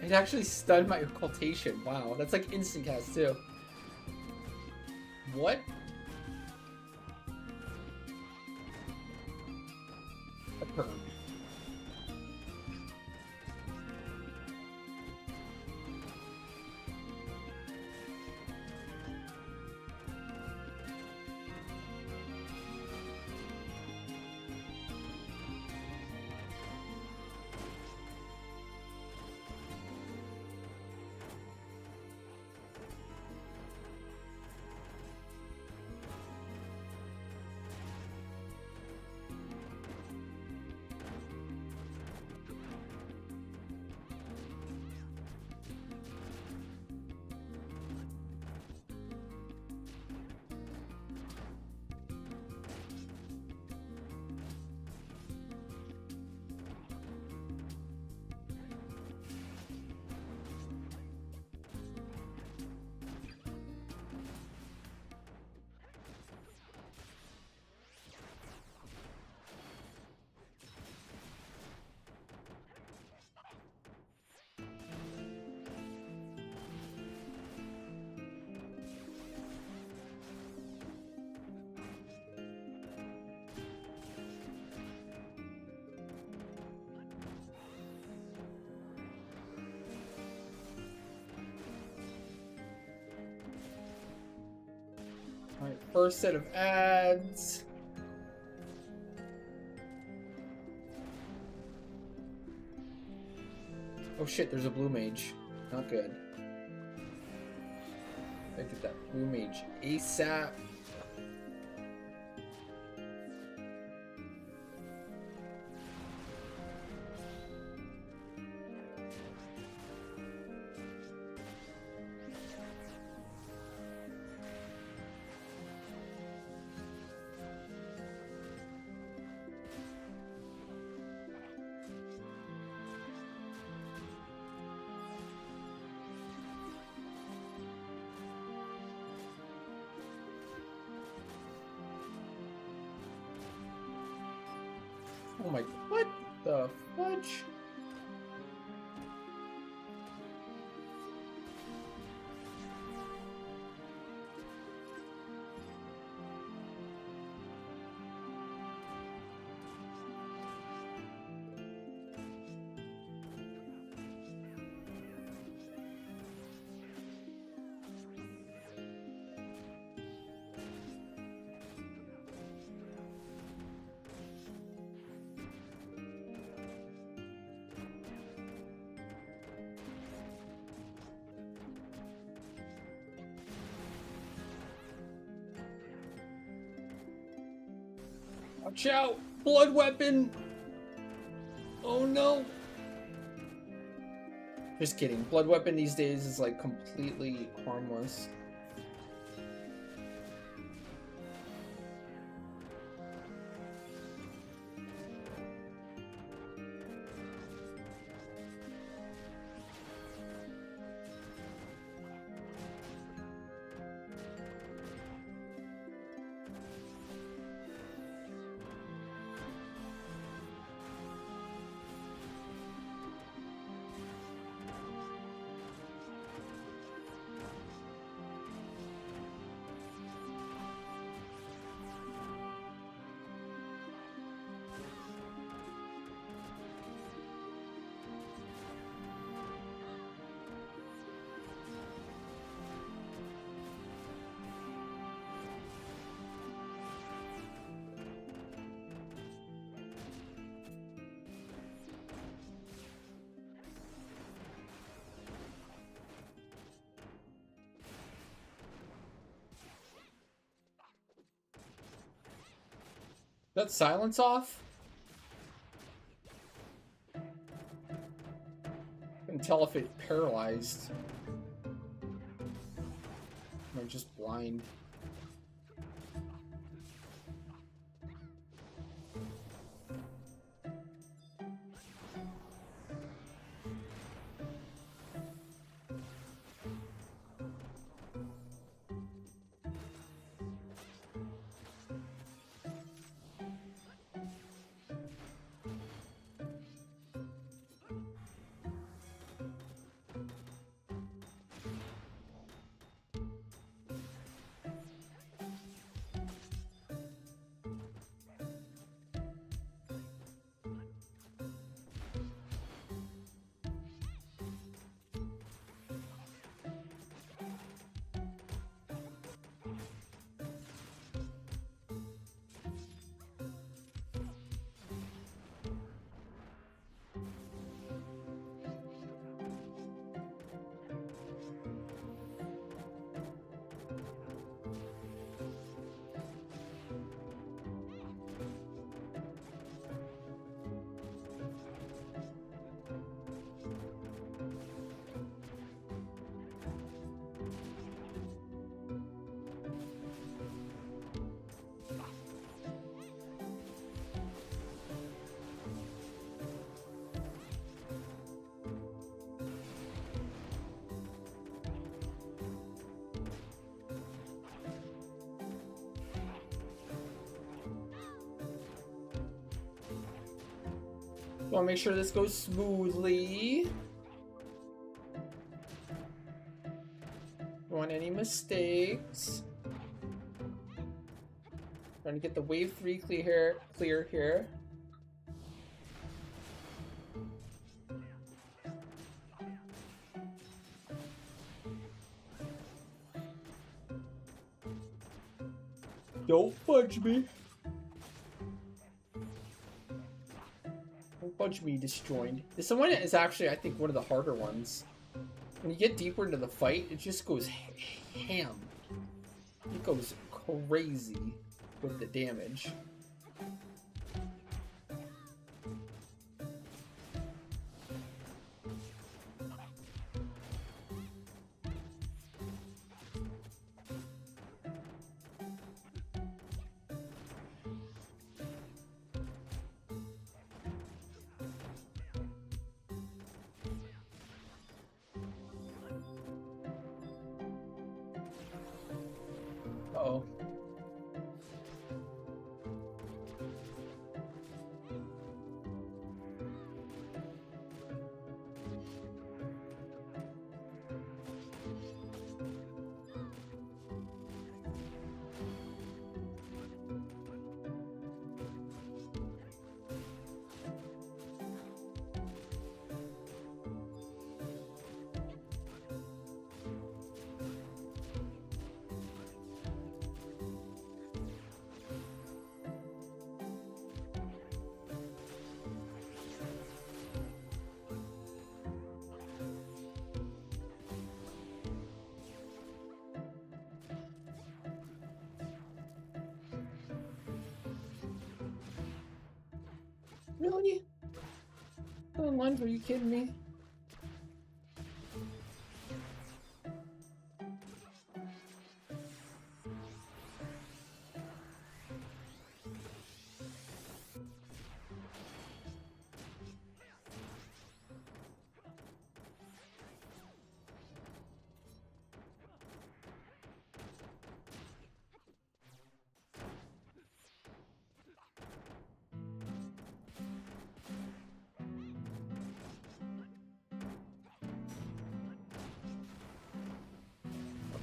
It actually stunned my occultation. Wow, that's like instant cast too. What? A turn. Alright, first set of ads. Oh shit, there's a blue mage. Not good. I get that blue mage ASAP. Oh my, what the fudge? Watch out! Blood weapon! Oh no! Just kidding. Blood weapon these days is like completely harmless. That silence off? I can tell if it's paralyzed. Or just blind. Want to make sure this goes smoothly. Don't want any mistakes. Trying to get the wave 3 clear here. Don't fudge me. Don't fudge me, disjoined. This one is actually, I think, one of the harder ones. When you get deeper into the fight, it just goes ham. It goes crazy with the damage. Uh-oh. Really? Lunge, are you kidding me?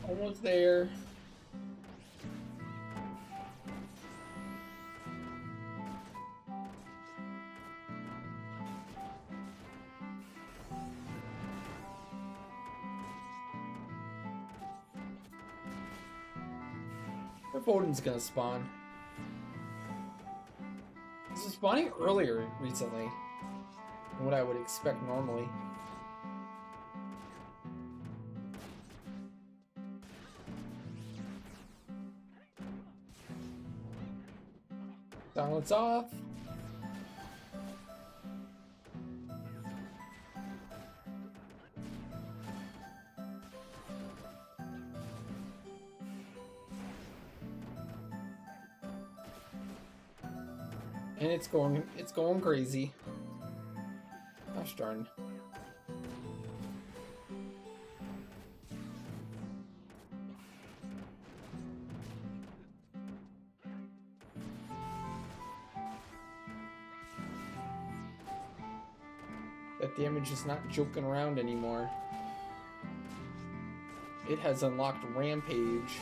Almost there. If Odin's gonna spawn. This is spawning earlier recently than what I would expect normally. Silence off. And it's going crazy. Gosh darn. That damage is not joking around anymore. It has unlocked Rampage.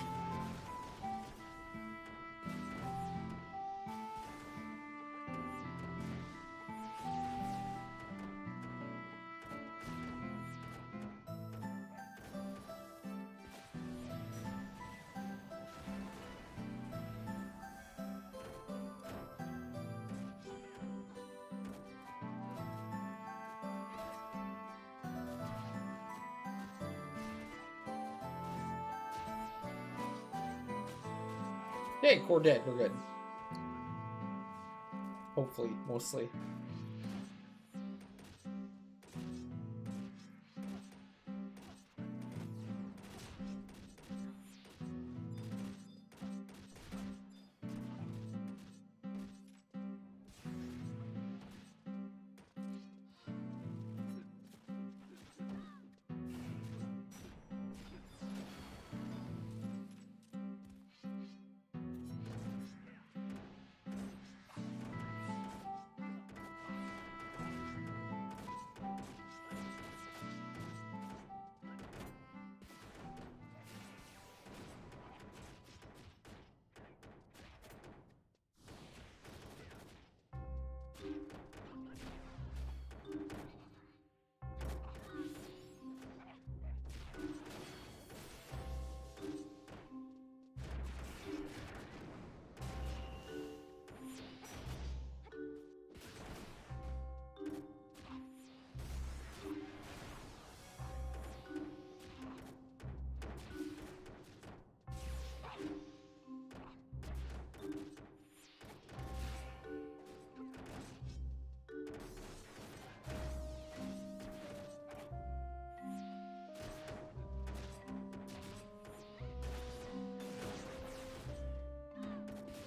Hey, core dead. We're good. Hopefully, mostly.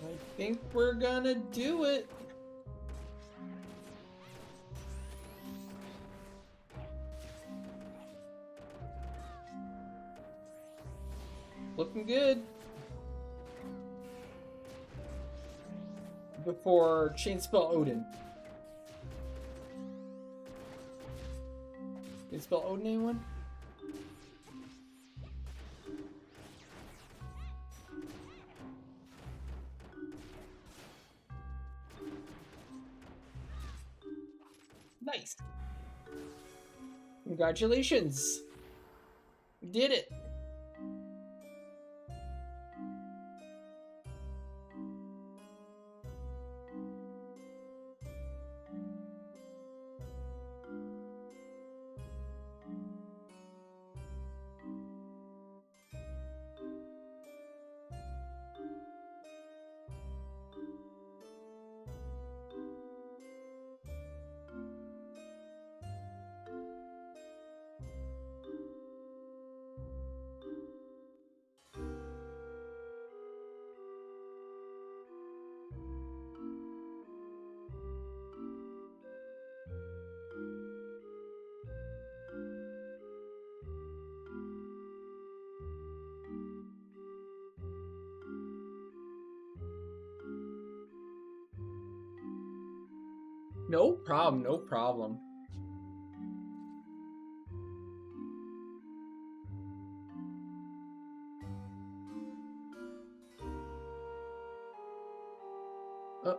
I think we're gonna do it. Looking good. Before Chainspell Odin. Chainspell Odin, anyone? Nice. Congratulations. You did it. No problem, no problem. Uh,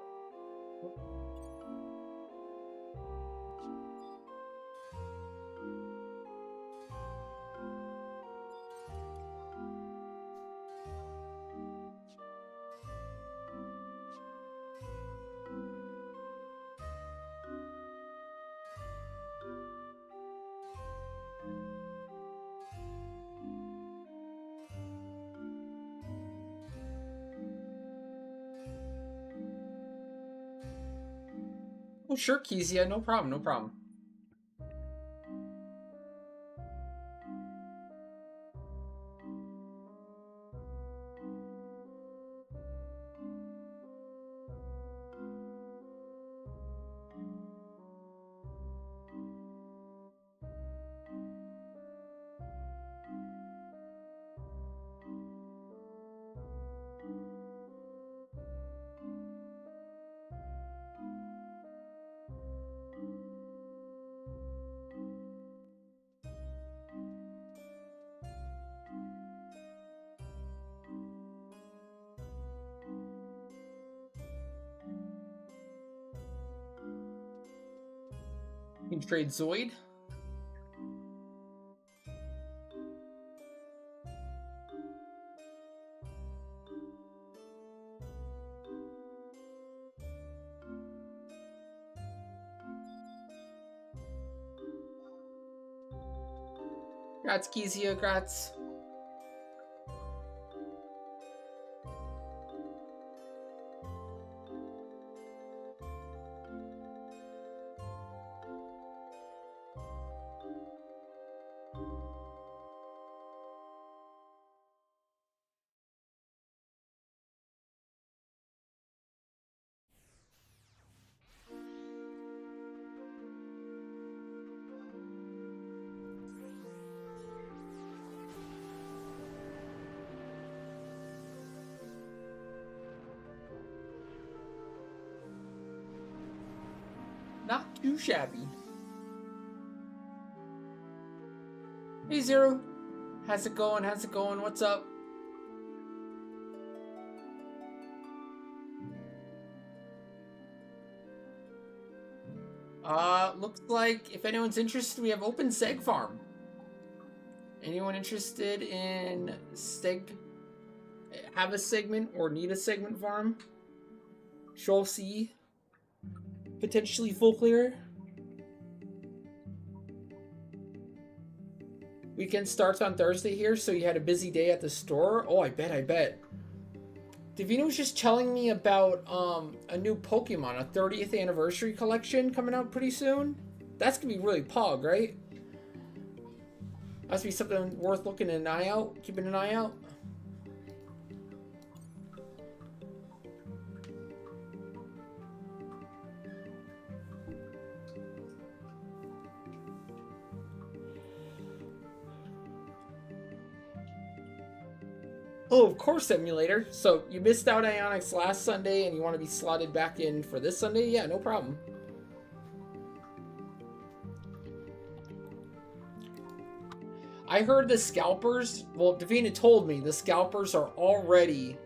oh, sure, Kezia, no problem, no problem. You can trade Zoid. Grats, Kezia, grats. Not too shabby. Hey, Zero. How's it going? How's it going? What's up? Looks like if anyone's interested, we have open Seg Farm. Anyone interested in have a segment or need a segment farm? Shoal C, potentially full clear. Weekend starts on Thursday here, so you had a busy day at the store. Oh, I bet. Davina was just telling me about a new Pokemon, a 30th anniversary collection coming out pretty soon. That's gonna be really pog, right? Must be something worth keeping an eye out. Oh, of course, emulator. So you missed out on Ionics last Sunday and you want to be slotted back in for this Sunday? Yeah, no problem. I heard the scalpers, well, Davina told me the scalpers are already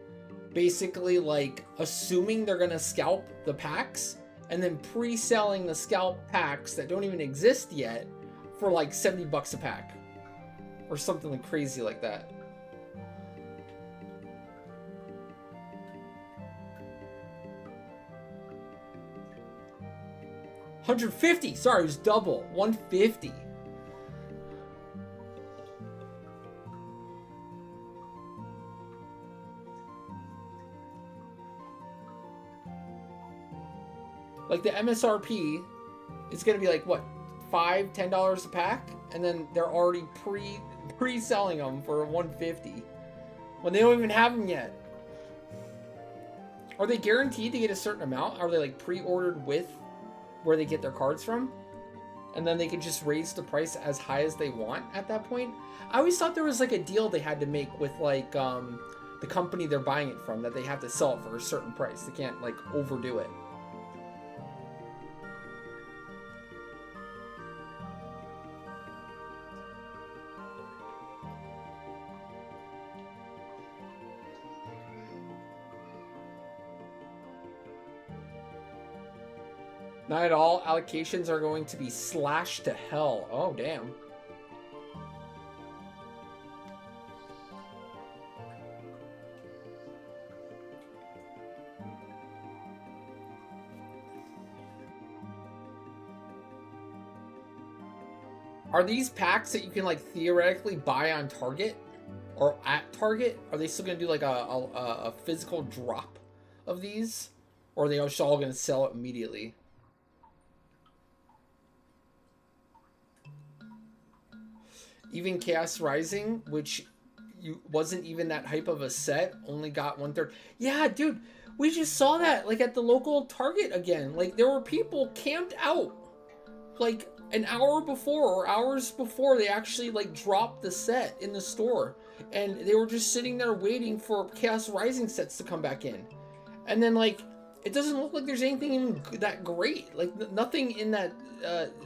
basically like assuming they're going to scalp the packs and then pre-selling the scalp packs that don't even exist yet for like $70 a pack or something like crazy like that. $150. Sorry, it was double. $150. Like the MSRP, it's gonna be like what, $5, $10 a pack, and then they're already pre-selling them for $150 when they don't even have them yet. Are they guaranteed to get a certain amount? Are they like pre-ordered with where they get their cards from, and then they can just raise the price as high as they want at that point? I always thought there was like a deal they had to make with like the company they're buying it from, that they have to sell it for a certain price. They can't like overdo it. Not at all. Allocations are going to be slashed to hell. Oh, damn. Are these packs that you can, like, theoretically buy on Target? Or at Target? Are they still going to do, like, a physical drop of these? Or are they just all going to sell it immediately? Even Chaos Rising, which wasn't even that hype of a set, only got 1/3. Yeah, dude, we just saw that, like, at the local Target again. Like, there were people camped out, like, an hour before or hours before they actually, like, dropped the set in the store. And they were just sitting there waiting for Chaos Rising sets to come back in. And then, like, it doesn't look like there's anything even that great. Like, nothing in that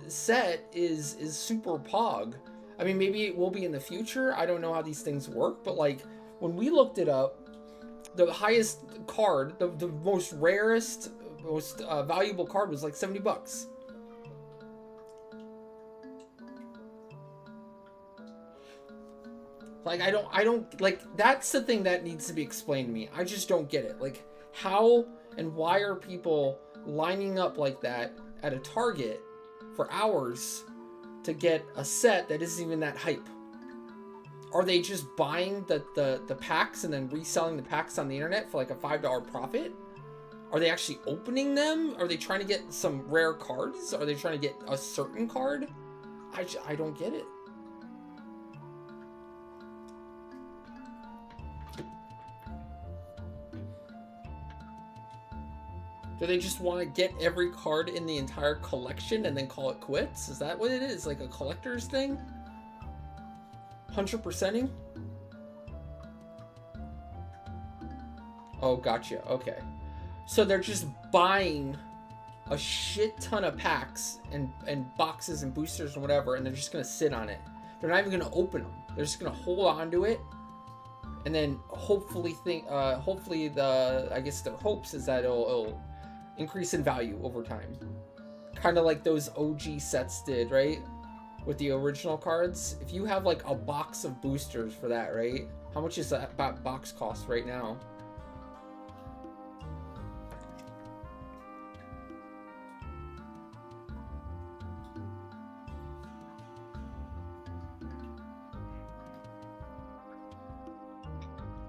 set is super pog. I mean, maybe it will be in the future. I don't know how these things work. But, like, when we looked it up, the highest card, the most rarest, most valuable card was like $70. Like, I don't, like, that's the thing that needs to be explained to me. I just don't get it. Like, how and why are people lining up like that at a Target for hours to get a set that isn't even that hype? Are they just buying the packs and then reselling the packs on the internet for like a $5 profit? Are they actually opening them? Are they trying to get some rare cards? Are they trying to get a certain card? I don't get it. Do they just want to get every card in the entire collection and then call it quits? Is that what it is? Like a collector's thing? 100%ing? Oh, gotcha. Okay. So they're just buying a shit ton of packs and boxes and boosters and whatever, and they're just going to sit on it. They're not even going to open them. They're just going to hold on to it. And then hopefully I guess their hopes is that it'll increase in value over time. Kind of like those OG sets did, right? With the original cards. If you have like a box of boosters for that, right? How much is that box cost right now?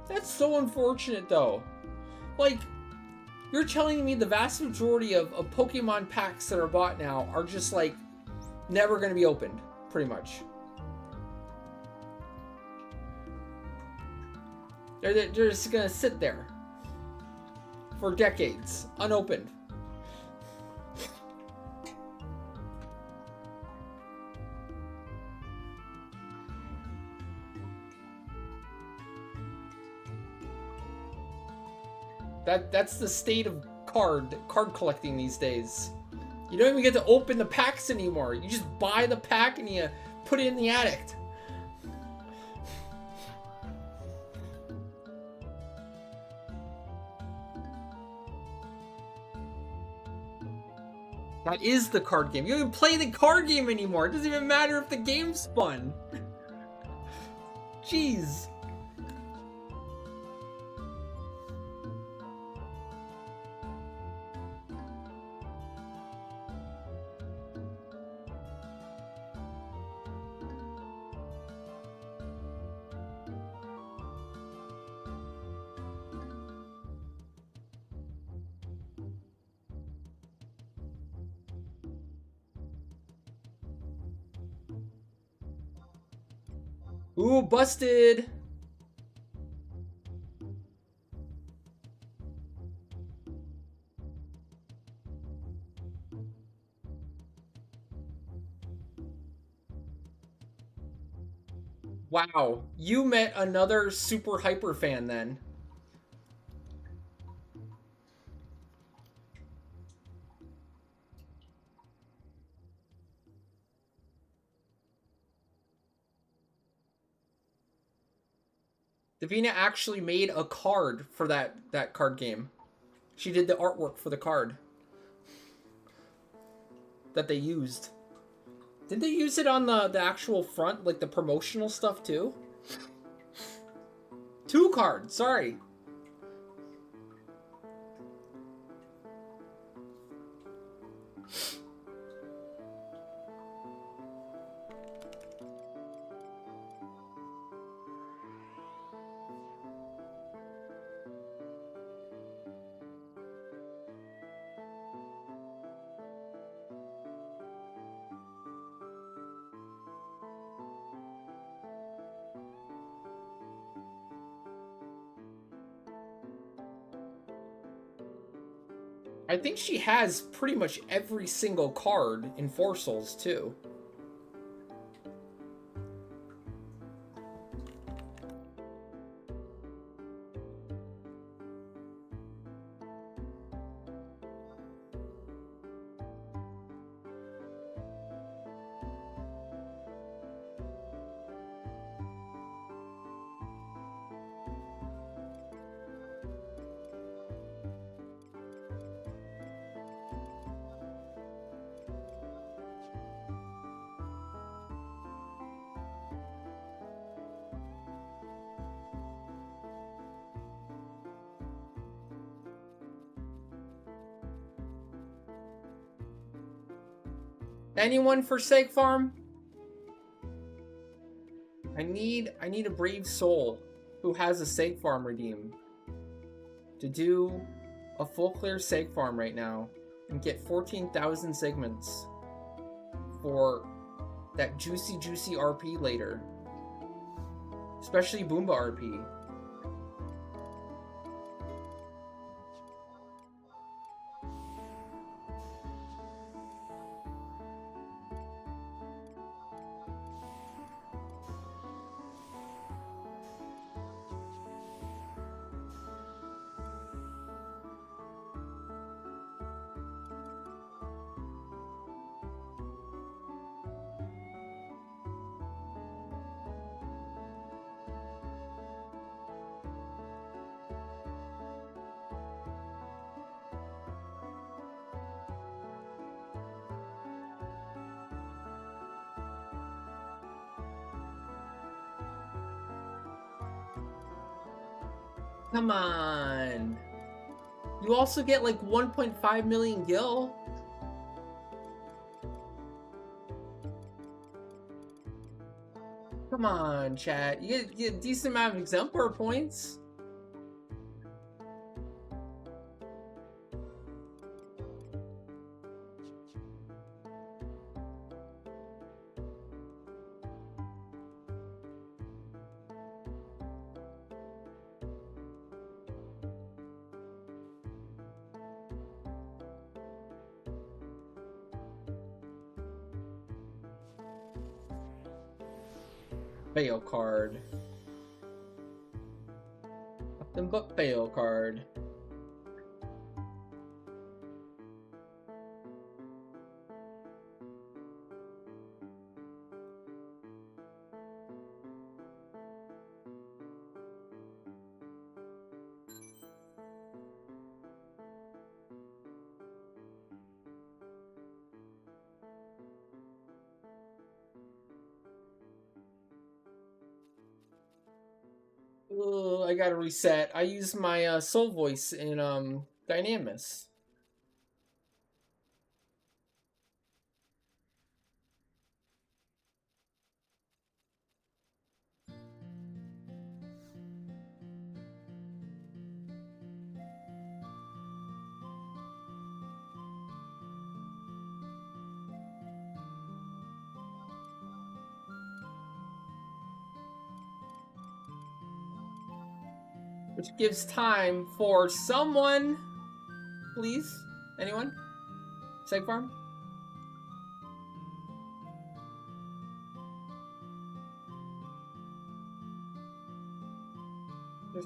That's so unfortunate though. Like, you're telling me the vast majority of Pokemon packs that are bought now are just, like, never going to be opened, pretty much. They're just going to sit there for decades, unopened. That's the state of card collecting these days. You don't even get to open the packs anymore. You just buy the pack and you put it in the attic. That is the card game. You don't even play the card game anymore. It doesn't even matter if the game's fun. Jeez. Ooh, busted! Wow, you met another super hyper fan then. Davina actually made a card for that card game. She did the artwork for the card. that they used. Didn't they use it on the actual front, like the promotional stuff too? 2 cards, sorry. I think she has pretty much every single card in Four Souls too. Anyone for Seg Farm? I need a brave soul who has a Seg Farm redeem to do a full clear Seg Farm right now and get 14,000 segments for that juicy RP later. Especially Boomba RP. Come on. You also get like 1.5 million gil. Come on, chat. You get a decent amount of exemplar points. Fail card. Nothing but fail card. Ugh, I gotta reset. I use my soul voice in Dynamis. Which gives time for someone, please, anyone? Seg Farm? There's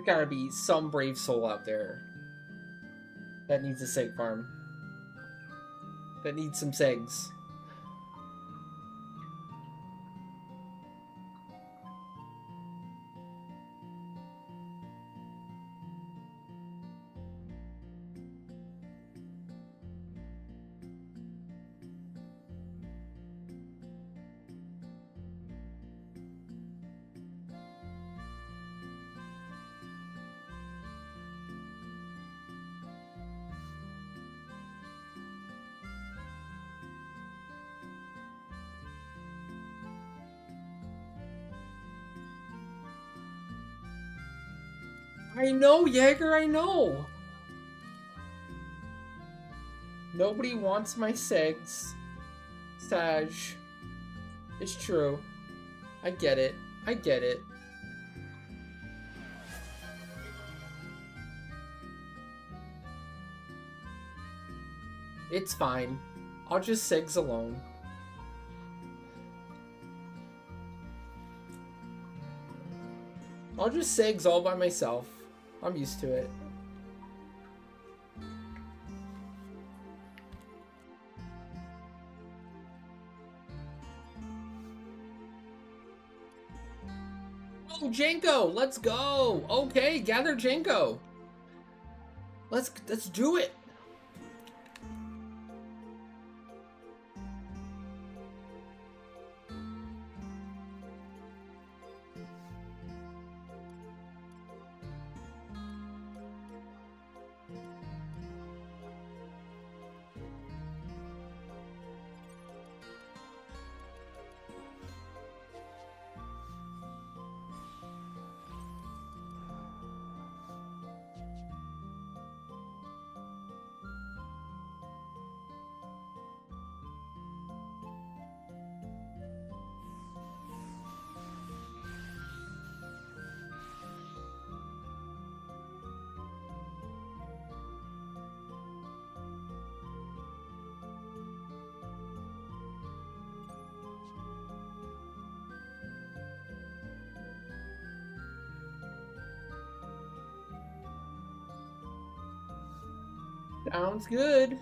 gotta be some brave soul out there that needs a Seg Farm. That needs some Segs. I know, Jaeger, I know. Nobody wants my segs. Sag. It's true. I get it. I get it. It's fine. I'll just segs alone. I'll just segs all by myself. I'm used to it. Oh, Janko, let's go. Okay, gather Janko. Let's do it. Sounds good.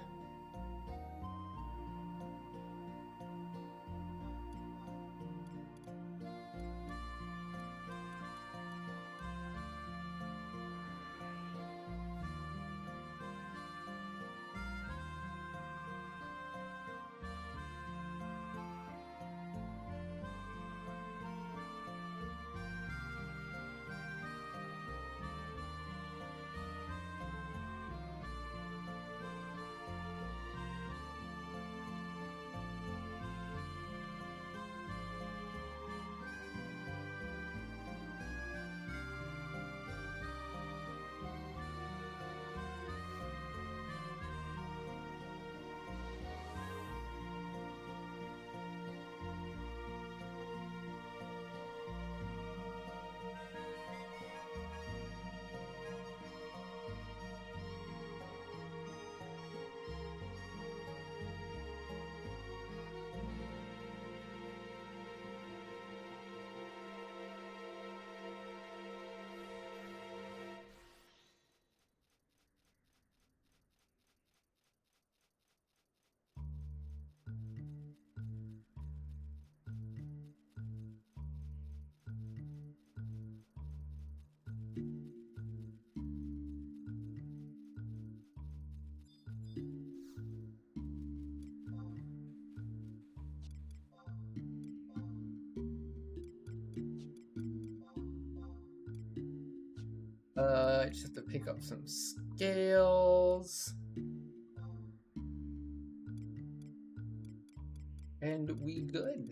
I just have to pick up some scales. And we good.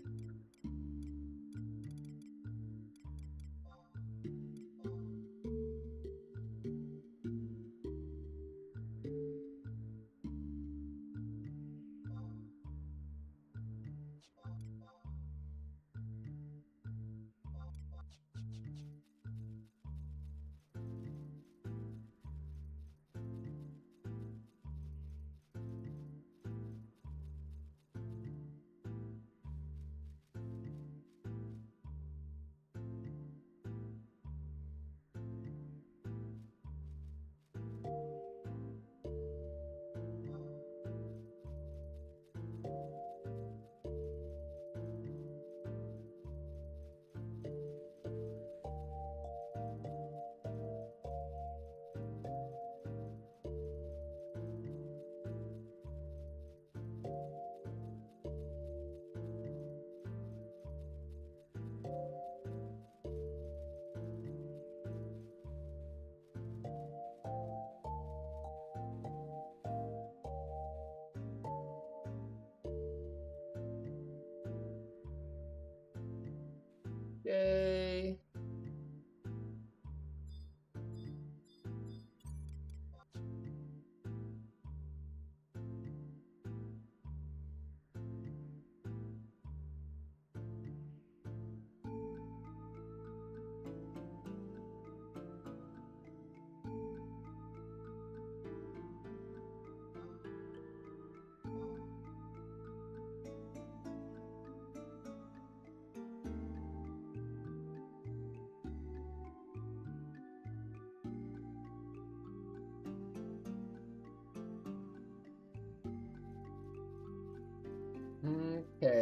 Yay.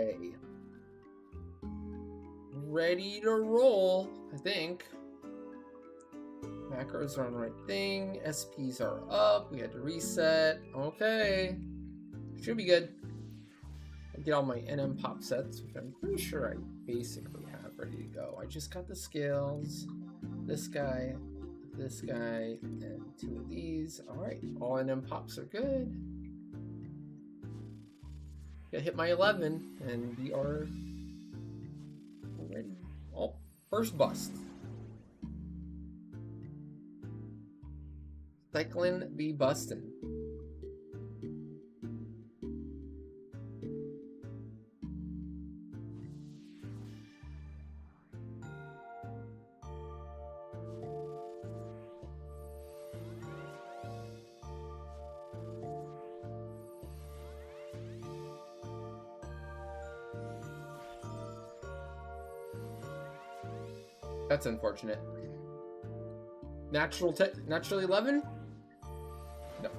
Okay. Ready to roll, I think. Macros are on the right thing. SPs are up. We had to reset. Okay. Should be good. I get all my NM pop sets, which I'm pretty sure I basically have ready to go. I just got the scales. This guy, and 2 of these. Alright, all NM pops are good. Gotta hit my 11, and we are ready. Oh, first bust. Cyclin be bustin'. That's unfortunate. Natural 11? No.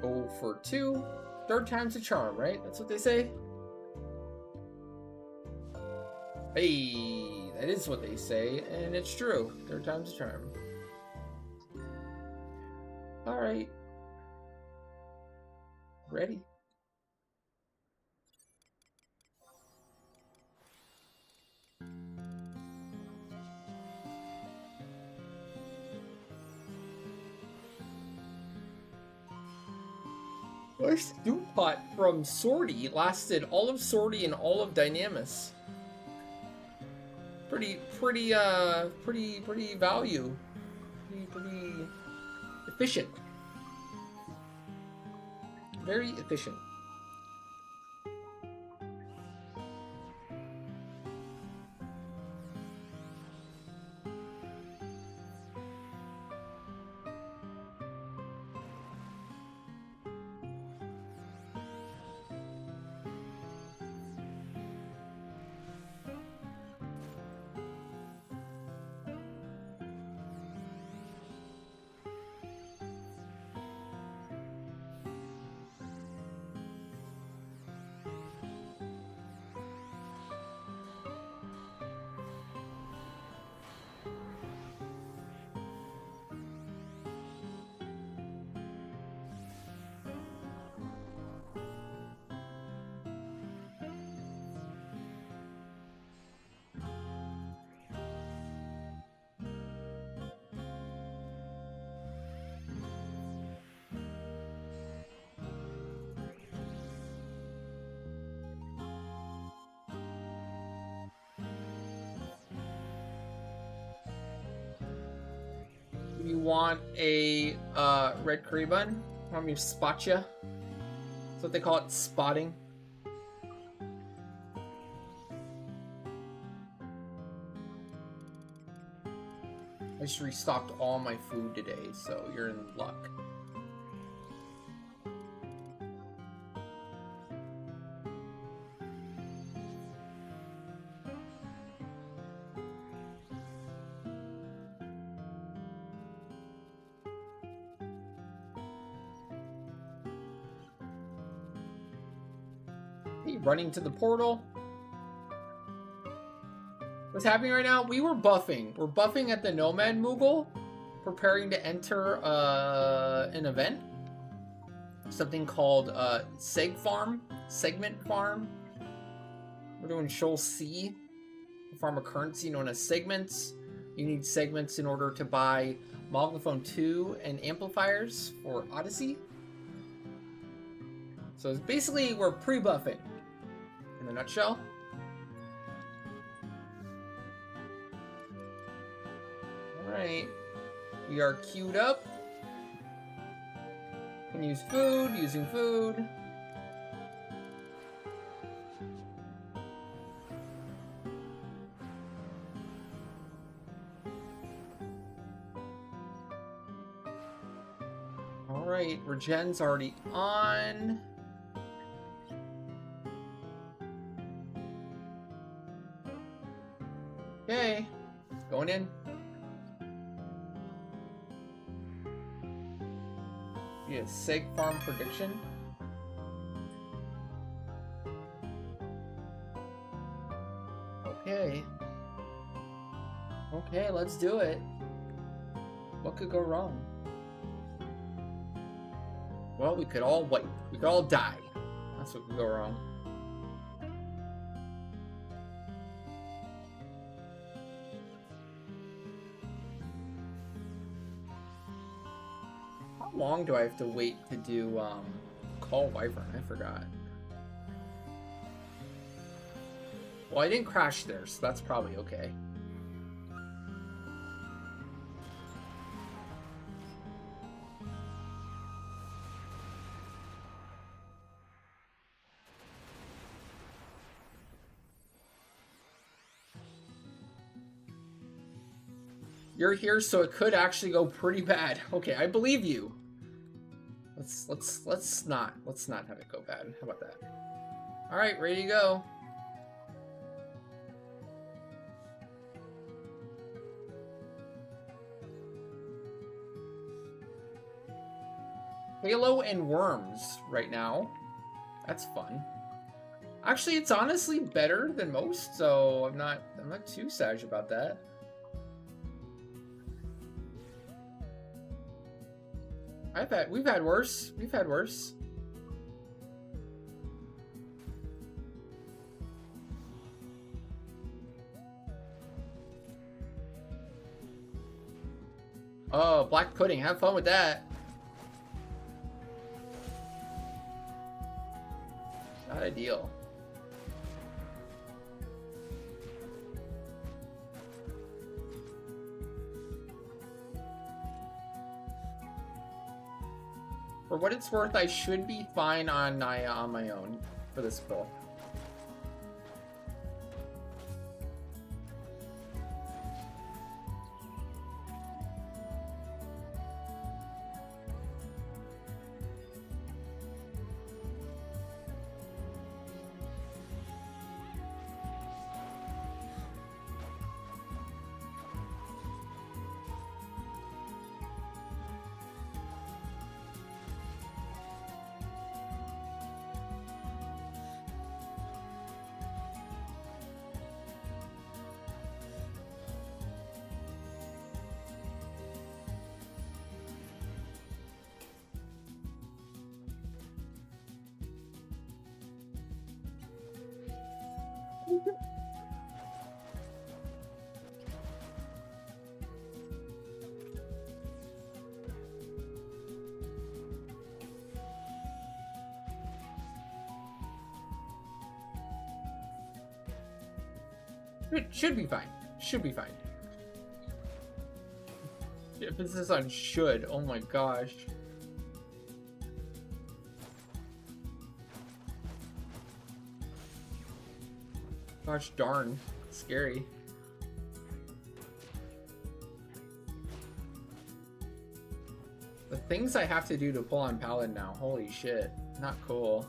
Oh for 2. Third time's a charm, right? That's what they say? Hey, that is what they say, and it's true. Third time's a charm. Alright. Ready. Our stew pot from Sortie lasted all of Sortie and all of Dynamis. Pretty value. Pretty efficient. Very efficient. You want a red curry bun? Want me to spot ya? That's what they call it, spotting. I just restocked all my food today, so you're in luck. Running to the portal. What's happening right now? We were buffing. We're buffing at the Nomad Moogle, preparing to enter an event. Something called Segment Farm. We're doing Shoal C. Farm a currency known as segments. You need segments in order to buy Moglophone 2 and amplifiers for Odyssey. So it's basically we're pre-buffing. In a nutshell. Alright. We are queued up. Can use food, using food. Alright, Regen's already on. Okay, going going in? Yeah, Seg Farm prediction. Okay. Okay, let's do it. What could go wrong? Well, we could all wipe. We could all die. That's what could go wrong. How long do I have to wait to do Call Wyvern? I forgot. Well, I didn't crash there, so that's probably okay. You're here, so it could actually go pretty bad. Okay, I believe you. Let's not have it go bad. How about that? All right, ready to go. Halo and Worms right now. That's fun. Actually, it's honestly better than most, so I'm not too sad about that. We've had worse. We've had worse. Oh, black pudding. Have fun with that. Not ideal. For what it's worth, I should be fine on Naya on my own for this pull. It should be fine. Should be fine. If this is on should, oh my gosh. Gosh darn, scary. The things I have to do to pull on Paladin now, holy shit, not cool.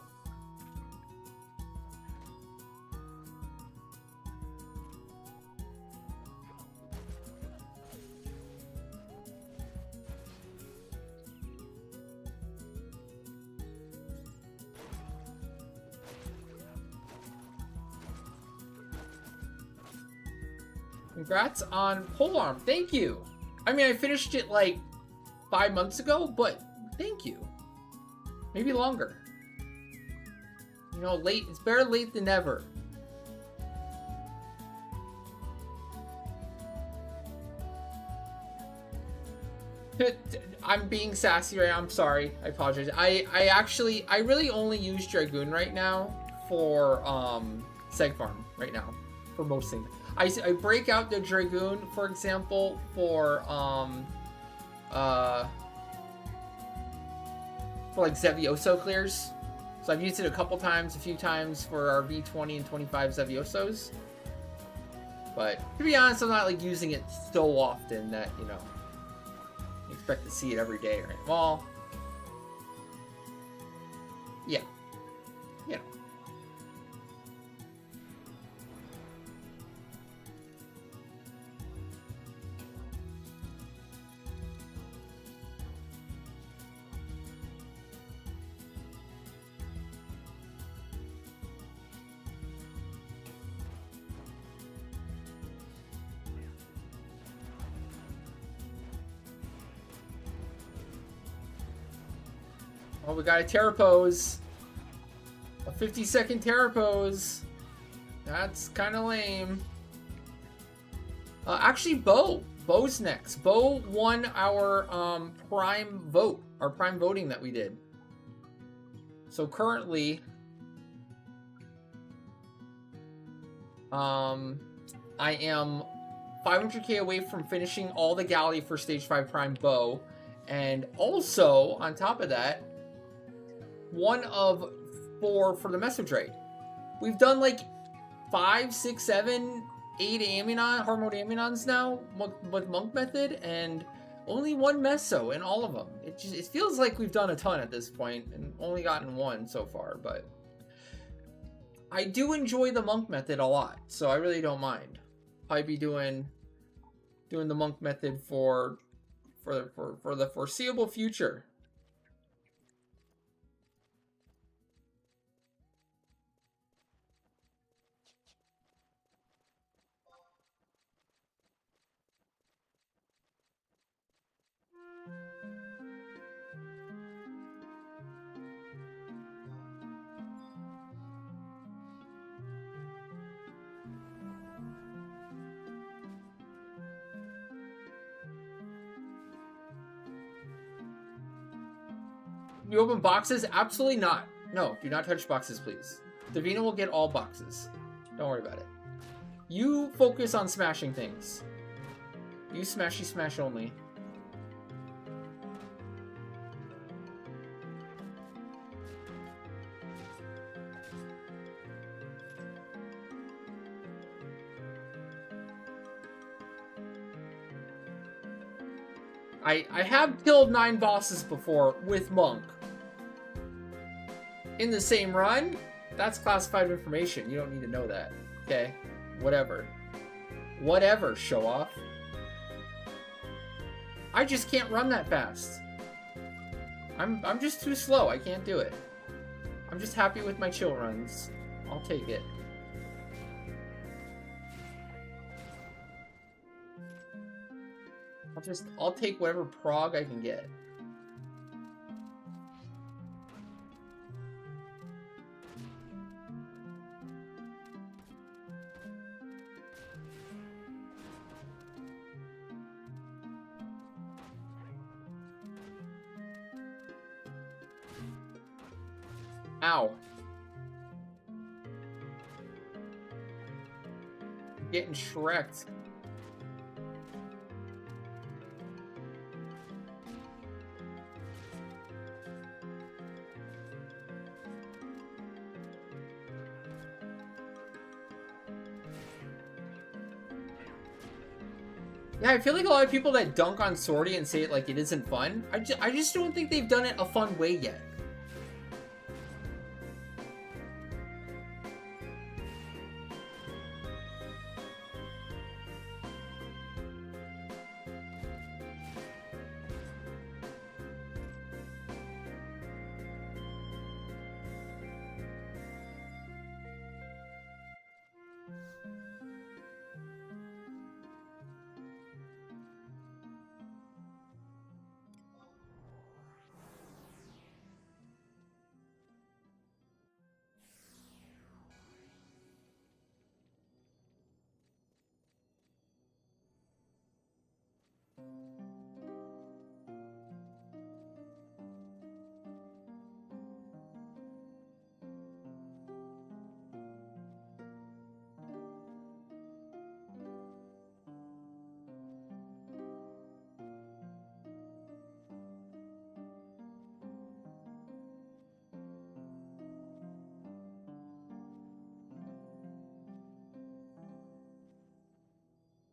Congrats on Polearm. Thank you. I mean, I finished it like 5 months ago, but thank you. Maybe longer. You know, late. It's better late than never. I'm being sassy right now. I'm sorry. I apologize. I really only use Dragoon right now for Seg Farm right now for most things. I break out the Dragoon, for example, for like Zevioso clears. So I've used it a few times for our V20 and 25 Zeviosos. But to be honest, I'm not like using it so often that, you know, you expect to see it every day, right? Well, yeah. Yeah. Oh, we got a terror pose. A 50-second terror pose. That's kind of lame. Actually, Bo's next. Bo won our prime vote, our prime voting that we did. So currently, I am 500k away from finishing all the galley for stage 5 prime Bo, and also on top of that, 1 of 4 for the message rate. We've done like 5, 6, 7, 8 Ammonon, hard mode Ammonons now with Monk Method, and only 1 Meso in all of them. It feels like we've done a ton at this point and only gotten 1 so far, but I do enjoy the Monk Method a lot, so I really don't mind. I'd be doing the Monk Method for the foreseeable future. You open boxes? Absolutely not. No, do not touch boxes, please. Davina will get all boxes. Don't worry about it. You focus on smashing things. You smashy smash only. I have killed 9 bosses before with Monk. In the same run? That's classified information. You don't need to know that. Okay? Whatever. Whatever, show off. I just can't run that fast. I'm just too slow. I can't do it. I'm just happy with my chill runs. I'll take it. I'll take whatever prog I can get. Ow. Getting shreked. Yeah, I feel like a lot of people that dunk on Swordy and say it like it isn't fun, I just don't think they've done it a fun way yet.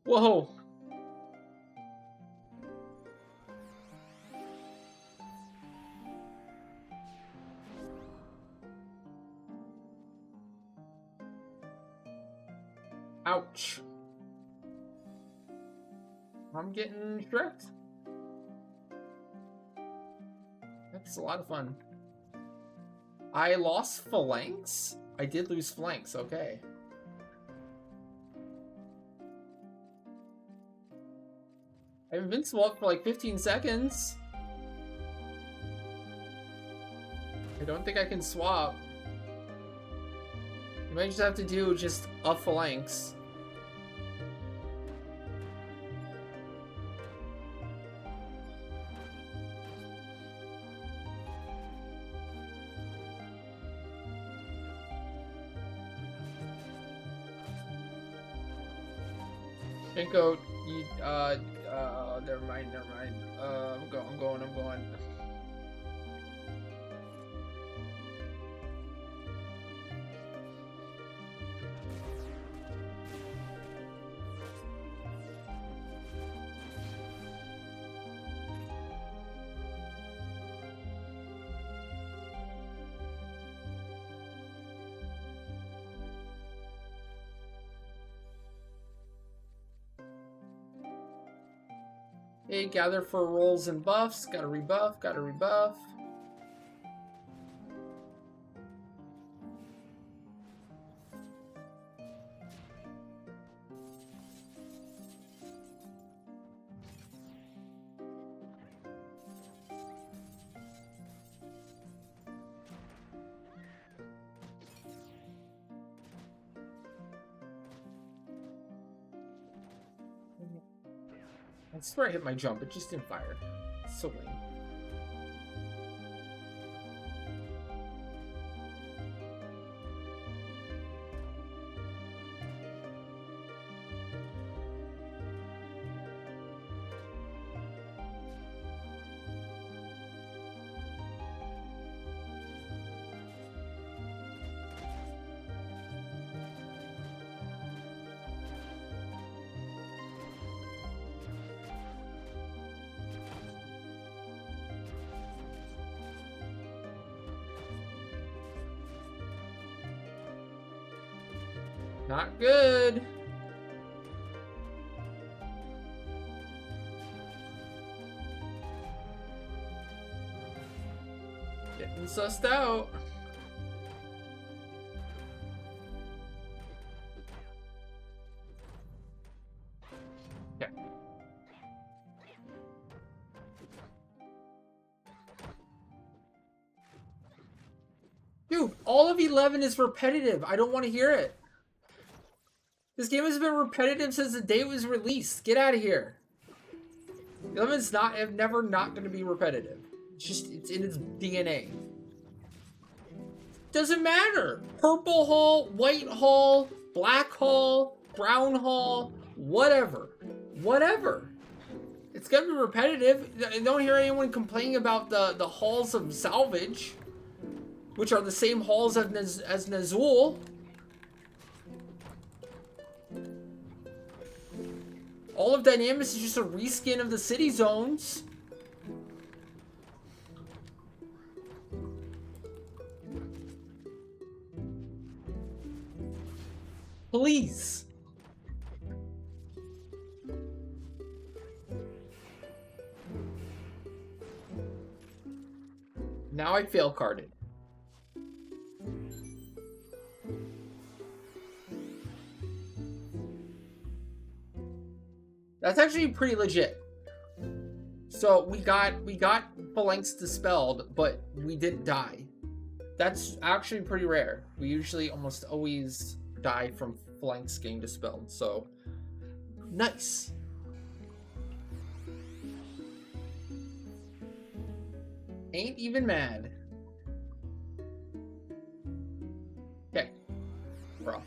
Whoa. Ouch. I'm getting shreked. That's a lot of fun. I lost phalanx? I did lose phalanx, okay. I'm invincible up for like 15 seconds. don't think I can swap. You might just have to do just a phalanx. Pinko, you, never mind. I'm going. Hey, gather for rolls and buffs. Gotta rebuff. I swear I hit my jump, it just didn't fire. It's so lame. Not good. Getting sussed out. Okay. Dude, all of 11 is repetitive. I don't want to hear it. This game has been repetitive since the day it was released. Get out of here. 11's never not going to be repetitive. It's in its DNA. Doesn't matter. Purple Hall, White Hall, Black Hall, Brown Hall, whatever. Whatever. It's going to be repetitive. I don't hear anyone complaining about the halls of salvage, which are the same halls as Nazul. All of Dynamis is just a reskin of the city zones. Please. Now I fail carded. That's actually pretty legit. So we got phalanx dispelled, but we didn't die. That's actually pretty rare. We usually almost always die from phalanx getting dispelled. So nice. Ain't even mad. Okay, we're off.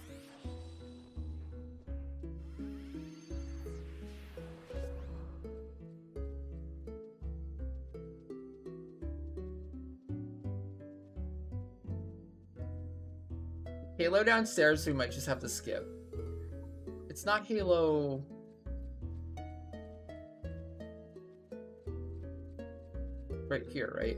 Halo downstairs, so we might just have to skip. It's not Halo... right here, right?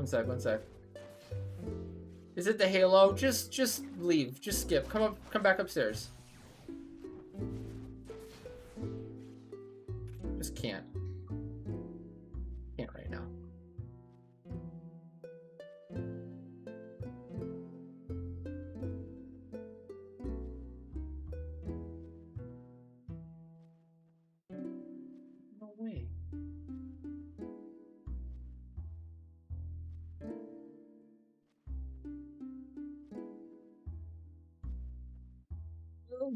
Sorry, one sec. Is it the Halo? Just leave. Just skip. Come back upstairs. can't. Can't right now. No way. No.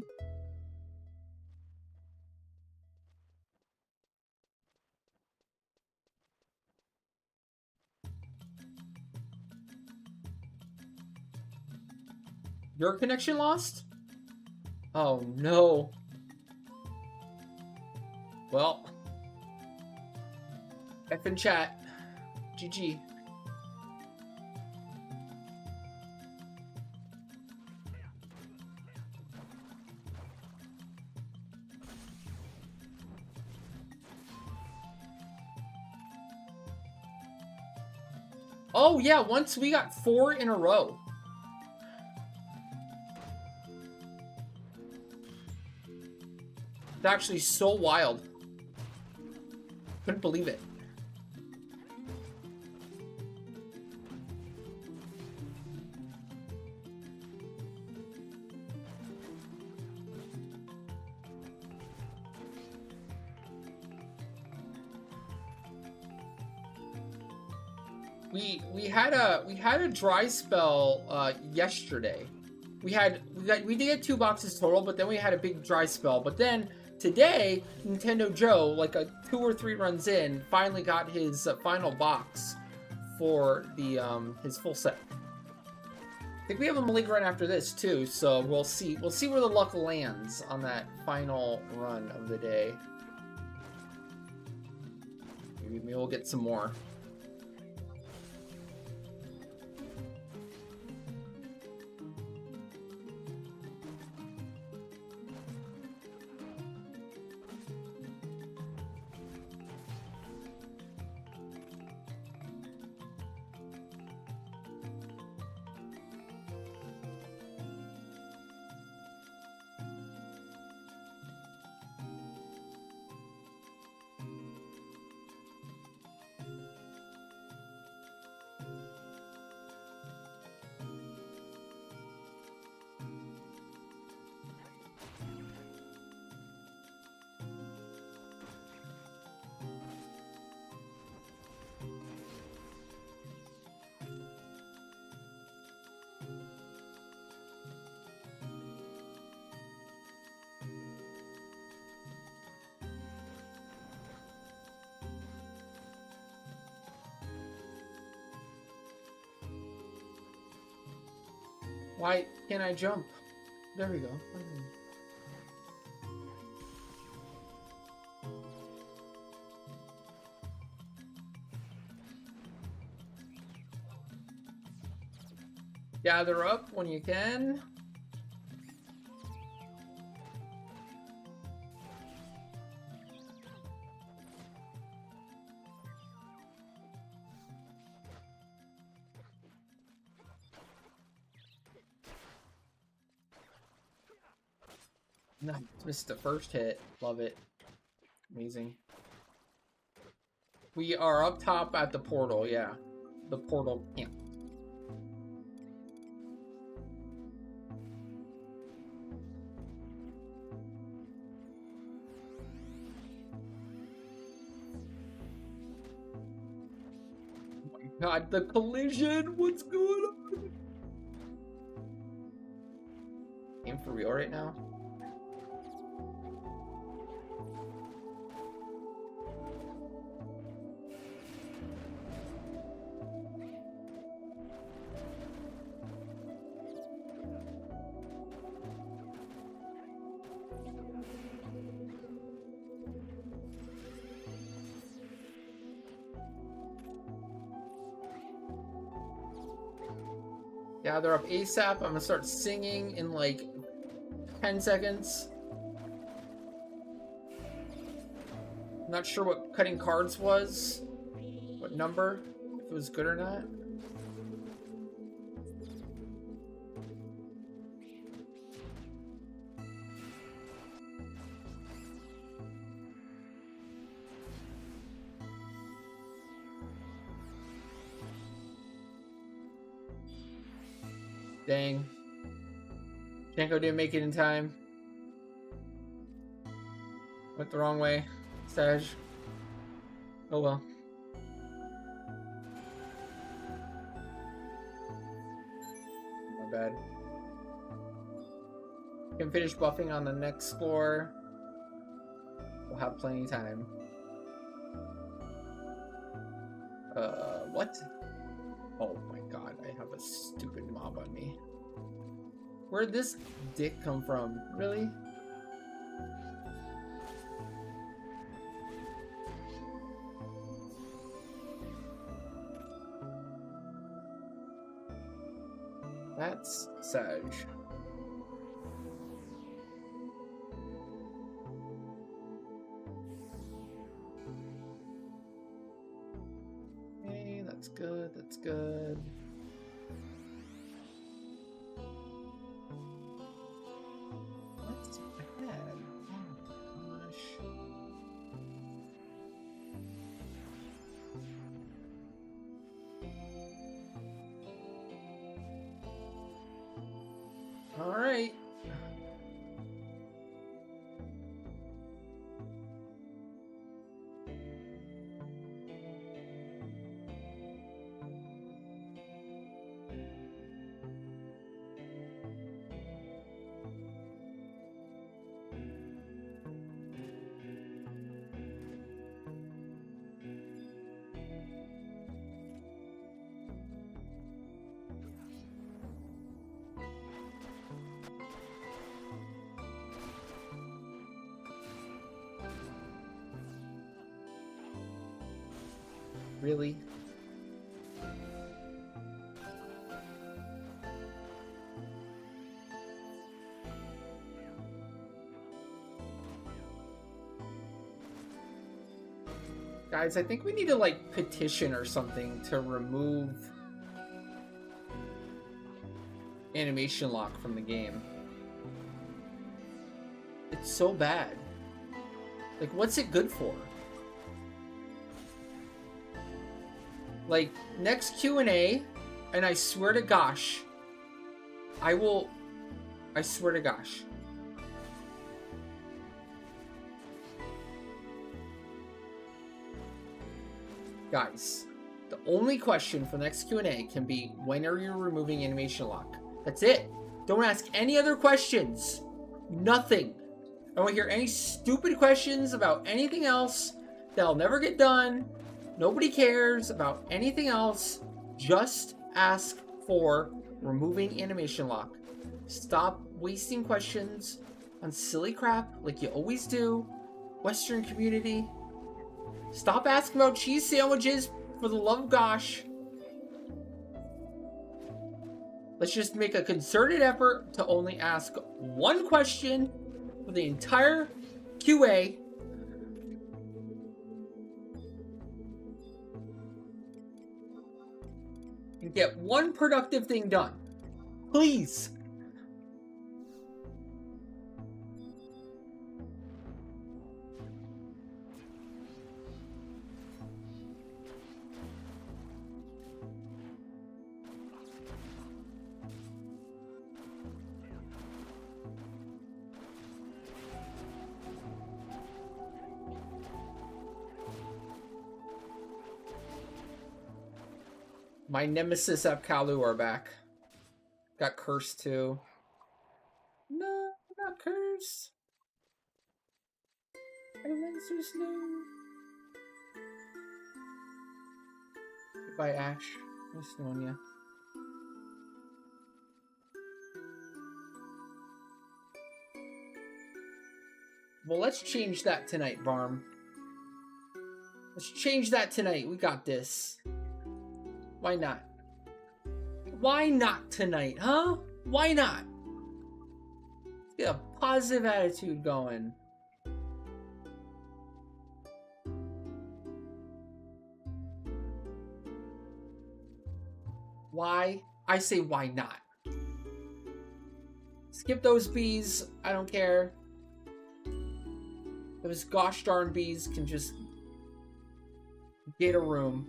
Your connection lost? Oh no. Well, F in chat. GG. Oh yeah, once we got 4 in a row. It's actually so wild. Couldn't believe it. We had a dry spell yesterday. We did get 2 boxes total, but then we had a big dry spell. But then today, Nintendo Joe, like 2 or 3 runs in, finally got his final box for the his full set. I think we have a league run after this too, so we'll see where the luck lands on that final run of the day. Maybe we'll get some more. Why can't I jump? There we go. Gather up when you can. No, missed the first hit. Love it. Amazing. We are up top at the portal, yeah. The portal camp. Oh my god, the collision! What's going on? Game for real right now? Yeah, they're up ASAP. I'm gonna start singing in like 10 seconds. Not sure what cutting cards was. What number? If it was good or not. Dang. Janko didn't make it in time. Went the wrong way. Sag. Oh well. My bad. Can finish buffing on the next floor. We'll have plenty of time. What? Oh my god, I have a stupid mob on me. Where'd this dick come from? Really? That's Sag. Okay, that's good, that's good. What's ahead? Oh gosh. All right. Really? Guys, I think we need to like petition or something to remove animation lock from the game. It's so bad. Like, what's it good for? Like, next Q&A, and I swear to gosh, I swear to gosh. Guys, the only question for next Q&A can be, when are you removing animation lock? That's it. Don't ask any other questions. Nothing. I don't want to hear any stupid questions about anything else. That'll never get done. Nobody cares about anything else. Just ask for removing animation lock. Stop wasting questions on silly crap like you always do. Western community. Stop asking about cheese sandwiches, for the love of gosh. Let's just make a concerted effort to only ask one question for the entire QA. And get one productive thing done. Please. My nemesis Apkalu are back. Got cursed too. No, not cursed. I went so slow. Goodbye, Ash. Nice knowing ya. Well, let's change that tonight, Barm. Let's change that tonight. We got this. Why not? Why not tonight, huh? Why not? Let's get a positive attitude going. Why? I say why not? Skip those bees. I don't care. Those gosh darn bees can just get a room.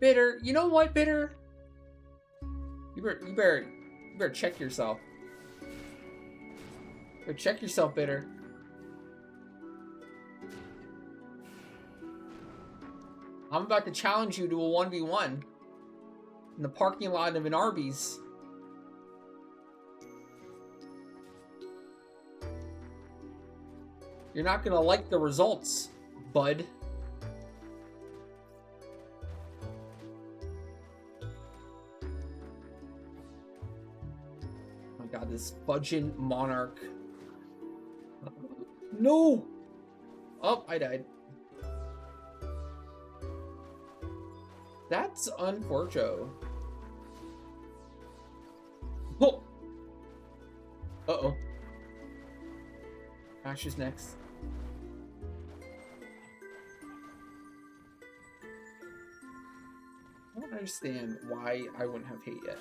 Bitter. You know what, Bitter? You better check yourself. Better check yourself, Bitter. I'm about to challenge you to a 1v1 in the parking lot of an Arby's. You're not gonna like the results, bud. Oh my god, this fudging monarch. No! Oh, I died. That's unfortunate. Oh! Uh-oh. Ash is next. I don't understand why I wouldn't have hate yet.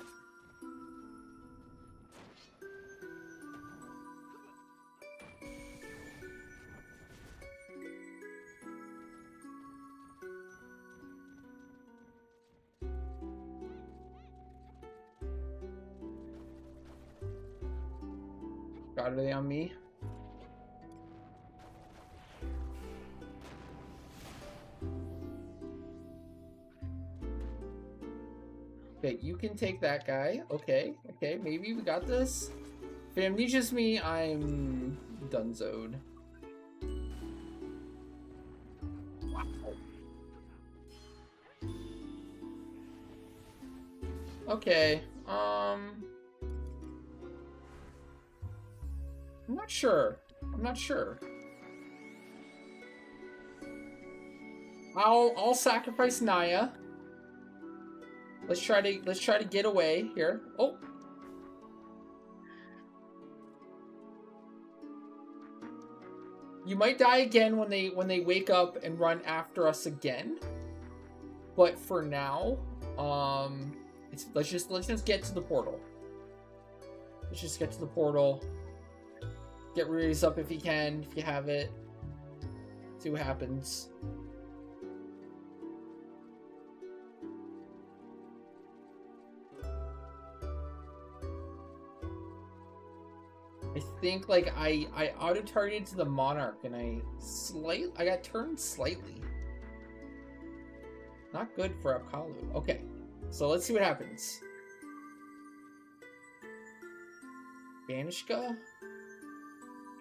God, are they on me? Okay, you can take that guy. Okay, okay, maybe we got this. If amnesia's me, I'm donezoed. Wow. Okay, I'm not sure. I'm not sure. I'll sacrifice Naya. Let's try to get away here. Oh. You might die again when they wake up and run after us again. But for now, let's just get to the portal. Let's just get to the portal. Get raised up if you can, if you have it. See what happens. I think like I auto targeted to the monarch and I got turned slightly. Not good for Apkalu. Okay, so let's see what happens. Banishka.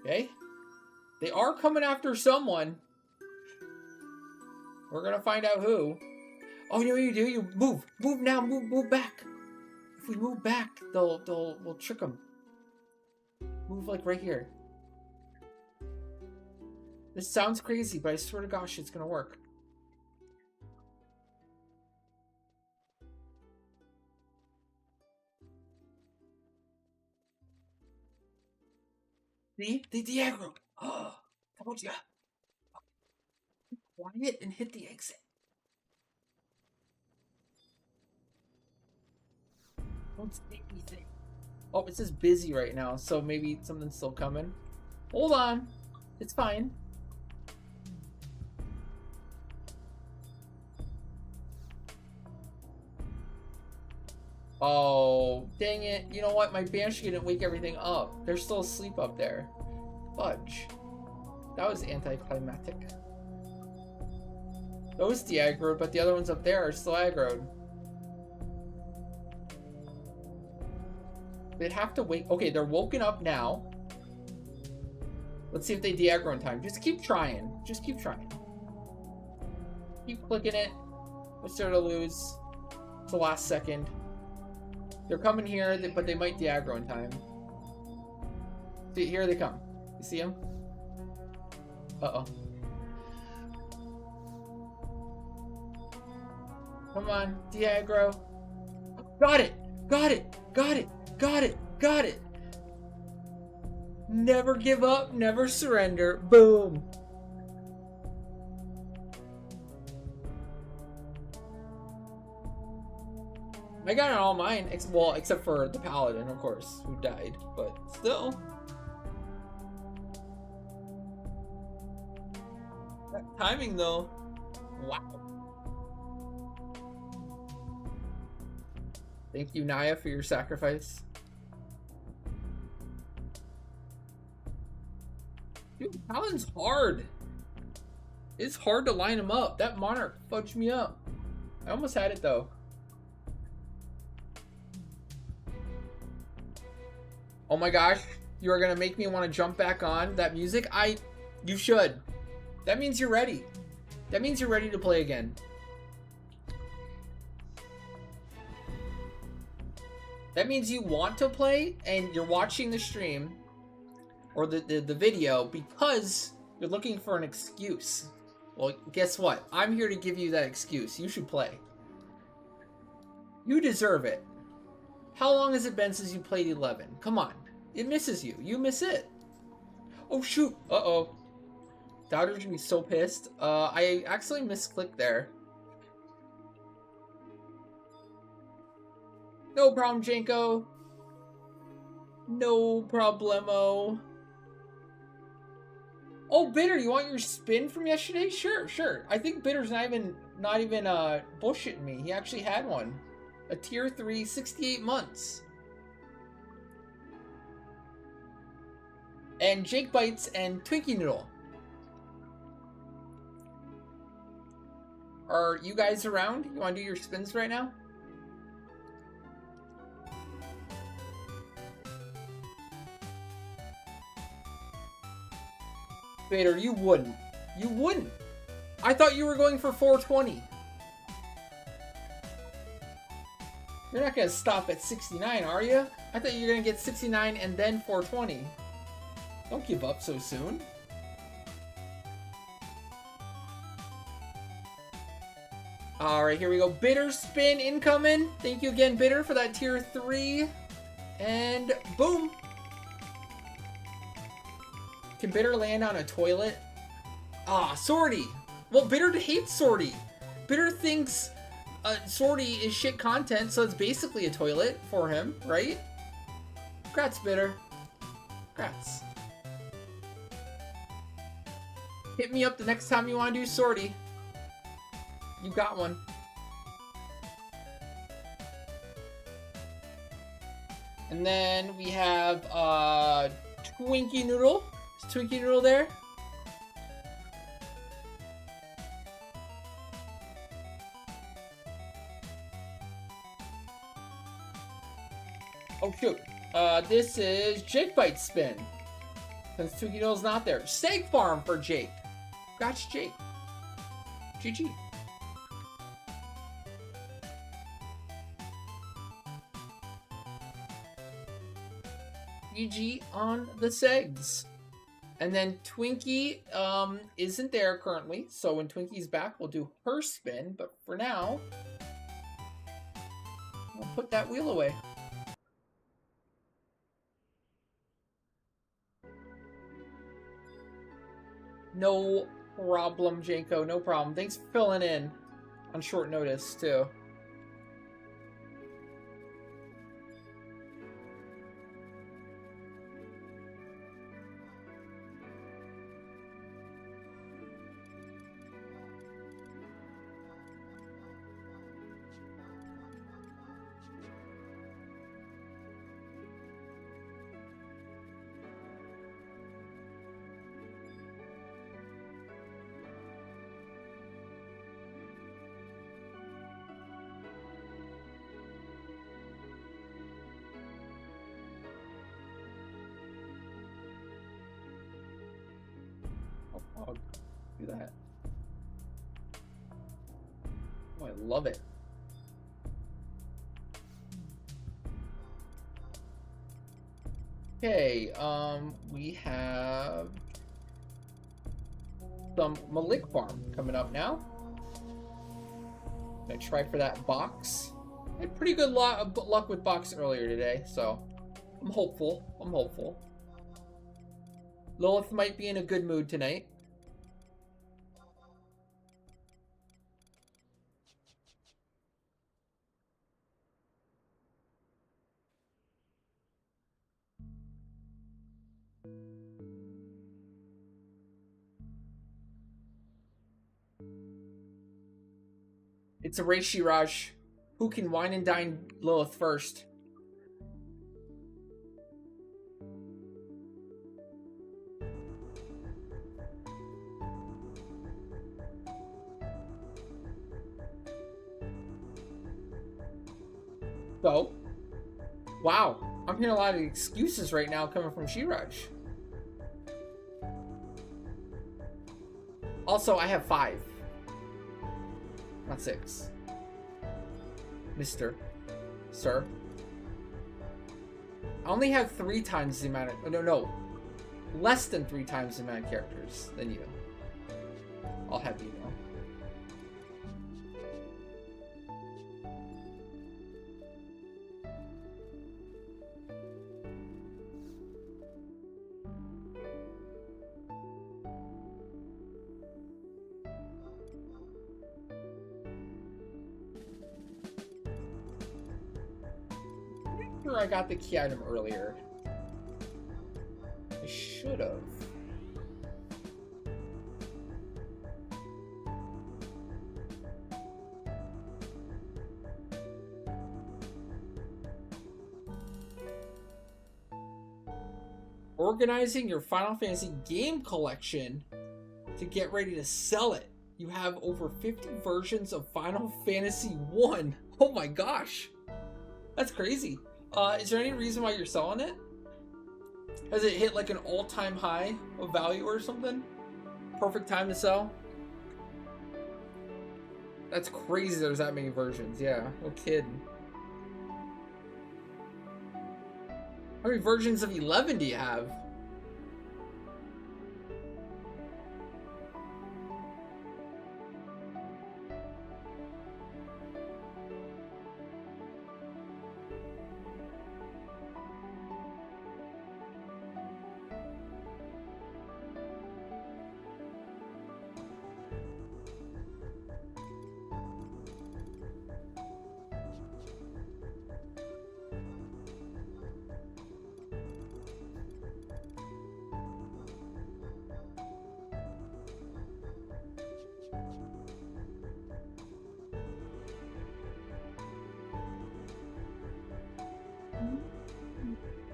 Okay, they are coming after someone. We're gonna find out who. Oh, you know what you do? You move now, move back. If we move back, we'll trick them. Move like right here. This sounds crazy, but I swear to gosh, it's gonna work. See? They de-aggro. Oh, told ya. Quiet and hit the exit. Don't say anything. Oh, it says busy right now, so maybe something's still coming. Hold on. It's fine. Oh, dang it. You know what? My Banshee didn't wake everything up. They're still asleep up there. Fudge. That was anticlimactic. Those de-aggroed, but the other ones up there are still aggroed. They'd have to wait. Okay, they're woken up now. Let's see if they de-aggro in time. Just keep trying. Just keep trying. Keep clicking it. What's there to lose? It's the last second. They're coming here, but they might de-aggro in time. See, here they come. You see them? Uh-oh. Come on, de-aggro. Got it! Got it! Got it! Got it! Got it! Never give up, never surrender. Boom! I got it all mine, well, except for the paladin, of course, who died, but still. That timing, though. Wow. Thank you, Naya, for your sacrifice. Dude, Talon's hard. It's hard to line him up. That Monarch fudged me up. I almost had it, though. Oh my gosh. You are going to make me want to jump back on that music? You should. That means you're ready. That means you're ready to play again. That means you want to play and you're watching the stream or the video because you're looking for an excuse. Well, guess what? I'm here to give you that excuse. You should play. You deserve it. How long has it been since you played 11? Come on. It misses you. You miss it. Oh, shoot. Uh-oh. Doubter's gonna be so pissed. I accidentally misclicked there. No problem, Janko. No problemo. Oh, Bitter, you want your spin from yesterday? Sure, sure. I think Bitter's not even bullshitting me. He actually had one. A tier 3, 68 months. And Jake Bites and Twinkie Noodle. Are you guys around? You want to do your spins right now? Vader, you wouldn't. You wouldn't. I thought you were going for 420. You're not going to stop at 69, are you? I thought you were going to get 69 and then 420. Don't give up so soon. Alright, here we go. Bitter spin incoming. Thank you again, Bitter, for that tier 3. And boom. Can Bitter land on a toilet? Ah, Swordy. Well, Bitter hates Swordy. Bitter thinks Swordy is shit content, so it's basically a toilet for him, right? Congrats, Bitter. Congrats. Hit me up the next time you want to do Swordy. You got one. And then we have Twinkie Noodle. Is Twinkie Noodle there? Oh shoot. This is Jake Bite spin. Since Twinkie Noodle's not there. Steak Farm for Jake. Gotcha, Jake. GG. GG on the segs. And then Twinkie isn't there currently, so when Twinkie's back, we'll do her spin. But for now, we'll put that wheel away. No problem, Janko. No problem. Thanks for filling in on short notice, too. I'll do that. Oh, I love it. Okay, we have some Malik Farm coming up now. Gonna try for that box. I had pretty good luck with box earlier today, so I'm hopeful. I'm hopeful. Lilith might be in a good mood tonight. It's a race, Shiraj. Who can wine and dine Lilith first? So, wow, I'm hearing a lot of excuses right now coming from Shiraj. Also, I have 5. Not 6. Mr. Sir. I only have 3 times the amount of... No. Less than 3 times the amount of characters than you. I'll have you know. I got the key item earlier. I should have. Organizing your Final Fantasy game collection to get ready to sell it. You have over 50 versions of Final Fantasy 1. Oh my gosh. That's crazy. Is there any reason why you're selling it? Has it hit like an all-time high of value or something? Perfect time to sell? That's crazy there's that many versions. Yeah, no kidding. How many versions of 11 do you have?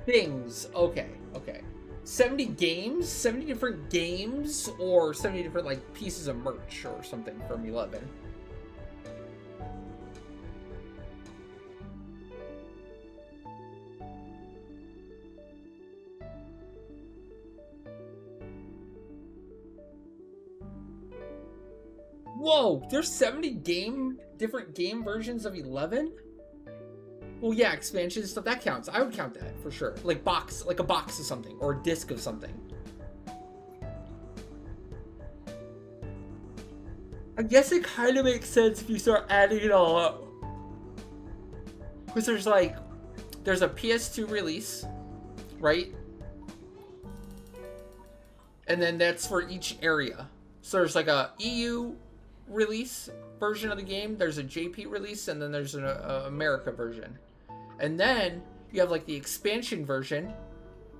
Things. Okay. 70 games? 70 different games? Or 70 different, like, pieces of merch or something from 11? Whoa! There's 70 different game versions of 11? Well, yeah, expansions stuff, that counts. I would count that, for sure. Like a box of something, or a disc of something. I guess it kind of makes sense if you start adding it all up. Because there's a PS2 release, right? And then that's for each area. So there's like a EU release version of the game, there's a JP release, and then there's an America version. And then you have like the expansion version,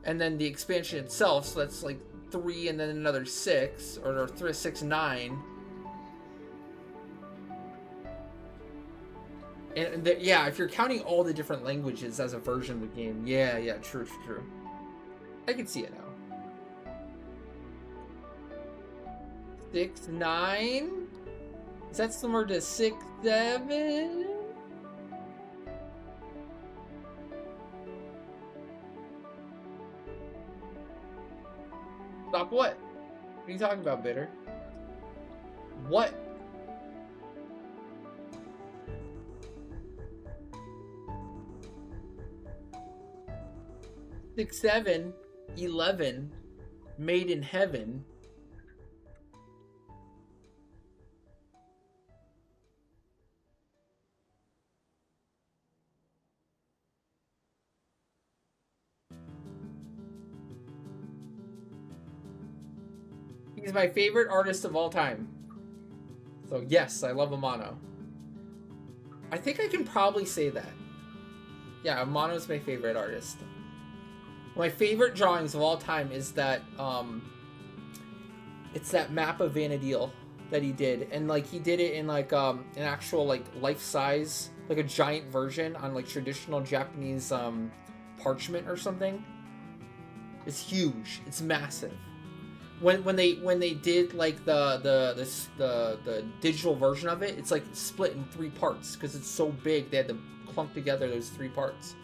and then the expansion itself, so that's like 3 and then another 6, or 3, 6, 9. And yeah, if you're counting all the different languages as a version of the game, yeah, true. I can see it now. 6, 9? Is that similar to 6, 7? Stop what? What are you talking about, Bitter? What? Six, 7, 11, Made in Heaven. He's my favorite artist of all time. So yes, I love Amano. I think I can probably say that. Yeah, Amano's my favorite artist. My favorite drawings of all time is that, it's that map of Vanadil that he did. And, like, he did it in, like, an actual, like, life-size like a giant version on like traditional Japanese parchment or something. It's huge. It's massive. When they did like the digital version of it, it's like split in 3 parts because it's so big. They had to clump together those 3 parts.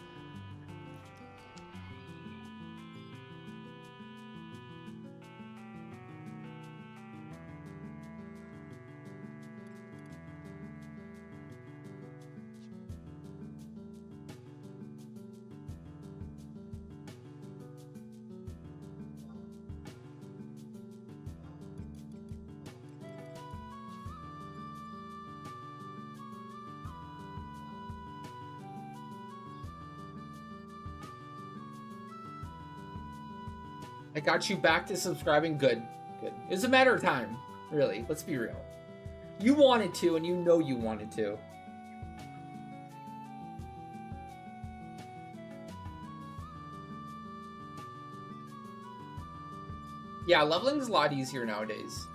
I got you back to subscribing. Good. Good. It's a matter of time, really. Let's be real. You wanted to, and you know you wanted to. Yeah, leveling is a lot easier nowadays.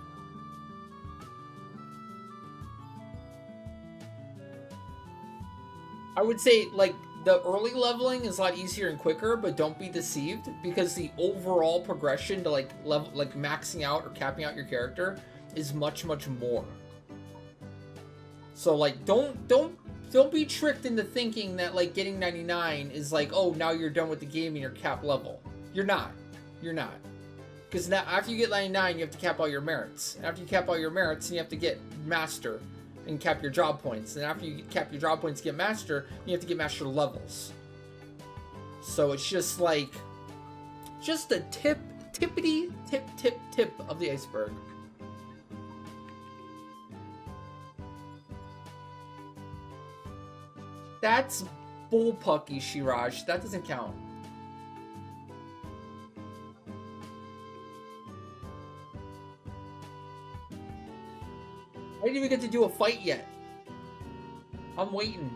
I would say, like, the early leveling is a lot easier and quicker, but don't be deceived because the overall progression to like maxing out or capping out your character is much more. So like don't be tricked into thinking that like getting 99 is like, oh, now you're done with the game and you're cap level. You're not. You're not. Because now after you get 99, you have to cap all your merits. And after you cap all your merits, you have to get master and cap your job points. And after you cap your job points, get master, you have to get master levels. So it's just like, just the tippity tip of the iceberg. That's bullpucky, Shiraj. That doesn't count. I didn't even get to do a fight yet. I'm waiting.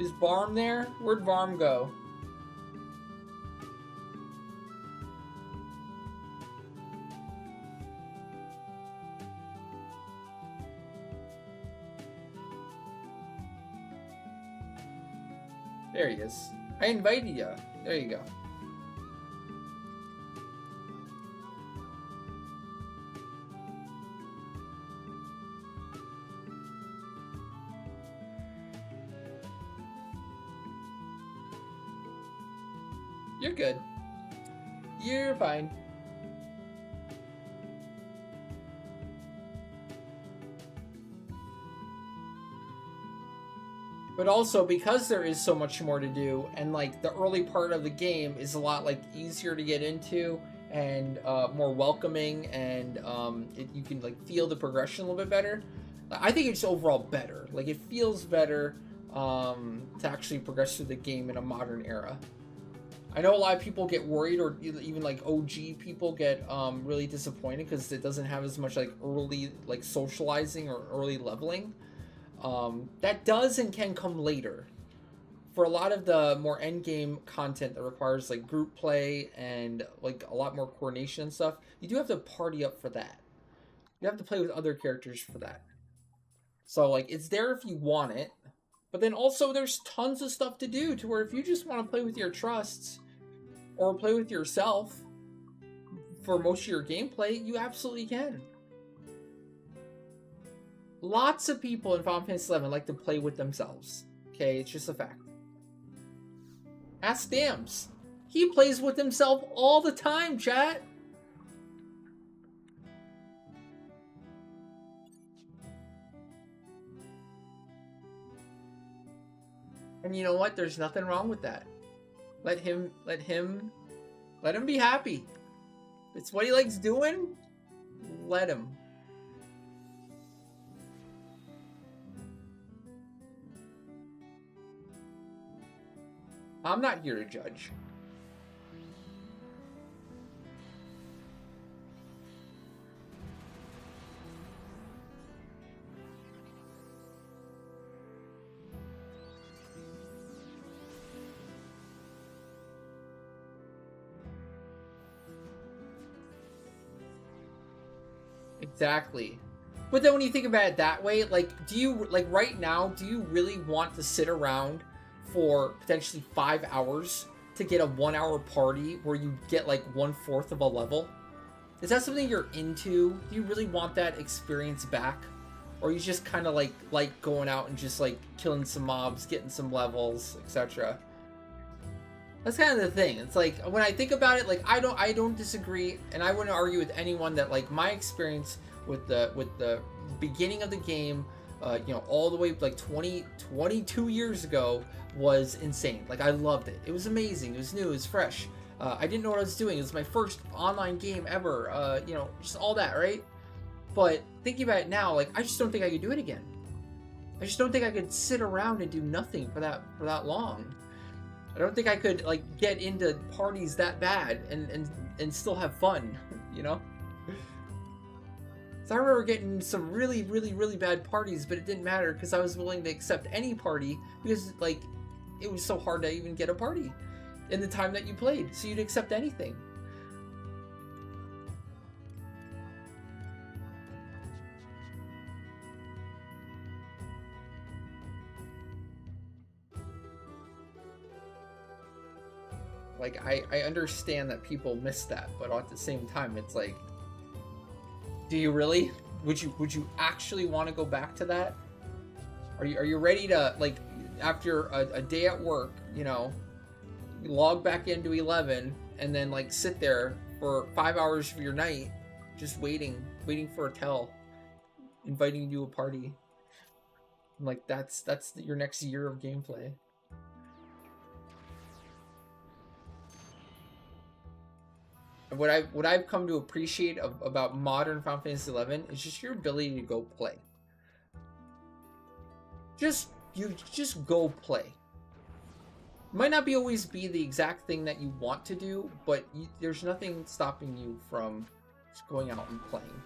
Is Varm there? Where'd Varm go? There he is. I invited you. There you go. You're good. You're fine. But also, because there is so much more to do, and like the early part of the game is a lot like easier to get into and more welcoming, and you can like feel the progression a little bit better. I think it's overall better. Like it feels better to actually progress through the game in a modern era. I know a lot of people get worried, or even like OG people get really disappointed because it doesn't have as much like early like socializing or early leveling. That does and can come later. For a lot of the more end game content that requires like group play and like a lot more coordination and stuff, you do have to party up for that. You have to play with other characters for that. So like it's there if you want it, but then also there's tons of stuff to do to where if you just want to play with your trusts or play with yourself for most of your gameplay, you absolutely can. Lots of people in Final Fantasy XI like to play with themselves. Okay, it's just a fact. Ask Dams. He plays with himself all the time, chat. And you know what? There's nothing wrong with that. Let him be happy. It's what he likes doing. Let him. I'm not here to judge. Exactly. But then when you think about it that way, like, do you, like, right now, do you really want to sit around for potentially 5 hours to get a 1 hour party where you get, like, 1/4 of a level? Is that something you're into? Do you really want that experience back? Or you just kind of like going out and just, like, killing some mobs, getting some levels, etc.? That's kind of the thing. It's like, when I think about it, like, I don't disagree, and I wouldn't argue with anyone that, like, my experience with the beginning of the game, you know, all the way like 22 years ago was insane. Like, I loved it. It was amazing. It was new. It was fresh. I didn't know what I was doing. It was my first online game ever. You know, just all that, right? But thinking about it now, like, I just don't think I could do it again. I just don't think I could sit around and do nothing for that long. I don't think I could, like, get into parties that bad and still have fun, you know? So I remember getting some really, really, really bad parties, but it didn't matter because I was willing to accept any party because, like, it was so hard to even get a party in the time that you played. So you'd accept anything. Like, I understand that people miss that, but at the same time, it's like, do you really? Would you actually want to go back to that? Are you ready to, like, after a day at work, you know, log back into 11 and then, like, sit there for 5 hours of your night just waiting for a tell inviting you to a party? Like, that's your next year of gameplay. What I've come to appreciate about modern Final Fantasy XI is just your ability to go play. You just go play. It might not always be the exact thing that you want to do, but there's nothing stopping you from just going out and playing.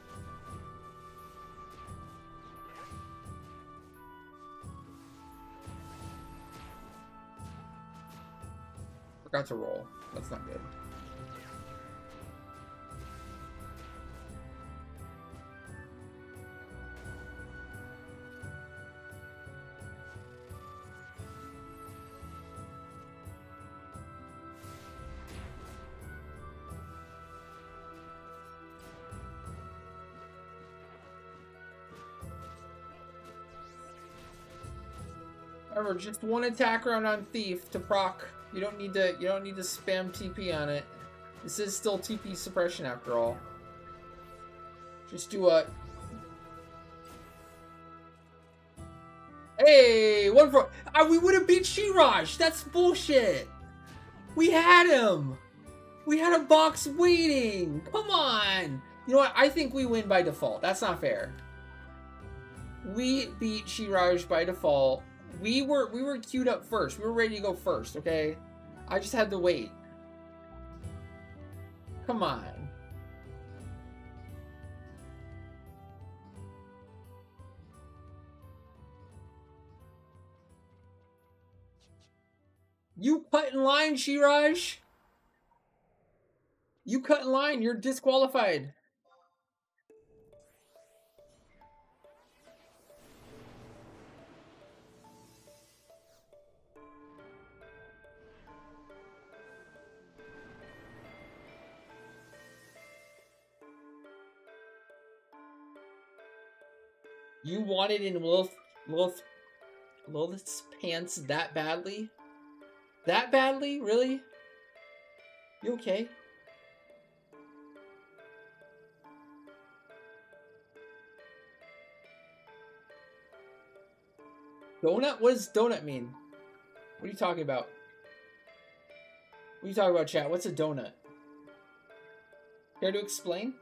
Forgot to roll. That's not good. Remember, just one attack round on Thief to proc. You don't need to spam TP on it. This is still TP suppression after all. Just do a... Hey, one for... we would have beat Shiraj! That's bullshit! We had him! We had a box waiting! Come on! You know what? I think we win by default. That's not fair. We beat Shiraj by default. We were queued up first. We were ready to go first, okay? I just had to wait. Come on. You cut in line, Shiraj. You cut in line. You're disqualified. You wanted in Lilith's pants that badly? That badly? Really? You okay? Donut? What does donut mean? What are you talking about? What are you talking about, chat? What's a donut? Care to explain?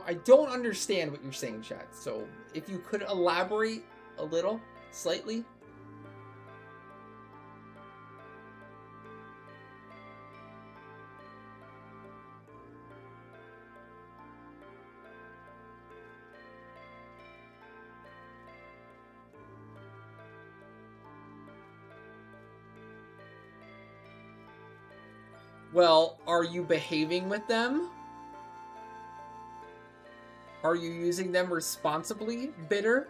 I don't understand what you're saying, chat. So if you could elaborate a little, slightly. Well, are you behaving with them? Are you using them responsibly, bitter?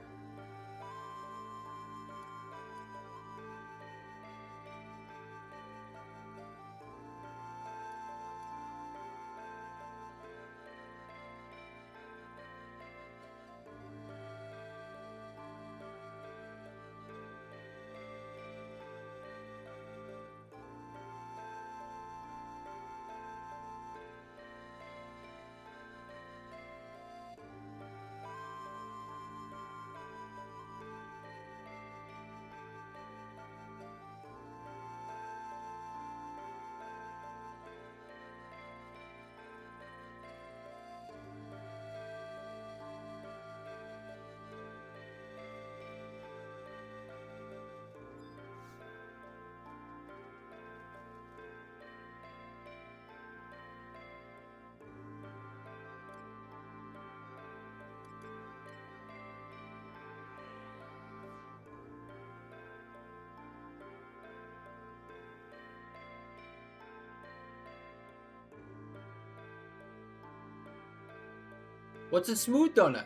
What's a smooth donut?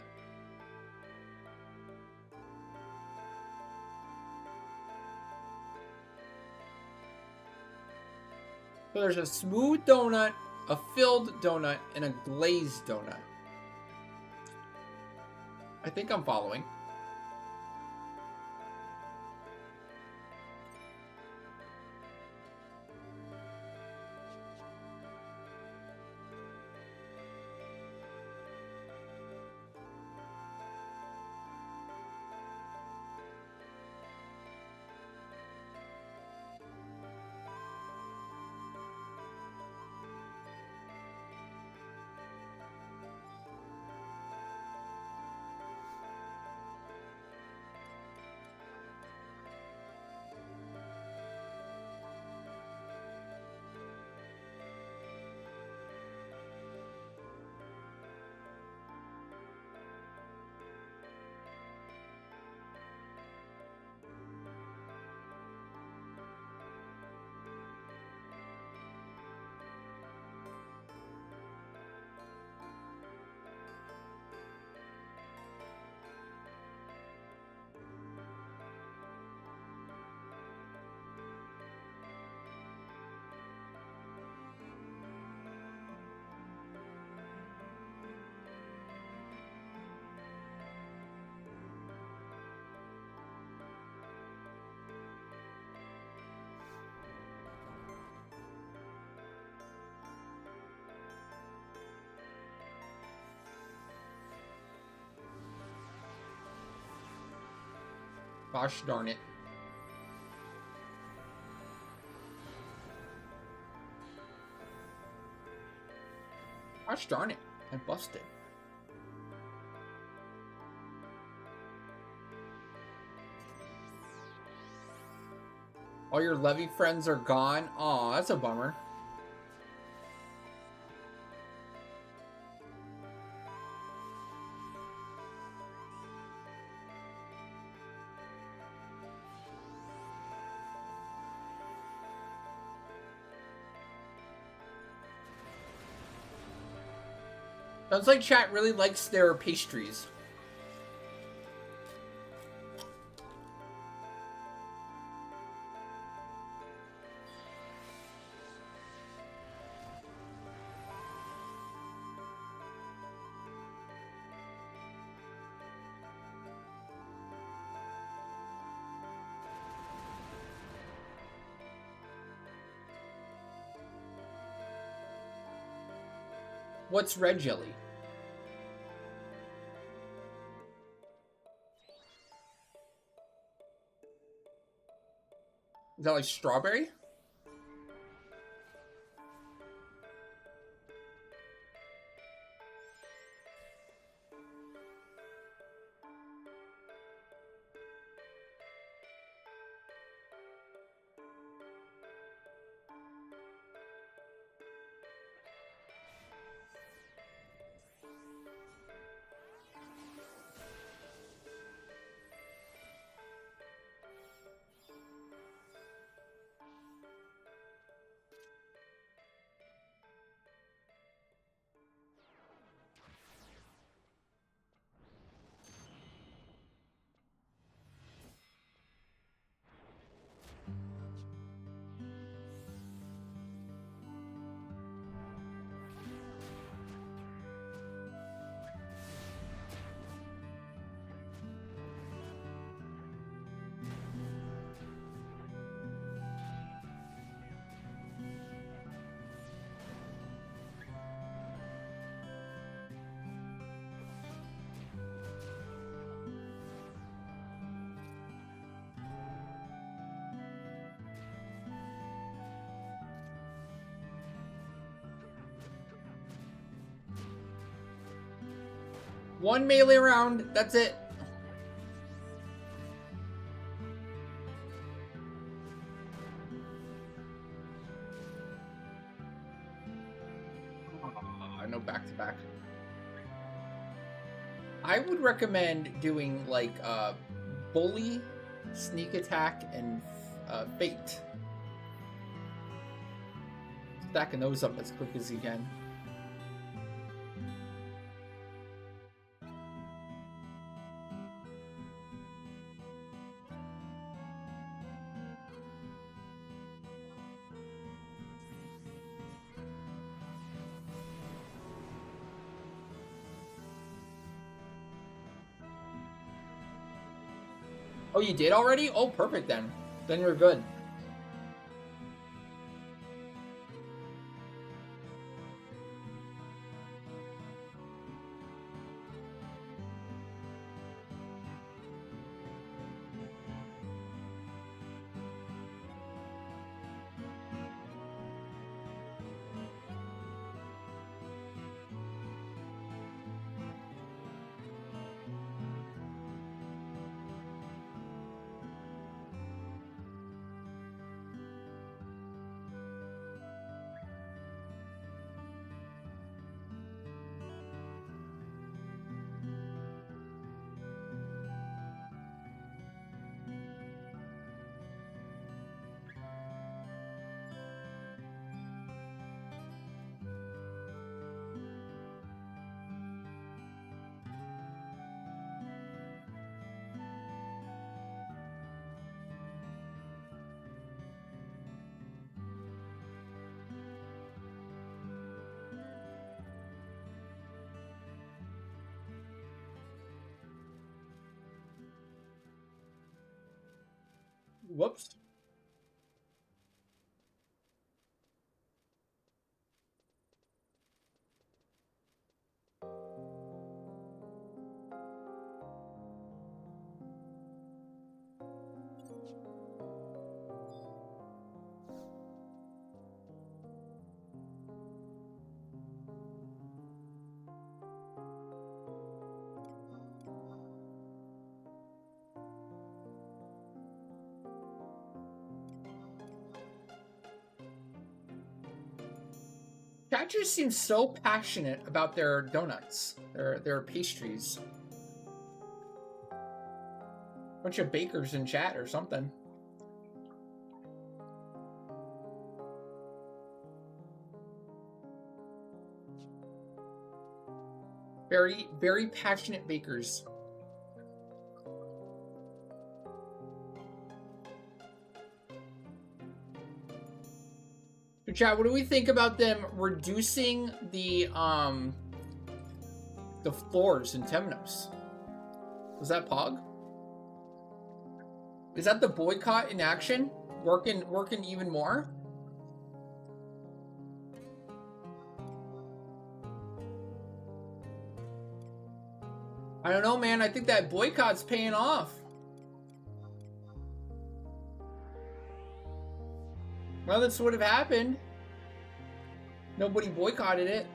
So there's a smooth donut, a filled donut, and a glazed donut. I think I'm following. Gosh darn it. Gosh darn it. I busted. All your levy friends are gone? Aw, that's a bummer. Sounds like chat really likes their pastries. What's red jelly? Is that like strawberry? One melee round, that's it. No back-to-back. I would recommend doing like bully, sneak attack, and fate. Stacking those up as quick as you can. Oh, you did already? Oh, perfect then. Then you're good. Whoops. Chat just seems so passionate about their donuts, their pastries. Bunch of bakers in chat or something. Very, very passionate bakers. So chat, what do we think about them reducing the floors in Temnos? Was that Pog? Is that the boycott in action? Working even more? I don't know, man. I think that boycott's paying off. Well, this would have happened. Nobody boycotted it.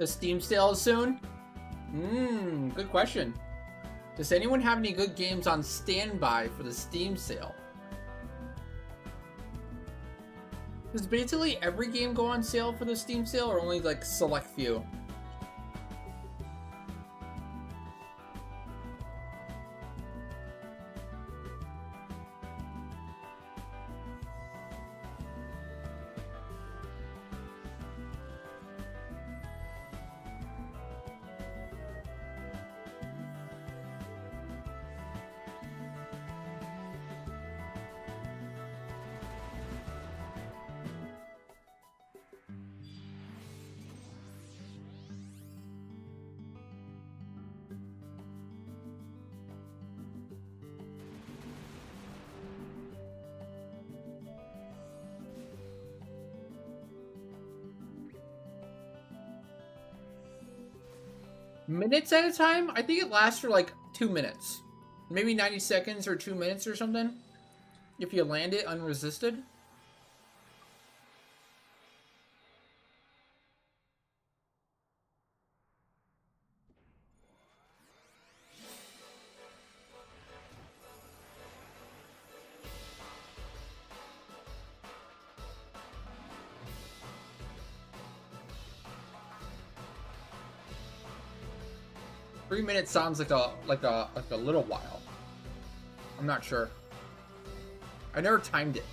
The Steam sale is soon? Good question. Does anyone have any good games on standby for the Steam sale? Does basically every game go on sale for the Steam sale, or only like select few? Minutes at a time? I think it lasts for like 2 minutes. Maybe 90 seconds or 2 minutes or something. If you land it unresisted. Three minutes sounds like a little while. I'm not sure. I never timed it.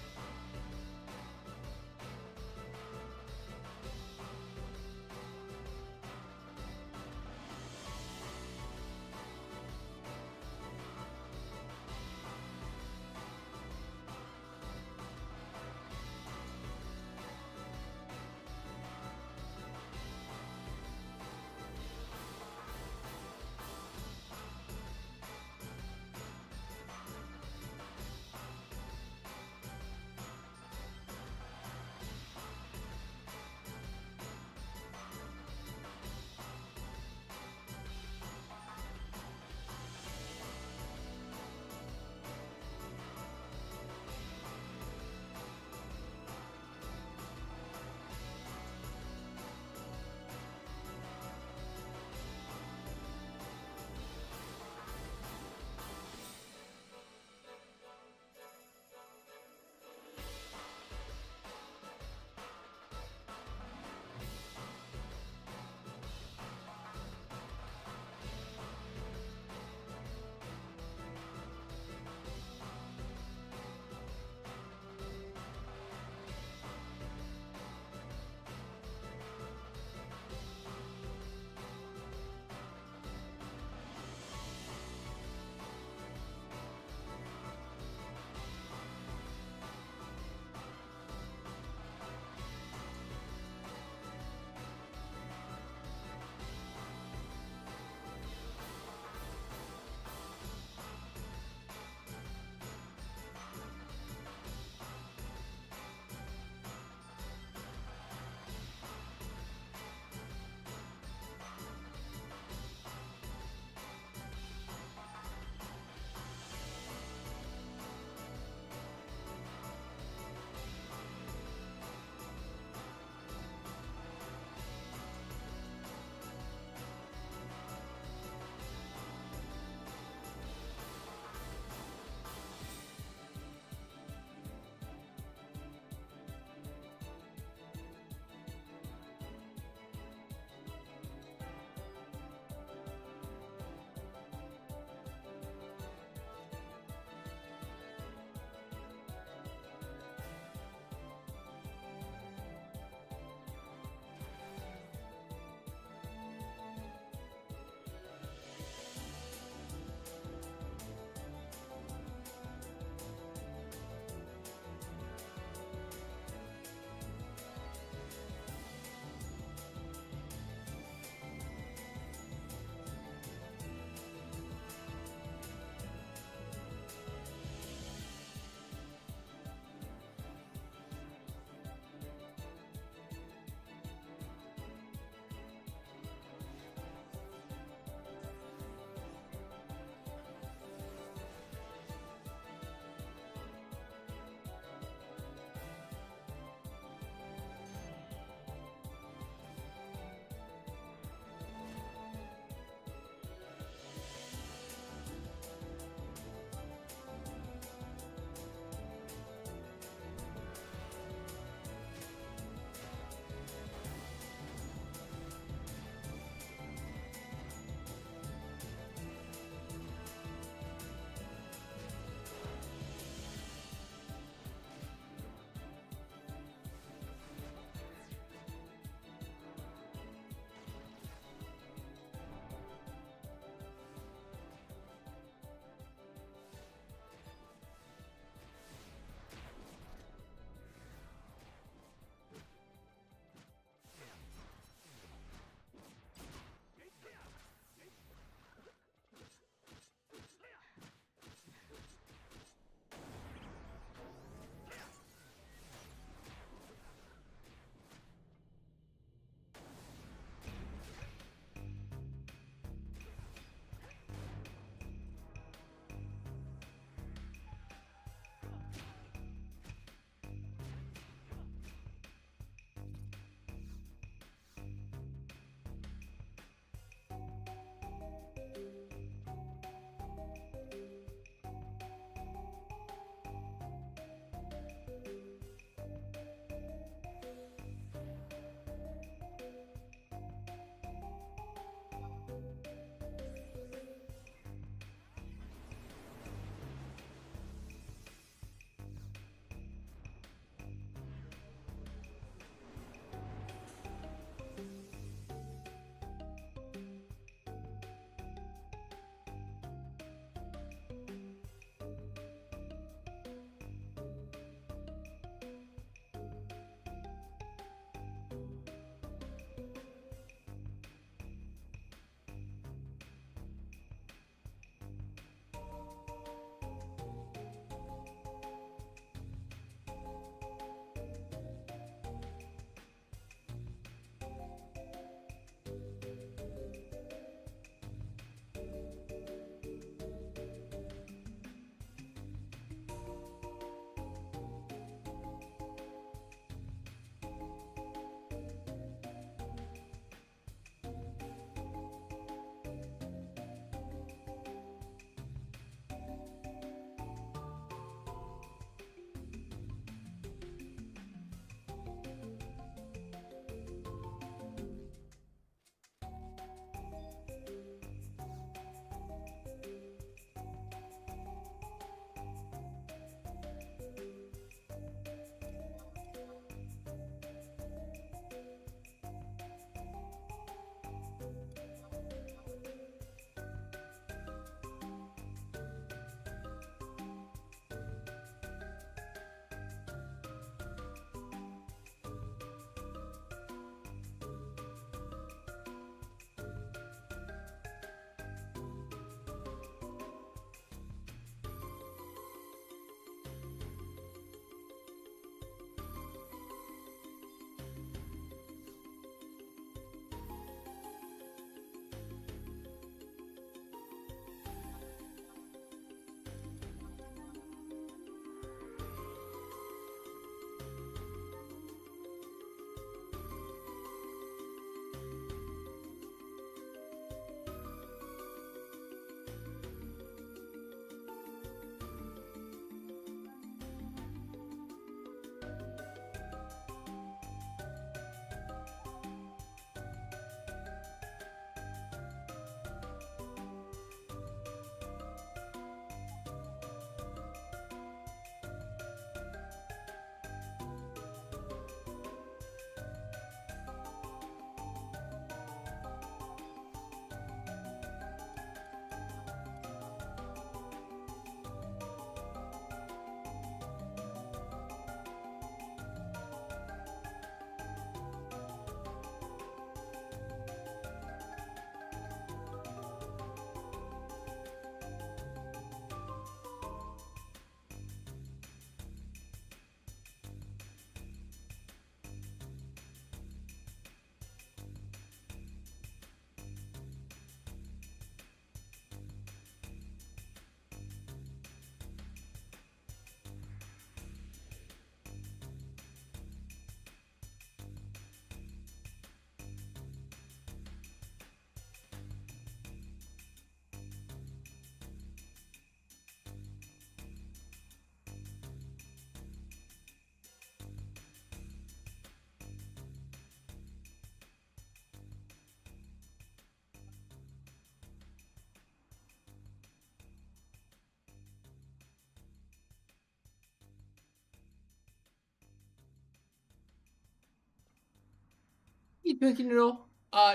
Twinkie Noodle.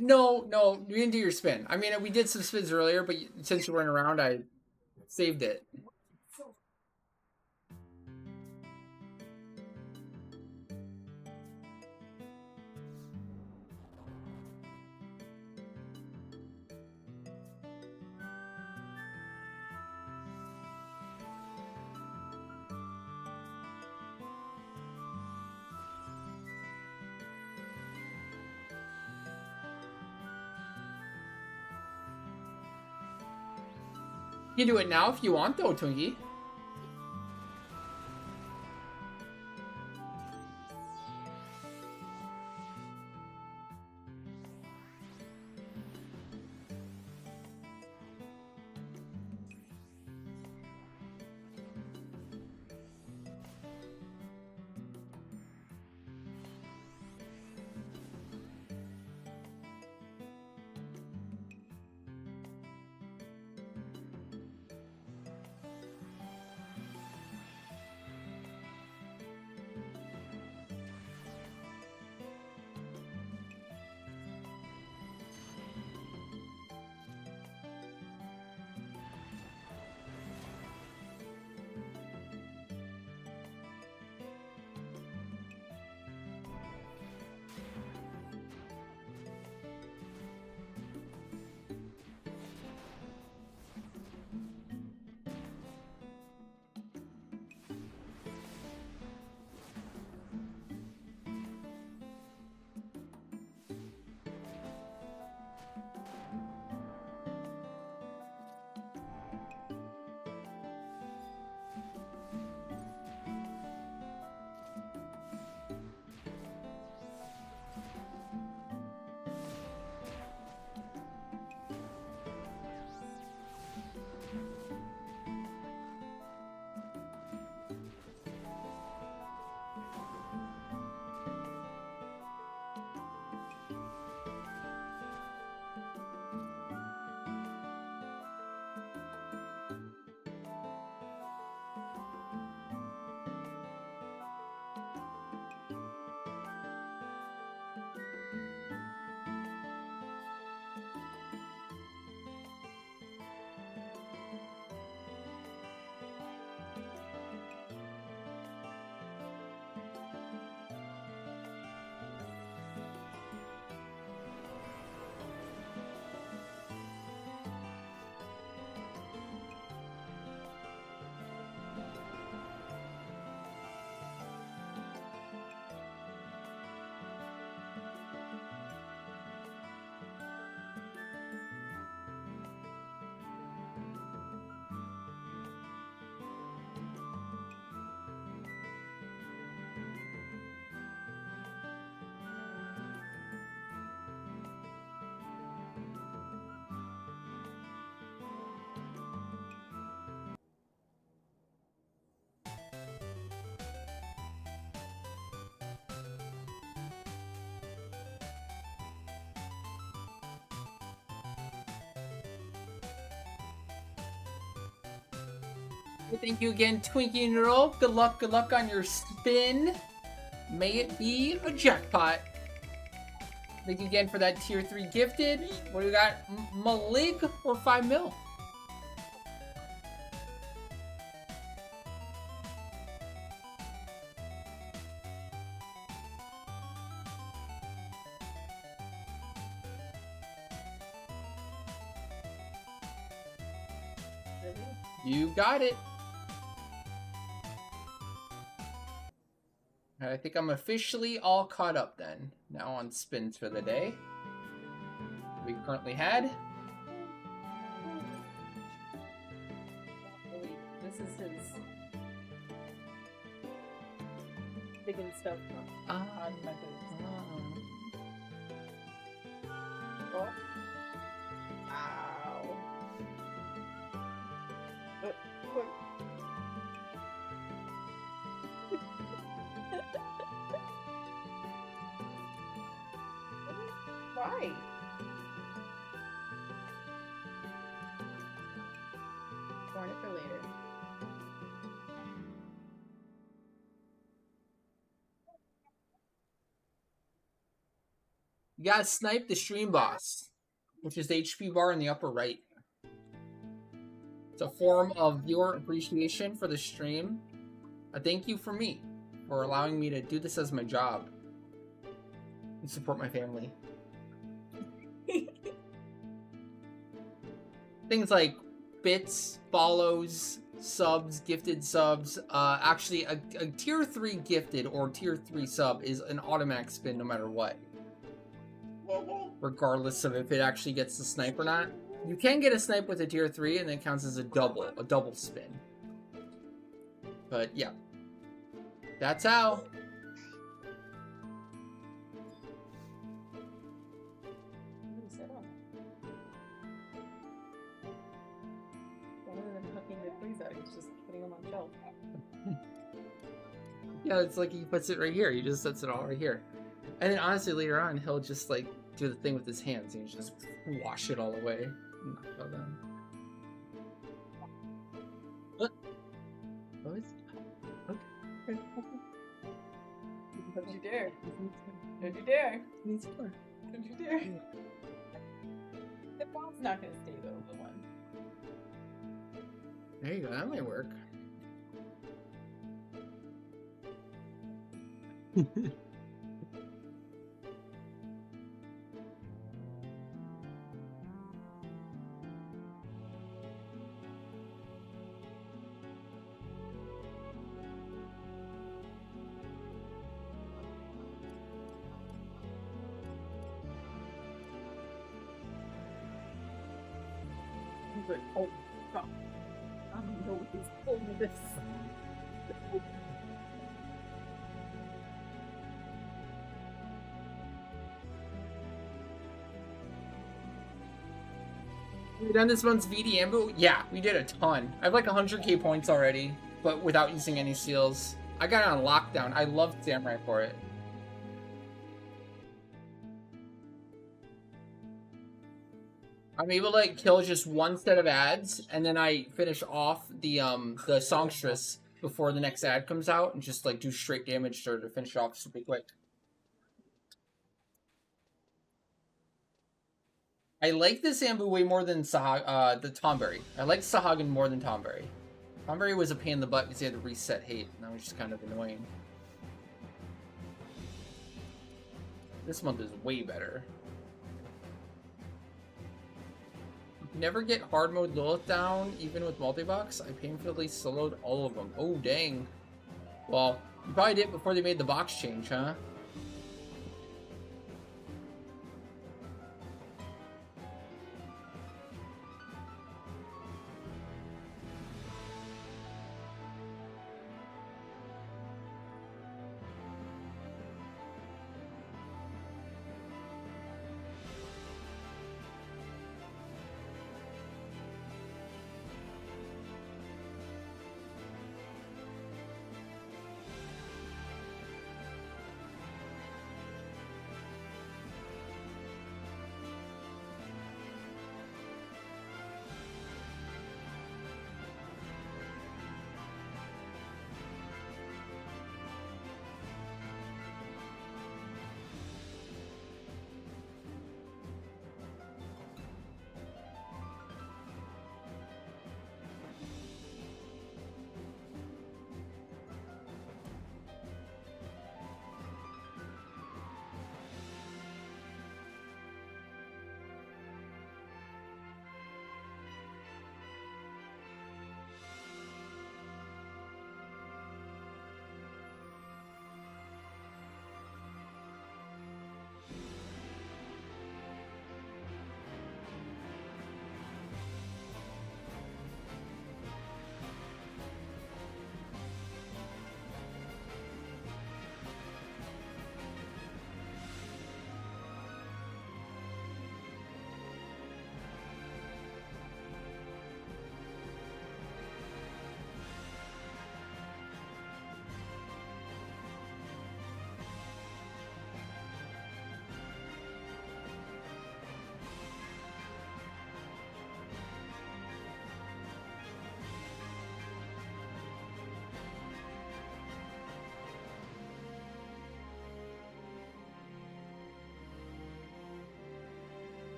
No, you didn't do your spin. I mean, we did some spins earlier, but since you weren't around, I saved it. You can do it now if you want, though, Twinkie. Thank you again, Twinkie Noodle. Good luck on your spin. May it be a jackpot. Thank you again for that tier 3 gifted. What do we got? Malik or 5 mil? You got it. I think I'm officially all caught up then. Now on spins for the day. We currently had. This is his big and stuff. On my Oh. Ow. What? Why? Warn it for later. gotta snipe the stream boss, which is the HP bar in the upper right. It's a form of viewer appreciation for the stream. A thank you for me for allowing me to do this as my job and support my family. Things like bits, follows, subs, gifted subs. Actually, a tier 3 gifted or tier 3 sub is an automatic spin no matter what. Regardless of if it actually gets the snipe or not. You can get a snipe with a tier 3 and it counts as a double spin. But yeah. That's how. Yeah, it's like he puts it right here. He just sets it all right here. And then honestly, later on, he'll just like do the thing with his hands and just wash it all away. And knock it all down. What? What? Okay. Don't you dare. Don't you dare. Needs more. Don't you dare. The bomb's not gonna stay though, the one. There you go, that might work. He's like, oh, God. I don't know what he's holding this. We done this month's VD Ambu? Yeah, we did a ton. I have like 100k points already, but without using any seals. I got it on lockdown. I loved Samurai for it. I'm able to like kill just one set of ads, and then I finish off the songstress before the next ad comes out, and just like do straight damage to her to finish it off super quick. I like this Ambu way more than the Tomberry. I like Sahagan more than Tomberry. Tomberry was a pain in the butt because he had to reset hate, and that was just kind of annoying. This month is way better. You never get hard mode Lilith down, even with multi-box. I painfully soloed all of them. Oh, dang. Well, you probably did before they made the box change, huh?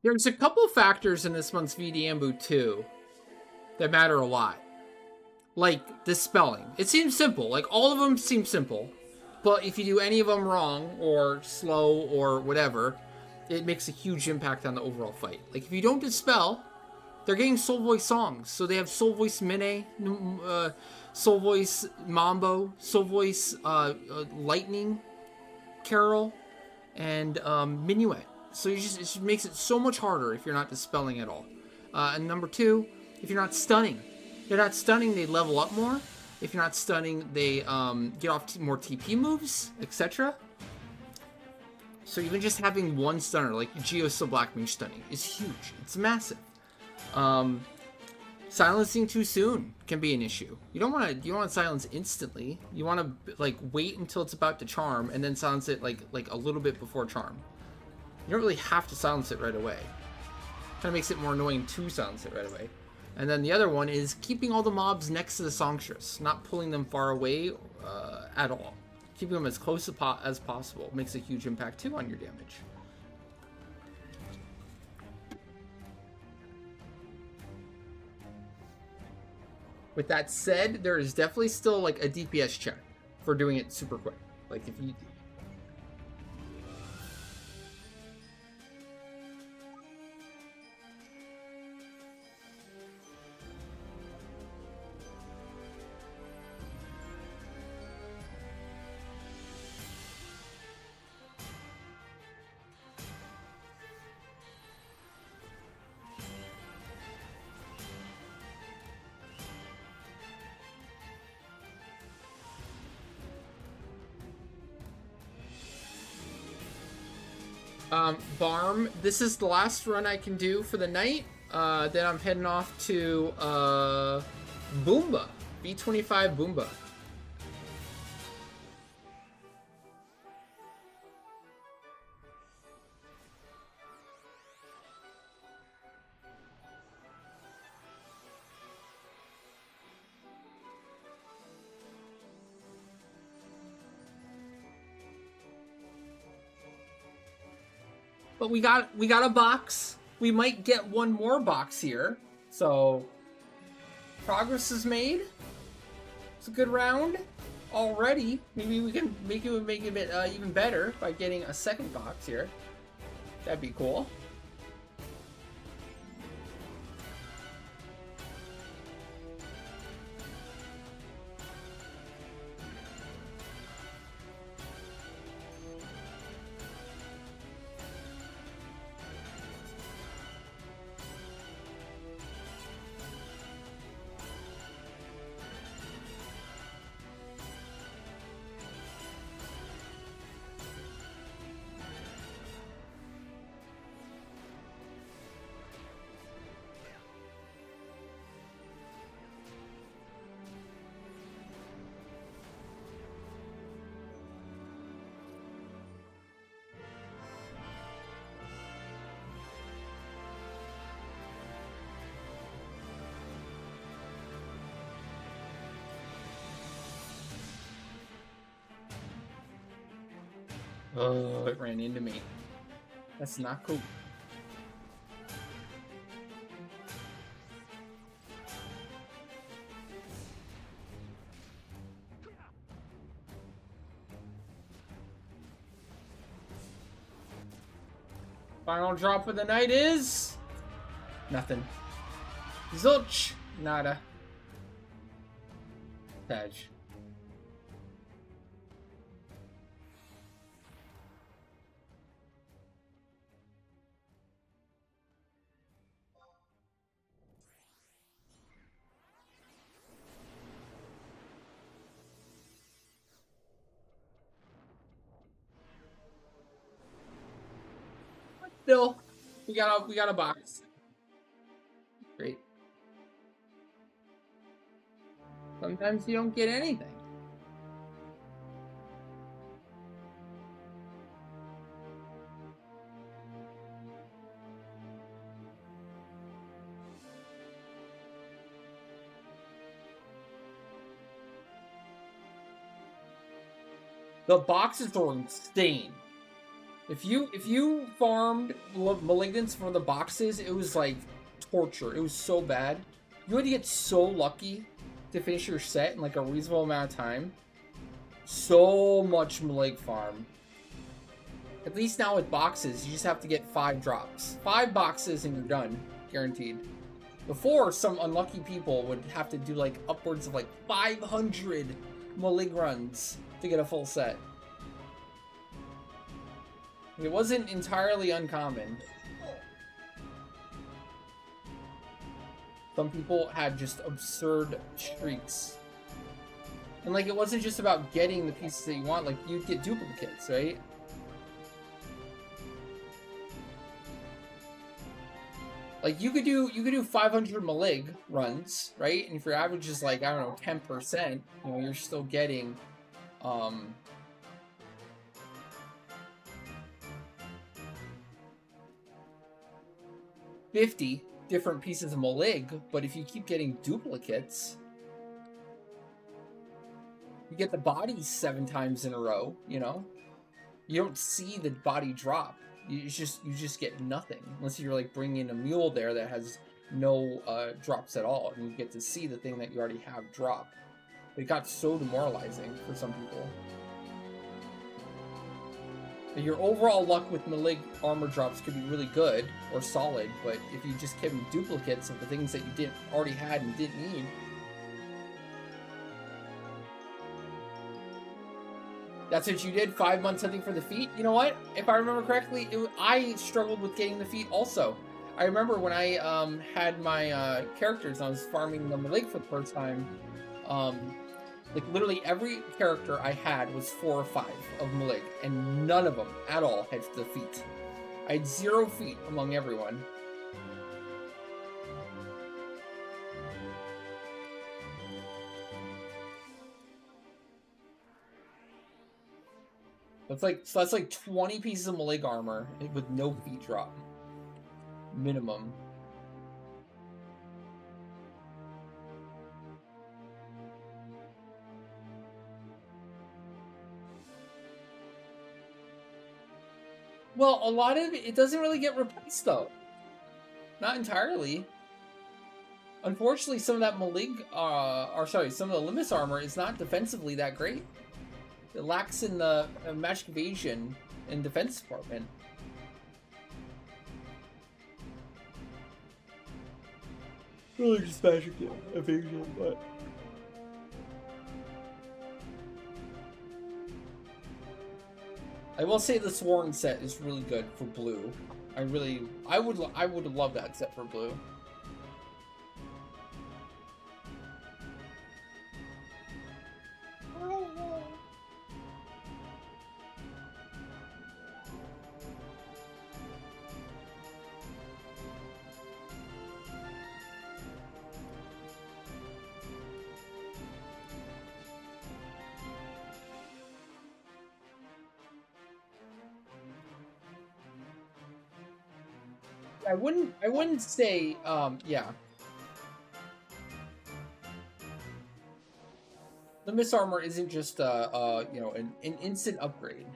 There's a couple factors in this month's VDM too that matter a lot. Like the spelling. It seems simple. Like all of them seem simple. But if you do any of them wrong or slow or whatever, it makes a huge impact on the overall fight. Like if you don't dispel, they're getting Soul Voice songs. So they have Soul Voice Mine, Soul Voice Mambo, Soul Voice Lightning Carol, and Minuet. So it just makes it so much harder if you're not dispelling at all. And number two, if you're not stunning. If you're not stunning, they level up more. If you're not stunning, they get off more TP moves, etc. So even just having one stunner, like Geosil Black Mage stunning, is huge. It's massive. Silencing too soon can be an issue. You don't want to silence instantly. You want to like wait until it's about to charm and then silence it like a little bit before charm. You don't really have to silence it right away. Kind of makes it more annoying to silence it right away. And then the other one is keeping all the mobs next to the songstress, not pulling them far away at all. Keeping them as close as possible makes a huge impact too on your damage. With that said, there is definitely still like a DPS check for doing it super quick. Like if you... Barm, this is the last run I can do for the night. Then I'm heading off to Boomba, B25 Boomba. But we got a box. We might get one more box here. So progress is made. It's a good round already. Maybe we can make it even better by getting a second box here. That'd be cool. Oh, it ran into me. That's not cool. Final drop of the night is... nothing. Zilch! Nada. Badge. Still, we got a box. Great. Sometimes you don't get anything. The boxes are insane. If you farmed malignants for the boxes, it was like torture. It was so bad. You had to get so lucky to finish your set in like a reasonable amount of time. So much malig farm. At least now with boxes, you just have to get 5 drops. 5 boxes and you're done. Guaranteed. Before, some unlucky people would have to do like upwards of like 500 malig runs to get a full set. It wasn't entirely uncommon. Some people had just absurd streaks. And like, it wasn't just about getting the pieces that you want, like you'd get duplicates, right? Like you could do 500 malig runs, right? And if your average is like, I don't know, 10%, you know, you're still getting 50 different pieces of malig, but if you keep getting duplicates, you get the bodies 7 times in a row, you know? You don't see the body drop. You just get nothing. Unless you're like bringing a mule there that has no drops at all, and you get to see the thing that you already have drop. It got so demoralizing for some people. But your overall luck with malig armor drops could be really good or solid, but if you just kept duplicates of the things that you didn't already had and didn't need, that's what you did, 5 months hunting for the feet? You know what? If I remember correctly, I struggled with getting the feet also. I remember when I had my characters and I was farming the malig for the first time, like literally every character I had was 4 or 5 of malig, and none of them at all had the feet. I had 0 feet among everyone. So that's like 20 pieces of malig armor with no feet drop. Minimum. Well, a lot of it doesn't really get replaced though. Not entirely. Unfortunately, some of that malig, some of the Limbus armor is not defensively that great. It lacks in the magic evasion and defense department. Really just magic evasion, but... I will say the Sworn set is really good for blue. I would love that set for blue. I wouldn't say, yeah. The Miss Armor isn't just, you know, an instant upgrade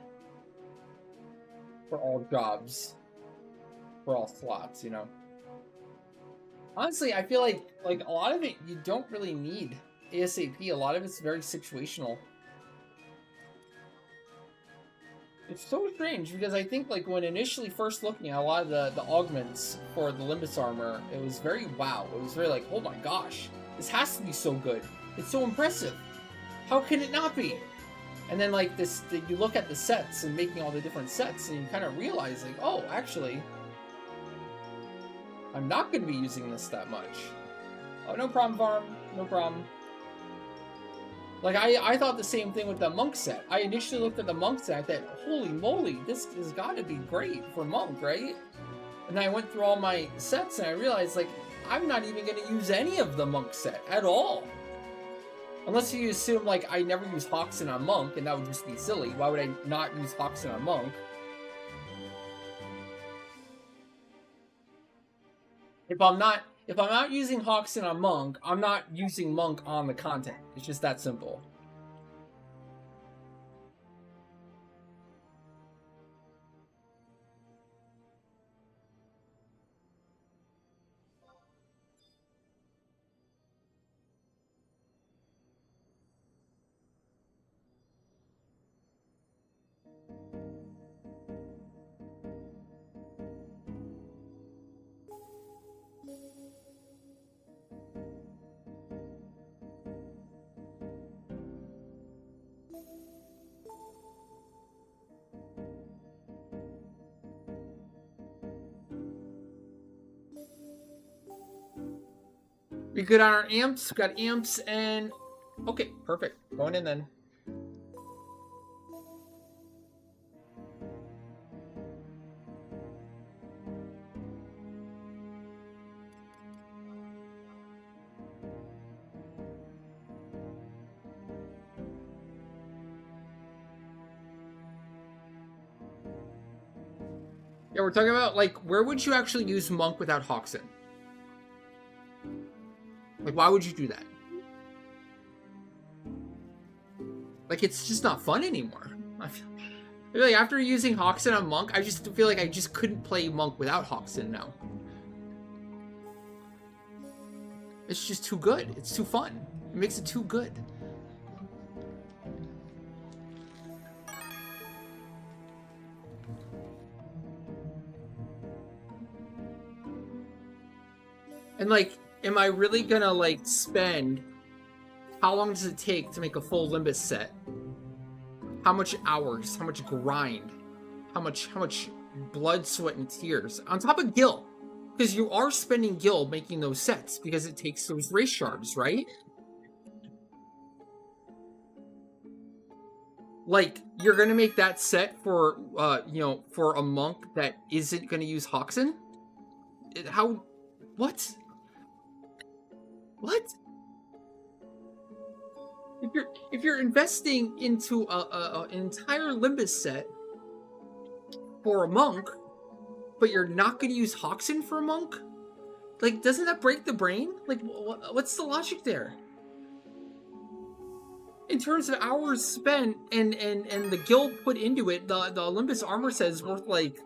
for all jobs, for all slots, you know. Honestly, I feel like a lot of it, you don't really need ASAP. A lot of it's very situational. It's so strange because I think like when initially first looking at a lot of the augments for the Limbus armor, it was very wow. It was very like, oh my gosh, this has to be so good. It's so impressive. How can it not be? And then like this, you look at the sets and making all the different sets and you kind of realize like, oh, actually, I'm not going to be using this that much. Oh, no problem, farm. No problem. Like, I thought the same thing with the monk set. I initially looked at the monk set, I thought, holy moly, this has got to be great for monk, right? And I went through all my sets and I realized, like, I'm not even going to use any of the monk set at all. Unless you assume, like, I never use Hoxton on monk, and that would just be silly. Why would I not use Hoxton on monk? If I'm not using Hoxton on monk, I'm not using monk on the content. It's just that simple. We good on our amps? We got amps and... Okay, perfect. Going in then. Yeah, we're talking about, like, where would you actually use Monk without Hoxton? Like, why would you do that? Like, it's just not fun anymore. I feel like after using Hoxton on Monk, I just feel like I just couldn't play Monk without Hoxton now. It's just too good. It's too fun. It makes it too good. And, like, am I really gonna, like, spend... How long does it take to make a full Limbus set? How much hours? How much grind? How much blood, sweat, and tears? On top of Gil. Because you are spending Gil making those sets, because it takes those race shards, right? Like, you're gonna make that set for, you know, for a monk that isn't gonna use Hoxton? How... What? What? If you're investing into an entire Limbus set for a monk, but you're not going to use Hoxton for a monk, like, doesn't that break the brain? Like, what's the logic there? In terms of hours spent and the gil put into it, the Limbus armor set is worth like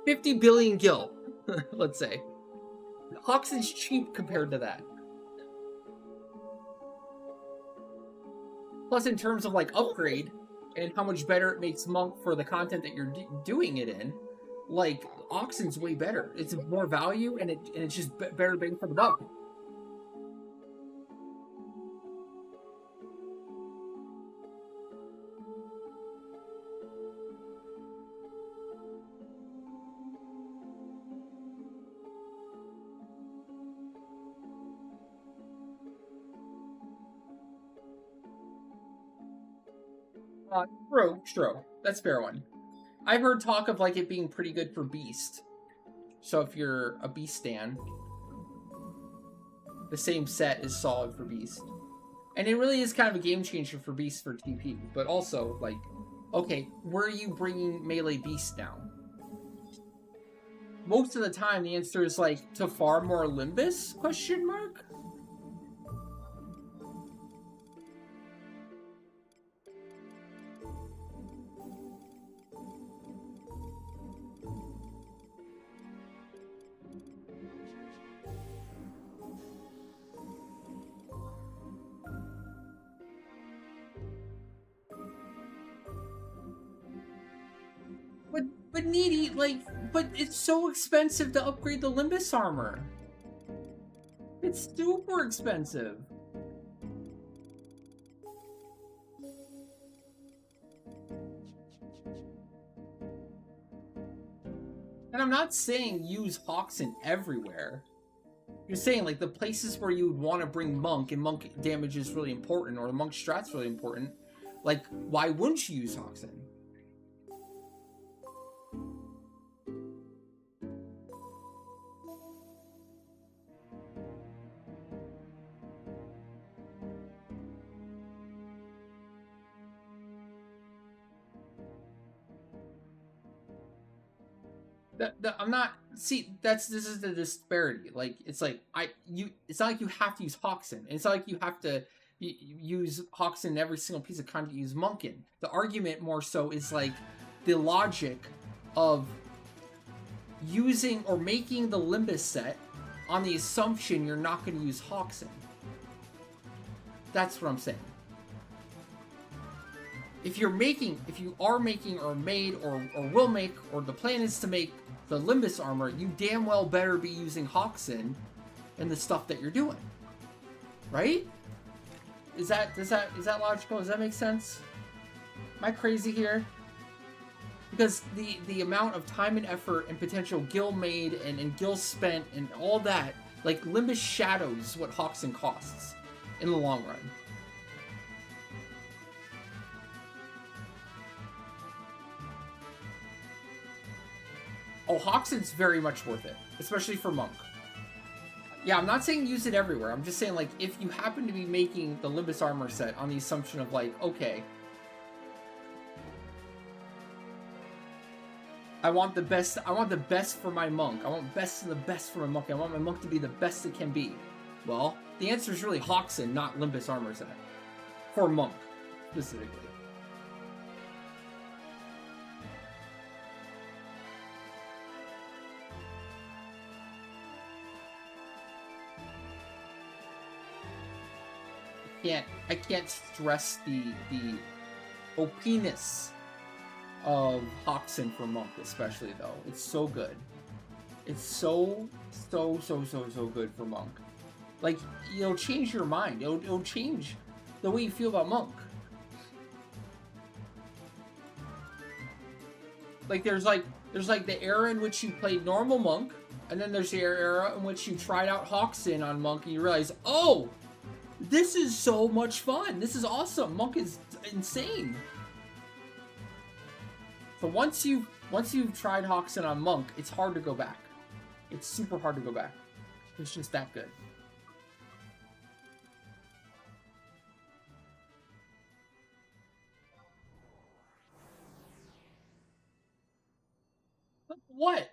50 billion gil, let's say. Hoxton's cheap compared to that. Plus, in terms of, like, upgrade, and how much better it makes Monk for the content that you're doing it in, like, Hoxton's way better. It's more value, and it's just better bang for the buck. True. That's a fair one. I've heard talk of, like, it being pretty good for Beast. So if you're a Beast stan, the same set is solid for Beast. And it really is kind of a game changer for Beast for TP. But also, like, okay, where are you bringing Melee Beast now? Most of the time, the answer is, like, to farm more Limbus? Question mark? But Needy, like, but it's so expensive to upgrade the Limbus armor. It's super expensive. And I'm not saying use Hoxton everywhere. You're saying, like, the places where you would want to bring Monk, and Monk damage is really important, or the Monk strat's really important, like, why wouldn't you use Hoxton? I'm not. See, this is the disparity. Like, it's like it's not like you have to use Hoxton. It's not like you have to use Hoxton in every single piece of content you use Monk in. The argument more so is like the logic of using or making the Limbus set on the assumption you're not going to use Hoxton. That's what I'm saying. If you are making or made or will make, or the plan is to make the Limbus armor, you damn well better be using Hoxton in the stuff that you're doing. Right? Is that logical? Does that make sense? Am I crazy here? Because the amount of time and effort and potential gil made and gil spent and all that Like, Limbus Shadows is what Hoxton costs in the long run. Oh, Hoxton's very much worth it, especially for Monk. Yeah, I'm not saying use it everywhere. I'm just saying, like, if you happen to be making the Limbus armor set on the assumption of, like, okay, I want the best for my Monk. I want best of the best for my Monk. I want my Monk to be the best it can be. Well, the answer is really Hoxton, not Limbus armor set. For Monk, specifically. I can't stress the OP-ness of Hoxton for Monk, especially though. It's so good. It's so good for Monk. Like, it'll change your mind. It'll change the way you feel about Monk. Like there's the era in which you played normal Monk, and then there's the era in which you tried out Hoxton on Monk and you realize, oh, this is so much fun. This is awesome. Monk is insane. So once you've tried Hoxton on Monk, it's hard to go back. It's super hard to go back. It's just that good. What?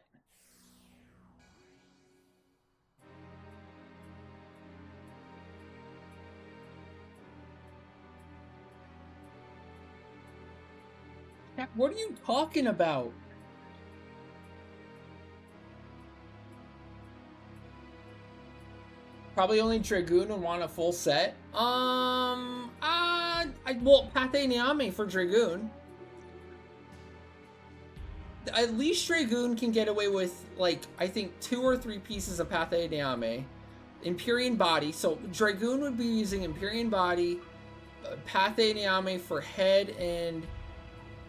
What are you talking about? Probably only Dragoon would want a full set. Well, Pathé Niame for Dragoon. At least Dragoon can get away with, like, I think 2 or 3 pieces of Pathé Niame. Empyrean Body. So Dragoon would be using Empyrean Body, Pathé Niame for head and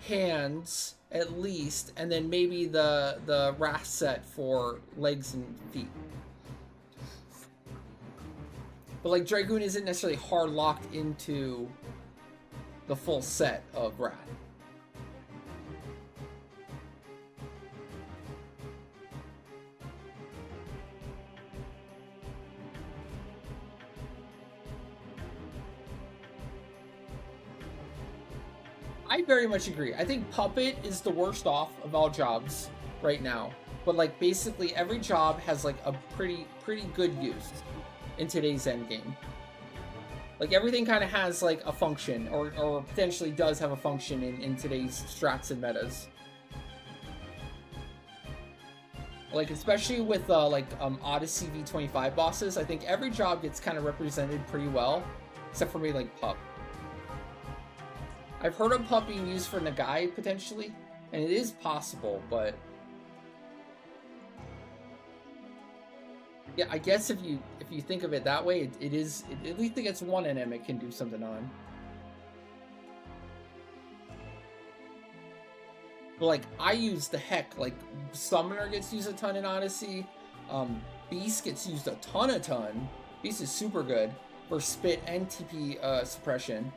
hands at least, and then maybe the Wrath set for legs and feet. But like Dragoon isn't necessarily hard locked into the full set of Wrath. I very much agree. I think Puppet is the worst off of all jobs right now. But like basically every job has like a pretty good use in today's endgame. Like everything kind of has like a function or potentially does have a function in today's strats and metas. Like especially with Odyssey V25 bosses, I think every job gets kind of represented pretty well, except for maybe like Pup. I've heard of Pup being used for Nagai potentially, and it is possible, but yeah, I guess if you think of it that way, it at least it gets one NM it can do something on. But like I use the heck, like Summoner gets used a ton in Odyssey, Beast gets used a ton. Beast is super good for spit and TP suppression.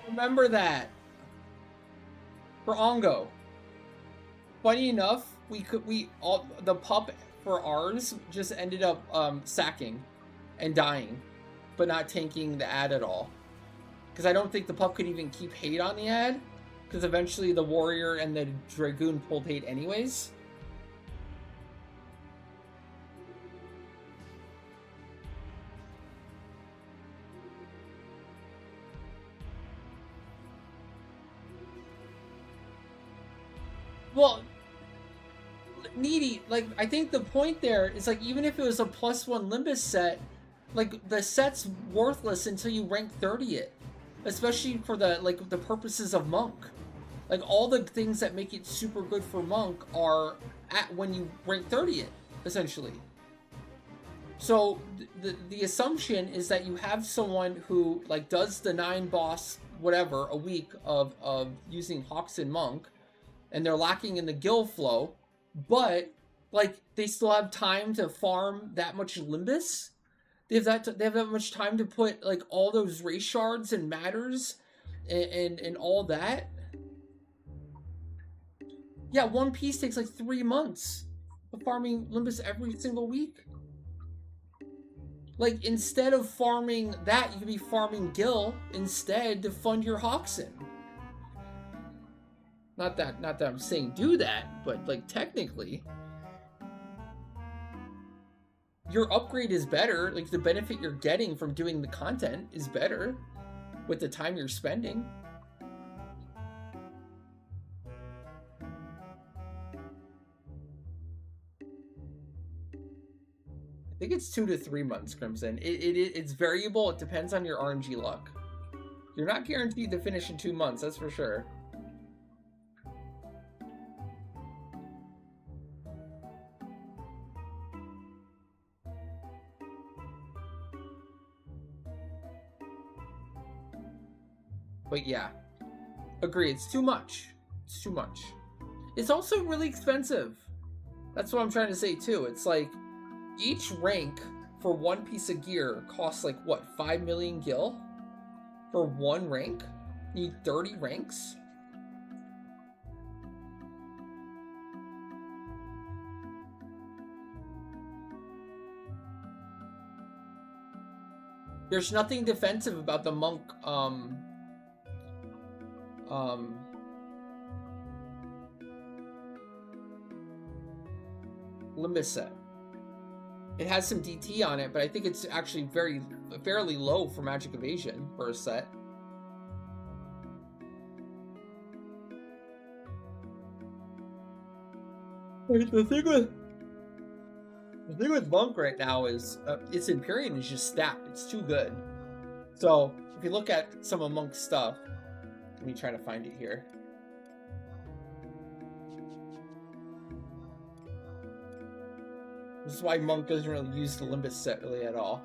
Remember that for Ongo. Funny enough, the pup for ours just ended up sacking and dying, but not tanking the ad at all. Because I don't think the pup could even keep hate on the ad, because eventually the warrior and the dragoon pulled hate anyways. Well, Needy, like, I think the point there is, like, even if it was a +1 Limbus set, Like, the set's worthless until you rank 30 it. Especially for the, like, the purposes of Monk. Like, all the things that make it super good for Monk are at when you rank 30 it, essentially. So, the assumption is that you have someone who, like, does the 9 boss, whatever, a week of using Hawks and Monk, and they're lacking in the guild flow, but, like, they still have time to farm that much Limbus. They have that much time to put, like, all those race shards and matters and all that. Yeah, one piece takes like 3 months of farming Limbus every single week. Like, instead of farming that, you could be farming Gil instead to fund your Hawkson. Not that I'm saying do that, but, like, technically, your upgrade is better. Like, the benefit you're getting from doing the content is better with the time you're spending. I think it's 2 to 3 months, Crimson. It's variable. It depends on your RNG luck. You're not guaranteed to finish in 2 months, that's for sure. But yeah, agree. It's too much. It's too much. It's also really expensive. That's what I'm trying to say too. It's like each rank for one piece of gear costs like what, 5 million gil for one rank? You need 30 ranks? There's nothing defensive about the monk Limbus set. It has some DT on it, but I think it's actually fairly low for magic evasion for a set. The thing with Monk right now is its Empyrean is just stacked. It's too good. So if you look at some of Monk's stuff, let me try to find it here. This is why Monk doesn't really use the Limbus set really at all.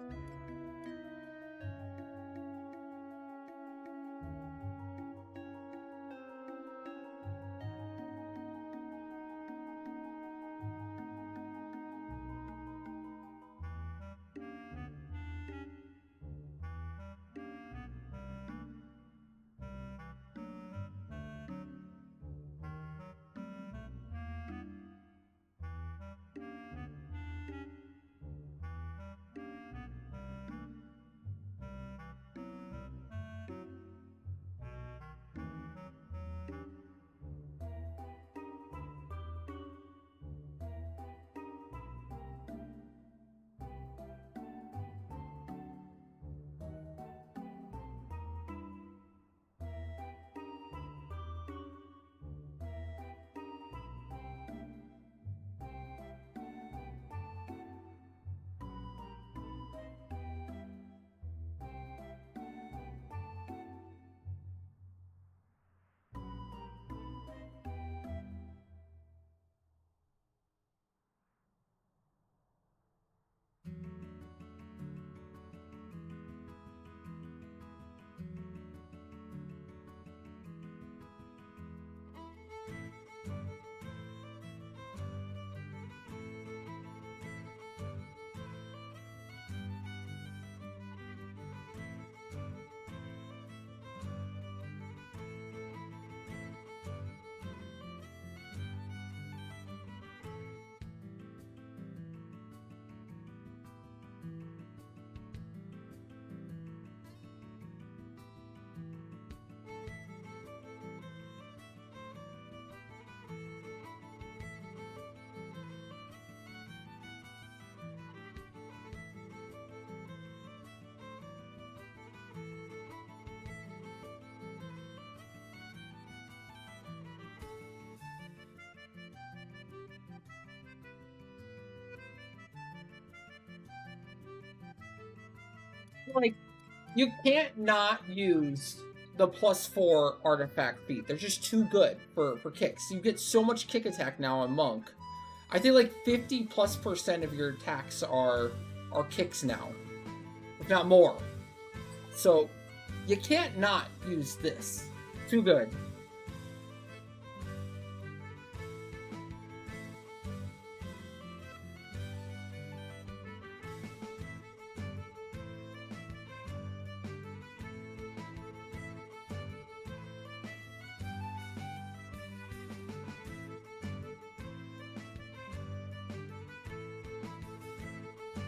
Like, you can't not use the +4 artifact feat. They're just too good for kicks. You get so much kick attack now on Monk. I think like 50+% of your attacks are kicks now, if not more. So you can't not use this. Too good.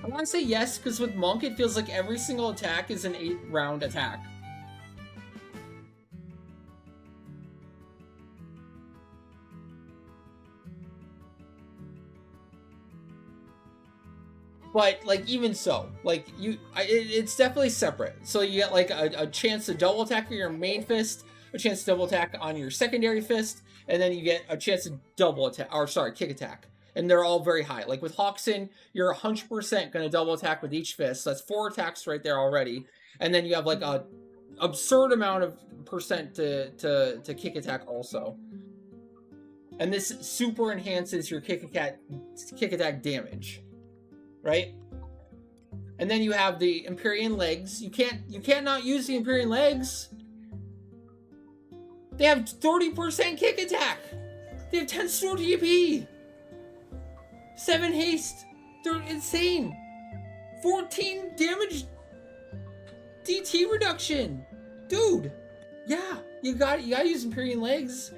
I want to say yes, because with Monk, it feels like every single attack is an 8-round attack. But, like, even so, like, it's definitely separate. So you get, like, a chance to double attack with your main fist, a chance to double attack on your secondary fist, and then you get a chance to double attack, or sorry, kick attack. And they're all very high. Like with Hawkson, you're 100% going to double attack with each fist. So that's 4 attacks right there already. And then you have like a absurd amount of percent to kick attack also. And this super enhances your kick attack damage, right? And then you have the Empyrean legs. You can't not use the Empyrean legs. They have 30% kick attack. They have 10 sword TP. 7 haste. They're insane. 14 damage DT reduction. Dude. Yeah, you gotta use Empyrean legs.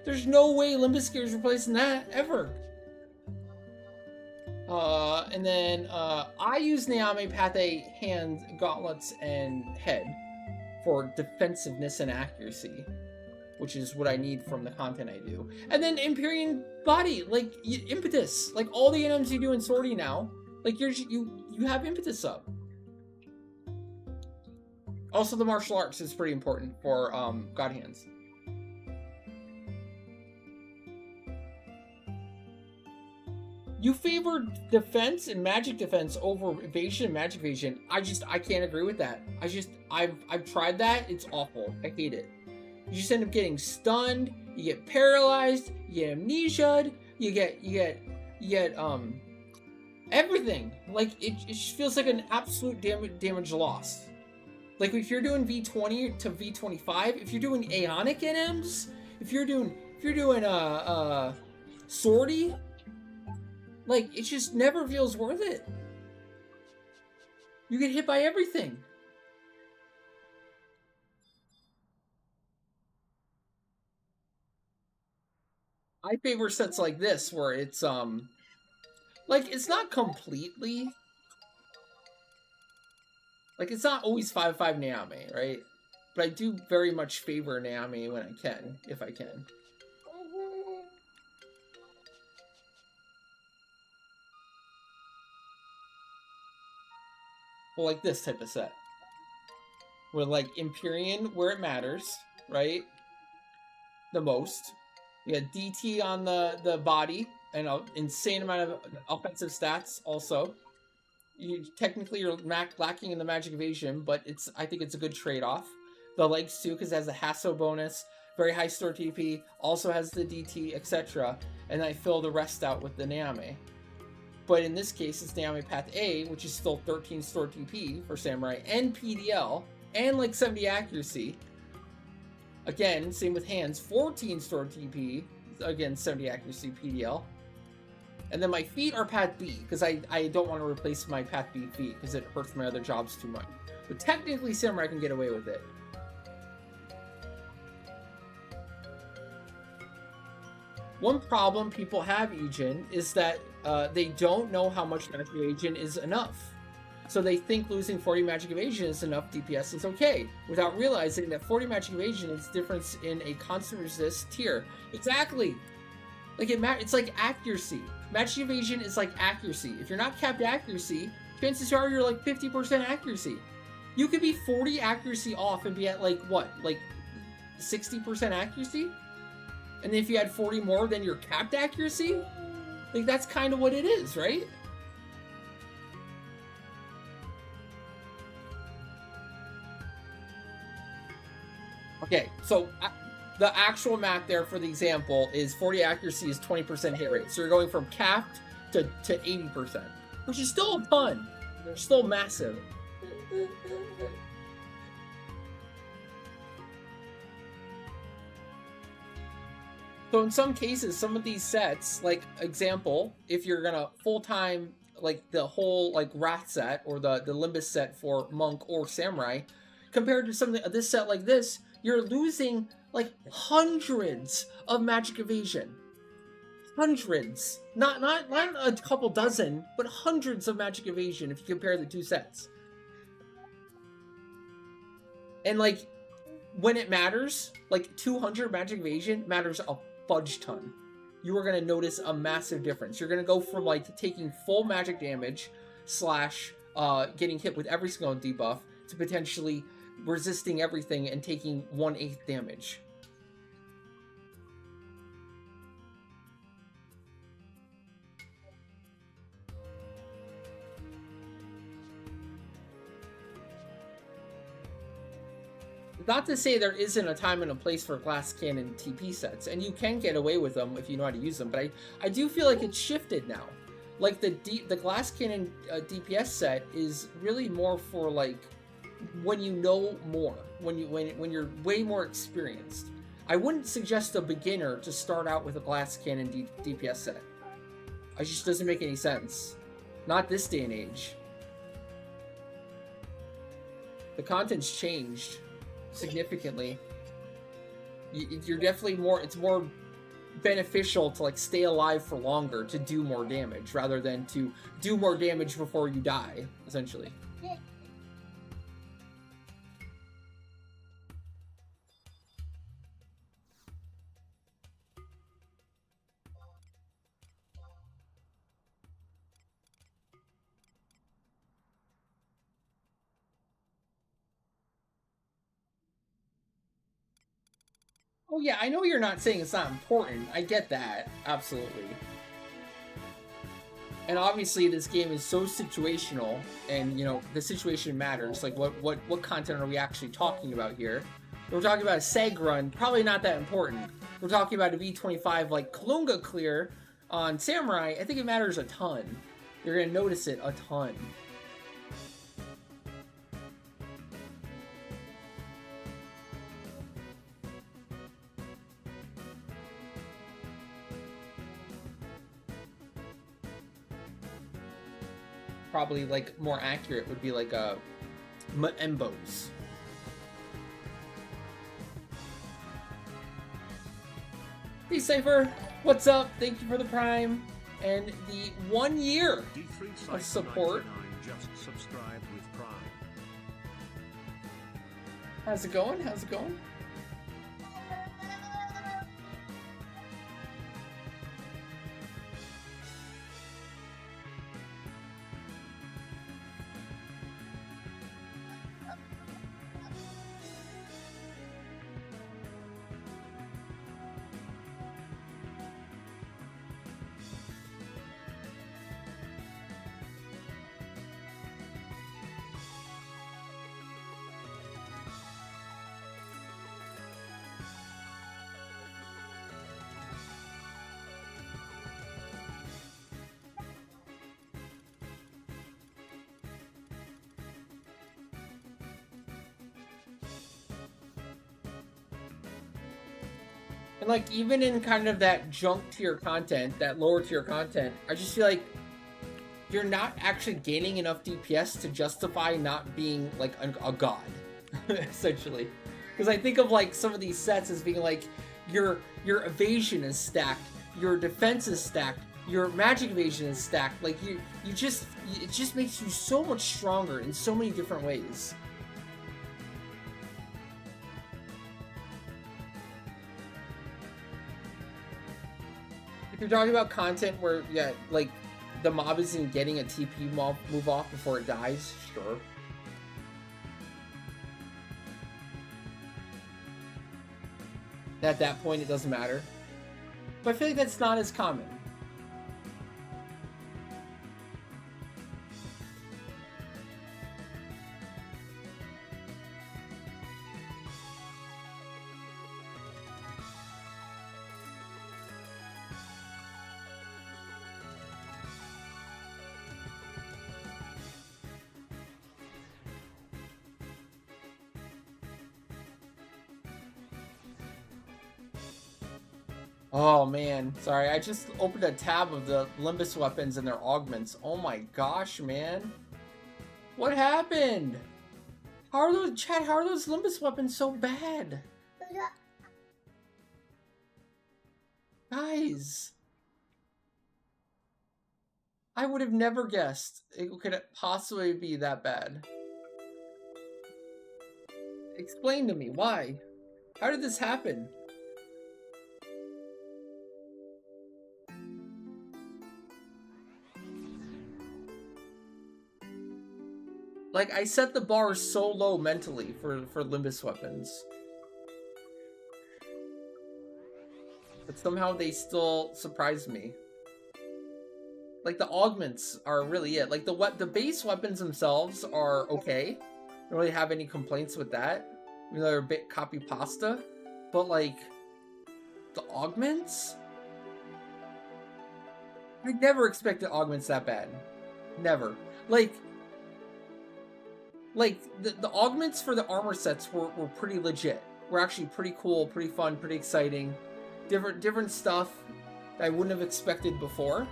There's no way Limbus Gear is replacing that ever. And then I use Neame Pathe hand, gauntlets, and head for defensiveness and accuracy, which is what I need from the content I do. And then Empyrean body, like impetus, like all the items you do in Swordy now, like you have impetus up. Also, the martial arts is pretty important for God Hands. You favor defense and magic defense over evasion and magic evasion. I can't agree with that. I've tried that. It's awful. I hate it. You just end up getting stunned. You get paralyzed. You get amnesia'd. You get everything. Like it just feels like an absolute damage loss. Like if you're doing V20 to V25, if you're doing Aeonic NMs, if you're doing Swordy, like it just never feels worth it. You get hit by everything. I favor sets like this where it's like it's not completely, like it's not always 5/5 Neame, right? But I do very much favor Neame when I can, if I can. Well, like this type of set. With like Empyrean where it matters, right? The most. You got DT on the body, and an insane amount of offensive stats also. Technically you're lacking in the magic evasion, but I think it's a good trade-off. The legs too, because it has a Hasso bonus, very high store TP, also has the DT, etc. And I fill the rest out with the Neame. But in this case, it's Neame Pathe, which is still 13 store TP for Samurai, and PDL, and like 70 accuracy. Again, same with hands, 14 store TP, again 70 accuracy PDL. And then my feet are Path B, because I don't want to replace my Path B feet, because it hurts my other jobs too much. But technically Samurai can get away with it. One problem people have, Ejin, is that they don't know how much magic evasion is enough. So they think losing 40 magic evasion is enough DPS is okay, without realizing that 40 magic evasion is difference in a constant resist tier. Exactly! Like it's like accuracy. Magic evasion is like accuracy. If you're not capped accuracy, chances are you're like 50% accuracy. You could be 40 accuracy off and be at like what? Like 60% accuracy? And if you had 40 more, then you're capped accuracy? Like that's kind of what it is, right? Okay, so the actual math there for the example is 40 accuracy is 20% hit rate. So you're going from capped to 80%, which is still a ton. They're still massive. So in some cases, some of these sets, like example, if you're gonna full-time like the whole like Wrath set or the Limbus set for Monk or Samurai, compared to something this set like this, you're losing like hundreds of magic evasion. Hundreds. Not a couple dozen, but hundreds of magic evasion if you compare the two sets. And like when it matters, like 200 magic evasion matters a fudge ton. You are going to notice a massive difference. You're going to go from like taking full magic damage slash getting hit with every single debuff to potentially resisting everything and taking 1/8 damage. Not to say there isn't a time and a place for glass cannon TP sets, and you can get away with them if you know how to use them, but I do feel like it's shifted now. Like the glass cannon DPS set is really more for like when you know more, when you're way more experienced. I wouldn't suggest a beginner to start out with a glass cannon DPS set. It just doesn't make any sense. Not this day and age. The content's changed significantly. You're definitely more, it's more beneficial to like stay alive for longer to do more damage rather than to do more damage before you die, essentially. Oh yeah, I know you're not saying it's not important. I get that, absolutely. And obviously this game is so situational, and you know, the situation matters. Like what content are we actually talking about here? We're talking about a seg run, probably not that important. We're talking about a V25 like Kalunga clear on Samurai, I think it matters a ton. You're gonna notice it a ton. Probably like more accurate would be like a Embos. Hey Cypher, what's up? Thank you for the Prime and the 1 year of support. Just subscribed with Prime. How's it going? How's it going? And like even in kind of that junk tier content, that lower tier content, I just feel like you're not actually gaining enough DPS to justify not being like a god, essentially. Because I think of like some of these sets as being like your evasion is stacked, your defense is stacked, your magic evasion is stacked. Like it just makes you so much stronger in so many different ways. If you're talking about content where, yeah, like, the mob isn't getting a TP move off before it dies, sure. At that point, it doesn't matter. But I feel like that's not as common. Oh man, sorry, I just opened a tab of the Limbus weapons and their augments. Oh my gosh, man. What happened? How are those, Chad, how are those Limbus weapons so bad? Guys. I would have never guessed it could possibly be that bad. Explain to me, why? How did this happen? Like, I set the bar so low mentally for Limbus weapons. But somehow they still surprised me. Like, the augments are really it. Like, the base weapons themselves are okay. I don't really have any complaints with that. I mean, they're a bit copy pasta. But, like, the augments? I never expected augments that bad. Never. Like the augments for the armor sets were pretty legit. Were actually pretty cool, pretty fun, pretty exciting. Different stuff that I wouldn't have expected before.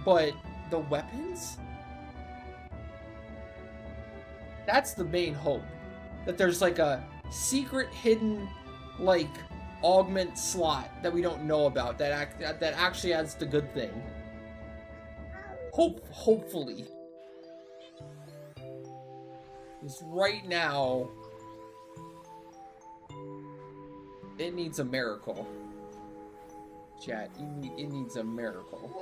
But the weapons? That's the main hope. That there's like a secret hidden like augment slot that we don't know about that actually adds the good thing. Hopefully. Because right now, it needs a miracle. Chat, it needs a miracle.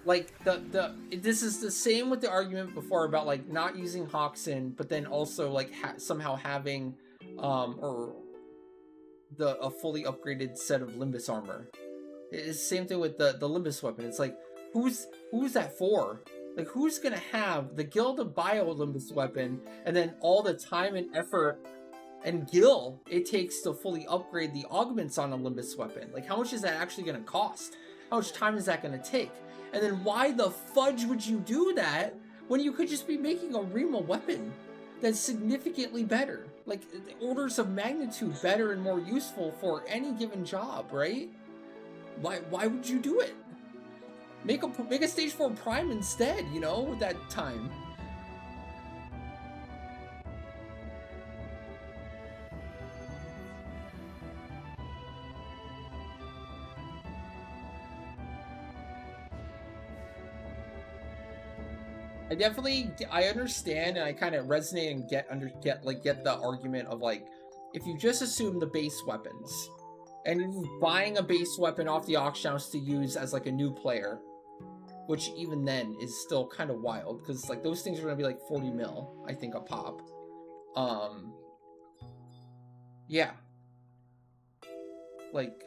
Like, this is the same with the argument before about, like, not using Hoxin, but then also, like, somehow having, a fully upgraded set of Limbus armor. It's the same thing with the Limbus weapon. It's like, who's that for? Like, who's gonna have the Gil to Bio Limbus weapon, and then all the time and effort and gil it takes to fully upgrade the augments on a Limbus weapon? Like, how much is that actually gonna cost? How much time is that gonna take? And then why the fudge would you do that when you could just be making a Rima weapon that's significantly better? Like, orders of magnitude better and more useful for any given job, right? Why would you do it? Make a stage 4 prime instead, you know, with that time. I understand and I kind of resonate and get the argument of, like, if you just assume the base weapons and you're buying a base weapon off the auction house to use as like a new player, which even then is still kind of wild because, like, those things are gonna be like 40 mil, I think, a pop. Yeah, like,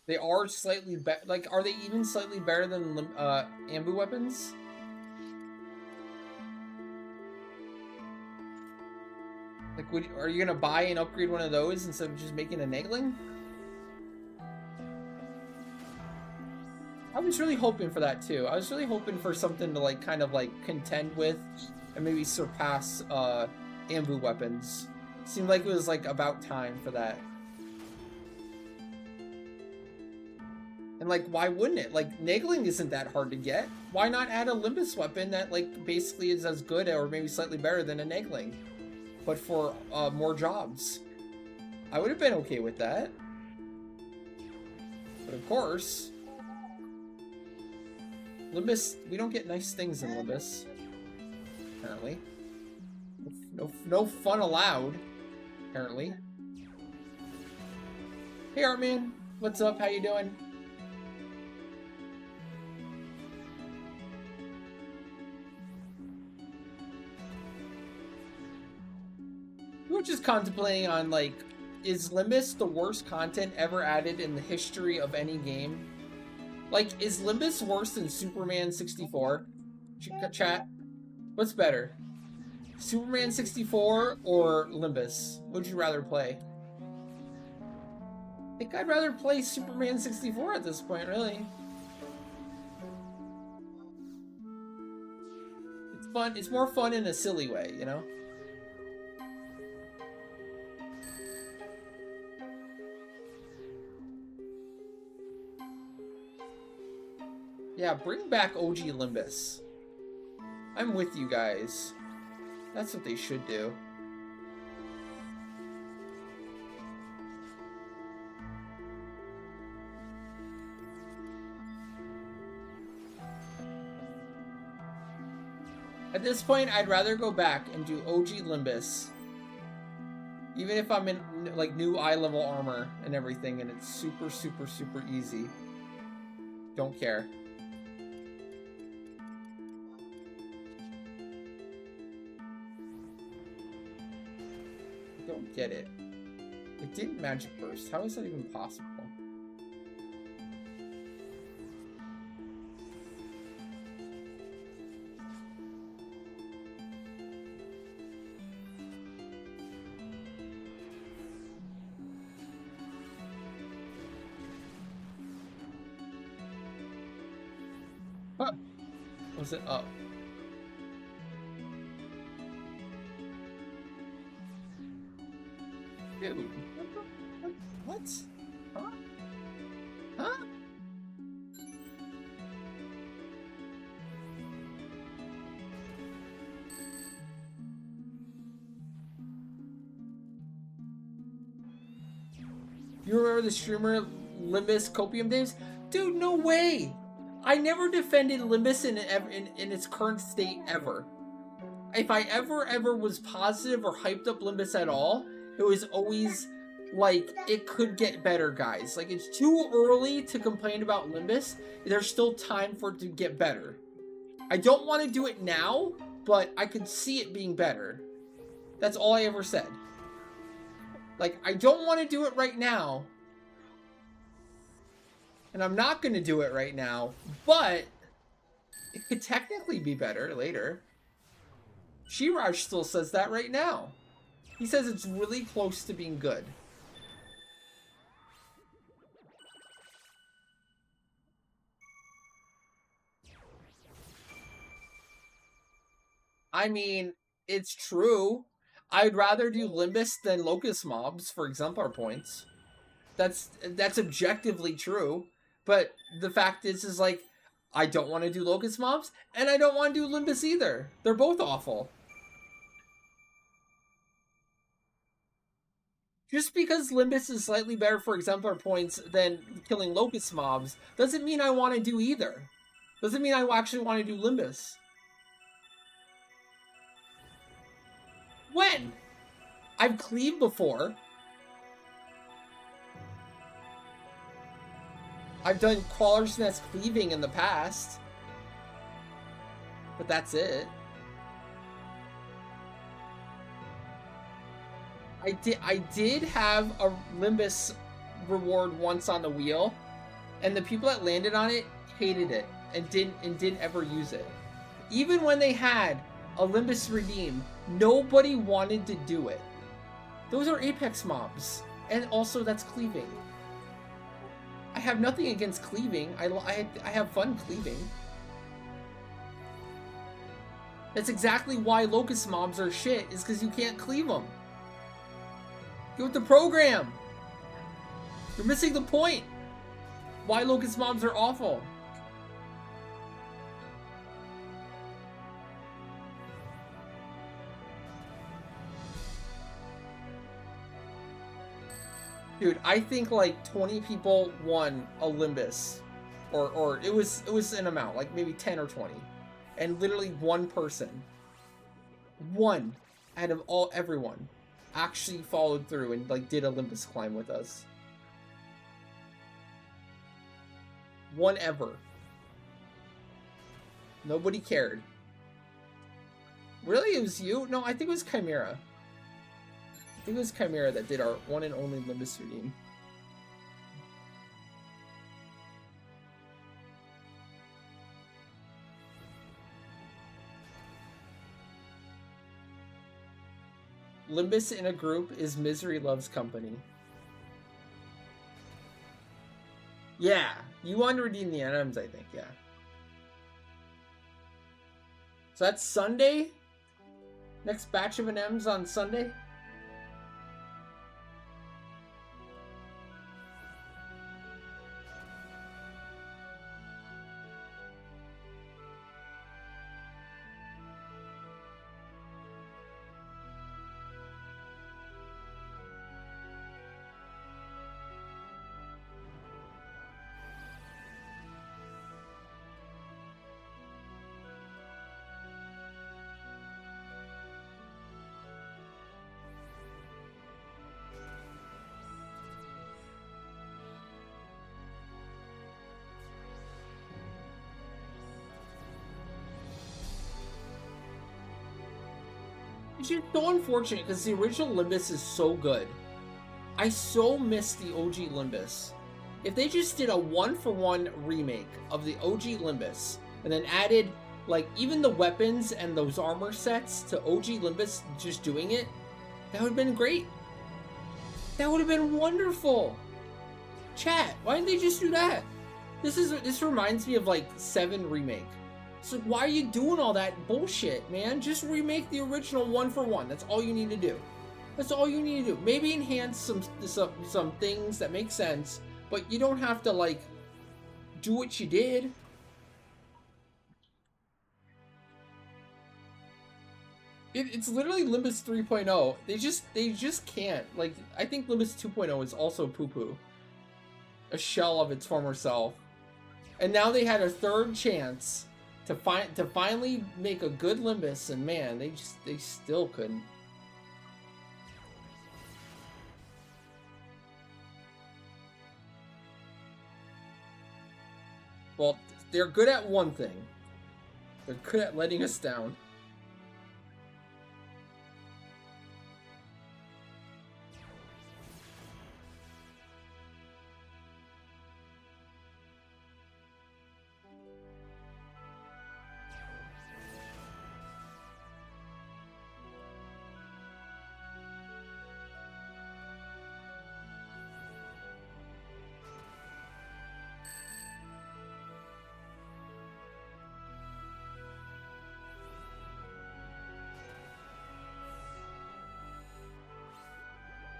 they are slightly better. Like, are they even slightly better than Ambu weapons? Like, are you gonna buy and upgrade one of those instead of just making a Nagling? I was really hoping for that too. I was really hoping for something to, like, kind of like contend with and maybe surpass Ambu weapons. Seemed like it was, like, about time for that. And, like, why wouldn't it? Like, Nagling isn't that hard to get. Why not add a Limbus weapon that, like, basically is as good or maybe slightly better than a Nagling, but for more jobs? I would have been okay with that. But of course, Limbus, we don't get nice things in Limbus, apparently. No fun allowed, apparently. Hey, Artman, what's up? How you doing? We were just contemplating on, like, is Limbus the worst content ever added in the history of any game? Like, is Limbus worse than Superman 64? Chat, what's better? Superman 64 or Limbus? Would you rather play? I think I'd rather play Superman 64 at this point, really. It's fun. It's more fun in a silly way, you know? Yeah, bring back OG Limbus. I'm with you guys. That's what they should do. At this point, I'd rather go back and do OG Limbus. Even if I'm in, like, new eye level armor and everything, and it's super, super, super easy. Don't care. Don't get it. It didn't magic burst. How is that even possible? Huh. Was it up? Dude. What? Huh? Huh? You remember the streamer Limbus Copium days? Dude, no way! I never defended Limbus in its current state ever. If I ever was positive or hyped up Limbus at all, it was always like, it could get better, guys. Like, it's too early to complain about Limbus. There's still time for it to get better. I don't want to do it now, but I could see it being better. That's all I ever said. Like, I don't want to do it right now. And I'm not going to do it right now, but it could technically be better later. Shiraj still says that right now. He says it's really close to being good. I mean, it's true. I'd rather do Limbus than Locust Mobs for exemplar points. That's objectively true. But the fact is like, I don't want to do Locust Mobs, and I don't want to do Limbus either. They're both awful. Just because Limbus is slightly better for exemplar points than killing Locust Mobs doesn't mean I want to do either. Doesn't mean I actually want to do Limbus. When? I've cleaved before. I've done Crawler's Nest cleaving in the past. But that's it. I did have a Limbus reward once on the wheel, and the people that landed on it hated it and didn't ever use it. Even when they had a Limbus redeem, nobody wanted to do it. Those are Apex mobs, and also that's cleaving. I have nothing against cleaving. I have fun cleaving. That's exactly why Locust mobs are shit, is because you can't cleave them. Get with the program. You're missing the point. Why Locust mobs are awful. Dude, I think like 20 people won a Limbus. Or it was an amount, like maybe 10 or 20. And literally one person, one out of everyone, actually followed through and like did a Limbus climb with us. One ever. Nobody cared. Really? It was you? No, I think it was Chimera. I think it was Chimera that did our one and only Limbus redeem. Limbus in a group is misery loves company. Yeah, you want to redeem the NMs, I think, yeah. So that's Sunday? Next batch of NMs on Sunday? It's just so unfortunate because the original Limbus is so good. I so miss the OG Limbus. If they just did a one-for-one remake of the OG Limbus and then added, like, even the weapons and those armor sets to OG Limbus just doing it, that would have been great. That would have been wonderful. Chat, why didn't they just do that? This reminds me of, like, 7 Remake. So why are you doing all that bullshit, man? Just remake the original one-for-one. That's all you need to do. That's all you need to do. Maybe enhance some things that make sense, but you don't have to, like, do what you did. It's literally Limbus 3.0. They just can't. Like, I think Limbus 2.0 is also poo-poo. A shell of its former self. And now they had a third chance to finally make a good Limbus, and man, they still couldn't. Well, they're good at one thing. They're good at letting us down.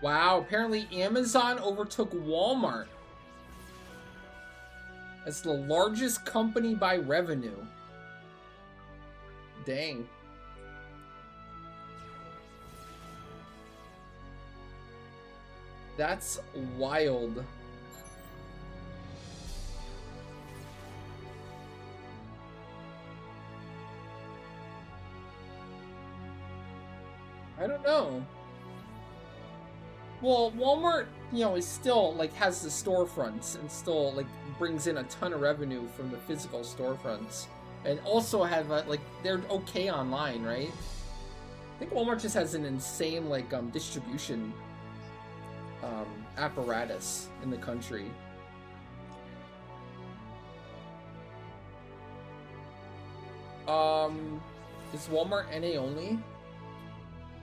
Wow, apparently Amazon overtook Walmart as the largest company by revenue. Dang. That's wild. I don't know. Well, Walmart, you know, is still, like, has the storefronts and still, like, brings in a ton of revenue from the physical storefronts. And also have, like, they're okay online, right? I think Walmart just has an insane, like, distribution apparatus in the country. Is Walmart NA only?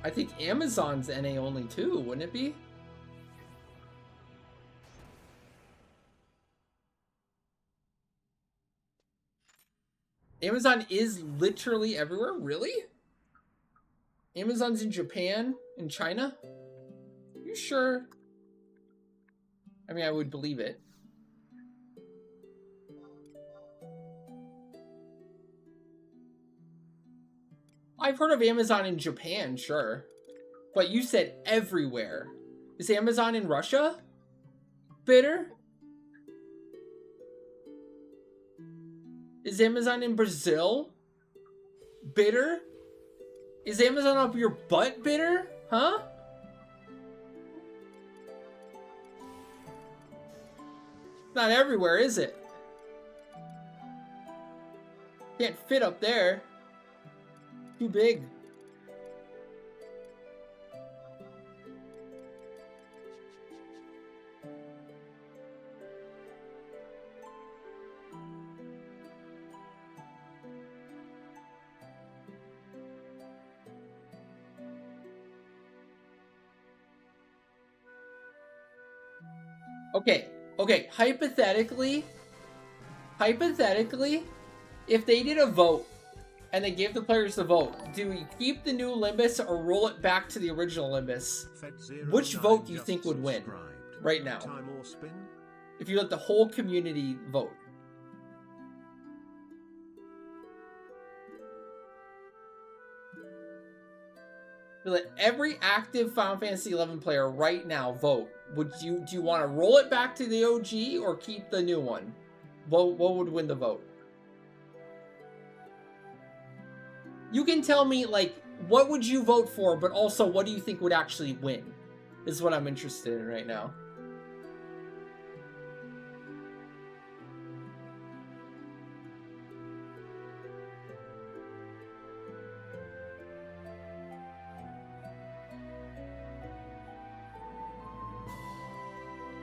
I think Amazon's NA only too, wouldn't it be? Amazon is literally everywhere? Really? Amazon's in Japan? In China? You sure? I mean, I would believe it. I've heard of Amazon in Japan, sure. But you said everywhere. Is Amazon in Russia? Bitter? Is Amazon in Brazil? Bitter? Is Amazon up your butt, Bitter? Huh? Not everywhere, is it? Can't fit up there. Too big. Okay, hypothetically, if they did a vote and they gave the players the vote, do we keep the new Limbus or roll it back to the original Limbus? Which vote do you think would win right now? Time or spin? If you let the whole community vote. You let every active Final Fantasy XI player right now vote. Do you want to roll it back to the OG or keep the new one? What would win the vote? You can tell me, like, what would you vote for, but also what do you think would actually win? Is what I'm interested in right now.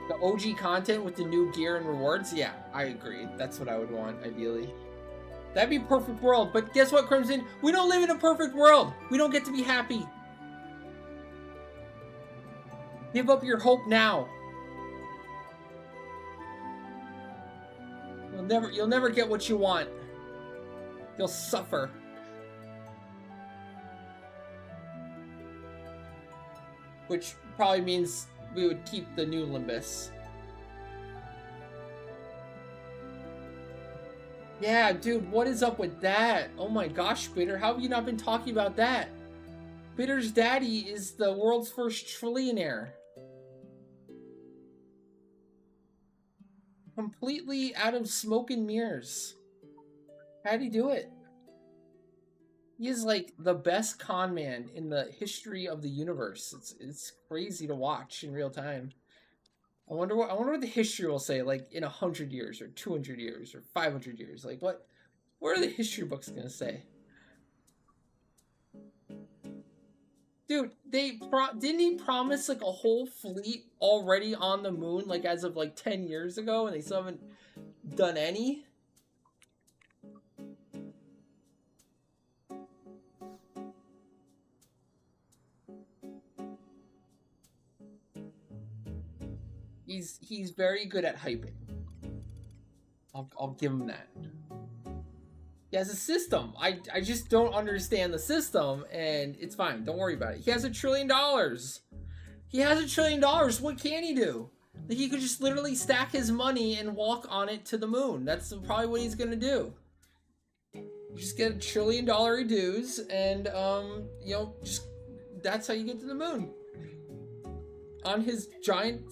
The OG content with the new gear and rewards? Yeah, I agree. That's what I would want, ideally. That'd be perfect world, but guess what, Crimson? We don't live in a perfect world! We don't get to be happy! Give up your hope now! You'll never get what you want. You'll suffer. Which probably means we would keep the new Limbus. Yeah, dude, what is up with that? Oh my gosh, Bitter, how have you not been talking about that? Bitter's daddy is the world's first trillionaire. Completely out of smoke and mirrors. How'd he do it? He is like the best con man in the history of the universe. It's crazy to watch in real time. I wonder what the history will say, like in 100 years or 200 years or 500 years. Like what are the history books gonna say? Dude, didn't he promise like a whole fleet already on the moon, like as of like 10 years ago, and they still haven't done any? He's very good at hyping. I'll give him that. He has a system. I just don't understand the system, and it's fine. Don't worry about it. He has $1 trillion. He has $1 trillion. What can he do? Like, he could just literally stack his money and walk on it to the moon. That's probably what he's gonna do. Just get $1 trillion dues, and you know, just that's how you get to the moon. On his giant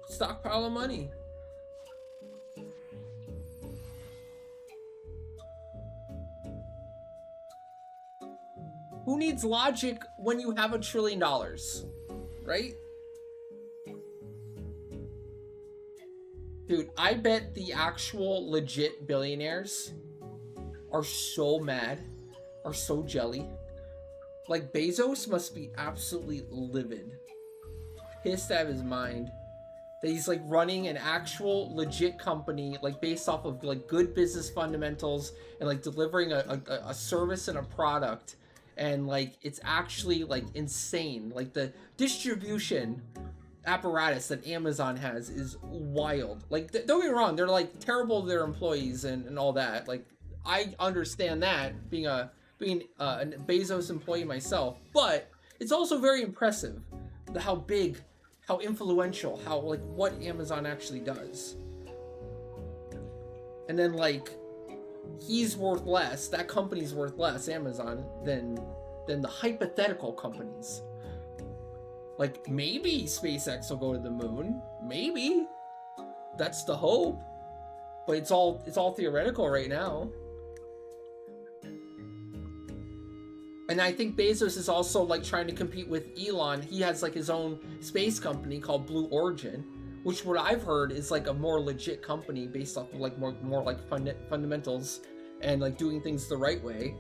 stockpile of money. Who needs logic when you have $1 trillion, right? Dude, I bet the actual legit billionaires are so mad, are so jelly. Like, Bezos must be absolutely livid. Pissed out of his mind that he's like running an actual legit company, like based off of like good business fundamentals and like delivering a service and a product, and like it's actually like insane. Like the distribution apparatus that Amazon has is wild. Like don't get me wrong, they're like terrible to their employees and all that. Like I understand that being a Bezos employee myself, but it's also very impressive how big, how influential, how like what Amazon actually does. And then like he's worth less, that company's worth less, Amazon, than the hypothetical companies. Like maybe SpaceX will go to the moon, maybe. That's the hope. But it's all theoretical right now. And I think Bezos is also like trying to compete with Elon. He has like his own space company called Blue Origin, which what I've heard is like a more legit company based off of like more like fundamentals and like doing things the right way.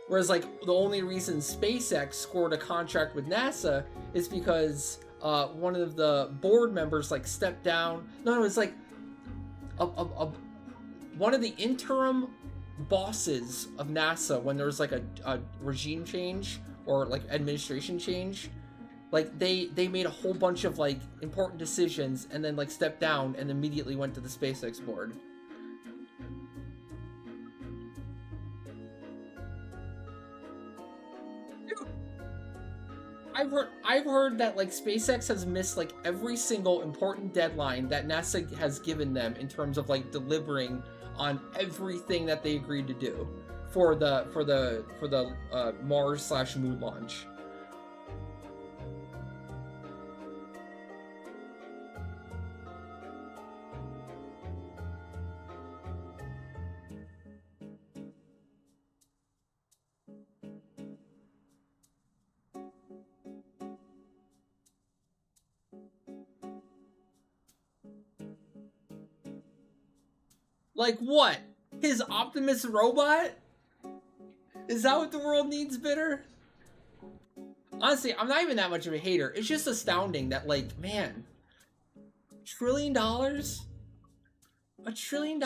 Whereas like the only reason SpaceX scored a contract with NASA is because one of the board members like stepped down. No, it's like one of the interim bosses of NASA when there was like a regime change or like administration change, Like they made a whole bunch of like important decisions and then like stepped down and immediately went to the SpaceX board. Dude, I've heard that like SpaceX has missed like every single important deadline that NASA has given them in terms of like delivering on everything that they agreed to do for the Mars/Moon launch. Like what? His Optimus robot? Is that what the world needs, Bitter? Honestly, I'm not even that much of a hater. It's just astounding that, like, man, $1 trillion? $1 trillion?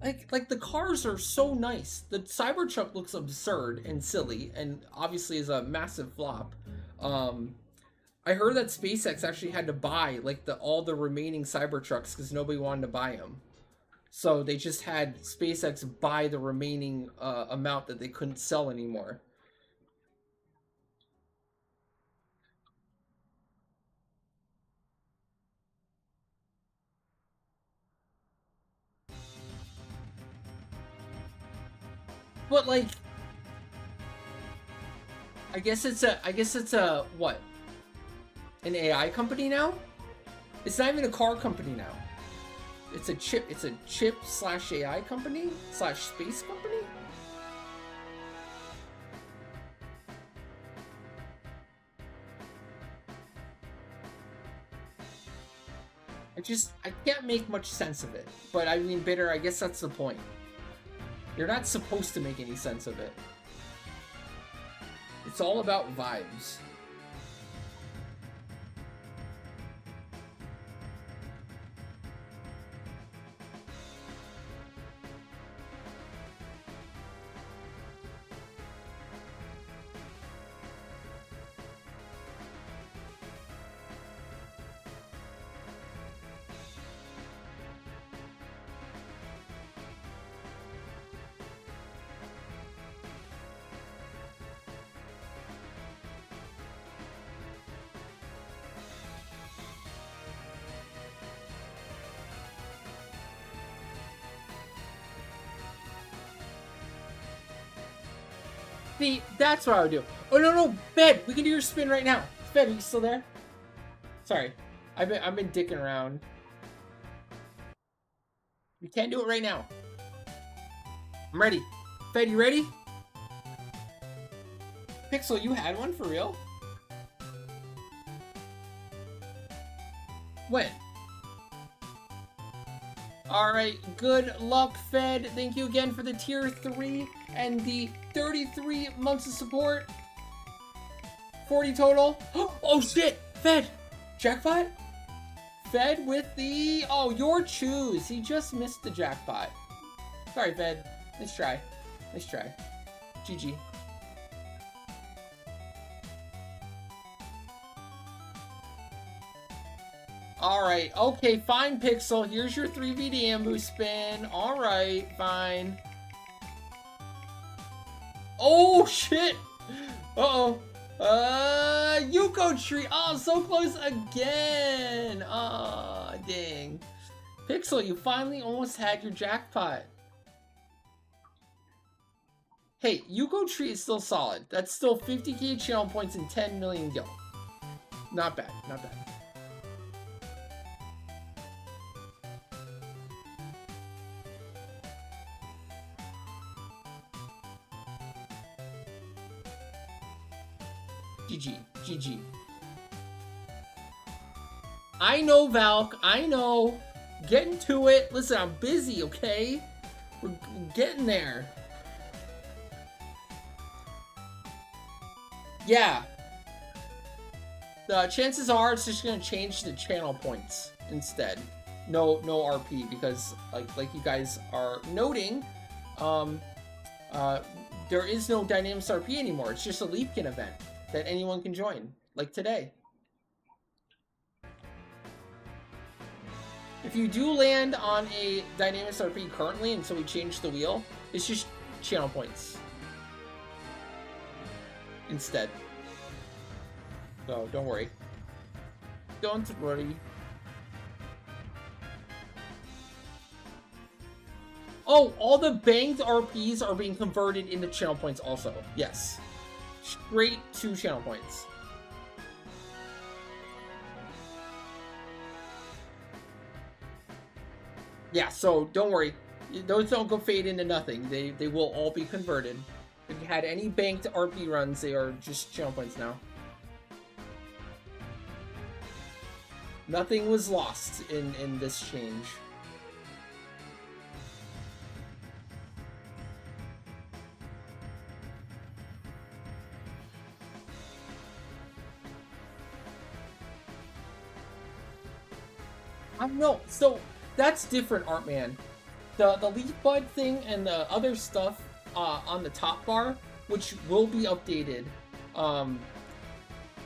Like the cars are so nice. The Cybertruck looks absurd and silly, and obviously is a massive flop. I heard that SpaceX actually had to buy like all the remaining Cybertrucks because nobody wanted to buy them. So they just had SpaceX buy the remaining amount that they couldn't sell anymore. But like, I guess it's a what? An AI company now? It's not even a car company now. It's a chip/AI company/space company? I can't make much sense of it. But I mean, Bitter, I guess that's the point. You're not supposed to make any sense of it. It's all about vibes. See, that's what I would do. Oh no, Fed, we can do your spin right now. Fed, are you still there? Sorry, I've been dicking around. We can't do it right now. I'm ready. Fed, you ready? Pixel, you had one for real? When? Alright, good luck, Fed. Thank you again for the tier 3 and the 33 months of support. 40 total. Oh shit! Fed! Jackpot? Fed with the... Oh, your choose. He just missed the jackpot. Sorry, Fed. Nice try. Nice try. GG. Alright, okay, fine, Pixel. Here's your 3v Ambu spin. Alright, fine. Oh, shit! Uh-oh. Yuko Tree. Oh, so close again. Oh, dang. Pixel, you finally almost had your jackpot. Hey, Yuko Tree is still solid. That's still 50k channel points and 10 million gil. Not bad, not bad. GG, GG. I know, Valk, I know. Getting to it. Listen, I'm busy, okay? We're getting there. Yeah. The chances are it's just gonna change the channel points instead. No RP, because like you guys are noting, there is no Dynamics RP anymore. It's just a Leapkin event. that anyone can join, like today. If you do land on a Dynamics RP currently until we change the wheel, it's just channel points instead. So don't worry. Don't worry. Oh, all the banked RPs are being converted into channel points also. Yes. Straight to channel points. Yeah, so don't worry. Those don't go fade into nothing. They will all be converted. If you had any banked RP runs, they are just channel points now. Nothing was lost in this change. I don't know. So that's different, Artman. The leaf bud thing and the other stuff on the top bar, which will be updated.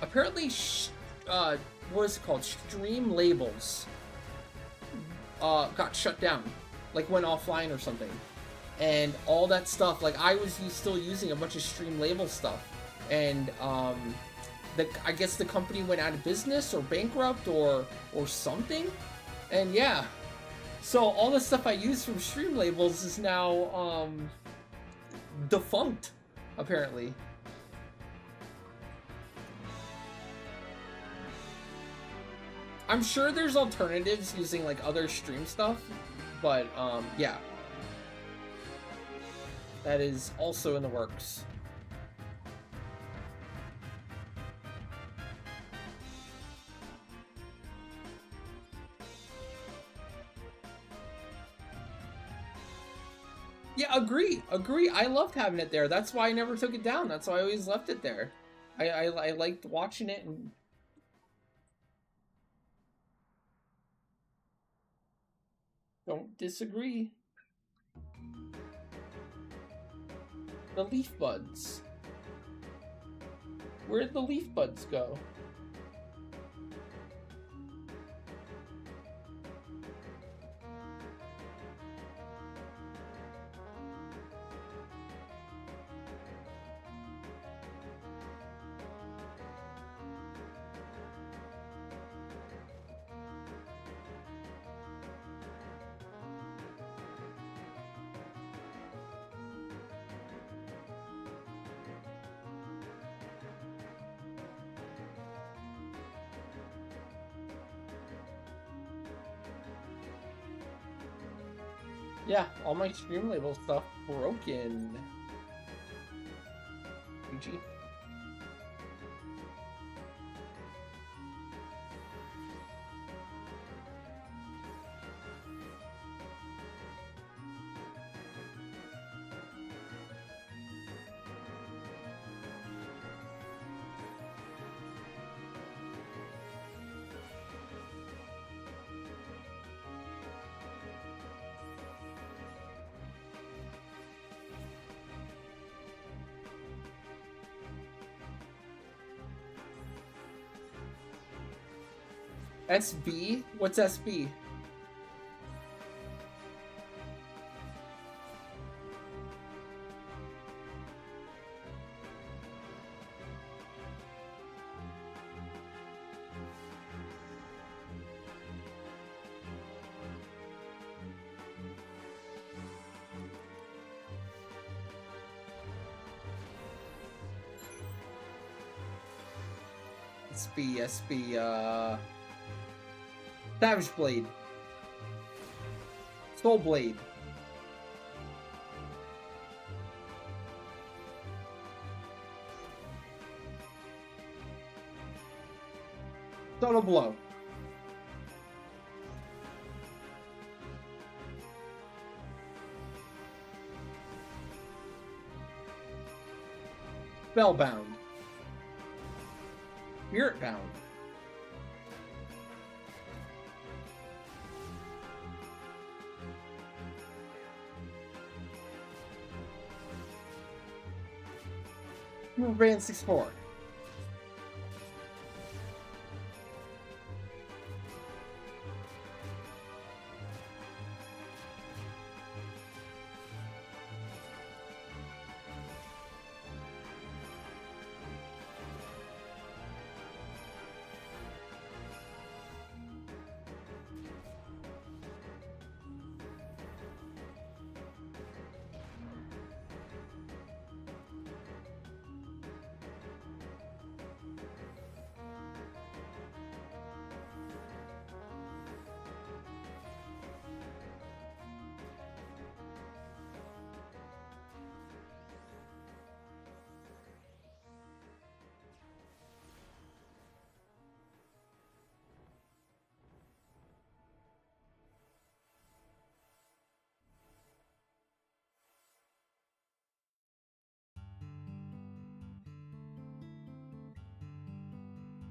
Apparently, what is it called? Stream labels got shut down, like went offline or something, and all that stuff. Like I was still using a bunch of stream label stuff, and I guess the company went out of business or bankrupt or something, and yeah. So all the stuff I use from stream labels is now defunct, apparently. I'm sure there's alternatives using like other stream stuff, but yeah. That is also in the works. Yeah, agree. I loved having it there. That's why I never took it down. That's why I always left it there. I liked watching it and... Don't disagree. The leaf buds. Where'd the leaf buds go? Yeah, all my stream label stuff broken. GG. SB? What's SB? SB, Savage Blade. Soul Blade. Subtle Blow. Spellbound. Spirit Bound. Band 6-4.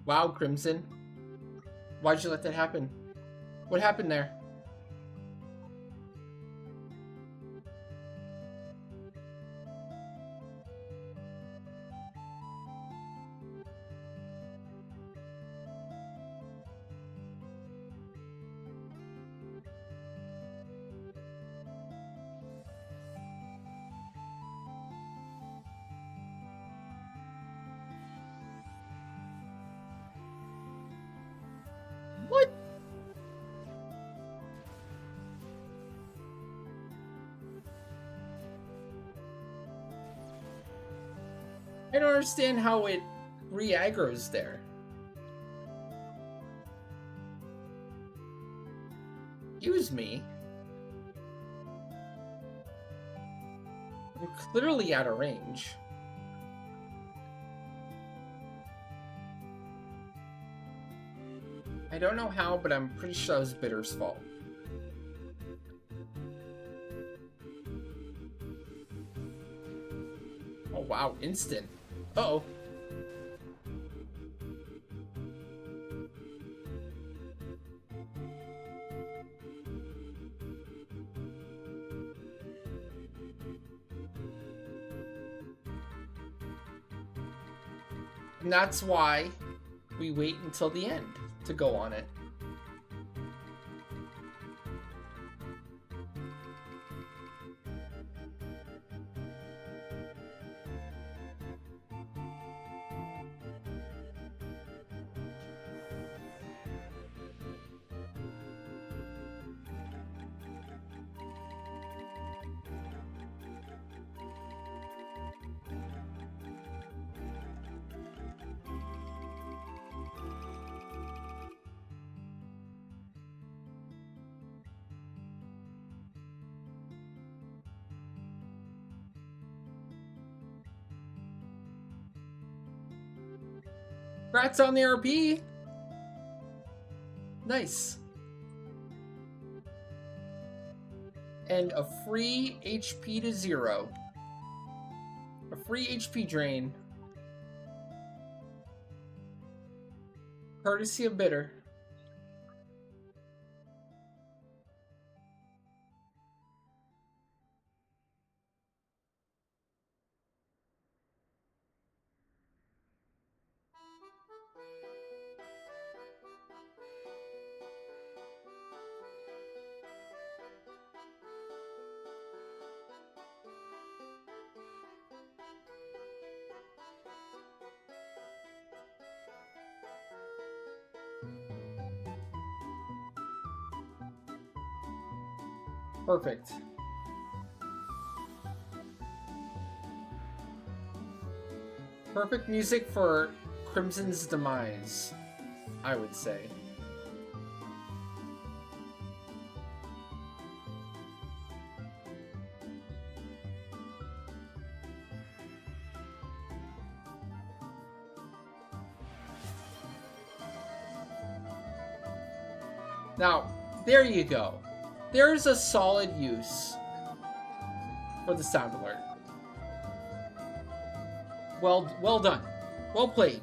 Wow, Crimson. Why'd you let that happen? What happened there? What? I don't understand how it re-aggroes there. Use me. I'm clearly out of range. I don't know how, but I'm pretty sure that was Bitter's fault. Oh wow, instant. Uh-oh. And that's why we wait until the end to go on it. Congrats on the RP! Nice. And a free HP to 0. A free HP drain. Courtesy of Bitter. Perfect. Perfect music for Crimson's demise, I would say. Now, there you go. There's a solid use for the sound alert. Well done. Well played.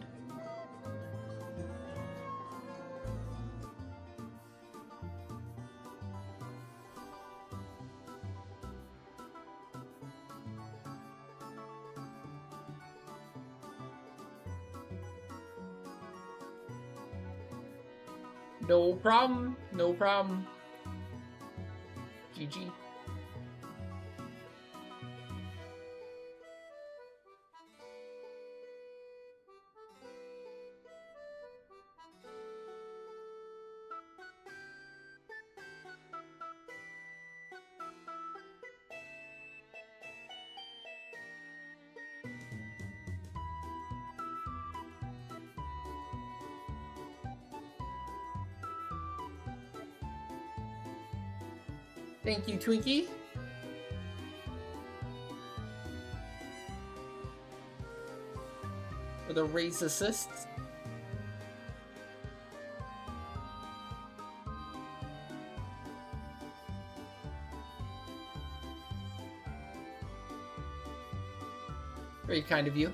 No problem. No problem. GG. Thank you, Twinkie. For the raise assists. Very kind of you.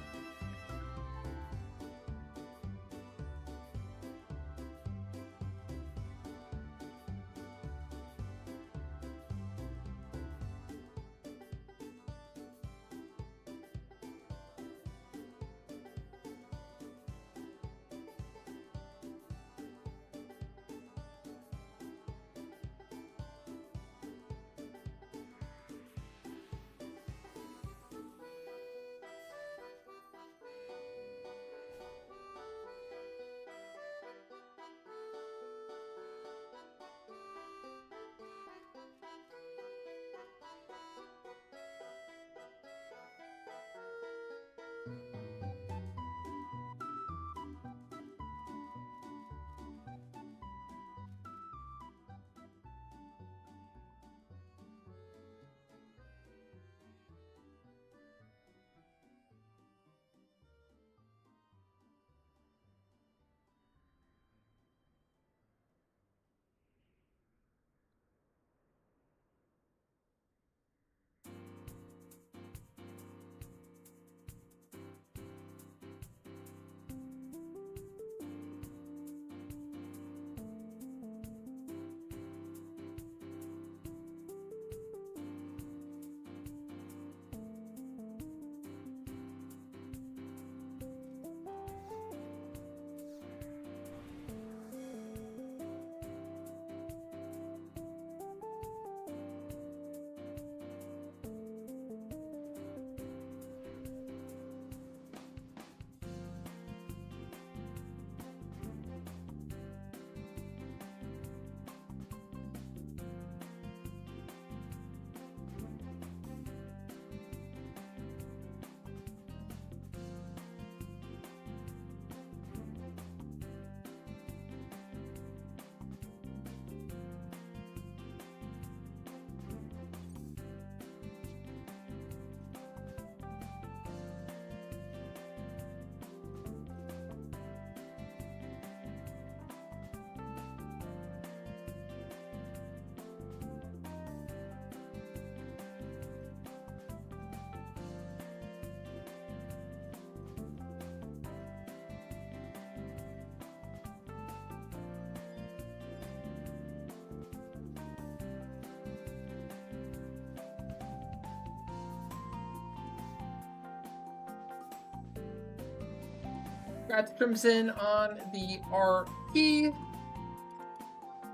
Congrats, Crimson, on the RP.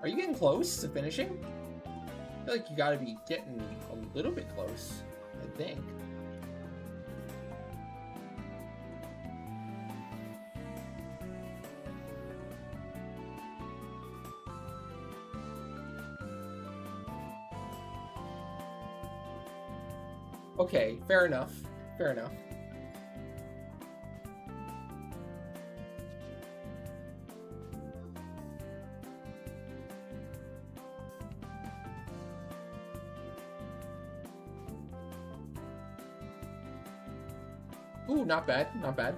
Are you getting close to finishing? I feel like you gotta be getting a little bit close, I think. Okay, fair enough. Fair enough. Ooh, not bad, not bad.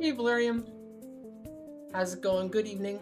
Hey, Valerium. How's it going? Good evening.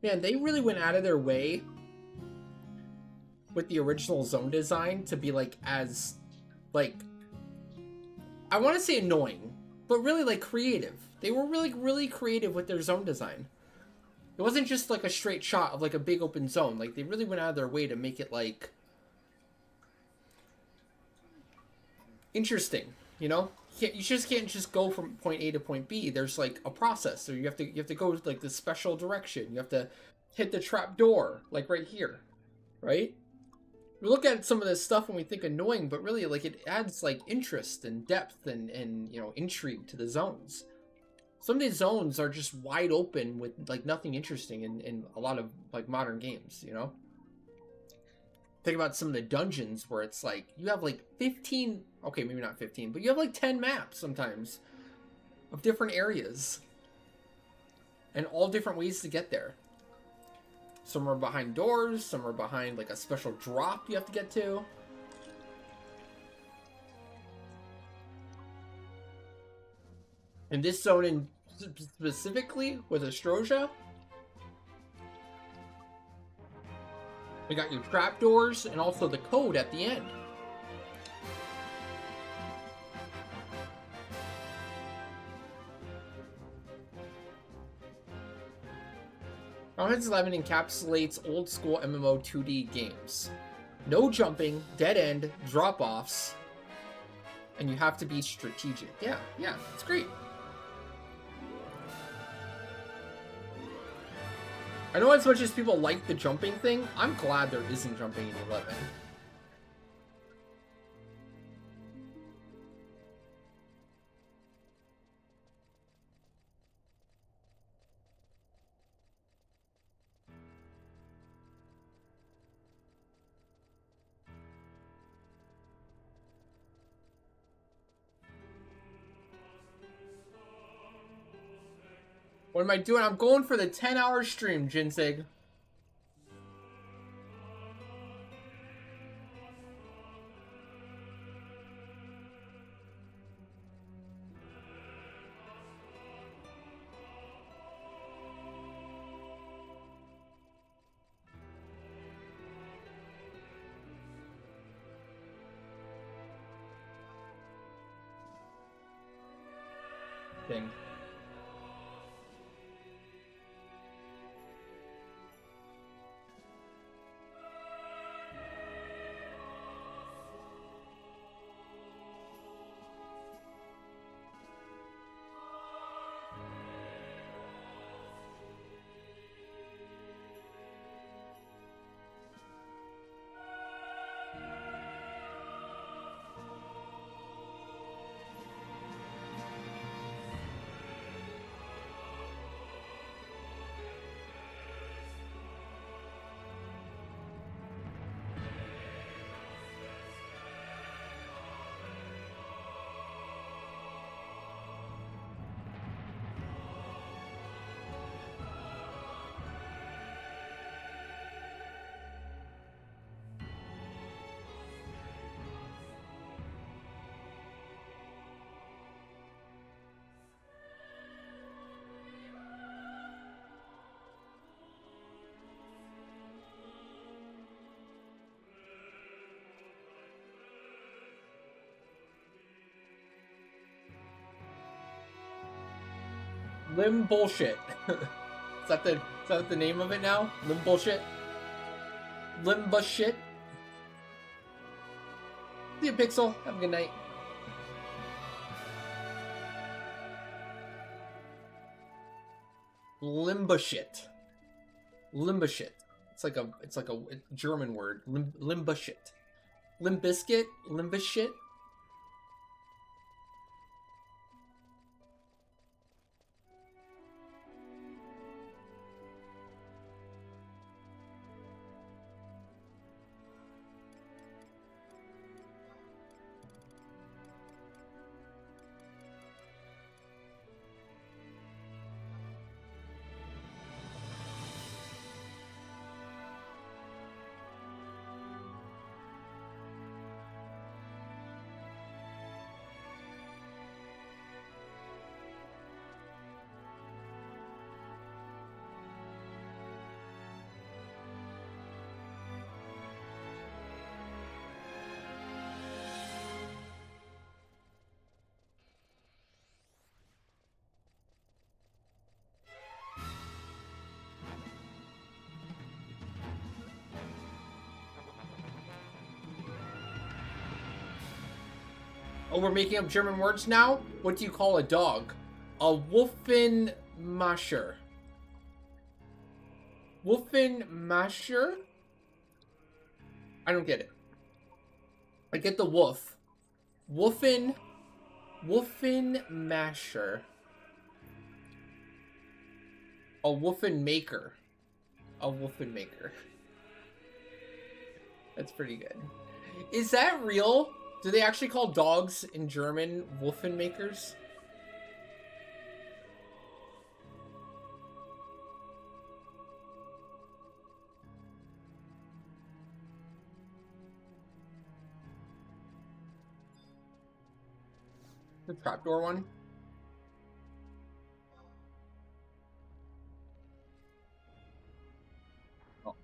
Man, they really went out of their way with the original zone design to be like as like, I want to say annoying, but really like creative. They were really creative with their zone design. It wasn't just like a straight shot of like a big open zone. Like they really went out of their way to make it like interesting, you know? You just can't just go from point A to point B. There's like a process. So you have to go like this special direction. You have to hit the trap door, like right here, right? We look at some of this stuff and we think annoying, but really like it adds like interest and depth and you know, intrigue to the zones. Some of these zones are just wide open with like nothing interesting in a lot of like modern games, you know? Think about some of the dungeons where it's like you have like 15, okay, maybe not 15, but you have like 10 maps sometimes of different areas and all different ways to get there. Some are behind doors, some are behind like a special drop you have to get to. In this zone in specifically with Astrosia, we got your trapdoors and also the code at the end. Final Fantasy XI encapsulates old school MMO 2D games. No jumping, dead end, drop-offs, and you have to be strategic. Yeah, it's great. I know as much as people like the jumping thing, I'm glad there isn't jumping in 11. What am I doing? I'm going for the 10-hour stream, Jinsig. Thing. Lim bullshit. Is that the name of it now? Lim bullshit? Limba shit? See you, Pixel. Have a good night. Limba shit. Limba shit. It's like a German word. Limba shit. Limb biscuit? Limba shit? Oh, we're making up German words now? What do you call a dog? A Wolfenmascher. Wolfenmascher? I don't get it. I get the wolf. Wolfenmasher. A Wolfenmaker. A Wolfenmaker. That's pretty good. Is that real? Do they actually call dogs in German Wolfenmakers? The trapdoor one? Oh.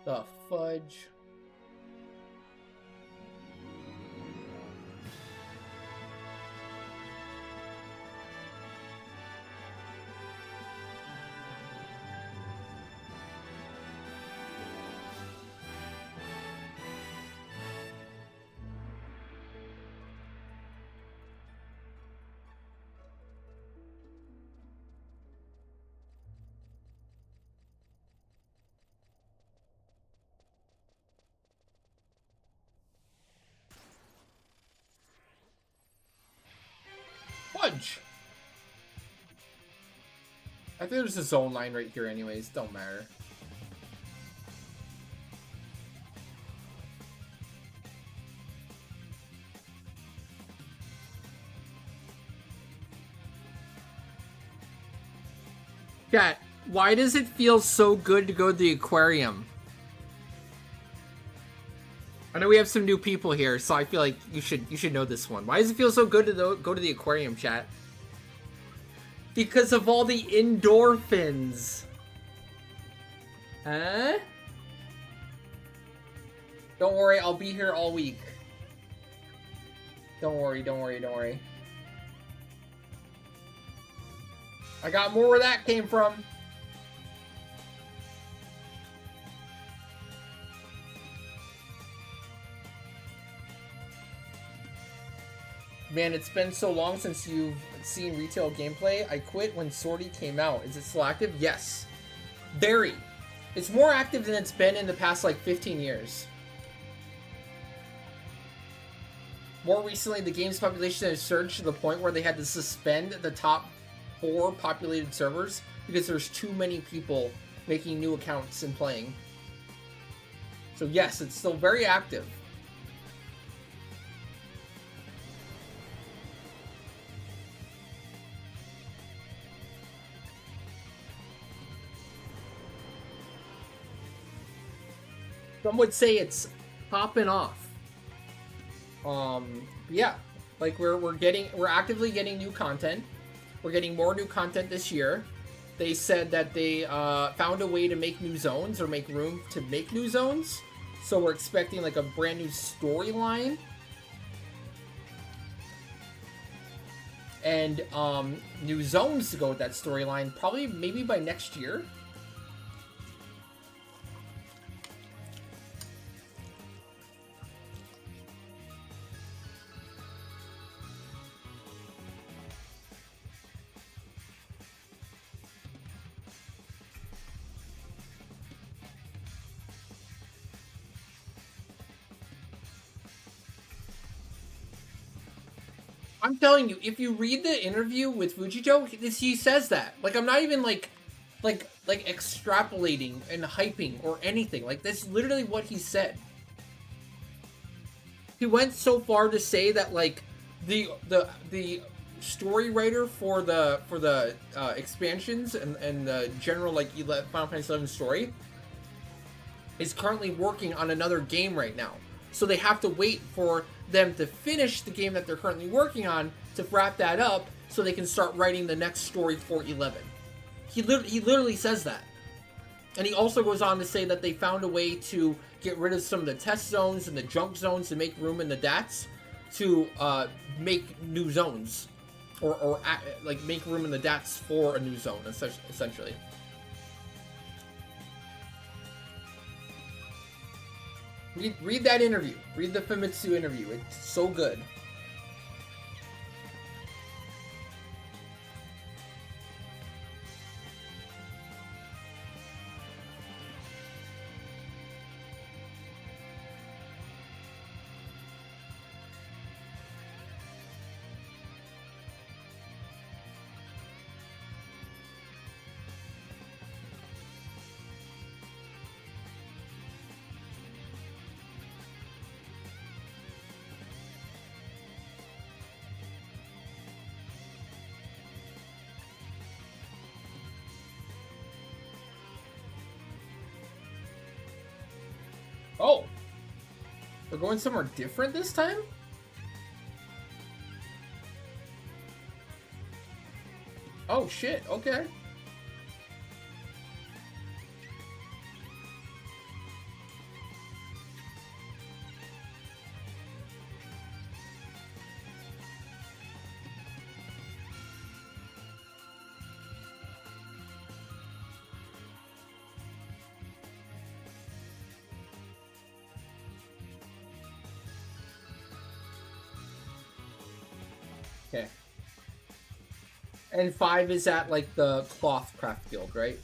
The fudge. Fudge! I think there's a zone line right here anyways, don't matter. Chat, why does it feel so good to go to the aquarium? I know we have some new people here, so I feel like you should know this one. Why does it feel so good to go to the aquarium, chat? Because of all the endorphins. Huh? Don't worry, I'll be here all week. Don't worry, don't worry, don't worry. I got more where that came from. Man, it's been so long since you've seen retail gameplay. I quit when Swordy came out. Is it still active? Yes. Very. It's more active than it's been in the past, like, 15 years. More recently, the game's population has surged to the point where they had to suspend the top 4 populated servers because there's too many people making new accounts and playing. So yes, it's still very active. Some would say it's popping off. Yeah, like we're actively getting new content. We're getting more new content this year. They said that they found a way to make new zones or make room to make new zones. So we're expecting like a brand new storyline. And new zones to go with that storyline, probably maybe by next year. I'm telling you, if you read the interview with Fujito, he says that. Like, I'm not even like extrapolating and hyping or anything. Like, that's literally what he said. He went so far to say that like the story writer for the expansions and the general like Final Fantasy XI story is currently working on another game right now. So they have to wait for them to finish the game that they're currently working on to wrap that up so they can start writing the next story for 11. He literally says that. And he also goes on to say that they found a way to get rid of some of the test zones and the junk zones to make room in the DATs to make new zones. Or like make room in the DATs for a new zone, essentially. Read that interview. Read the Famitsu interview. It's so good. Oh, we're going somewhere different this time? Oh shit, okay. Okay. And 5 is at, like, the Cloth Craft Guild, right?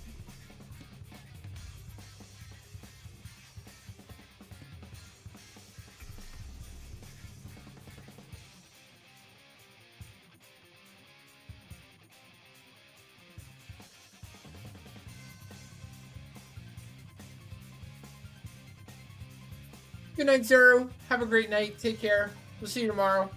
Good night, Zero. Have a great night. Take care. We'll see you tomorrow.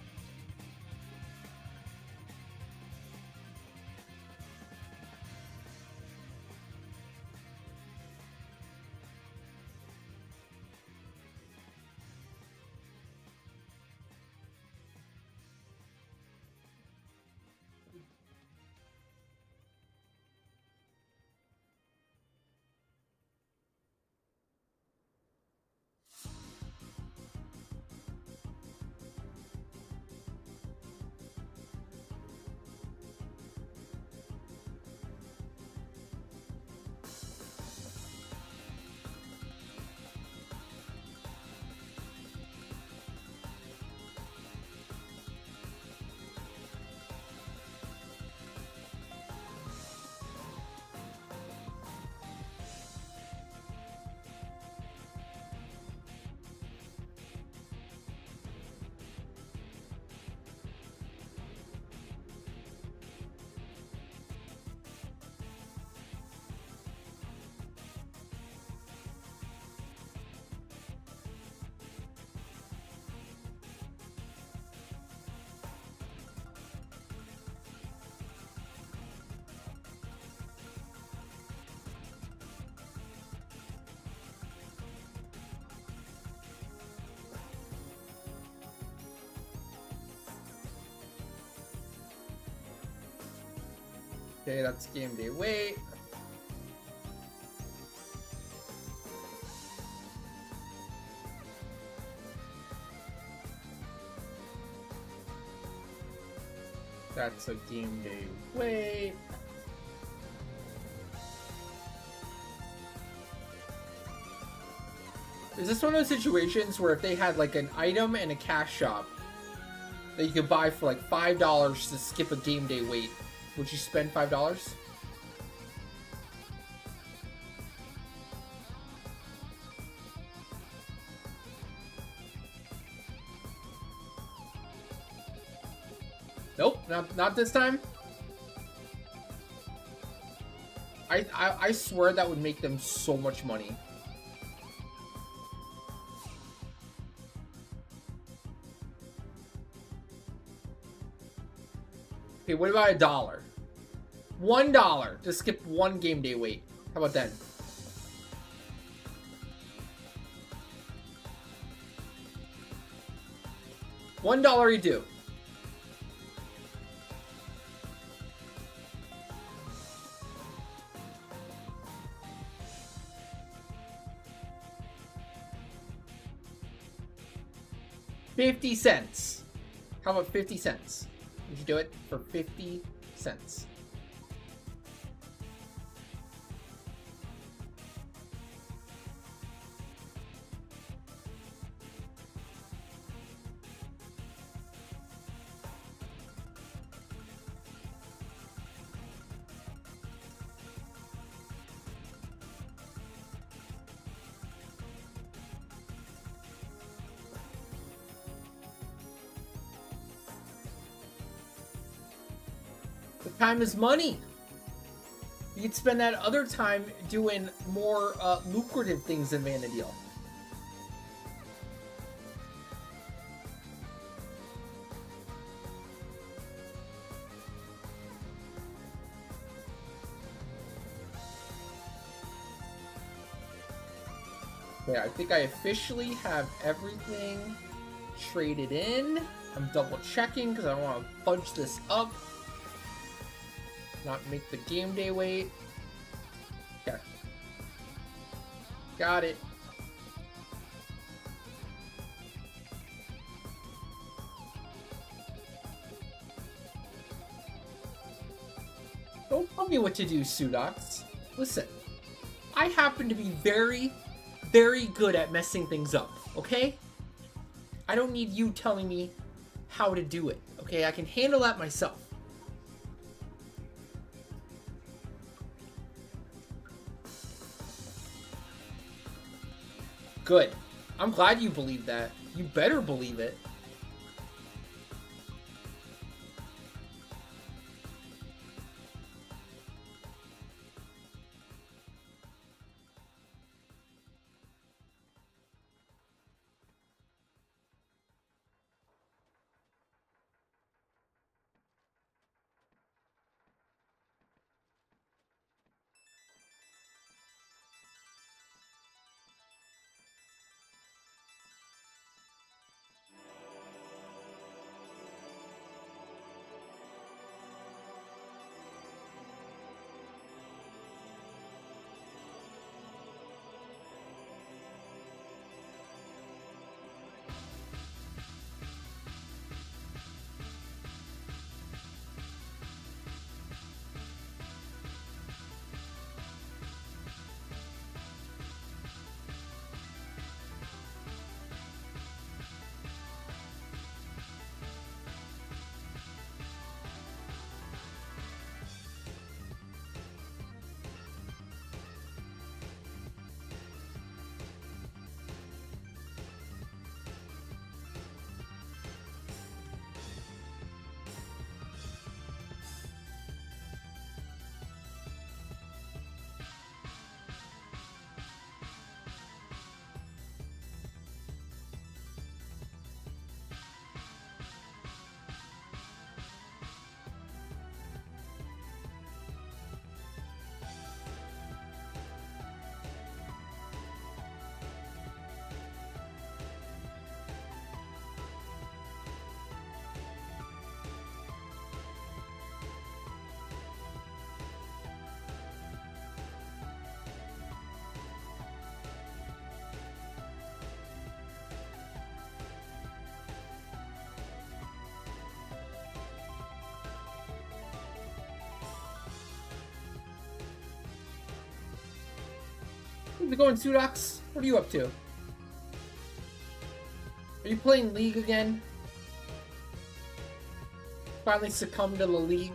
Okay, that's game day. Wait. That's a game day. Wait. Is this one of those situations where if they had like an item and a cash shop that you could buy for like $5 to skip a game day wait, would you spend $5? Nope, not this time. I swear that would make them so much money. Okay, what about $1? $1 to skip one game day wait. How about that? $1 you do. 50 cents. How about 50 cents? We should do it for 50 cents. Time is money. You could spend that other time doing more lucrative things than Vanadil. Okay, I think I officially have everything traded in. I'm double checking because I don't want to fudge this up. Not make the game day wait. Okay. Got it. Don't tell me what to do, Sudox. Listen, I happen to be very, very good at messing things up, okay? I don't need you telling me how to do it, okay? I can handle that myself. Good. I'm glad you believe that. You better believe it. How's it going, Sudox? What are you up to? Are you playing League again? Finally succumbed to the League?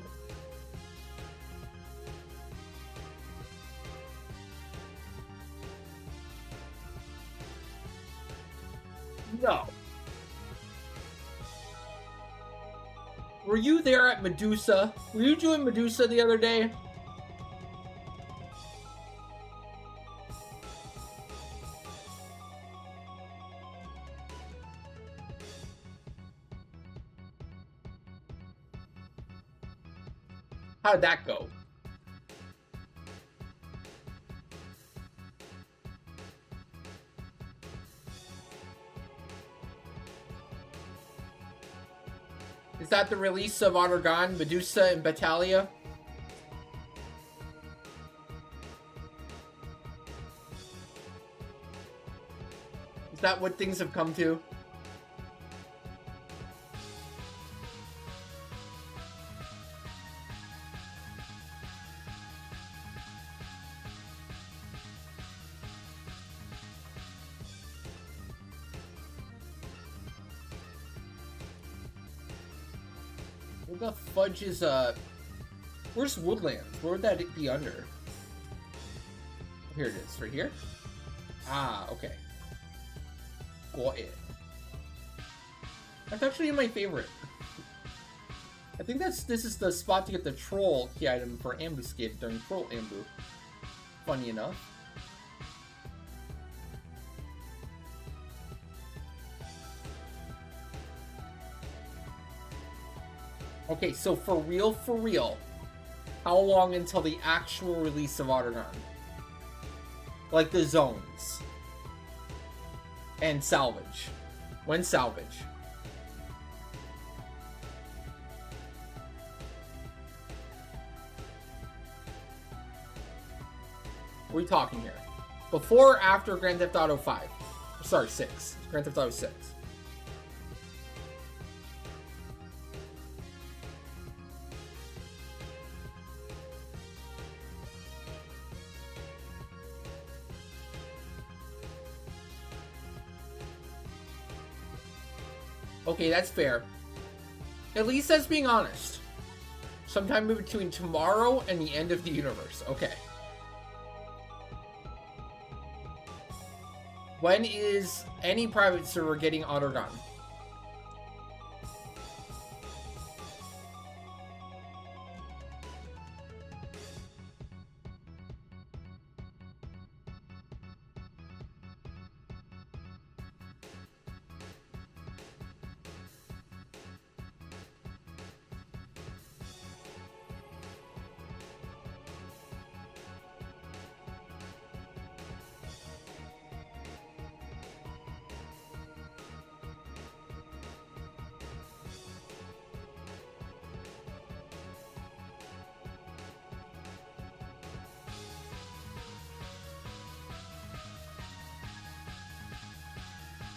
No. Were you there at Medusa? Were you doing Medusa the other day? How'd that go? Is that the release of Onagon, Medusa, and Battalia? Is that what things have come to? What the fudge is, where's Woodlands? Where would that be under? Here it is, right here? Ah, okay. Got it. That's actually my favorite. I think this is the spot to get the troll key item for ambuscade during troll ambu. Funny enough. Okay, so for real, how long until the actual release of Autogun? Like the zones. And salvage. When salvage? What are we talking here? Before or after Grand Theft Auto 5? Sorry, 6. Grand Theft Auto 6. Okay, that's fair. At least that's being honest. Sometime in between tomorrow and the end of the universe. Okay. When is any private server getting Autogun?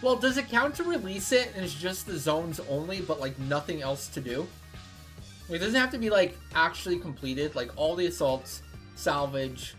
Well, does it count to release it and it's just the zones only, but like nothing else to do? It doesn't have to be like actually completed, like all the assaults, salvage.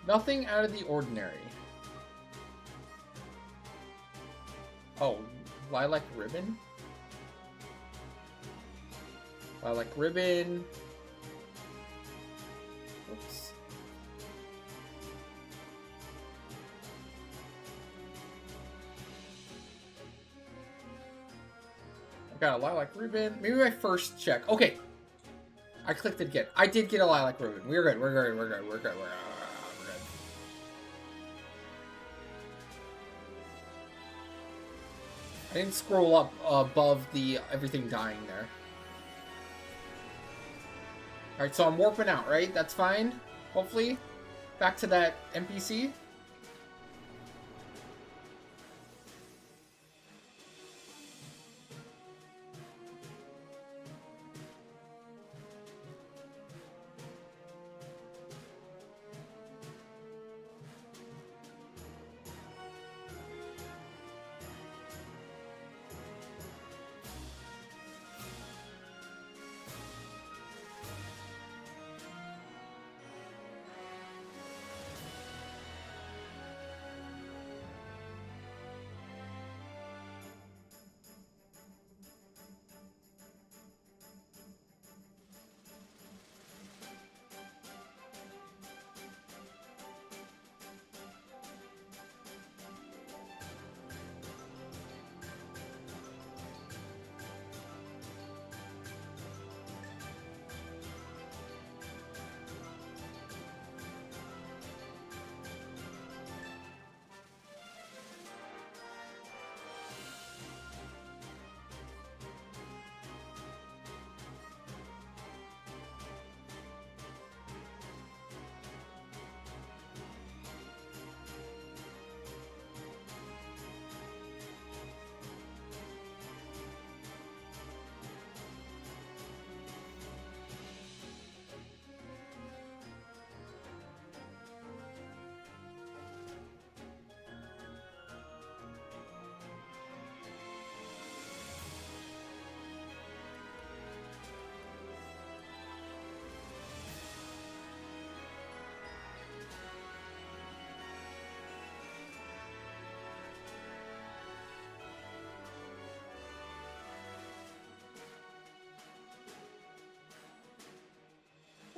Nothing out of the ordinary. Oh, lilac ribbon? Lilac ribbon. Oops. I got a lilac ribbon. Maybe my first check. Okay. I clicked it again. I did get a lilac ribbon. We're good. We're good. We're good. We're good. We're good. I didn't scroll up above the everything dying there. Alright, so I'm warping out, right? That's fine, hopefully. Back to that NPC.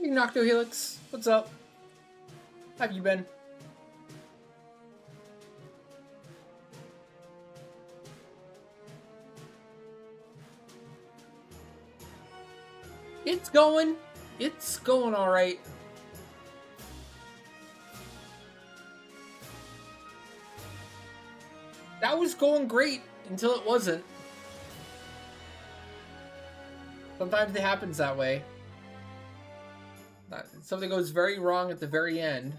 Hey, Nocto Helix. What's up? How have you been? It's going. It's going all right. That was going great until it wasn't. Sometimes it happens that way. Something goes very wrong at the very end.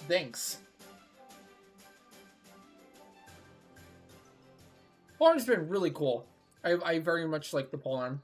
Thanks. Polearm's been really cool. I very much like the polearm.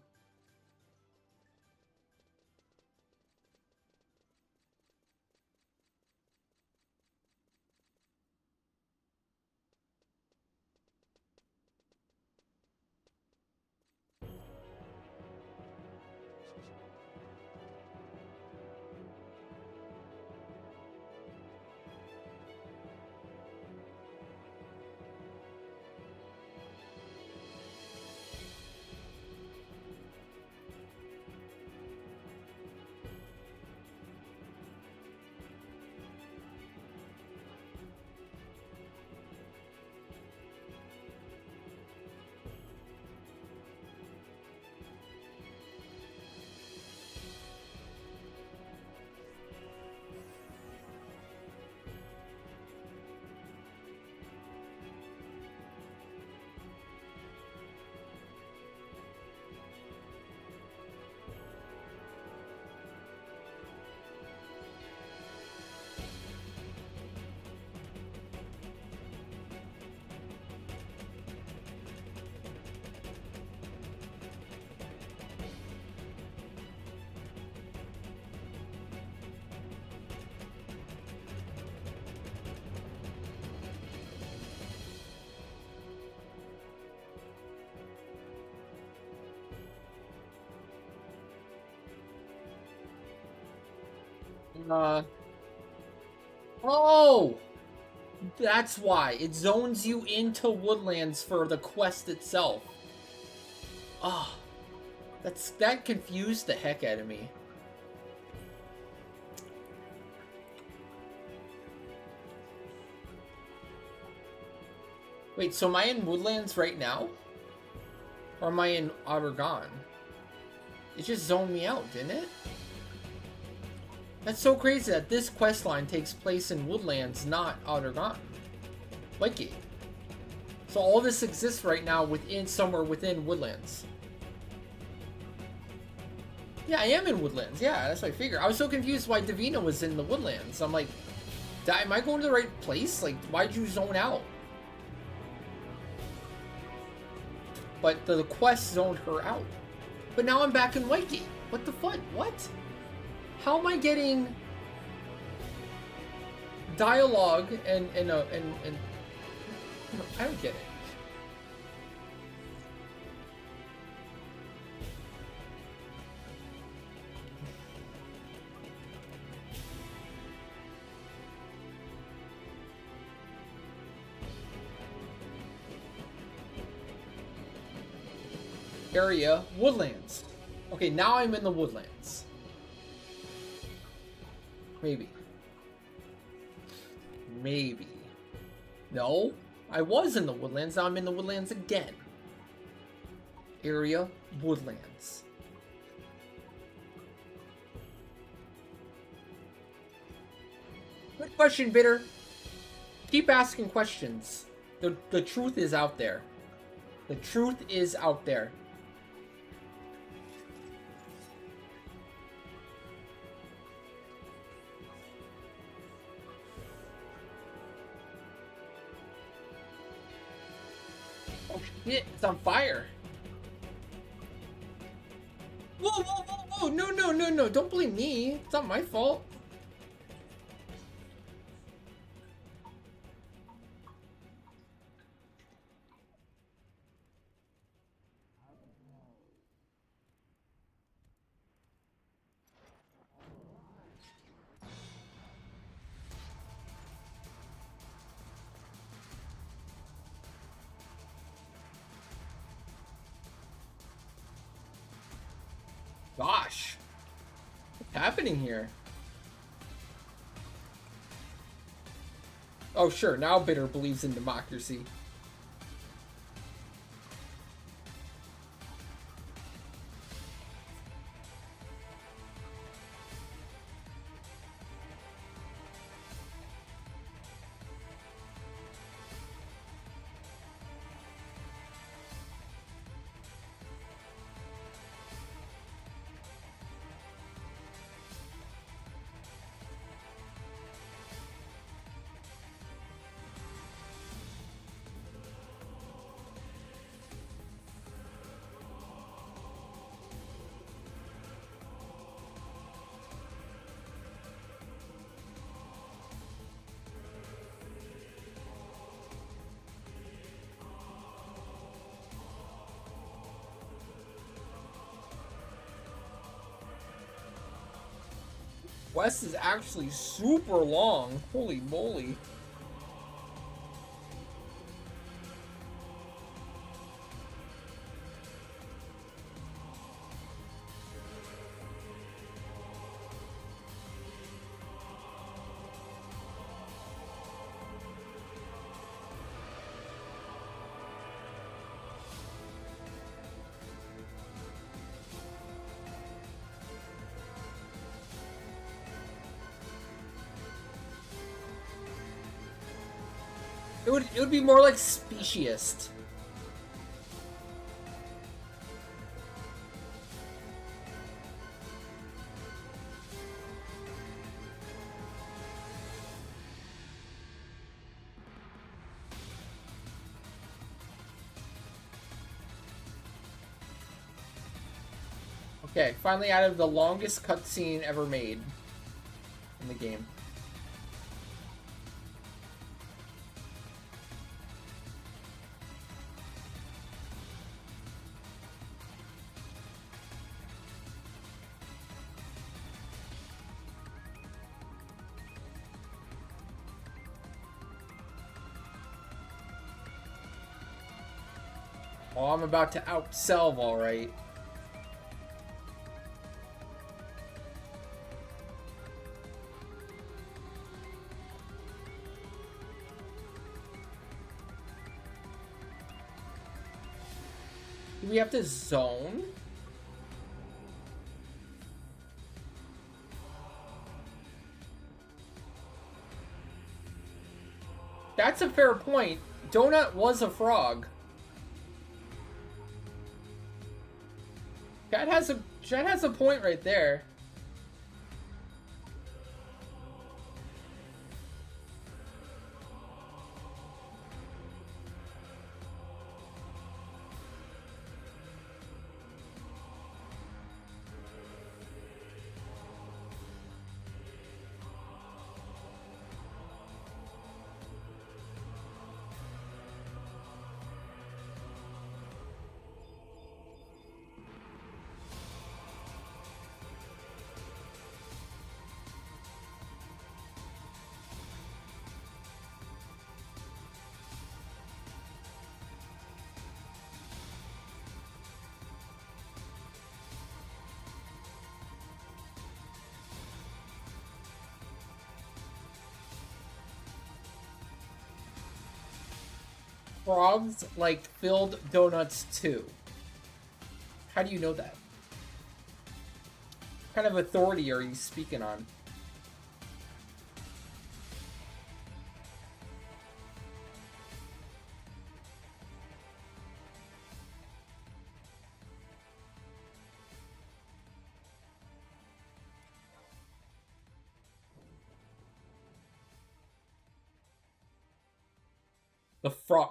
Oh! That's why. It zones you into woodlands for the quest itself. Oh. That confused the heck out of me. Wait, so am I in woodlands right now? Or am I in Outergon? It just zoned me out, didn't it? That's so crazy that this questline takes place in Woodlands, not Outergon. Wiki. So all this exists right now within somewhere within Woodlands. Yeah, I am in Woodlands. Yeah, that's what I figure. I was so confused why Davina was in the Woodlands. I'm like, am I going to the right place? Like, why'd you zone out? But the quest zoned her out. But now I'm back in Whitegate. What the fuck? What? How am I getting dialogue and I don't get it. Area, Woodlands. Okay, now I'm in the Woodlands. Maybe. Maybe. No, I was in the Woodlands, now I'm in the Woodlands again. Area, Woodlands. Good question, Bitter. Keep asking questions. The truth is out there. The truth is out there. Oh shit, it's on fire. Whoa, whoa, whoa, whoa. No, no, no, no. Don't blame me. It's not my fault. Gosh. What's happening here? Oh, sure. Now Bitter believes in democracy. West is actually super long. Holy moly. It would be more like speciest. Okay, finally added the longest cutscene ever made in the game. Oh, I'm about to outsell, alright. Do we have to zone? That's a fair point. Donut was a frog. Chad has a point right there. Frogs like filled donuts too. How do you know that? What kind of authority are you speaking on?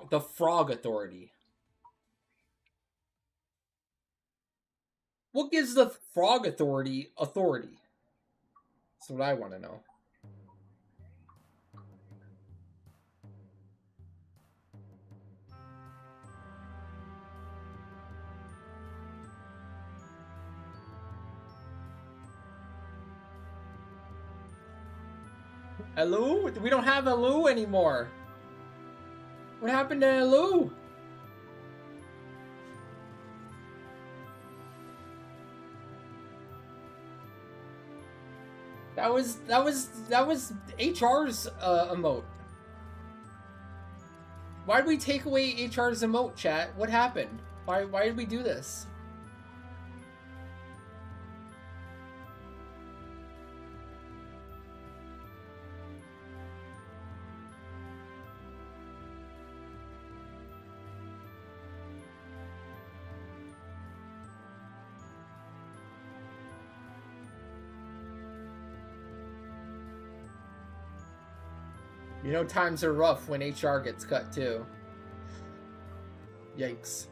The frog authority. What gives the frog authority authority? That's what I want to know. Hello? We don't have Hello anymore. What happened to Hello? That was HR's emote. Why did we take away HR's emote, chat? What happened? Why did we do this? You know times are rough when HR gets cut too. Yikes.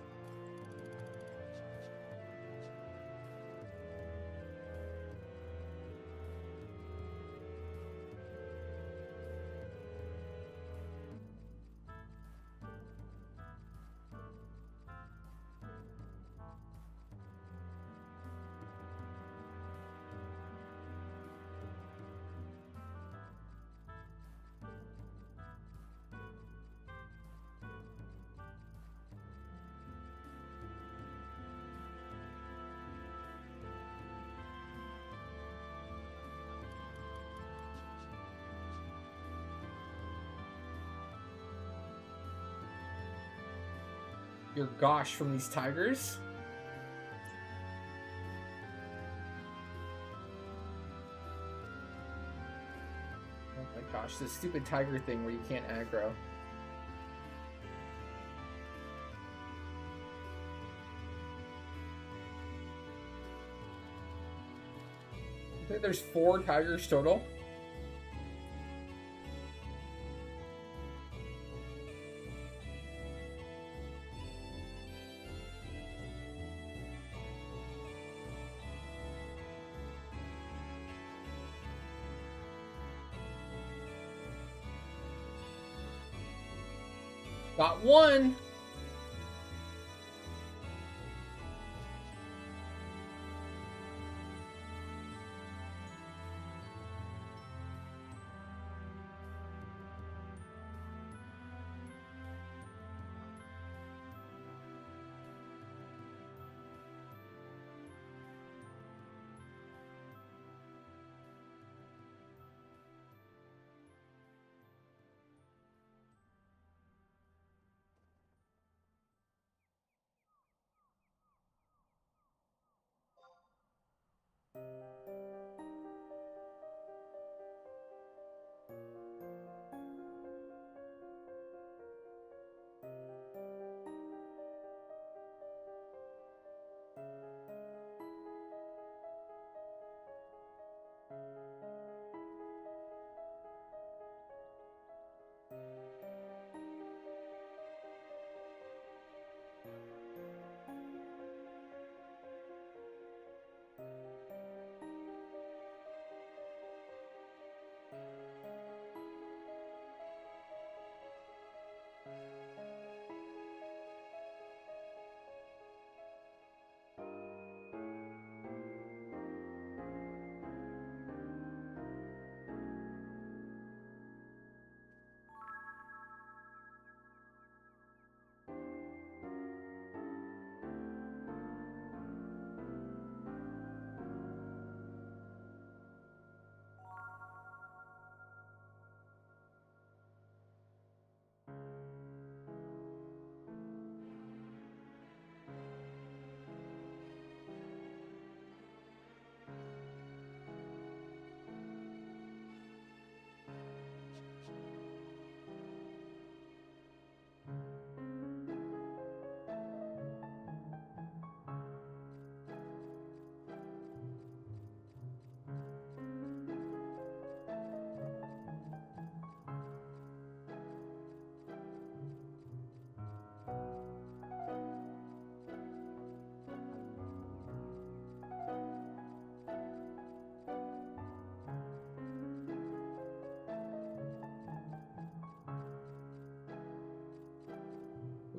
Your gosh from these tigers? Oh my gosh, this stupid tiger thing where you can't aggro. I think there's 4 tigers total. Got 1.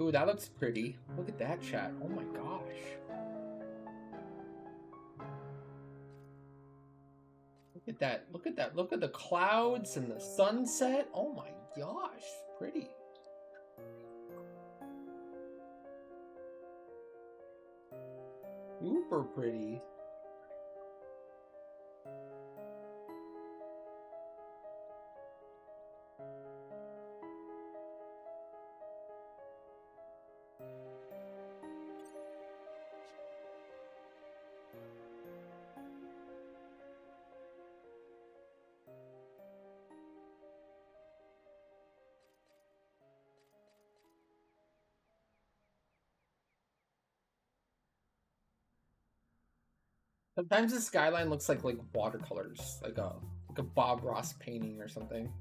Ooh, that looks pretty. Look at that, chat. Oh my gosh. Look at that. Look at that. Look at the clouds and the sunset. Oh my gosh. Pretty. Super pretty. Sometimes the skyline looks like watercolors, like a Bob Ross painting or something.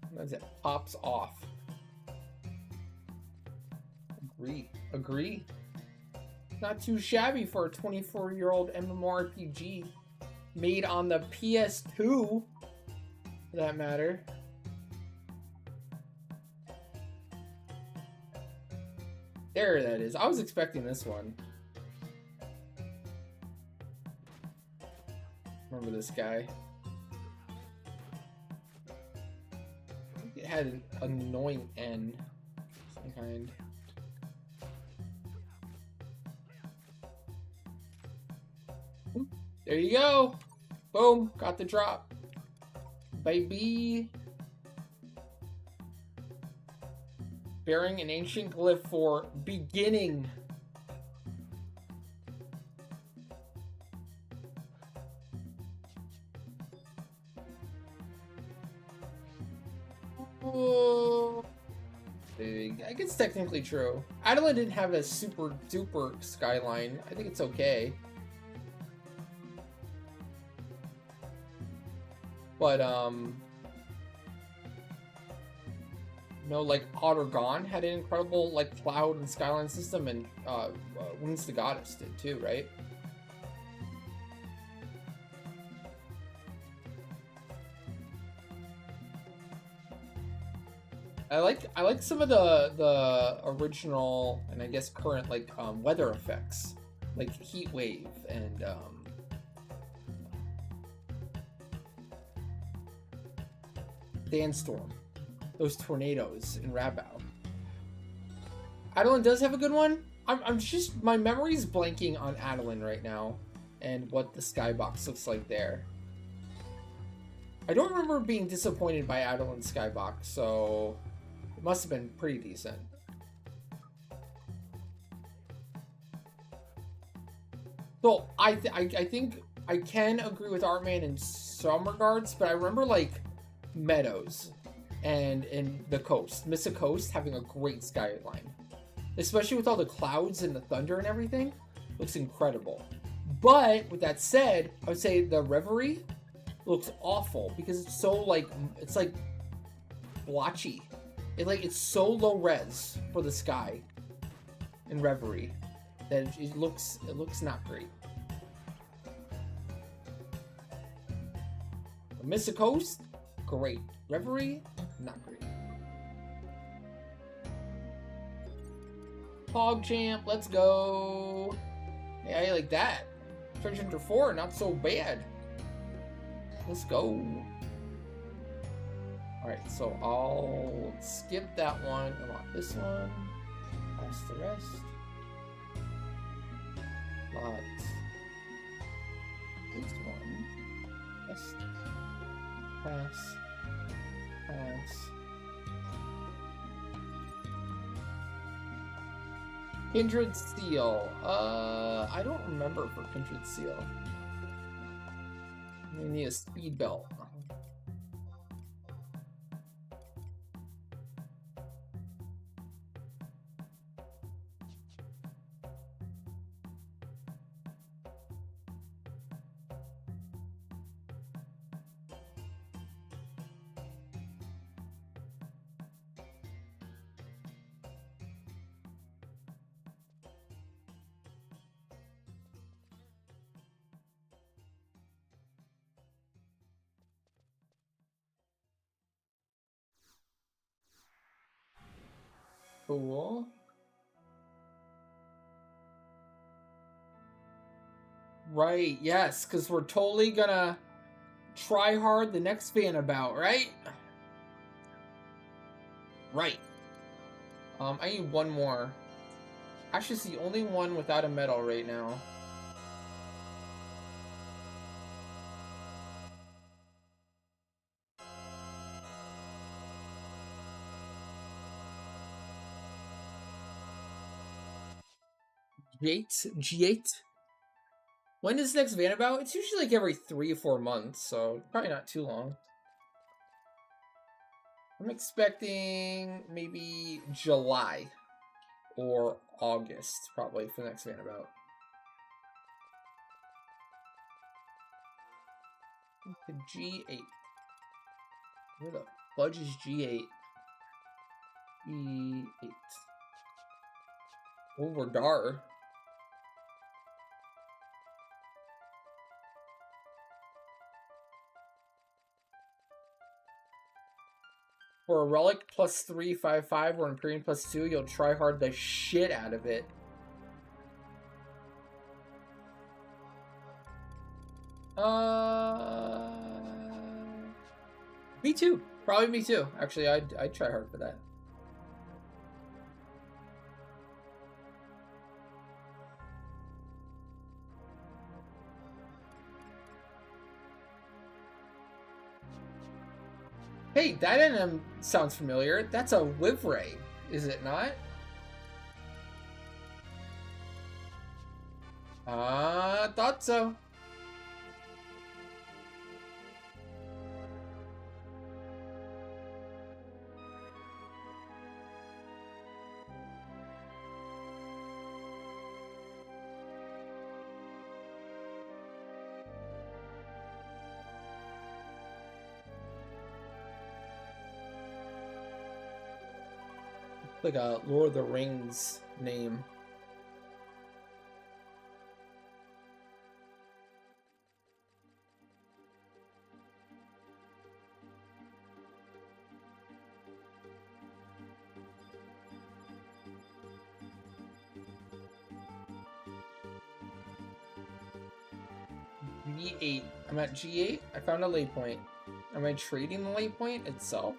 Sometimes it pops off. Agree. Not too shabby for a 24-year-old MMORPG made on the PS2, for that matter. There that is. I was expecting this one. Remember this guy? It had an annoying N of some kind. There you go. Boom. Got the drop. Baby. Bearing an ancient glyph for beginning. Oh, I guess it's technically true. Adela didn't have a super duper skyline. I think it's okay. But, no, like, Ottergon had an incredible, like, cloud and skyline system, and, Wings to Goddess did too, right? I like some of the original, and I guess current, like, weather effects. Like, heat wave, and, Sandstorm, those tornadoes in Rabao. Adeline does have a good one. I'm just, my memory's blanking on Adeline right now and what the skybox looks like there. I don't remember being disappointed by Adeline's skybox, so it must have been pretty decent. So I think I can agree with Artman in some regards, but I remember like Meadows and in the coast, Mystic Coast, having a great skyline, especially with all the clouds and the thunder and everything. Looks incredible. But with that said, I would say the Reverie looks awful because it's so like, it's like blotchy. It's so low res for the sky in Reverie that it looks not great. Mystic Coast, great. Reverie, not great. PogChamp, let's go. Yeah, I like that. Treasure Hunter 4, not so bad. Let's go. Alright, so I'll skip that one. I want this one. Pass the rest. Lot. This one. Rest. Pass. Pass. Kindred Seal. I don't remember for Kindred Seal. We need a speed belt. Cool. Right, yes, because we're totally gonna try hard the next Vanabout, right? Right. I need one more. Actually, it's the only one without a medal right now. G8? When is the next Vanabout? It's usually like every 3 or 4 months, so probably not too long. I'm expecting maybe July or August, probably, for the next Vanderbilt. G8. Where the fudge is G8? E8. Over Dar. For a Relic plus 3/5/5 or Imperium plus 2, you'll try hard the shit out of it. Me too. Probably me too. Actually, I'd try hard for that. Hey, that NM sounds familiar. That's a Livray, is it not? Thought so. Like a Lord of the Rings name. G8. I'm at G8. I found a lay point. Am I trading the lay point itself?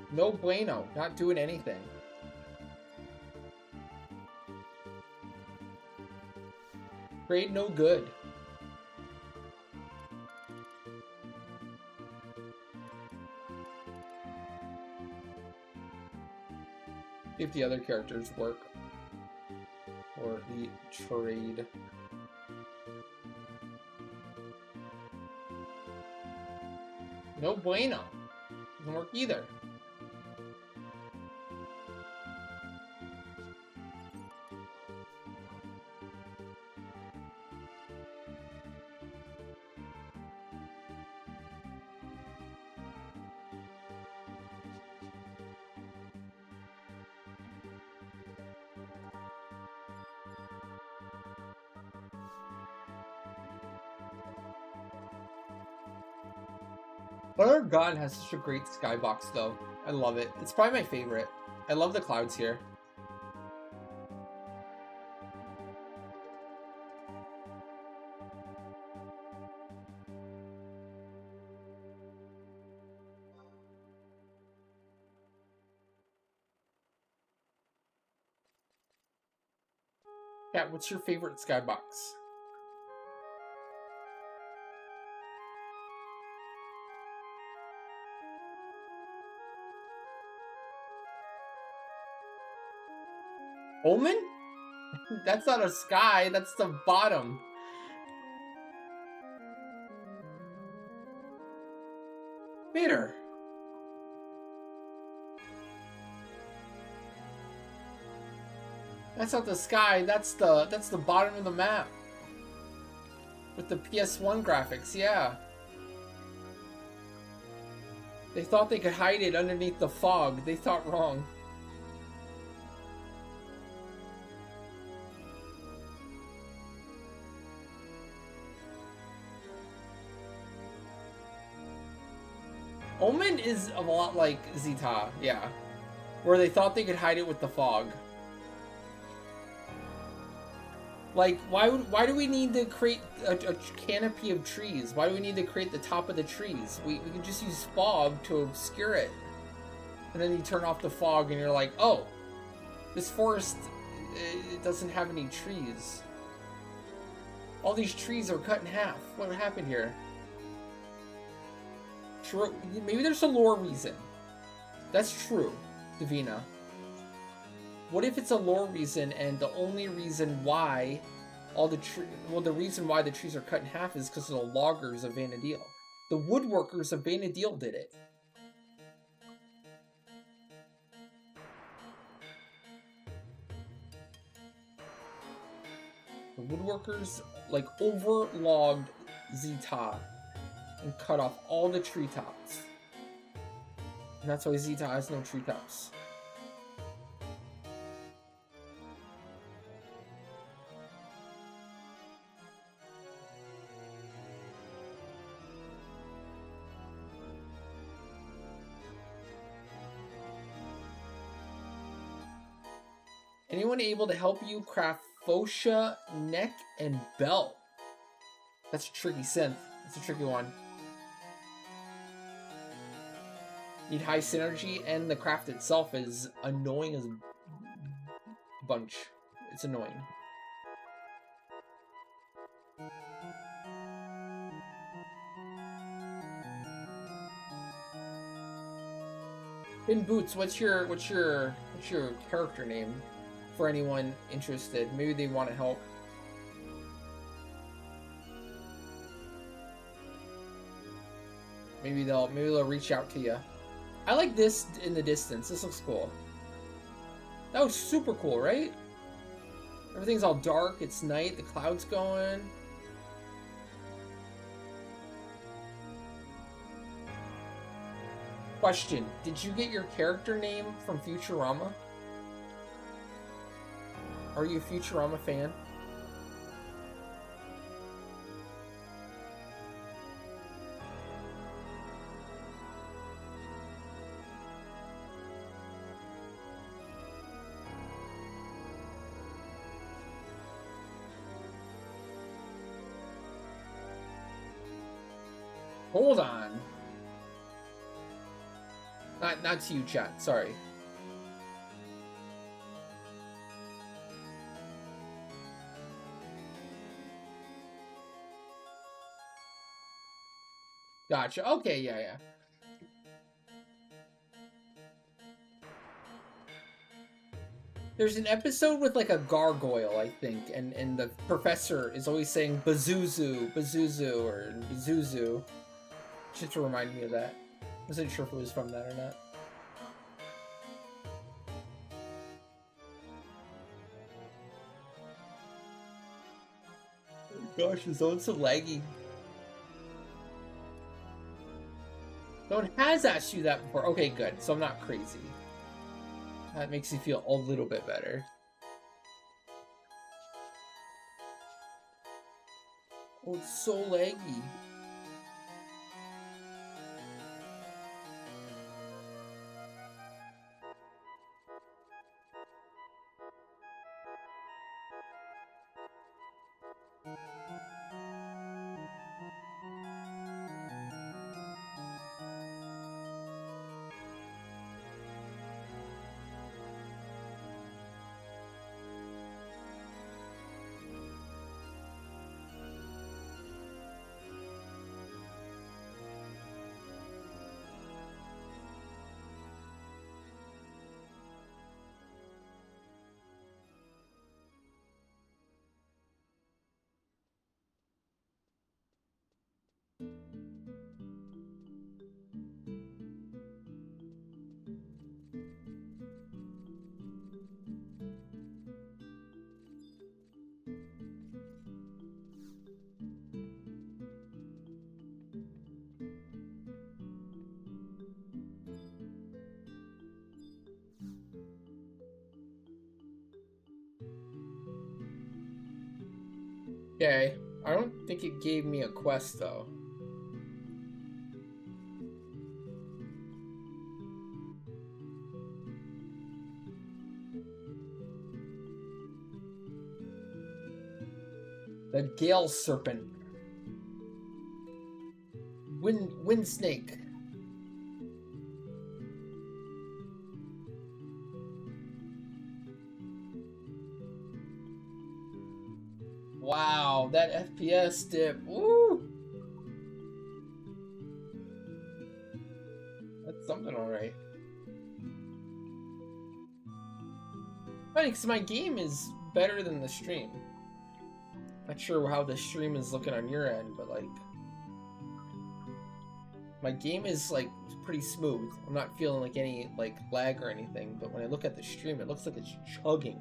No bueno. Not doing anything. Trade no good. If the other characters work. Or the trade. No bueno. Doesn't work either. Butter God has such a great skybox though. I love it. It's probably my favorite. I love the clouds here. Kat, what's your favorite skybox? Omen? That's not a sky, that's the bottom. Bitter. That's not the sky, that's the bottom of the map. With the PS1 graphics, yeah. They thought they could hide it underneath the fog. They thought wrong. Omen is a lot like Zeta, yeah. Where they thought they could hide it with the fog. Like, why do we need to create a canopy of trees? Why do we need to create the top of the trees? We can just use fog to obscure it. And then you turn off the fog and you're like, oh, this forest, it doesn't have any trees. All these trees are cut in half. What happened here? True. Maybe there's a lore reason. That's true, Davina. What if it's a lore reason and the only reason why all the the reason why the trees are cut in half is because of the loggers of Vanadil. The woodworkers of Vanadil did it. The woodworkers, like, overlogged Zeta and cut off all the treetops. And that's why Zeta has no treetops. Anyone able to help you craft Fosha, neck, and belt? That's a tricky synth. That's a tricky one. Need high synergy, and the craft itself is annoying as a bunch. It's annoying. In Boots, what's your character name? For anyone interested, maybe they want to help. Maybe they'll reach out to you. I like this in the distance. This looks cool. That was super cool, right? Everything's all dark. It's night. The clouds going. Question: did you get your character name from Futurama? Are you a Futurama fan? Hold on. Not to you, chat. Sorry. Gotcha. Okay, yeah. There's an episode with like a gargoyle, I think, and the professor is always saying Bazuzu, Bazuzu, or Bazuzu. Just to remind me of that. I wasn't sure if it was from that or not. Oh gosh, the zone's so laggy. No one has asked you that before. Okay, good. So I'm not crazy. That makes me feel a little bit better. Oh, it's so laggy. Okay, I don't think it gave me a quest though. The Gale Serpent. Wind Snake. Wow, that FPS dip. Woo! That's something alright. funny because my game is better than the stream. Not sure how the stream is looking on your end, but like my game is like pretty smooth. I'm not feeling like any like lag or anything, but when I look at the stream, it looks like it's chugging.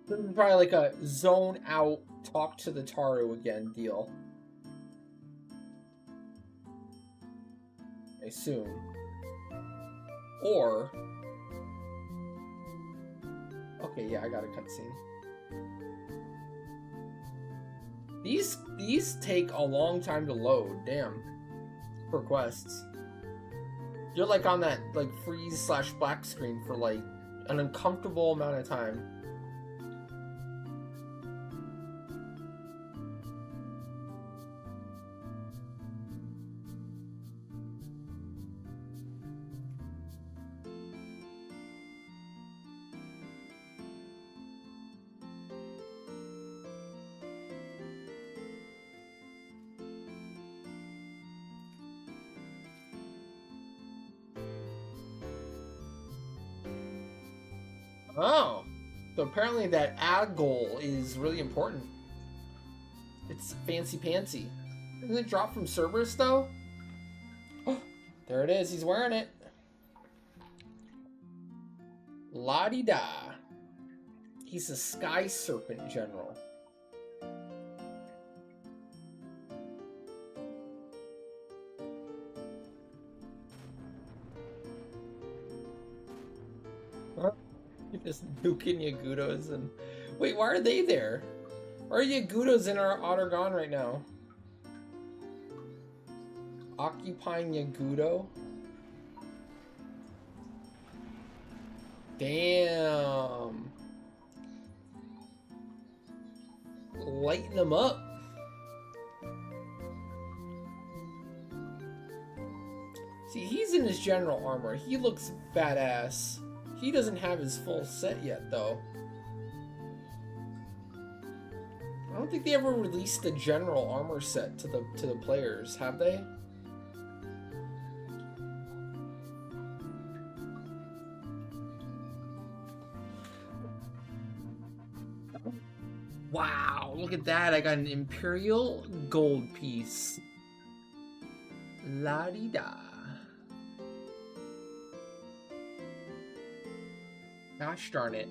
This is probably like a zone out, talk to the Taru again deal. I assume. Or... Okay, yeah, I got a cutscene. These take a long time to load, damn. For quests. You're like on that like freeze/black screen for like an uncomfortable amount of time. Oh, so apparently that ad goal is really important. It's fancy pantsy. Doesn't it drop from Cerberus though? Oh, there it is. He's wearing it. La-di-da. He's a Sky Serpent General. Huh? You're just nuking Yagudos and... Wait, why are they there? Why are Yagudos in our Ottergon right now? Occupying Yagudo? Damn. Lighten them up. See, he's in his general armor. He looks badass. He doesn't have his full set yet, though. I don't think they ever released the general armor set to the players, have they? Wow, look at that. I got an Imperial gold piece. La-di-da. Gosh darn it.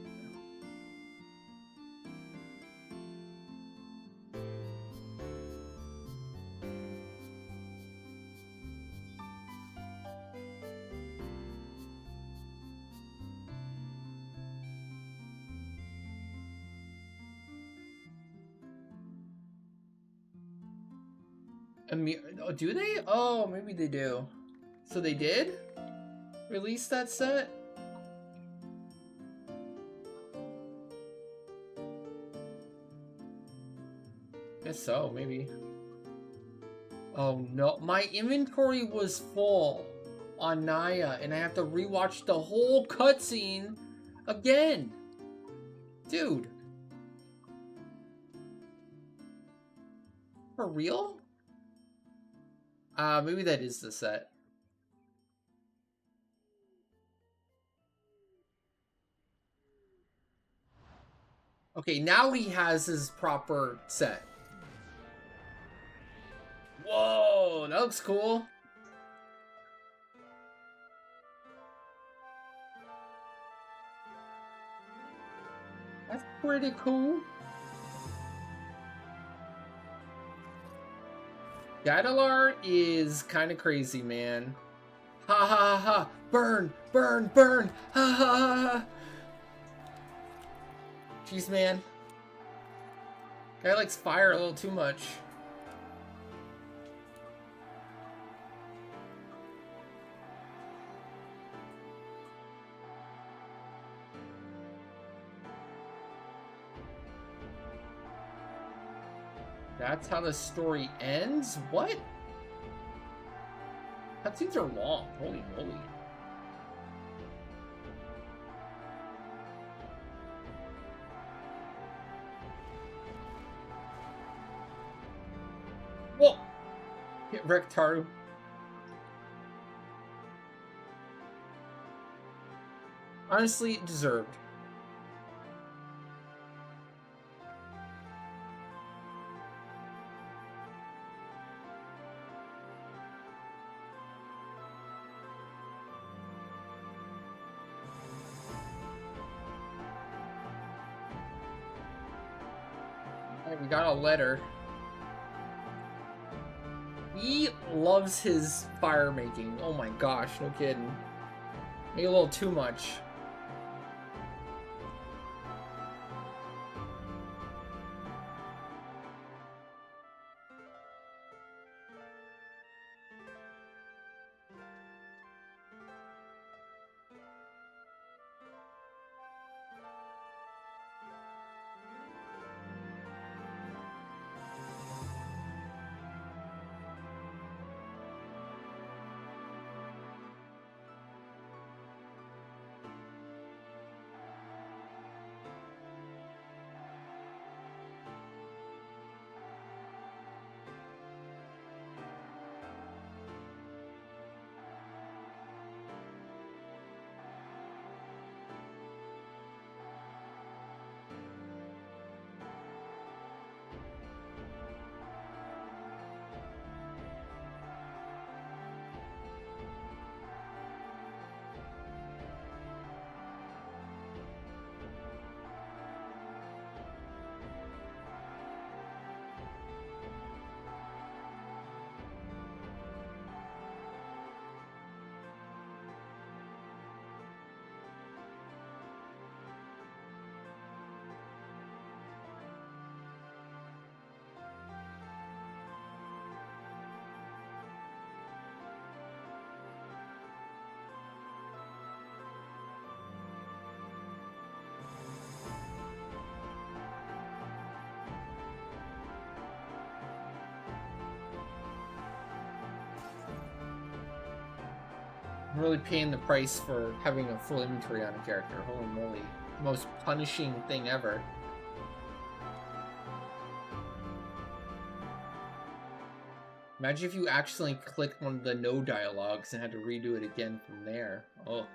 Oh, do they? Oh, maybe they do. So they did release that set? Guess so, maybe. Oh no, my inventory was full on Naya, and I have to rewatch the whole cutscene again. Dude. For real? Maybe that is the set. Okay, now he has his proper set. Whoa, that looks cool. That's pretty cool. Gadalar is kind of crazy, man. Ha ha ha ha! Burn! Burn! Burn! Ha ha ha ha! Jeez, man. Guy likes fire a little too much. That's how the story ends? What? Cutscenes are long. Holy moly. Whoa! Hit Rektaru. Honestly, deserved. We got a letter. He loves his fire making. Oh my gosh, no kidding. Maybe a little too much. I'm really paying the price for having a full inventory on a character. Holy moly. Most punishing thing ever. Imagine if you accidentally clicked one of the no dialogues and had to redo it again from there. Oh.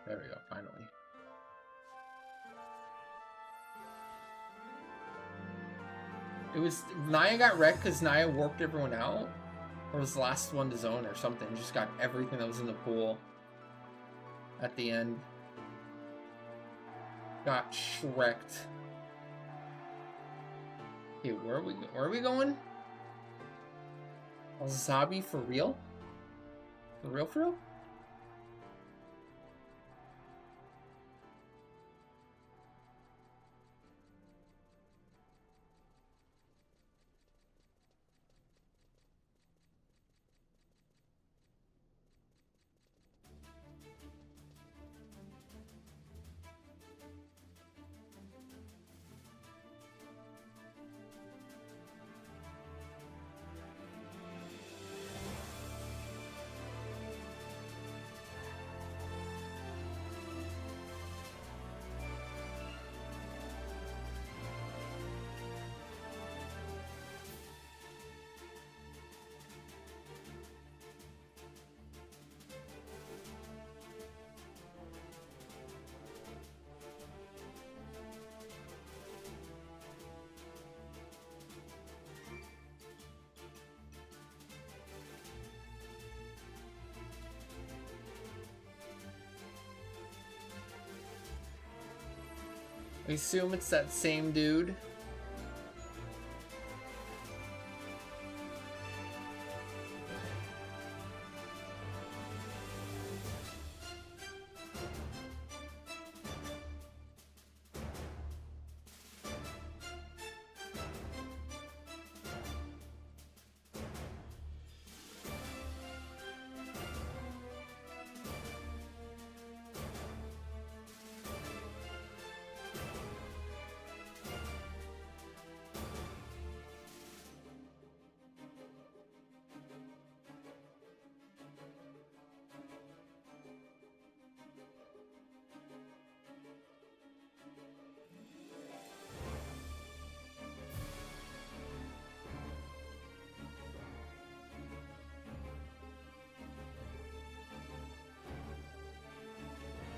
There we go, finally. It was... Naya got wrecked because Naya warped everyone out? Or was the last one to zone or something? Just got everything that was in the pool at the end. Got shreked. Okay, where are we going? Zabi for real? For real, for real? I assume it's that same dude.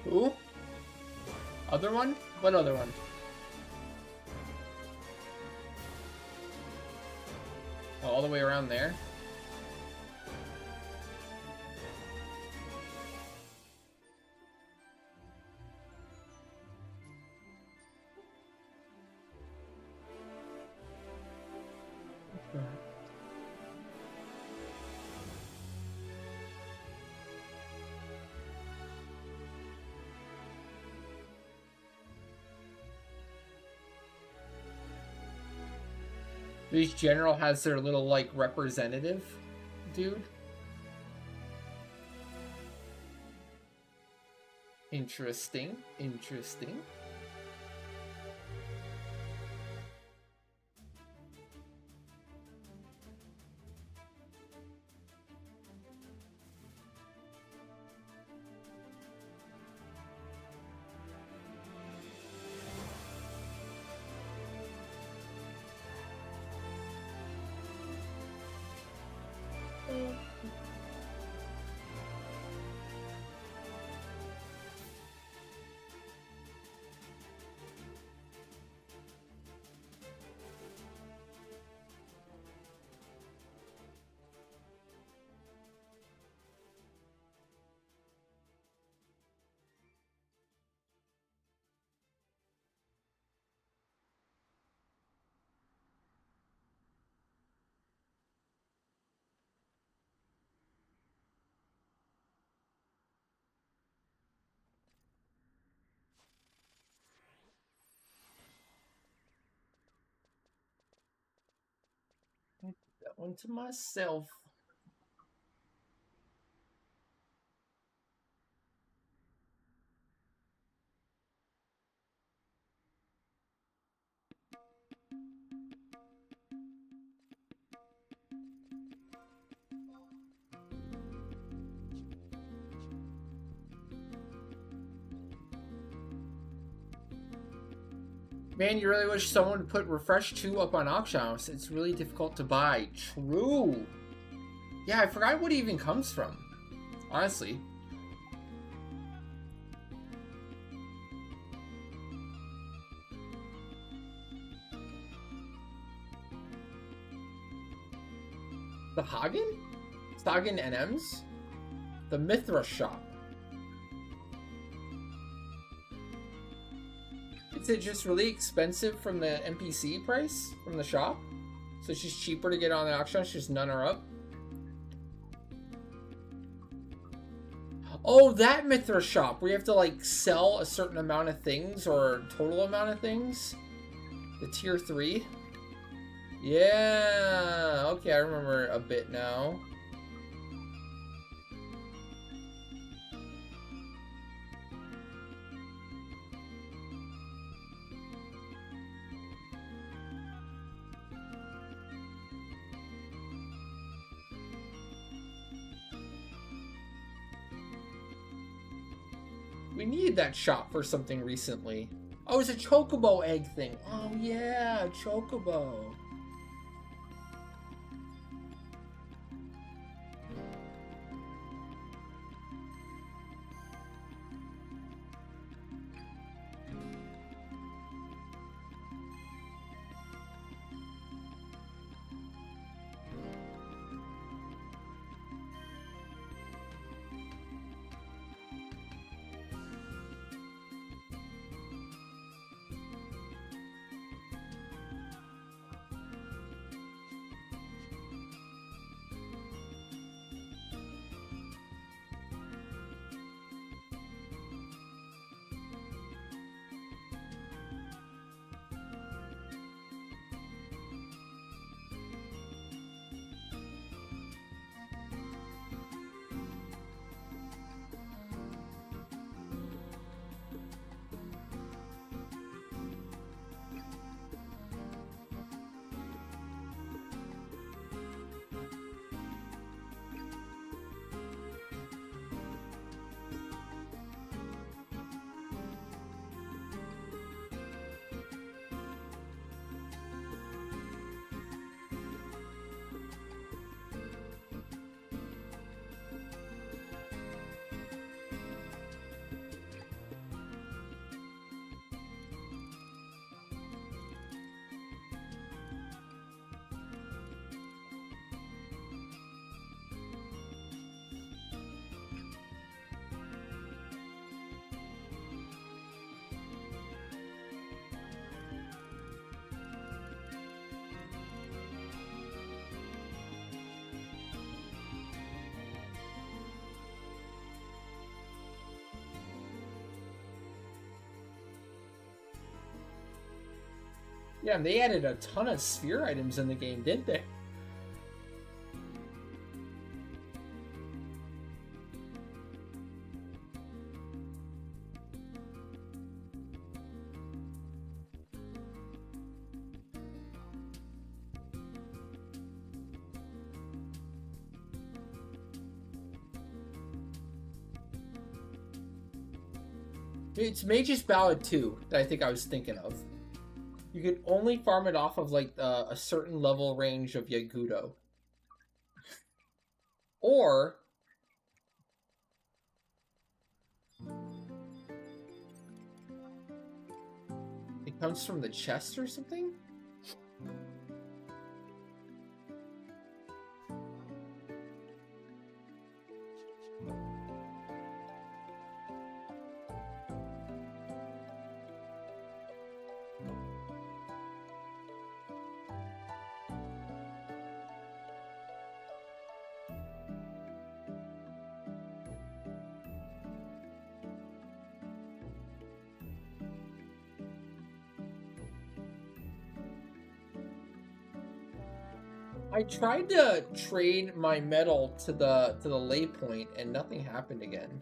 Who? Other one? What other one? Oh, all the way around there? Each general has their little, like, representative dude. Interesting. Interesting. That one to myself. Man, you really wish someone would put Refresh 2 up on auction house. It's really difficult to buy. True. Yeah, I forgot what it even comes from. Honestly. The Hagen? Hagen NMs? The Mithra shop. Is it just really expensive from the NPC price from the shop? So it's just cheaper to get on the auction house, just none are up? Oh, that Mithra shop where you have to like sell a certain amount of things or total amount of things? The tier 3? Yeah, okay, I remember a bit now. We needed that shop for something recently. Oh, it's a chocobo egg thing. Oh yeah, chocobo. Yeah, they added a ton of sphere items in the game, didn't they? It's Mage's Ballad 2 that I think I was thinking of. You could only farm it off of like a certain level range of Yagudo. Or it comes from the chest or something? I tried to trade my metal to the lay point and nothing happened again.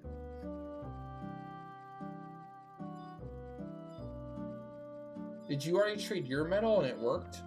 Did you already trade your metal and it worked?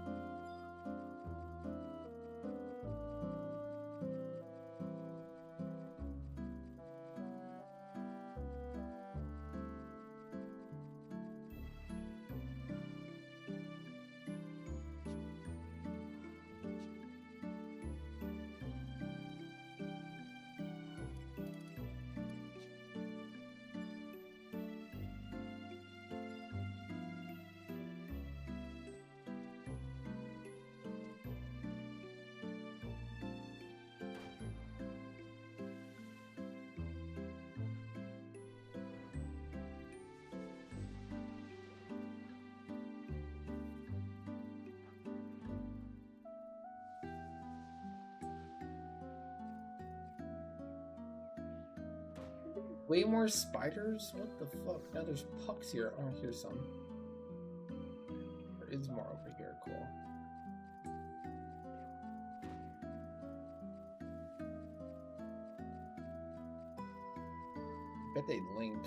Way more spiders? What the fuck? Now there's pucks here. Oh, here's some. There is more over here. Cool. Bet they link.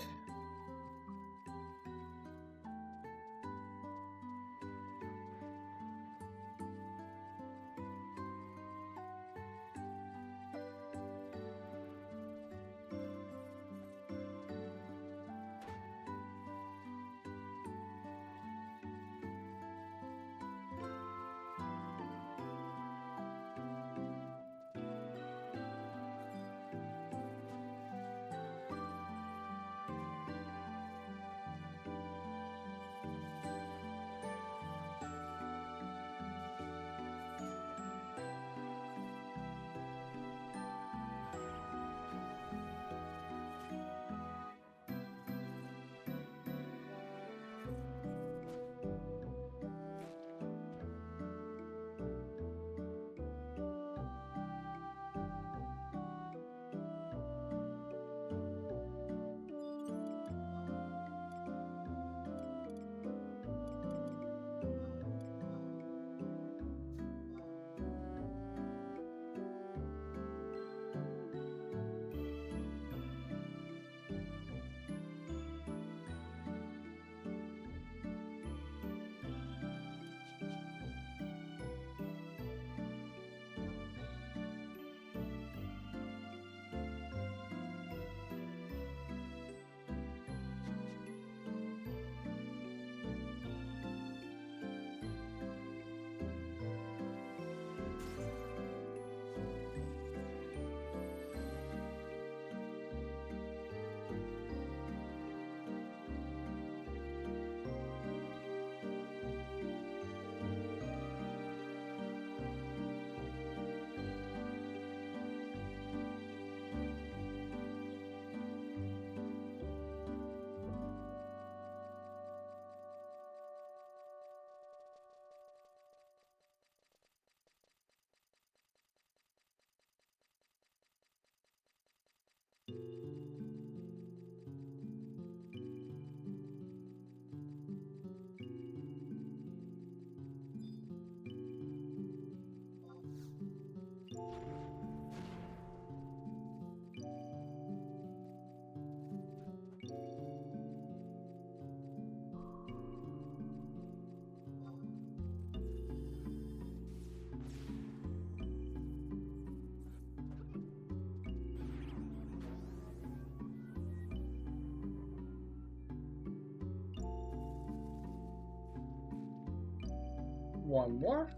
One more.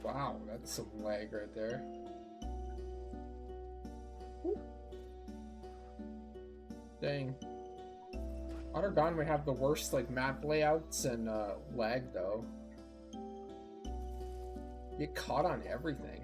Wow, that's some lag right there. Woo. Dang. Autogon would have the worst like map layouts and lag though. Get caught on everything.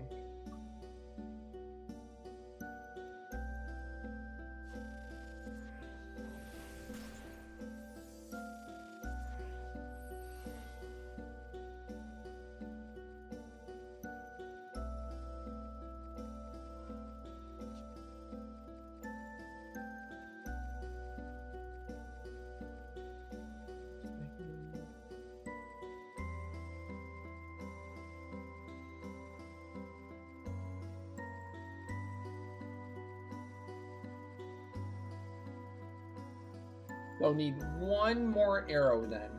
They'll need one more arrow then.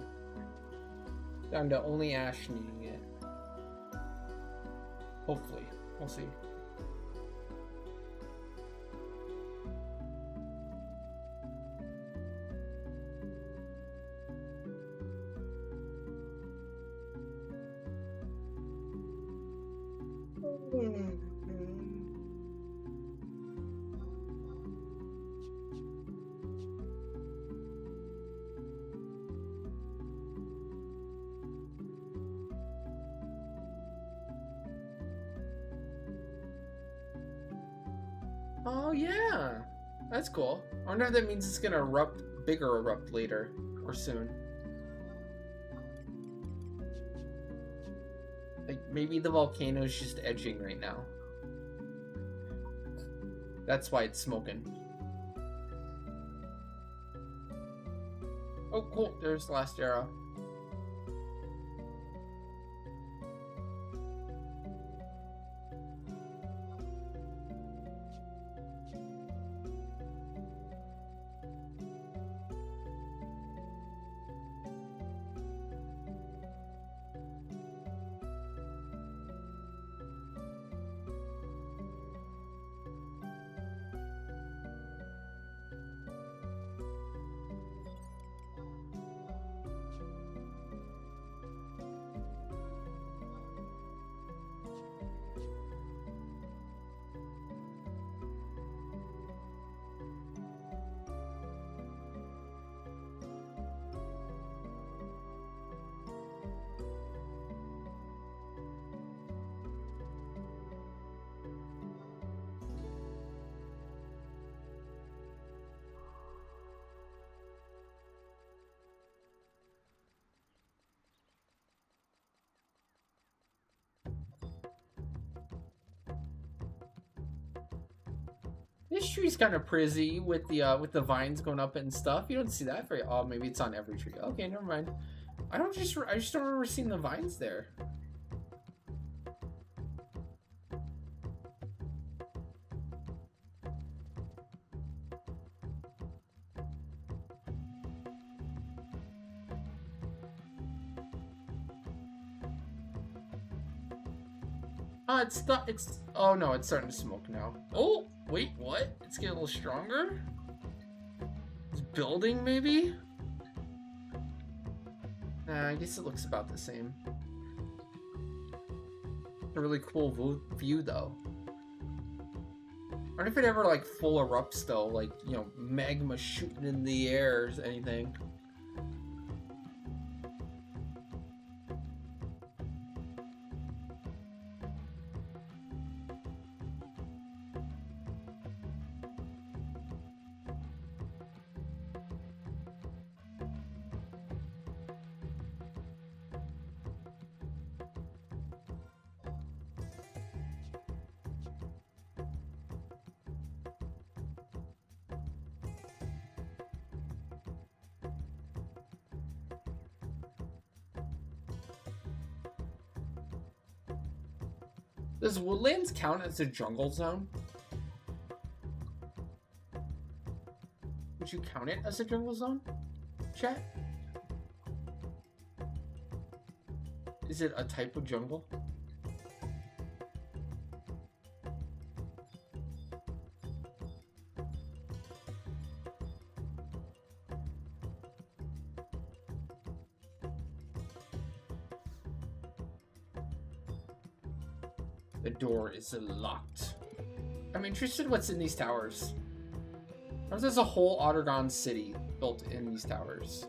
Down to only Ash needing it. Hopefully. We'll see. Oh yeah, that's cool. I wonder if that means it's gonna bigger erupt later or soon. Like maybe the volcano's just edging right now. That's why it's smoking. Oh cool, there's the last arrow. This tree's kind of pretty with the vines going up and stuff. You don't see that very. Oh, maybe it's on every tree. Okay, never mind. I just don't remember seeing the vines there. It's not. It's. Oh no, it's starting to smoke now. Oh wait, what? It's getting a little stronger. It's building, maybe. Nah, I guess it looks about the same. A really cool view, though. I wonder if it ever like full erupts though, like you know, magma shooting in the air or anything. Does Woodlands count as a jungle zone? Would you count it as a jungle zone, chat? Is it a type of jungle? The door is locked. I'm interested in what's in these towers. Or if there's a whole Ottergon city built in these towers.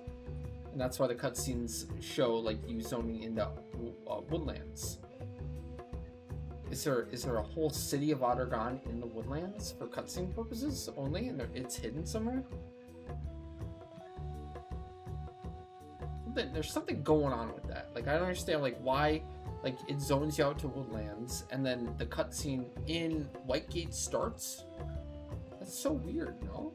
And that's why the cutscenes show like you zoning into woodlands. Is there a whole city of Ottergon in the woodlands for cutscene purposes only, and it's hidden somewhere? There's something going on with that. Like I don't understand like why. Like, it zones you out to woodlands, and then the cutscene in Whitegate starts? That's so weird, no?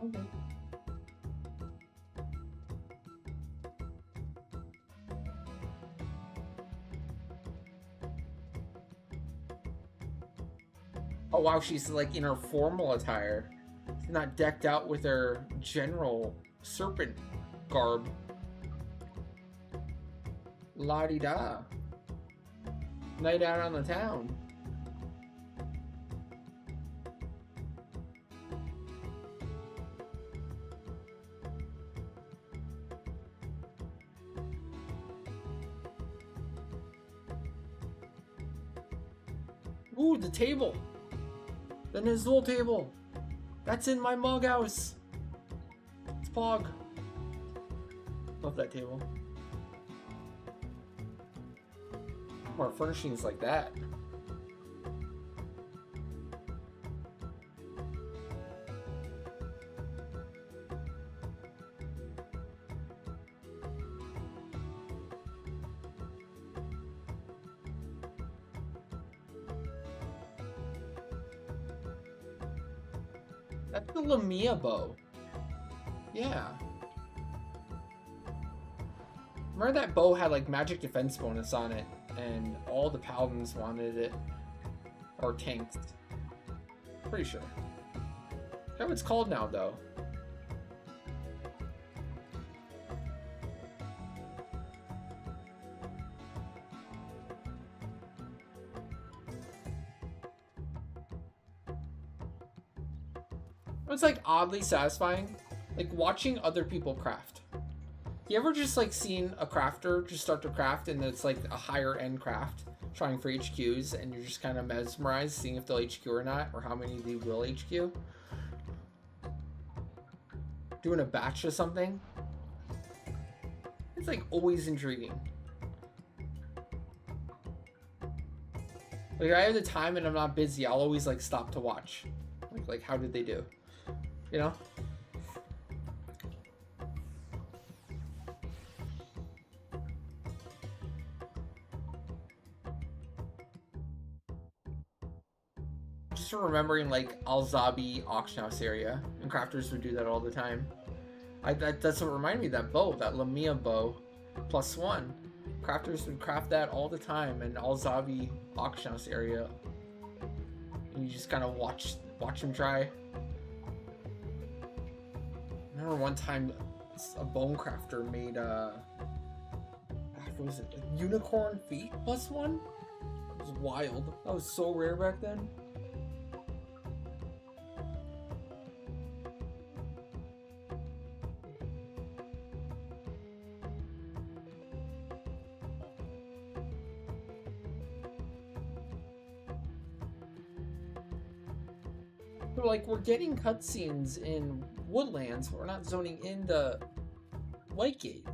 Okay. Oh wow, she's like in her formal attire. She's not decked out with her general serpent garb. La-di-da. Night out on the town. Ooh, the table. The Nizul table. That's in my mug house. It's Pog. Love that table. More furnishings like that. That's the Lamia bow. Yeah. Remember that bow had like magic defense bonus on it, and all the paladins wanted it. Or tanked. Pretty sure. forgot what it's called now, though. It's like oddly satisfying, like watching other people craft. You ever just like seen a crafter just start to craft and it's like a higher end craft trying for HQs and you're just kind of mesmerized seeing if they'll HQ or not, or how many they will HQ? Doing a batch of something? It's like always intriguing. Like, I have the time and I'm not busy, I'll always like stop to watch. Like how did they do? You know? Just remembering like Al-Zabi auction house area, and crafters would do that all the time. That's what reminded me of that bow, that Lamia bow, +1. Crafters would craft that all the time in Al-Zabi auction house area. And you just kind of watch them try. I remember one time a bone crafter made what was it? A unicorn feet +1? It was wild. That was so rare back then. So like we're getting cutscenes in Woodlands, but we're not zoning into Whitegate,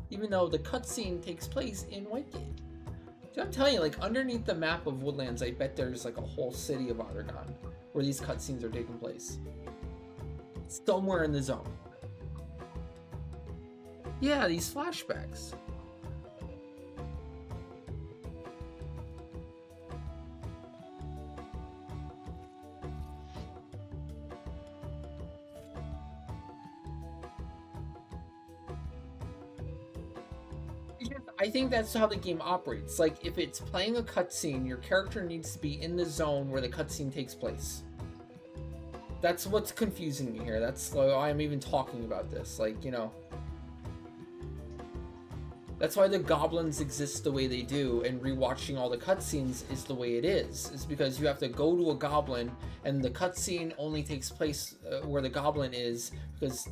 even though the cutscene takes place in Whitegate. So I'm telling you, like underneath the map of Woodlands, I bet there's like a whole city of Ottergon where these cutscenes are taking place. Somewhere in the zone. Yeah, these flashbacks. I think that's how the game operates. Like, if it's playing a cutscene, your character needs to be in the zone where the cutscene takes place. That's what's confusing me here. That's why I'm even talking about this. Like, you know, that's why the goblins exist the way they do, and rewatching all the cutscenes is the way it is. Is because you have to go to a goblin, and the cutscene only takes place where the goblin is, because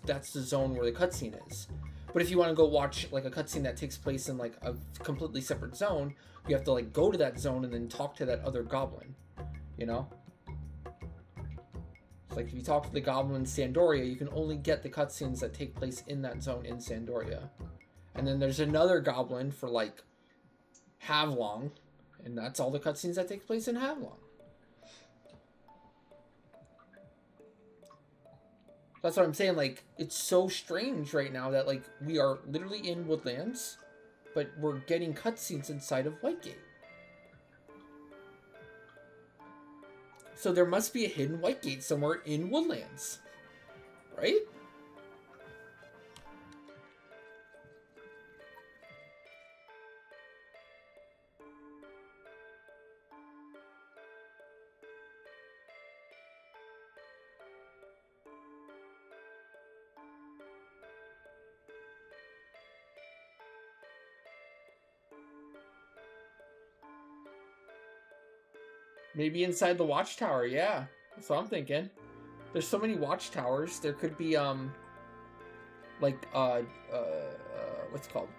that's the zone where the cutscene is. But if you want to go watch like a cutscene that takes place in like a completely separate zone, you have to like go to that zone and then talk to that other goblin, you know? It's like if you talk to the goblin in Sandoria, you can only get the cutscenes that take place in that zone in Sandoria. And then there's another goblin for like Havlong, and that's all the cutscenes that take place in Havlong. That's what I'm saying, like, it's so strange right now that, like, we are literally in Woodlands, but we're getting cutscenes inside of Whitegate. So there must be a hidden Whitegate somewhere in Woodlands, right? Maybe inside the watchtower, yeah. That's what I'm thinking. There's so many watchtowers. There could be what's it called?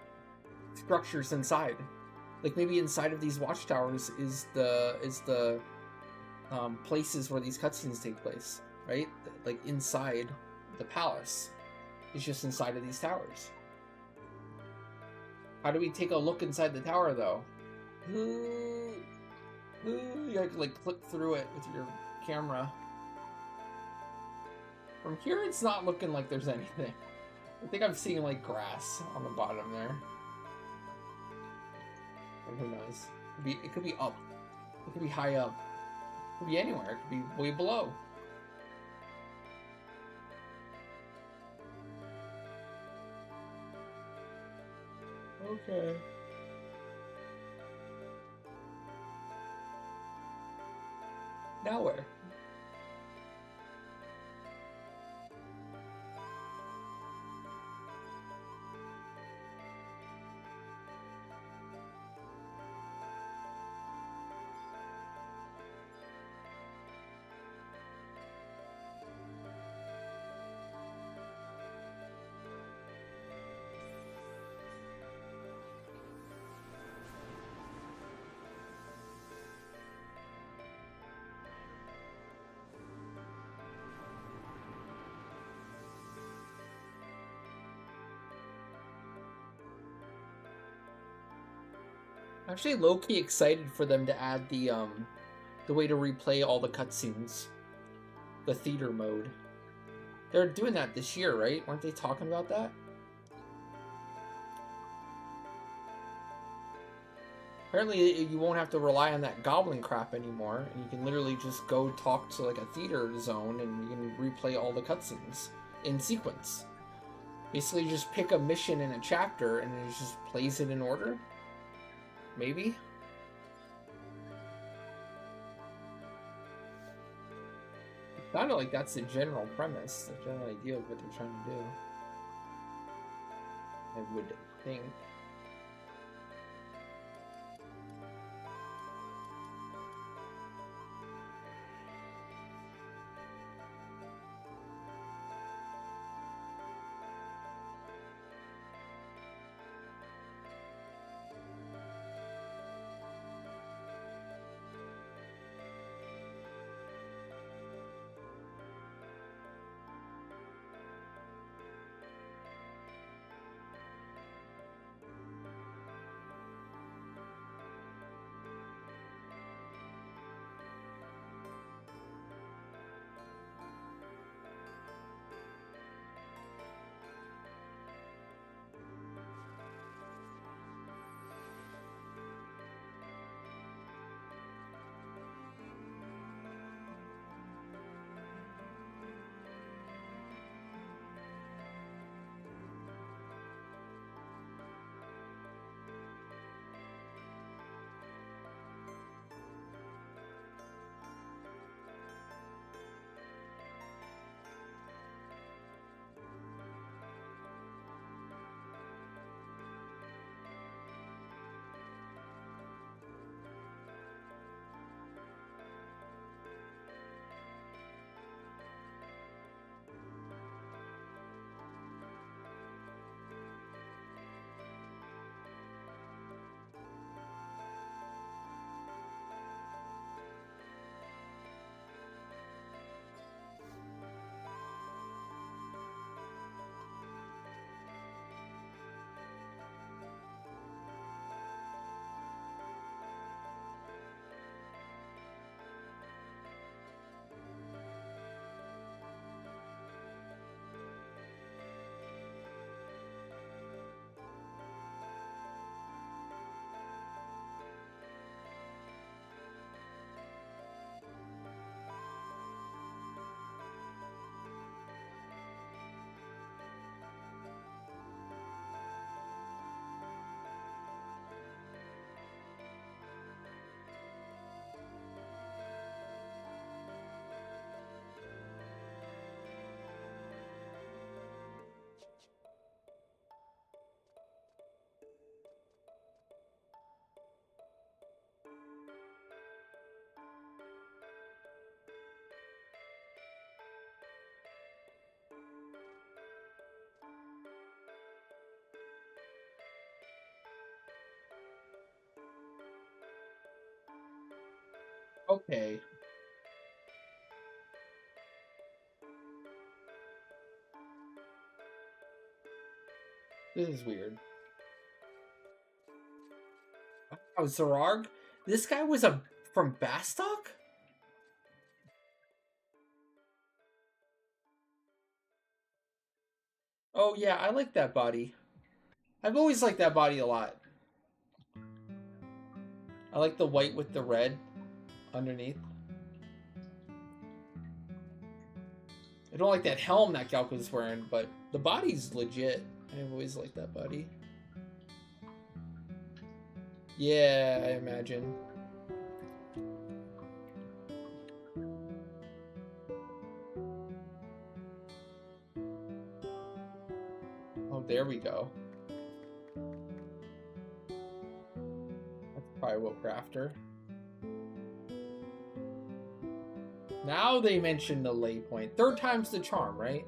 Structures inside. Like maybe inside of these watchtowers is the places where these cutscenes take place, right? Like inside the palace. It's just inside of these towers. How do we take a look inside the tower though? You have to like click through it with your camera. From here, it's not looking like there's anything. I think I'm seeing like grass on the bottom there. Or who knows? It could be up. It could be high up. It could be anywhere. It could be way below. Okay. Now where? I'm actually low-key excited for them to add the way to replay all the cutscenes. The theater mode. They're doing that this year, right? Weren't they talking about that? Apparently, you won't have to rely on that goblin crap anymore, and you can literally just go talk to like a theater zone, and you can replay all the cutscenes in sequence. Basically, just pick a mission in a chapter, and it just plays it in order. Maybe. It sounded like that's the general premise, the general idea of what they're trying to do. I would think. Okay. This is weird. Oh, Zararg? This guy was from Bastok? Oh yeah, I like that body. I've always liked that body a lot. I like the white with the red underneath. I don't like that helm that Galka's wearing, but the body's legit. I've always liked that body. Yeah, I imagine. Oh, there we go. That's probably what Crafter. Now they mention the lay point. Third time's the charm, right?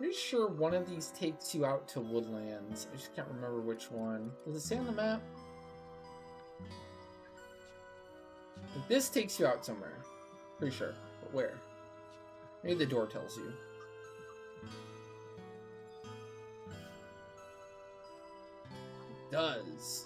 Pretty sure one of these takes you out to Woodlands. I just can't remember which one. Does it say on the map? Like, this takes you out somewhere. Pretty sure. But where? Maybe the door tells you. It does.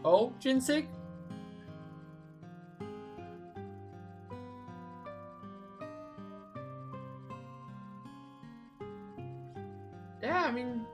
Oh, Jinsig? Yeah, I mean...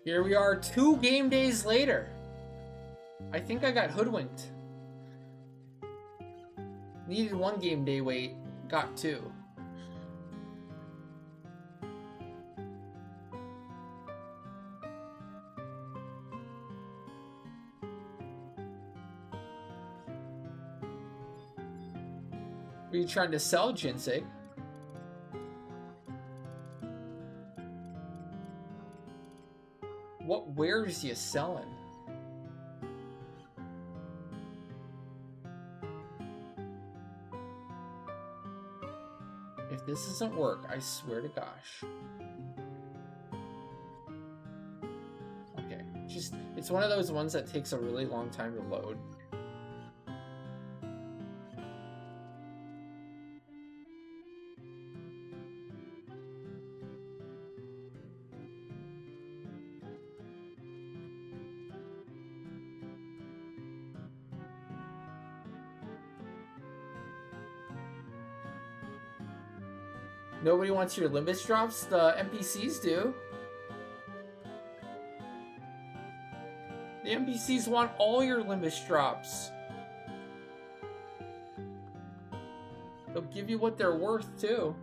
Here we are 2 game days later. I think I got hoodwinked. Needed 1 game day wait, got 2. Are you trying to sell Jinsig? What wares you selling? If this doesn't work, I swear to gosh. Okay, just, it's one of those ones that takes a really long time to load. Nobody wants your Limbus drops? The NPCs do. The NPCs want all your Limbus drops. They'll give you what they're worth, too.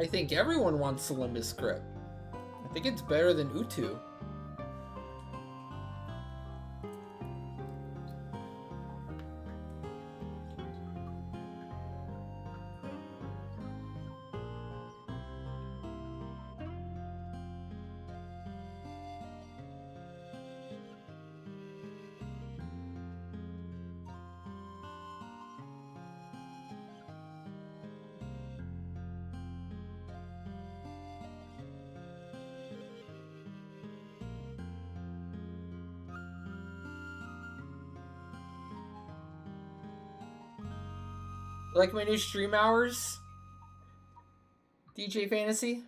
I think everyone wants the Limbus grip. I think it's better than Utu. Like my new stream hours, DJ Fantasy?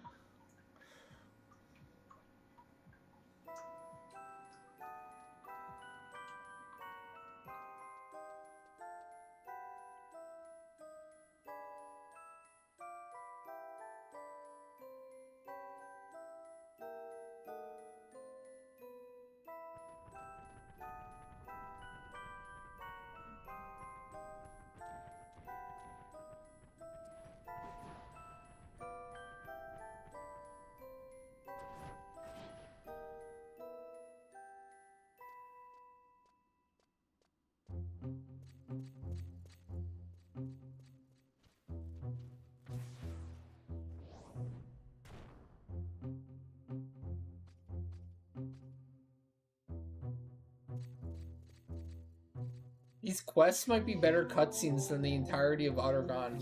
These quests might be better cutscenes than the entirety of Autogon.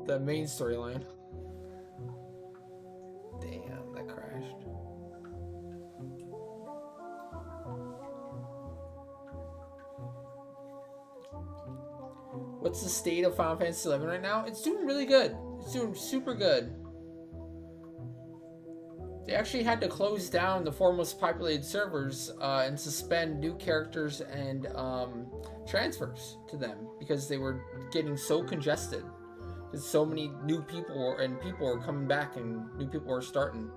The main storyline. Damn, that crashed. What's the state of Final Fantasy XI right now? It's doing really good. It's doing super good. They actually had to close down the four most populated servers and suspend new characters and transfers to them because they were getting so congested. Because so many new people were coming back and new people were starting.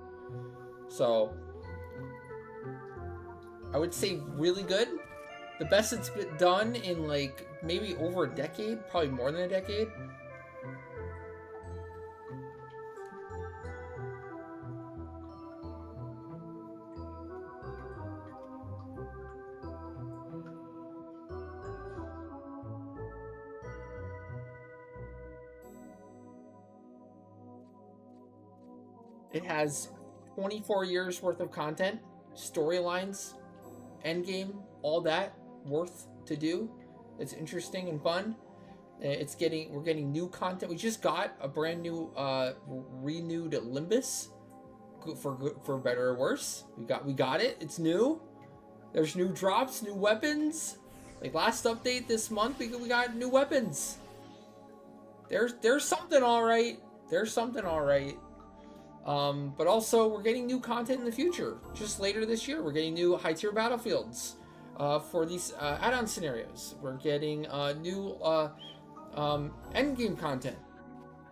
So I would say really good. The best it's been done in like maybe over a decade, probably more than a decade. It has 24 years worth of content, storylines, endgame, all that worth to do. It's interesting and fun. We're getting new content. We just got a brand new renewed Limbus, for better or worse. We got it. It's new. There's new drops, new weapons. Like last update this month, we got new weapons. There's something all right. There's something all right. But also, we're getting new content in the future. Just later this year, we're getting new high-tier battlefields for these add-on scenarios. We're getting new endgame content,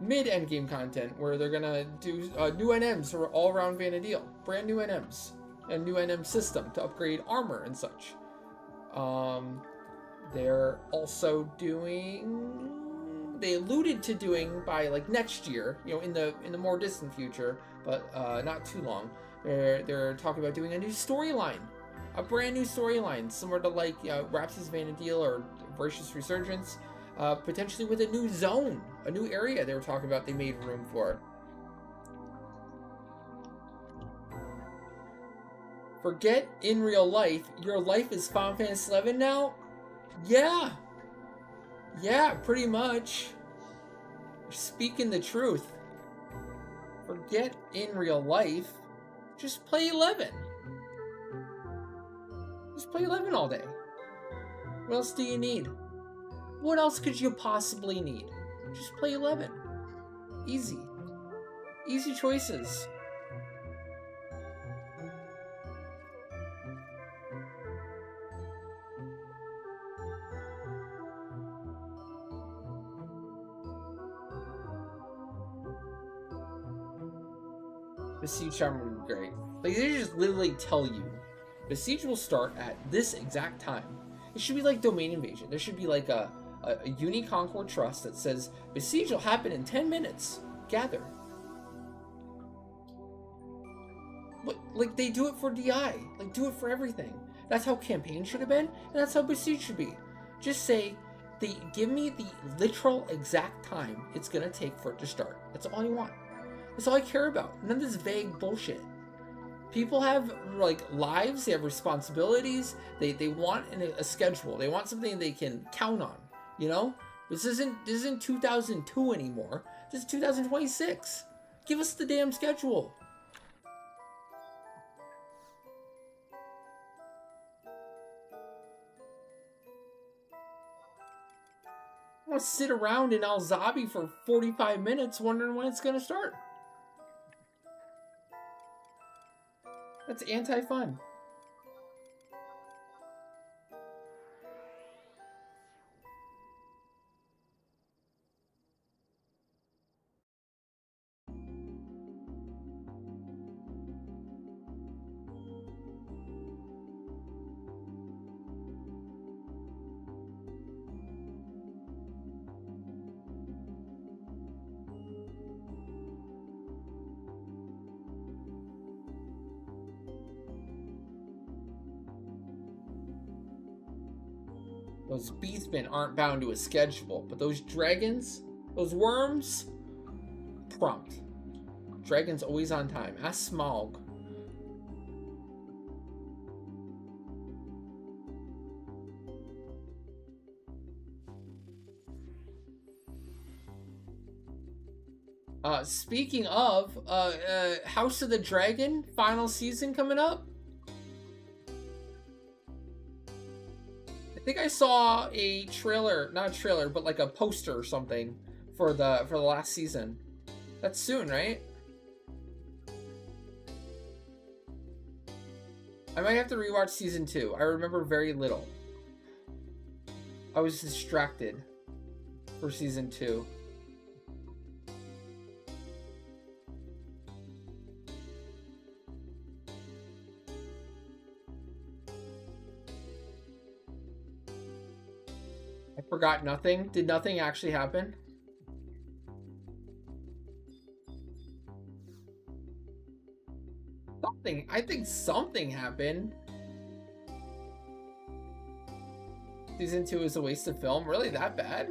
mid-endgame content, where they're gonna do new NMs for all-around Vanadil, brand new NMs, and new NM system to upgrade armor and such. They're also doing. They alluded to doing by like next year, you know, in the more distant future, but not too long. They're talking about doing a new storyline, a brand new storyline, similar to like Rhapsdy's Vanadil or Voracious Resurgence, potentially with a new zone, a new area. They were talking about. They made room for. Forget in real life. Your life is Final Fantasy XI now. Yeah, pretty much. You're speaking the truth. Forget in real life. Just play 11. Just play 11 all day. What else do you need? What else could you possibly need? Just play 11. Easy. Easy choices. Besiege Armor would be great. Like, they just literally tell you, Besiege will start at this exact time. It should be like Domain Invasion. There should be like a Uni Concord Trust that says, Besiege will happen in 10 minutes. gather. Like, they do it for DI. Like, do it for everything. That's how campaign should have been, and that's how Besiege should be. Just say, give me the literal exact time it's gonna take for it to start. That's all you want. That's all I care about. None of this vague bullshit. People have, like, lives, they have responsibilities, they want a schedule. They want something they can count on, you know? This isn't 2002 anymore. This is 2026. Give us the damn schedule. I want to sit around in Al Zabi for 45 minutes wondering when it's going to start. That's anti-fun. Those beastmen aren't bound to a schedule, but those dragons, those worms, prompt. Dragon's always on time. Ask Smaug. Speaking of, House of the Dragon, final season coming up. I think I saw a trailer, not a trailer, but like a poster or something for the last season. That's soon, right? I might have to rewatch season 2. I remember very little. I was distracted for season 2. I forgot nothing. Did nothing actually happen? Something. I think something happened. Season 2 is a waste of film. Really that bad?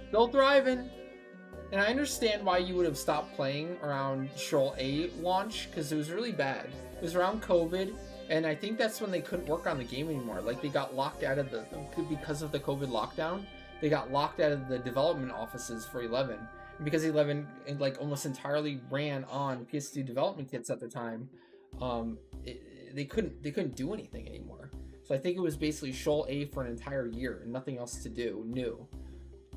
Still thriving. And I understand why you would have stopped playing around Shoal A launch, because it was really bad. It was around COVID, and I think that's when they couldn't work on the game anymore. Like, they got locked out of because of the COVID lockdown, they got locked out of the development offices for 11. And because 11, like, almost entirely ran on PS2 development kits at the time, they couldn't do anything anymore. So I think it was basically Shoal A for an entire year and nothing else to do new.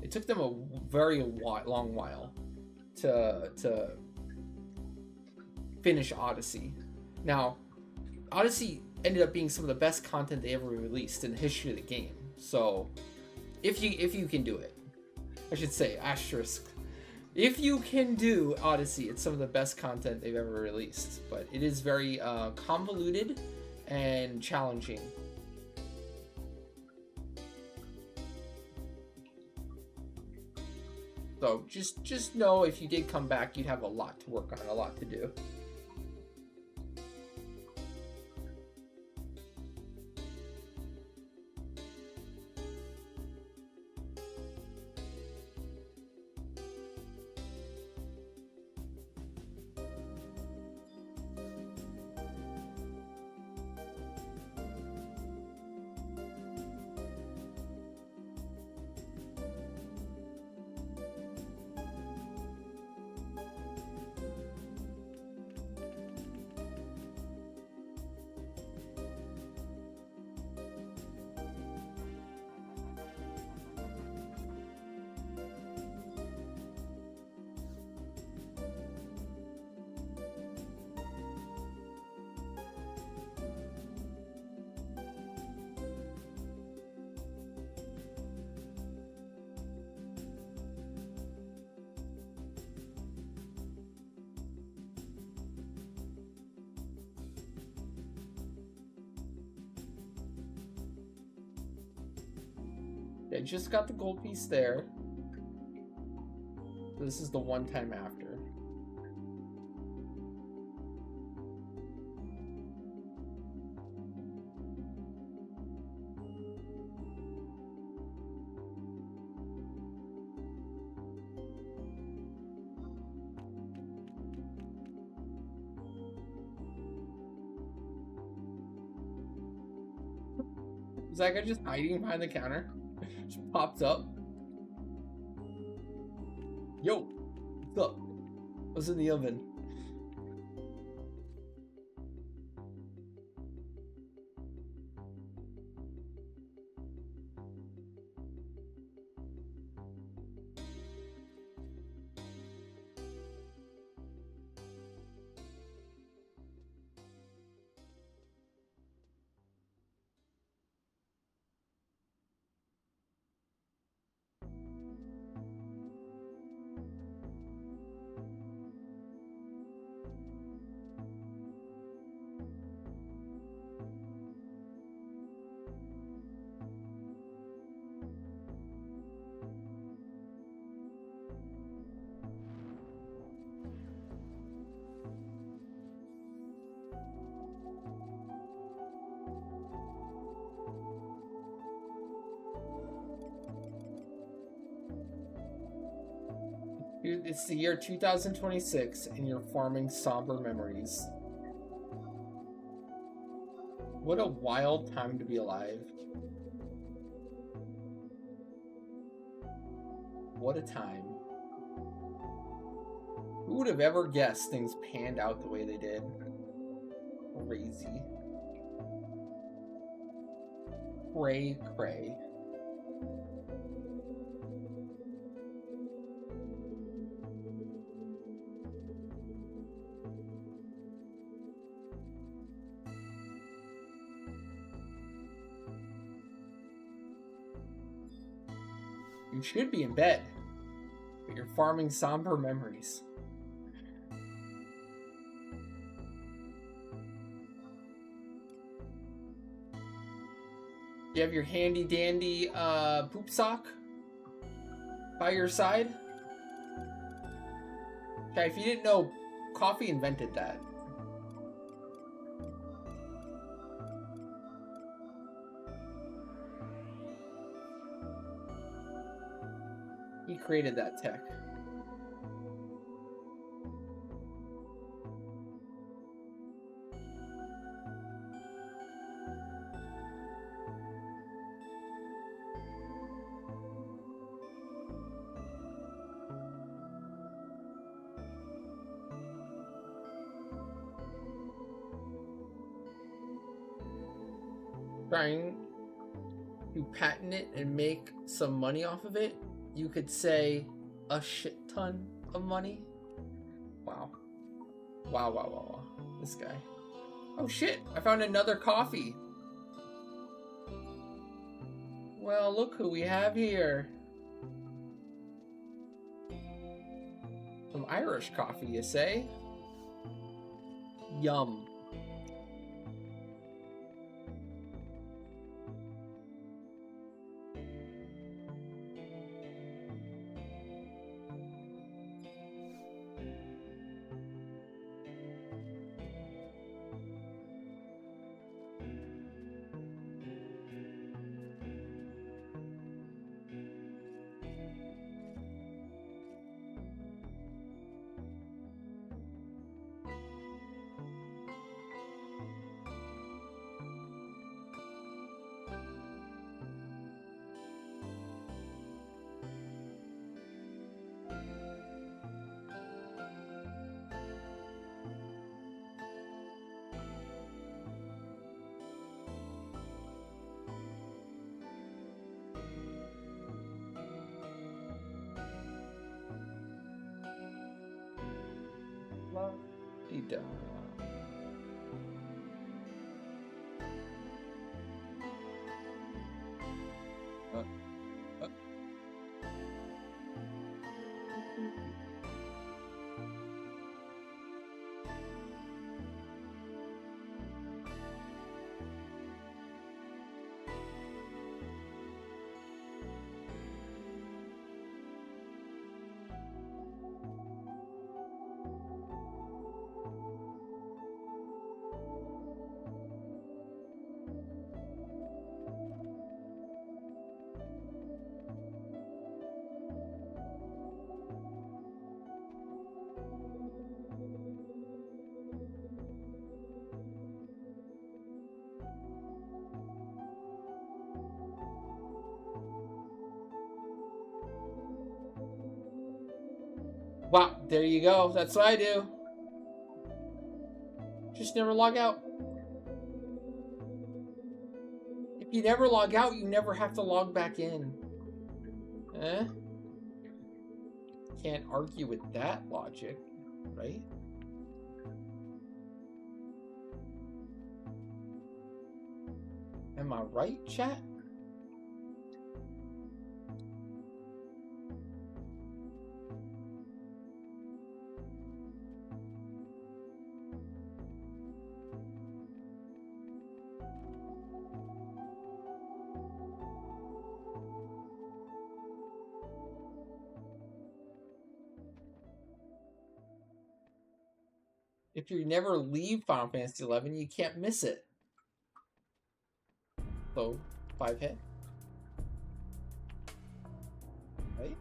It took them a very long while to finish Odyssey. Now, Odyssey ended up being some of the best content they ever released in the history of the game. So, if you can do it, I should say asterisk. If you can do Odyssey, it's some of the best content they've ever released. But it is very convoluted and challenging. So just know if you did come back, you'd have a lot to work on, a lot to do. I just got the gold piece there. This is the one time after. Is that guy just hiding behind the counter? Just pops up. Yo, what's up? What's in the oven? It's the year 2026 and you're farming somber memories. What a wild time to be alive. What a time. Who would have ever guessed things panned out the way they did? Crazy. Cray cray. You should be in bed, but you're farming somber memories. You have your handy dandy poop sock by your side? Okay, if you didn't know, coffee invented that. He created that tech. Trying to patent it and make some money off of it. You could say a shit ton of money. Wow. Wow. This guy. Oh shit, I found another coffee. Well, look who we have here. Some Irish coffee, you say? Yum. La-dee-da. Wow, there you go. That's what I do. Just never log out. If you never log out, you never have to log back in. Eh? Can't argue with that logic, right? Am I right, chat? If you never leave Final Fantasy XI, you can't miss it. So, 5 hit. Right?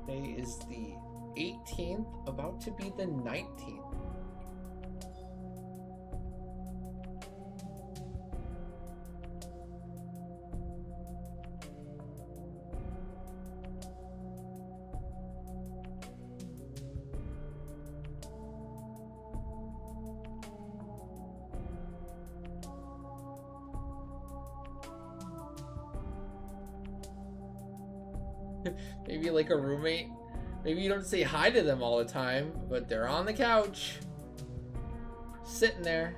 Today is the 18th, about to be the 19th. Maybe like a roommate. Maybe you don't say hi to them all the time, but they're on the couch, sitting there.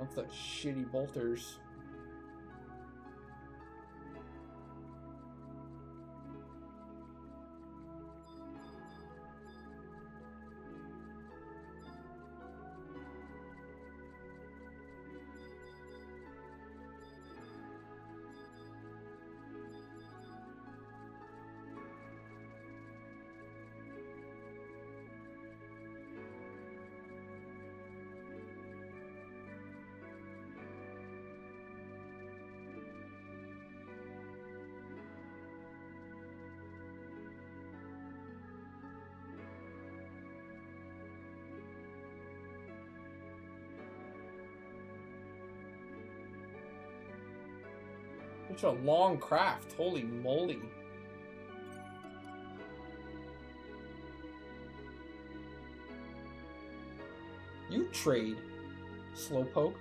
of the shitty bolters. Such a long craft, holy moly. You trade, slowpoke.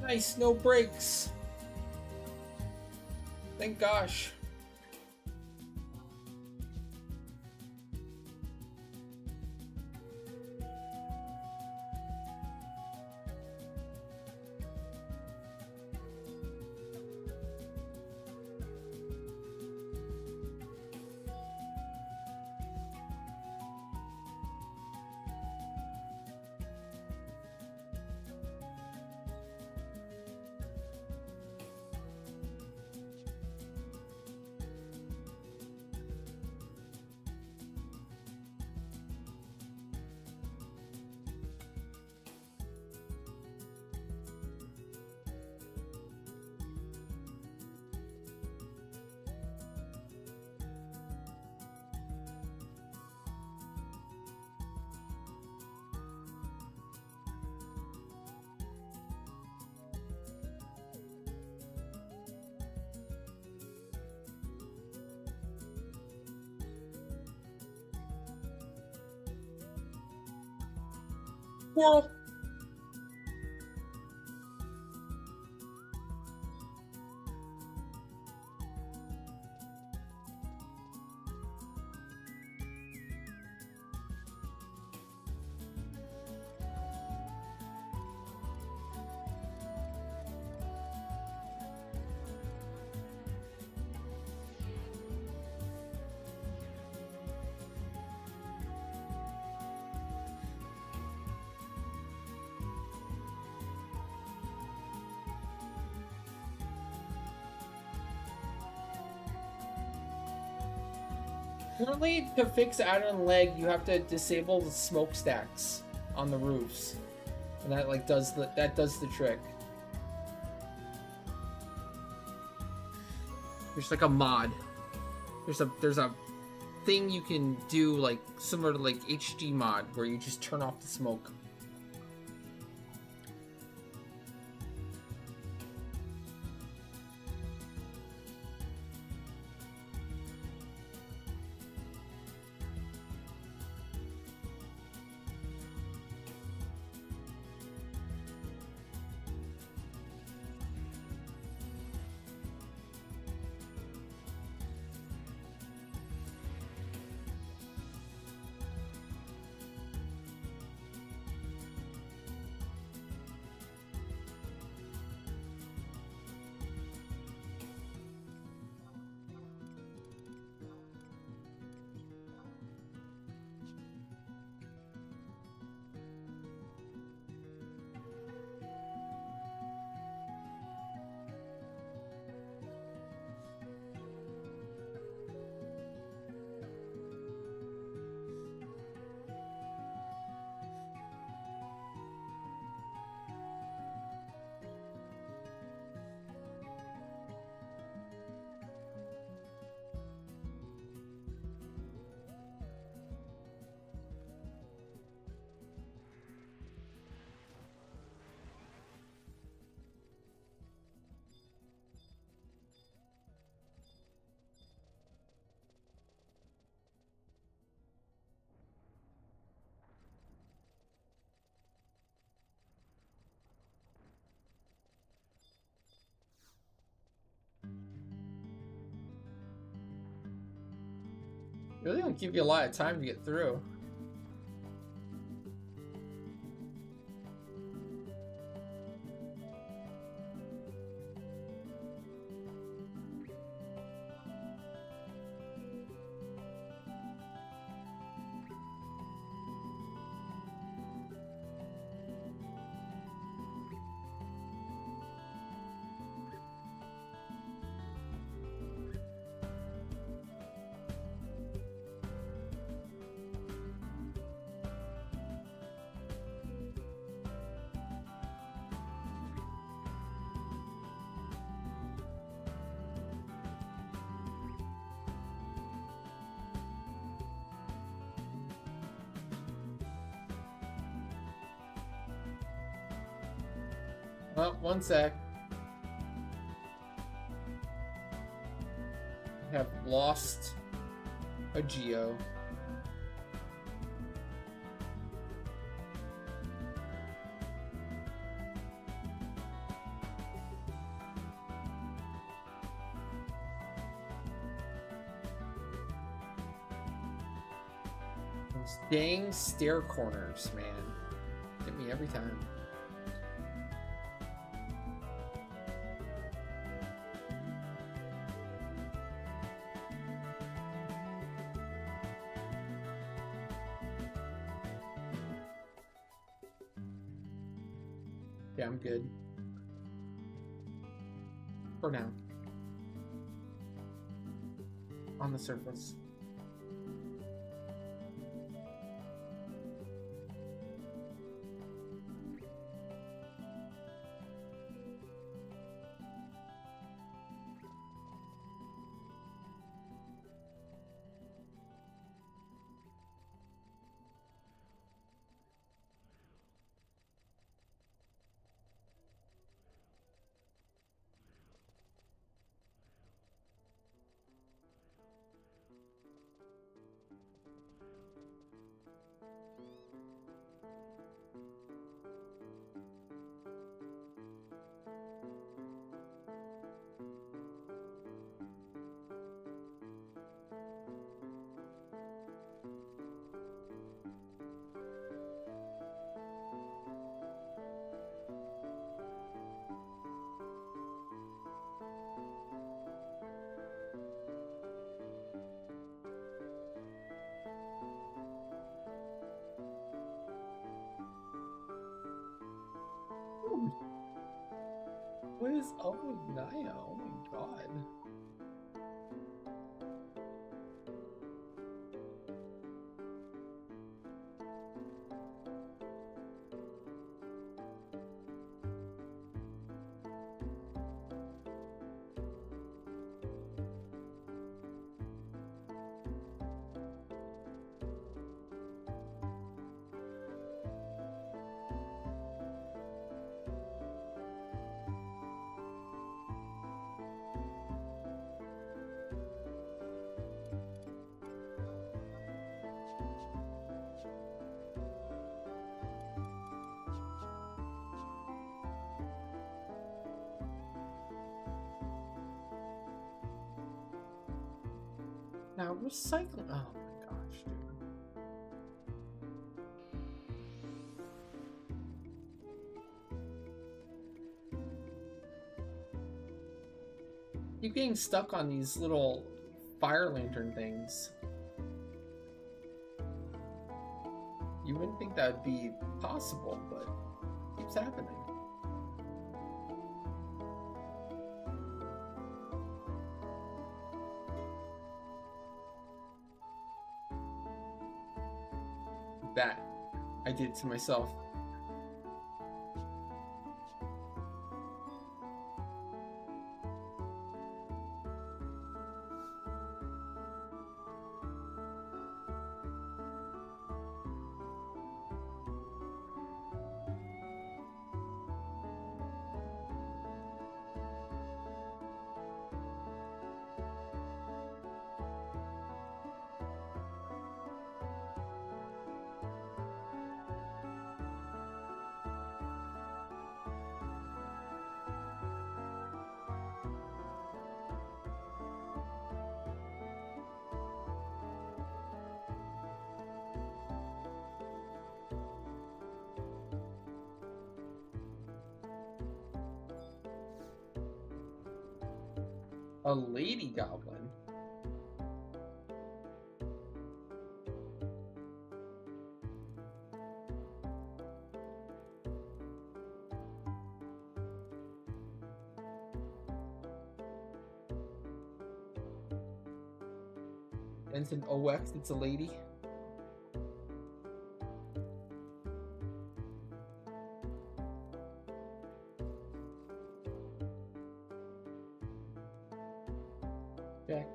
Nice, no breaks. Thank gosh. Squirrel. Currently, to fix add-on leg, you have to disable the smokestacks on the roofs, and that like does the trick. There's like a mod. There's a thing you can do like similar to like HD mod where you just turn off the smoke. Really don't give you a lot of time to get through. Oh, one sec. I have lost a geo. Those dang stair corners, man. Get me every time. Yeah, I'm good. For now. On the surface. What is up with Naya? Oh my god. Now recycling. Oh my gosh, dude. Keep getting stuck on these little fire lantern things. You wouldn't think that would be possible, but it keeps happening. That I did to myself. A lady goblin. And it's an OX, it's a lady. Check.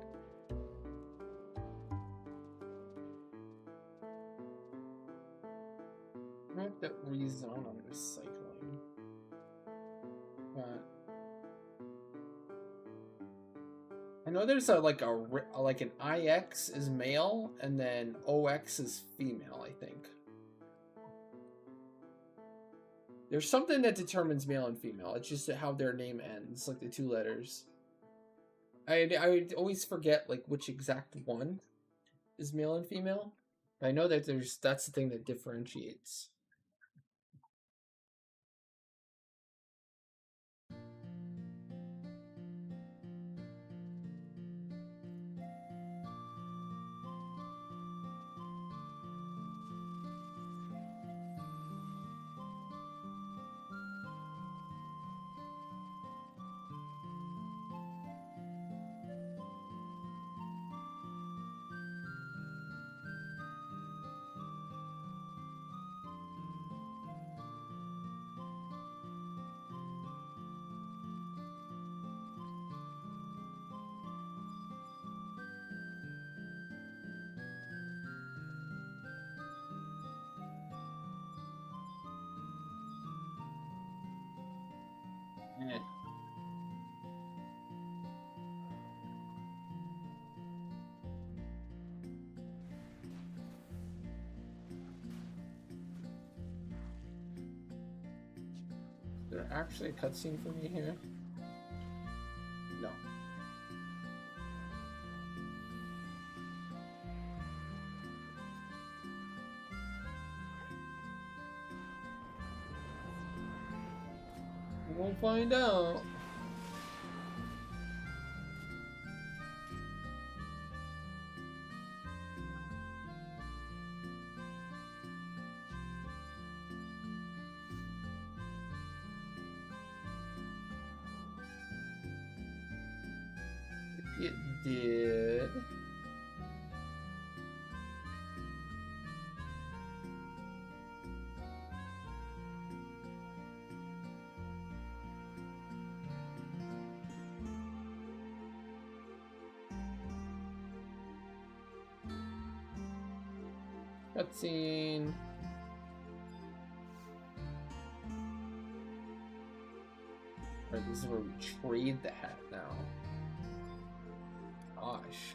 I have to rezone on recycling. But I know there's a like an IX is male and then OX is female, I think. There's something that determines male and female. It's just how their name ends, like the two letters. I always forget like which exact one is male and female. But I know that that's the thing that differentiates. Yeah. Is there actually a cutscene for me here? No. We'll find out. It did. Cutscene. Alright, this is where we trade the hat now. Gosh.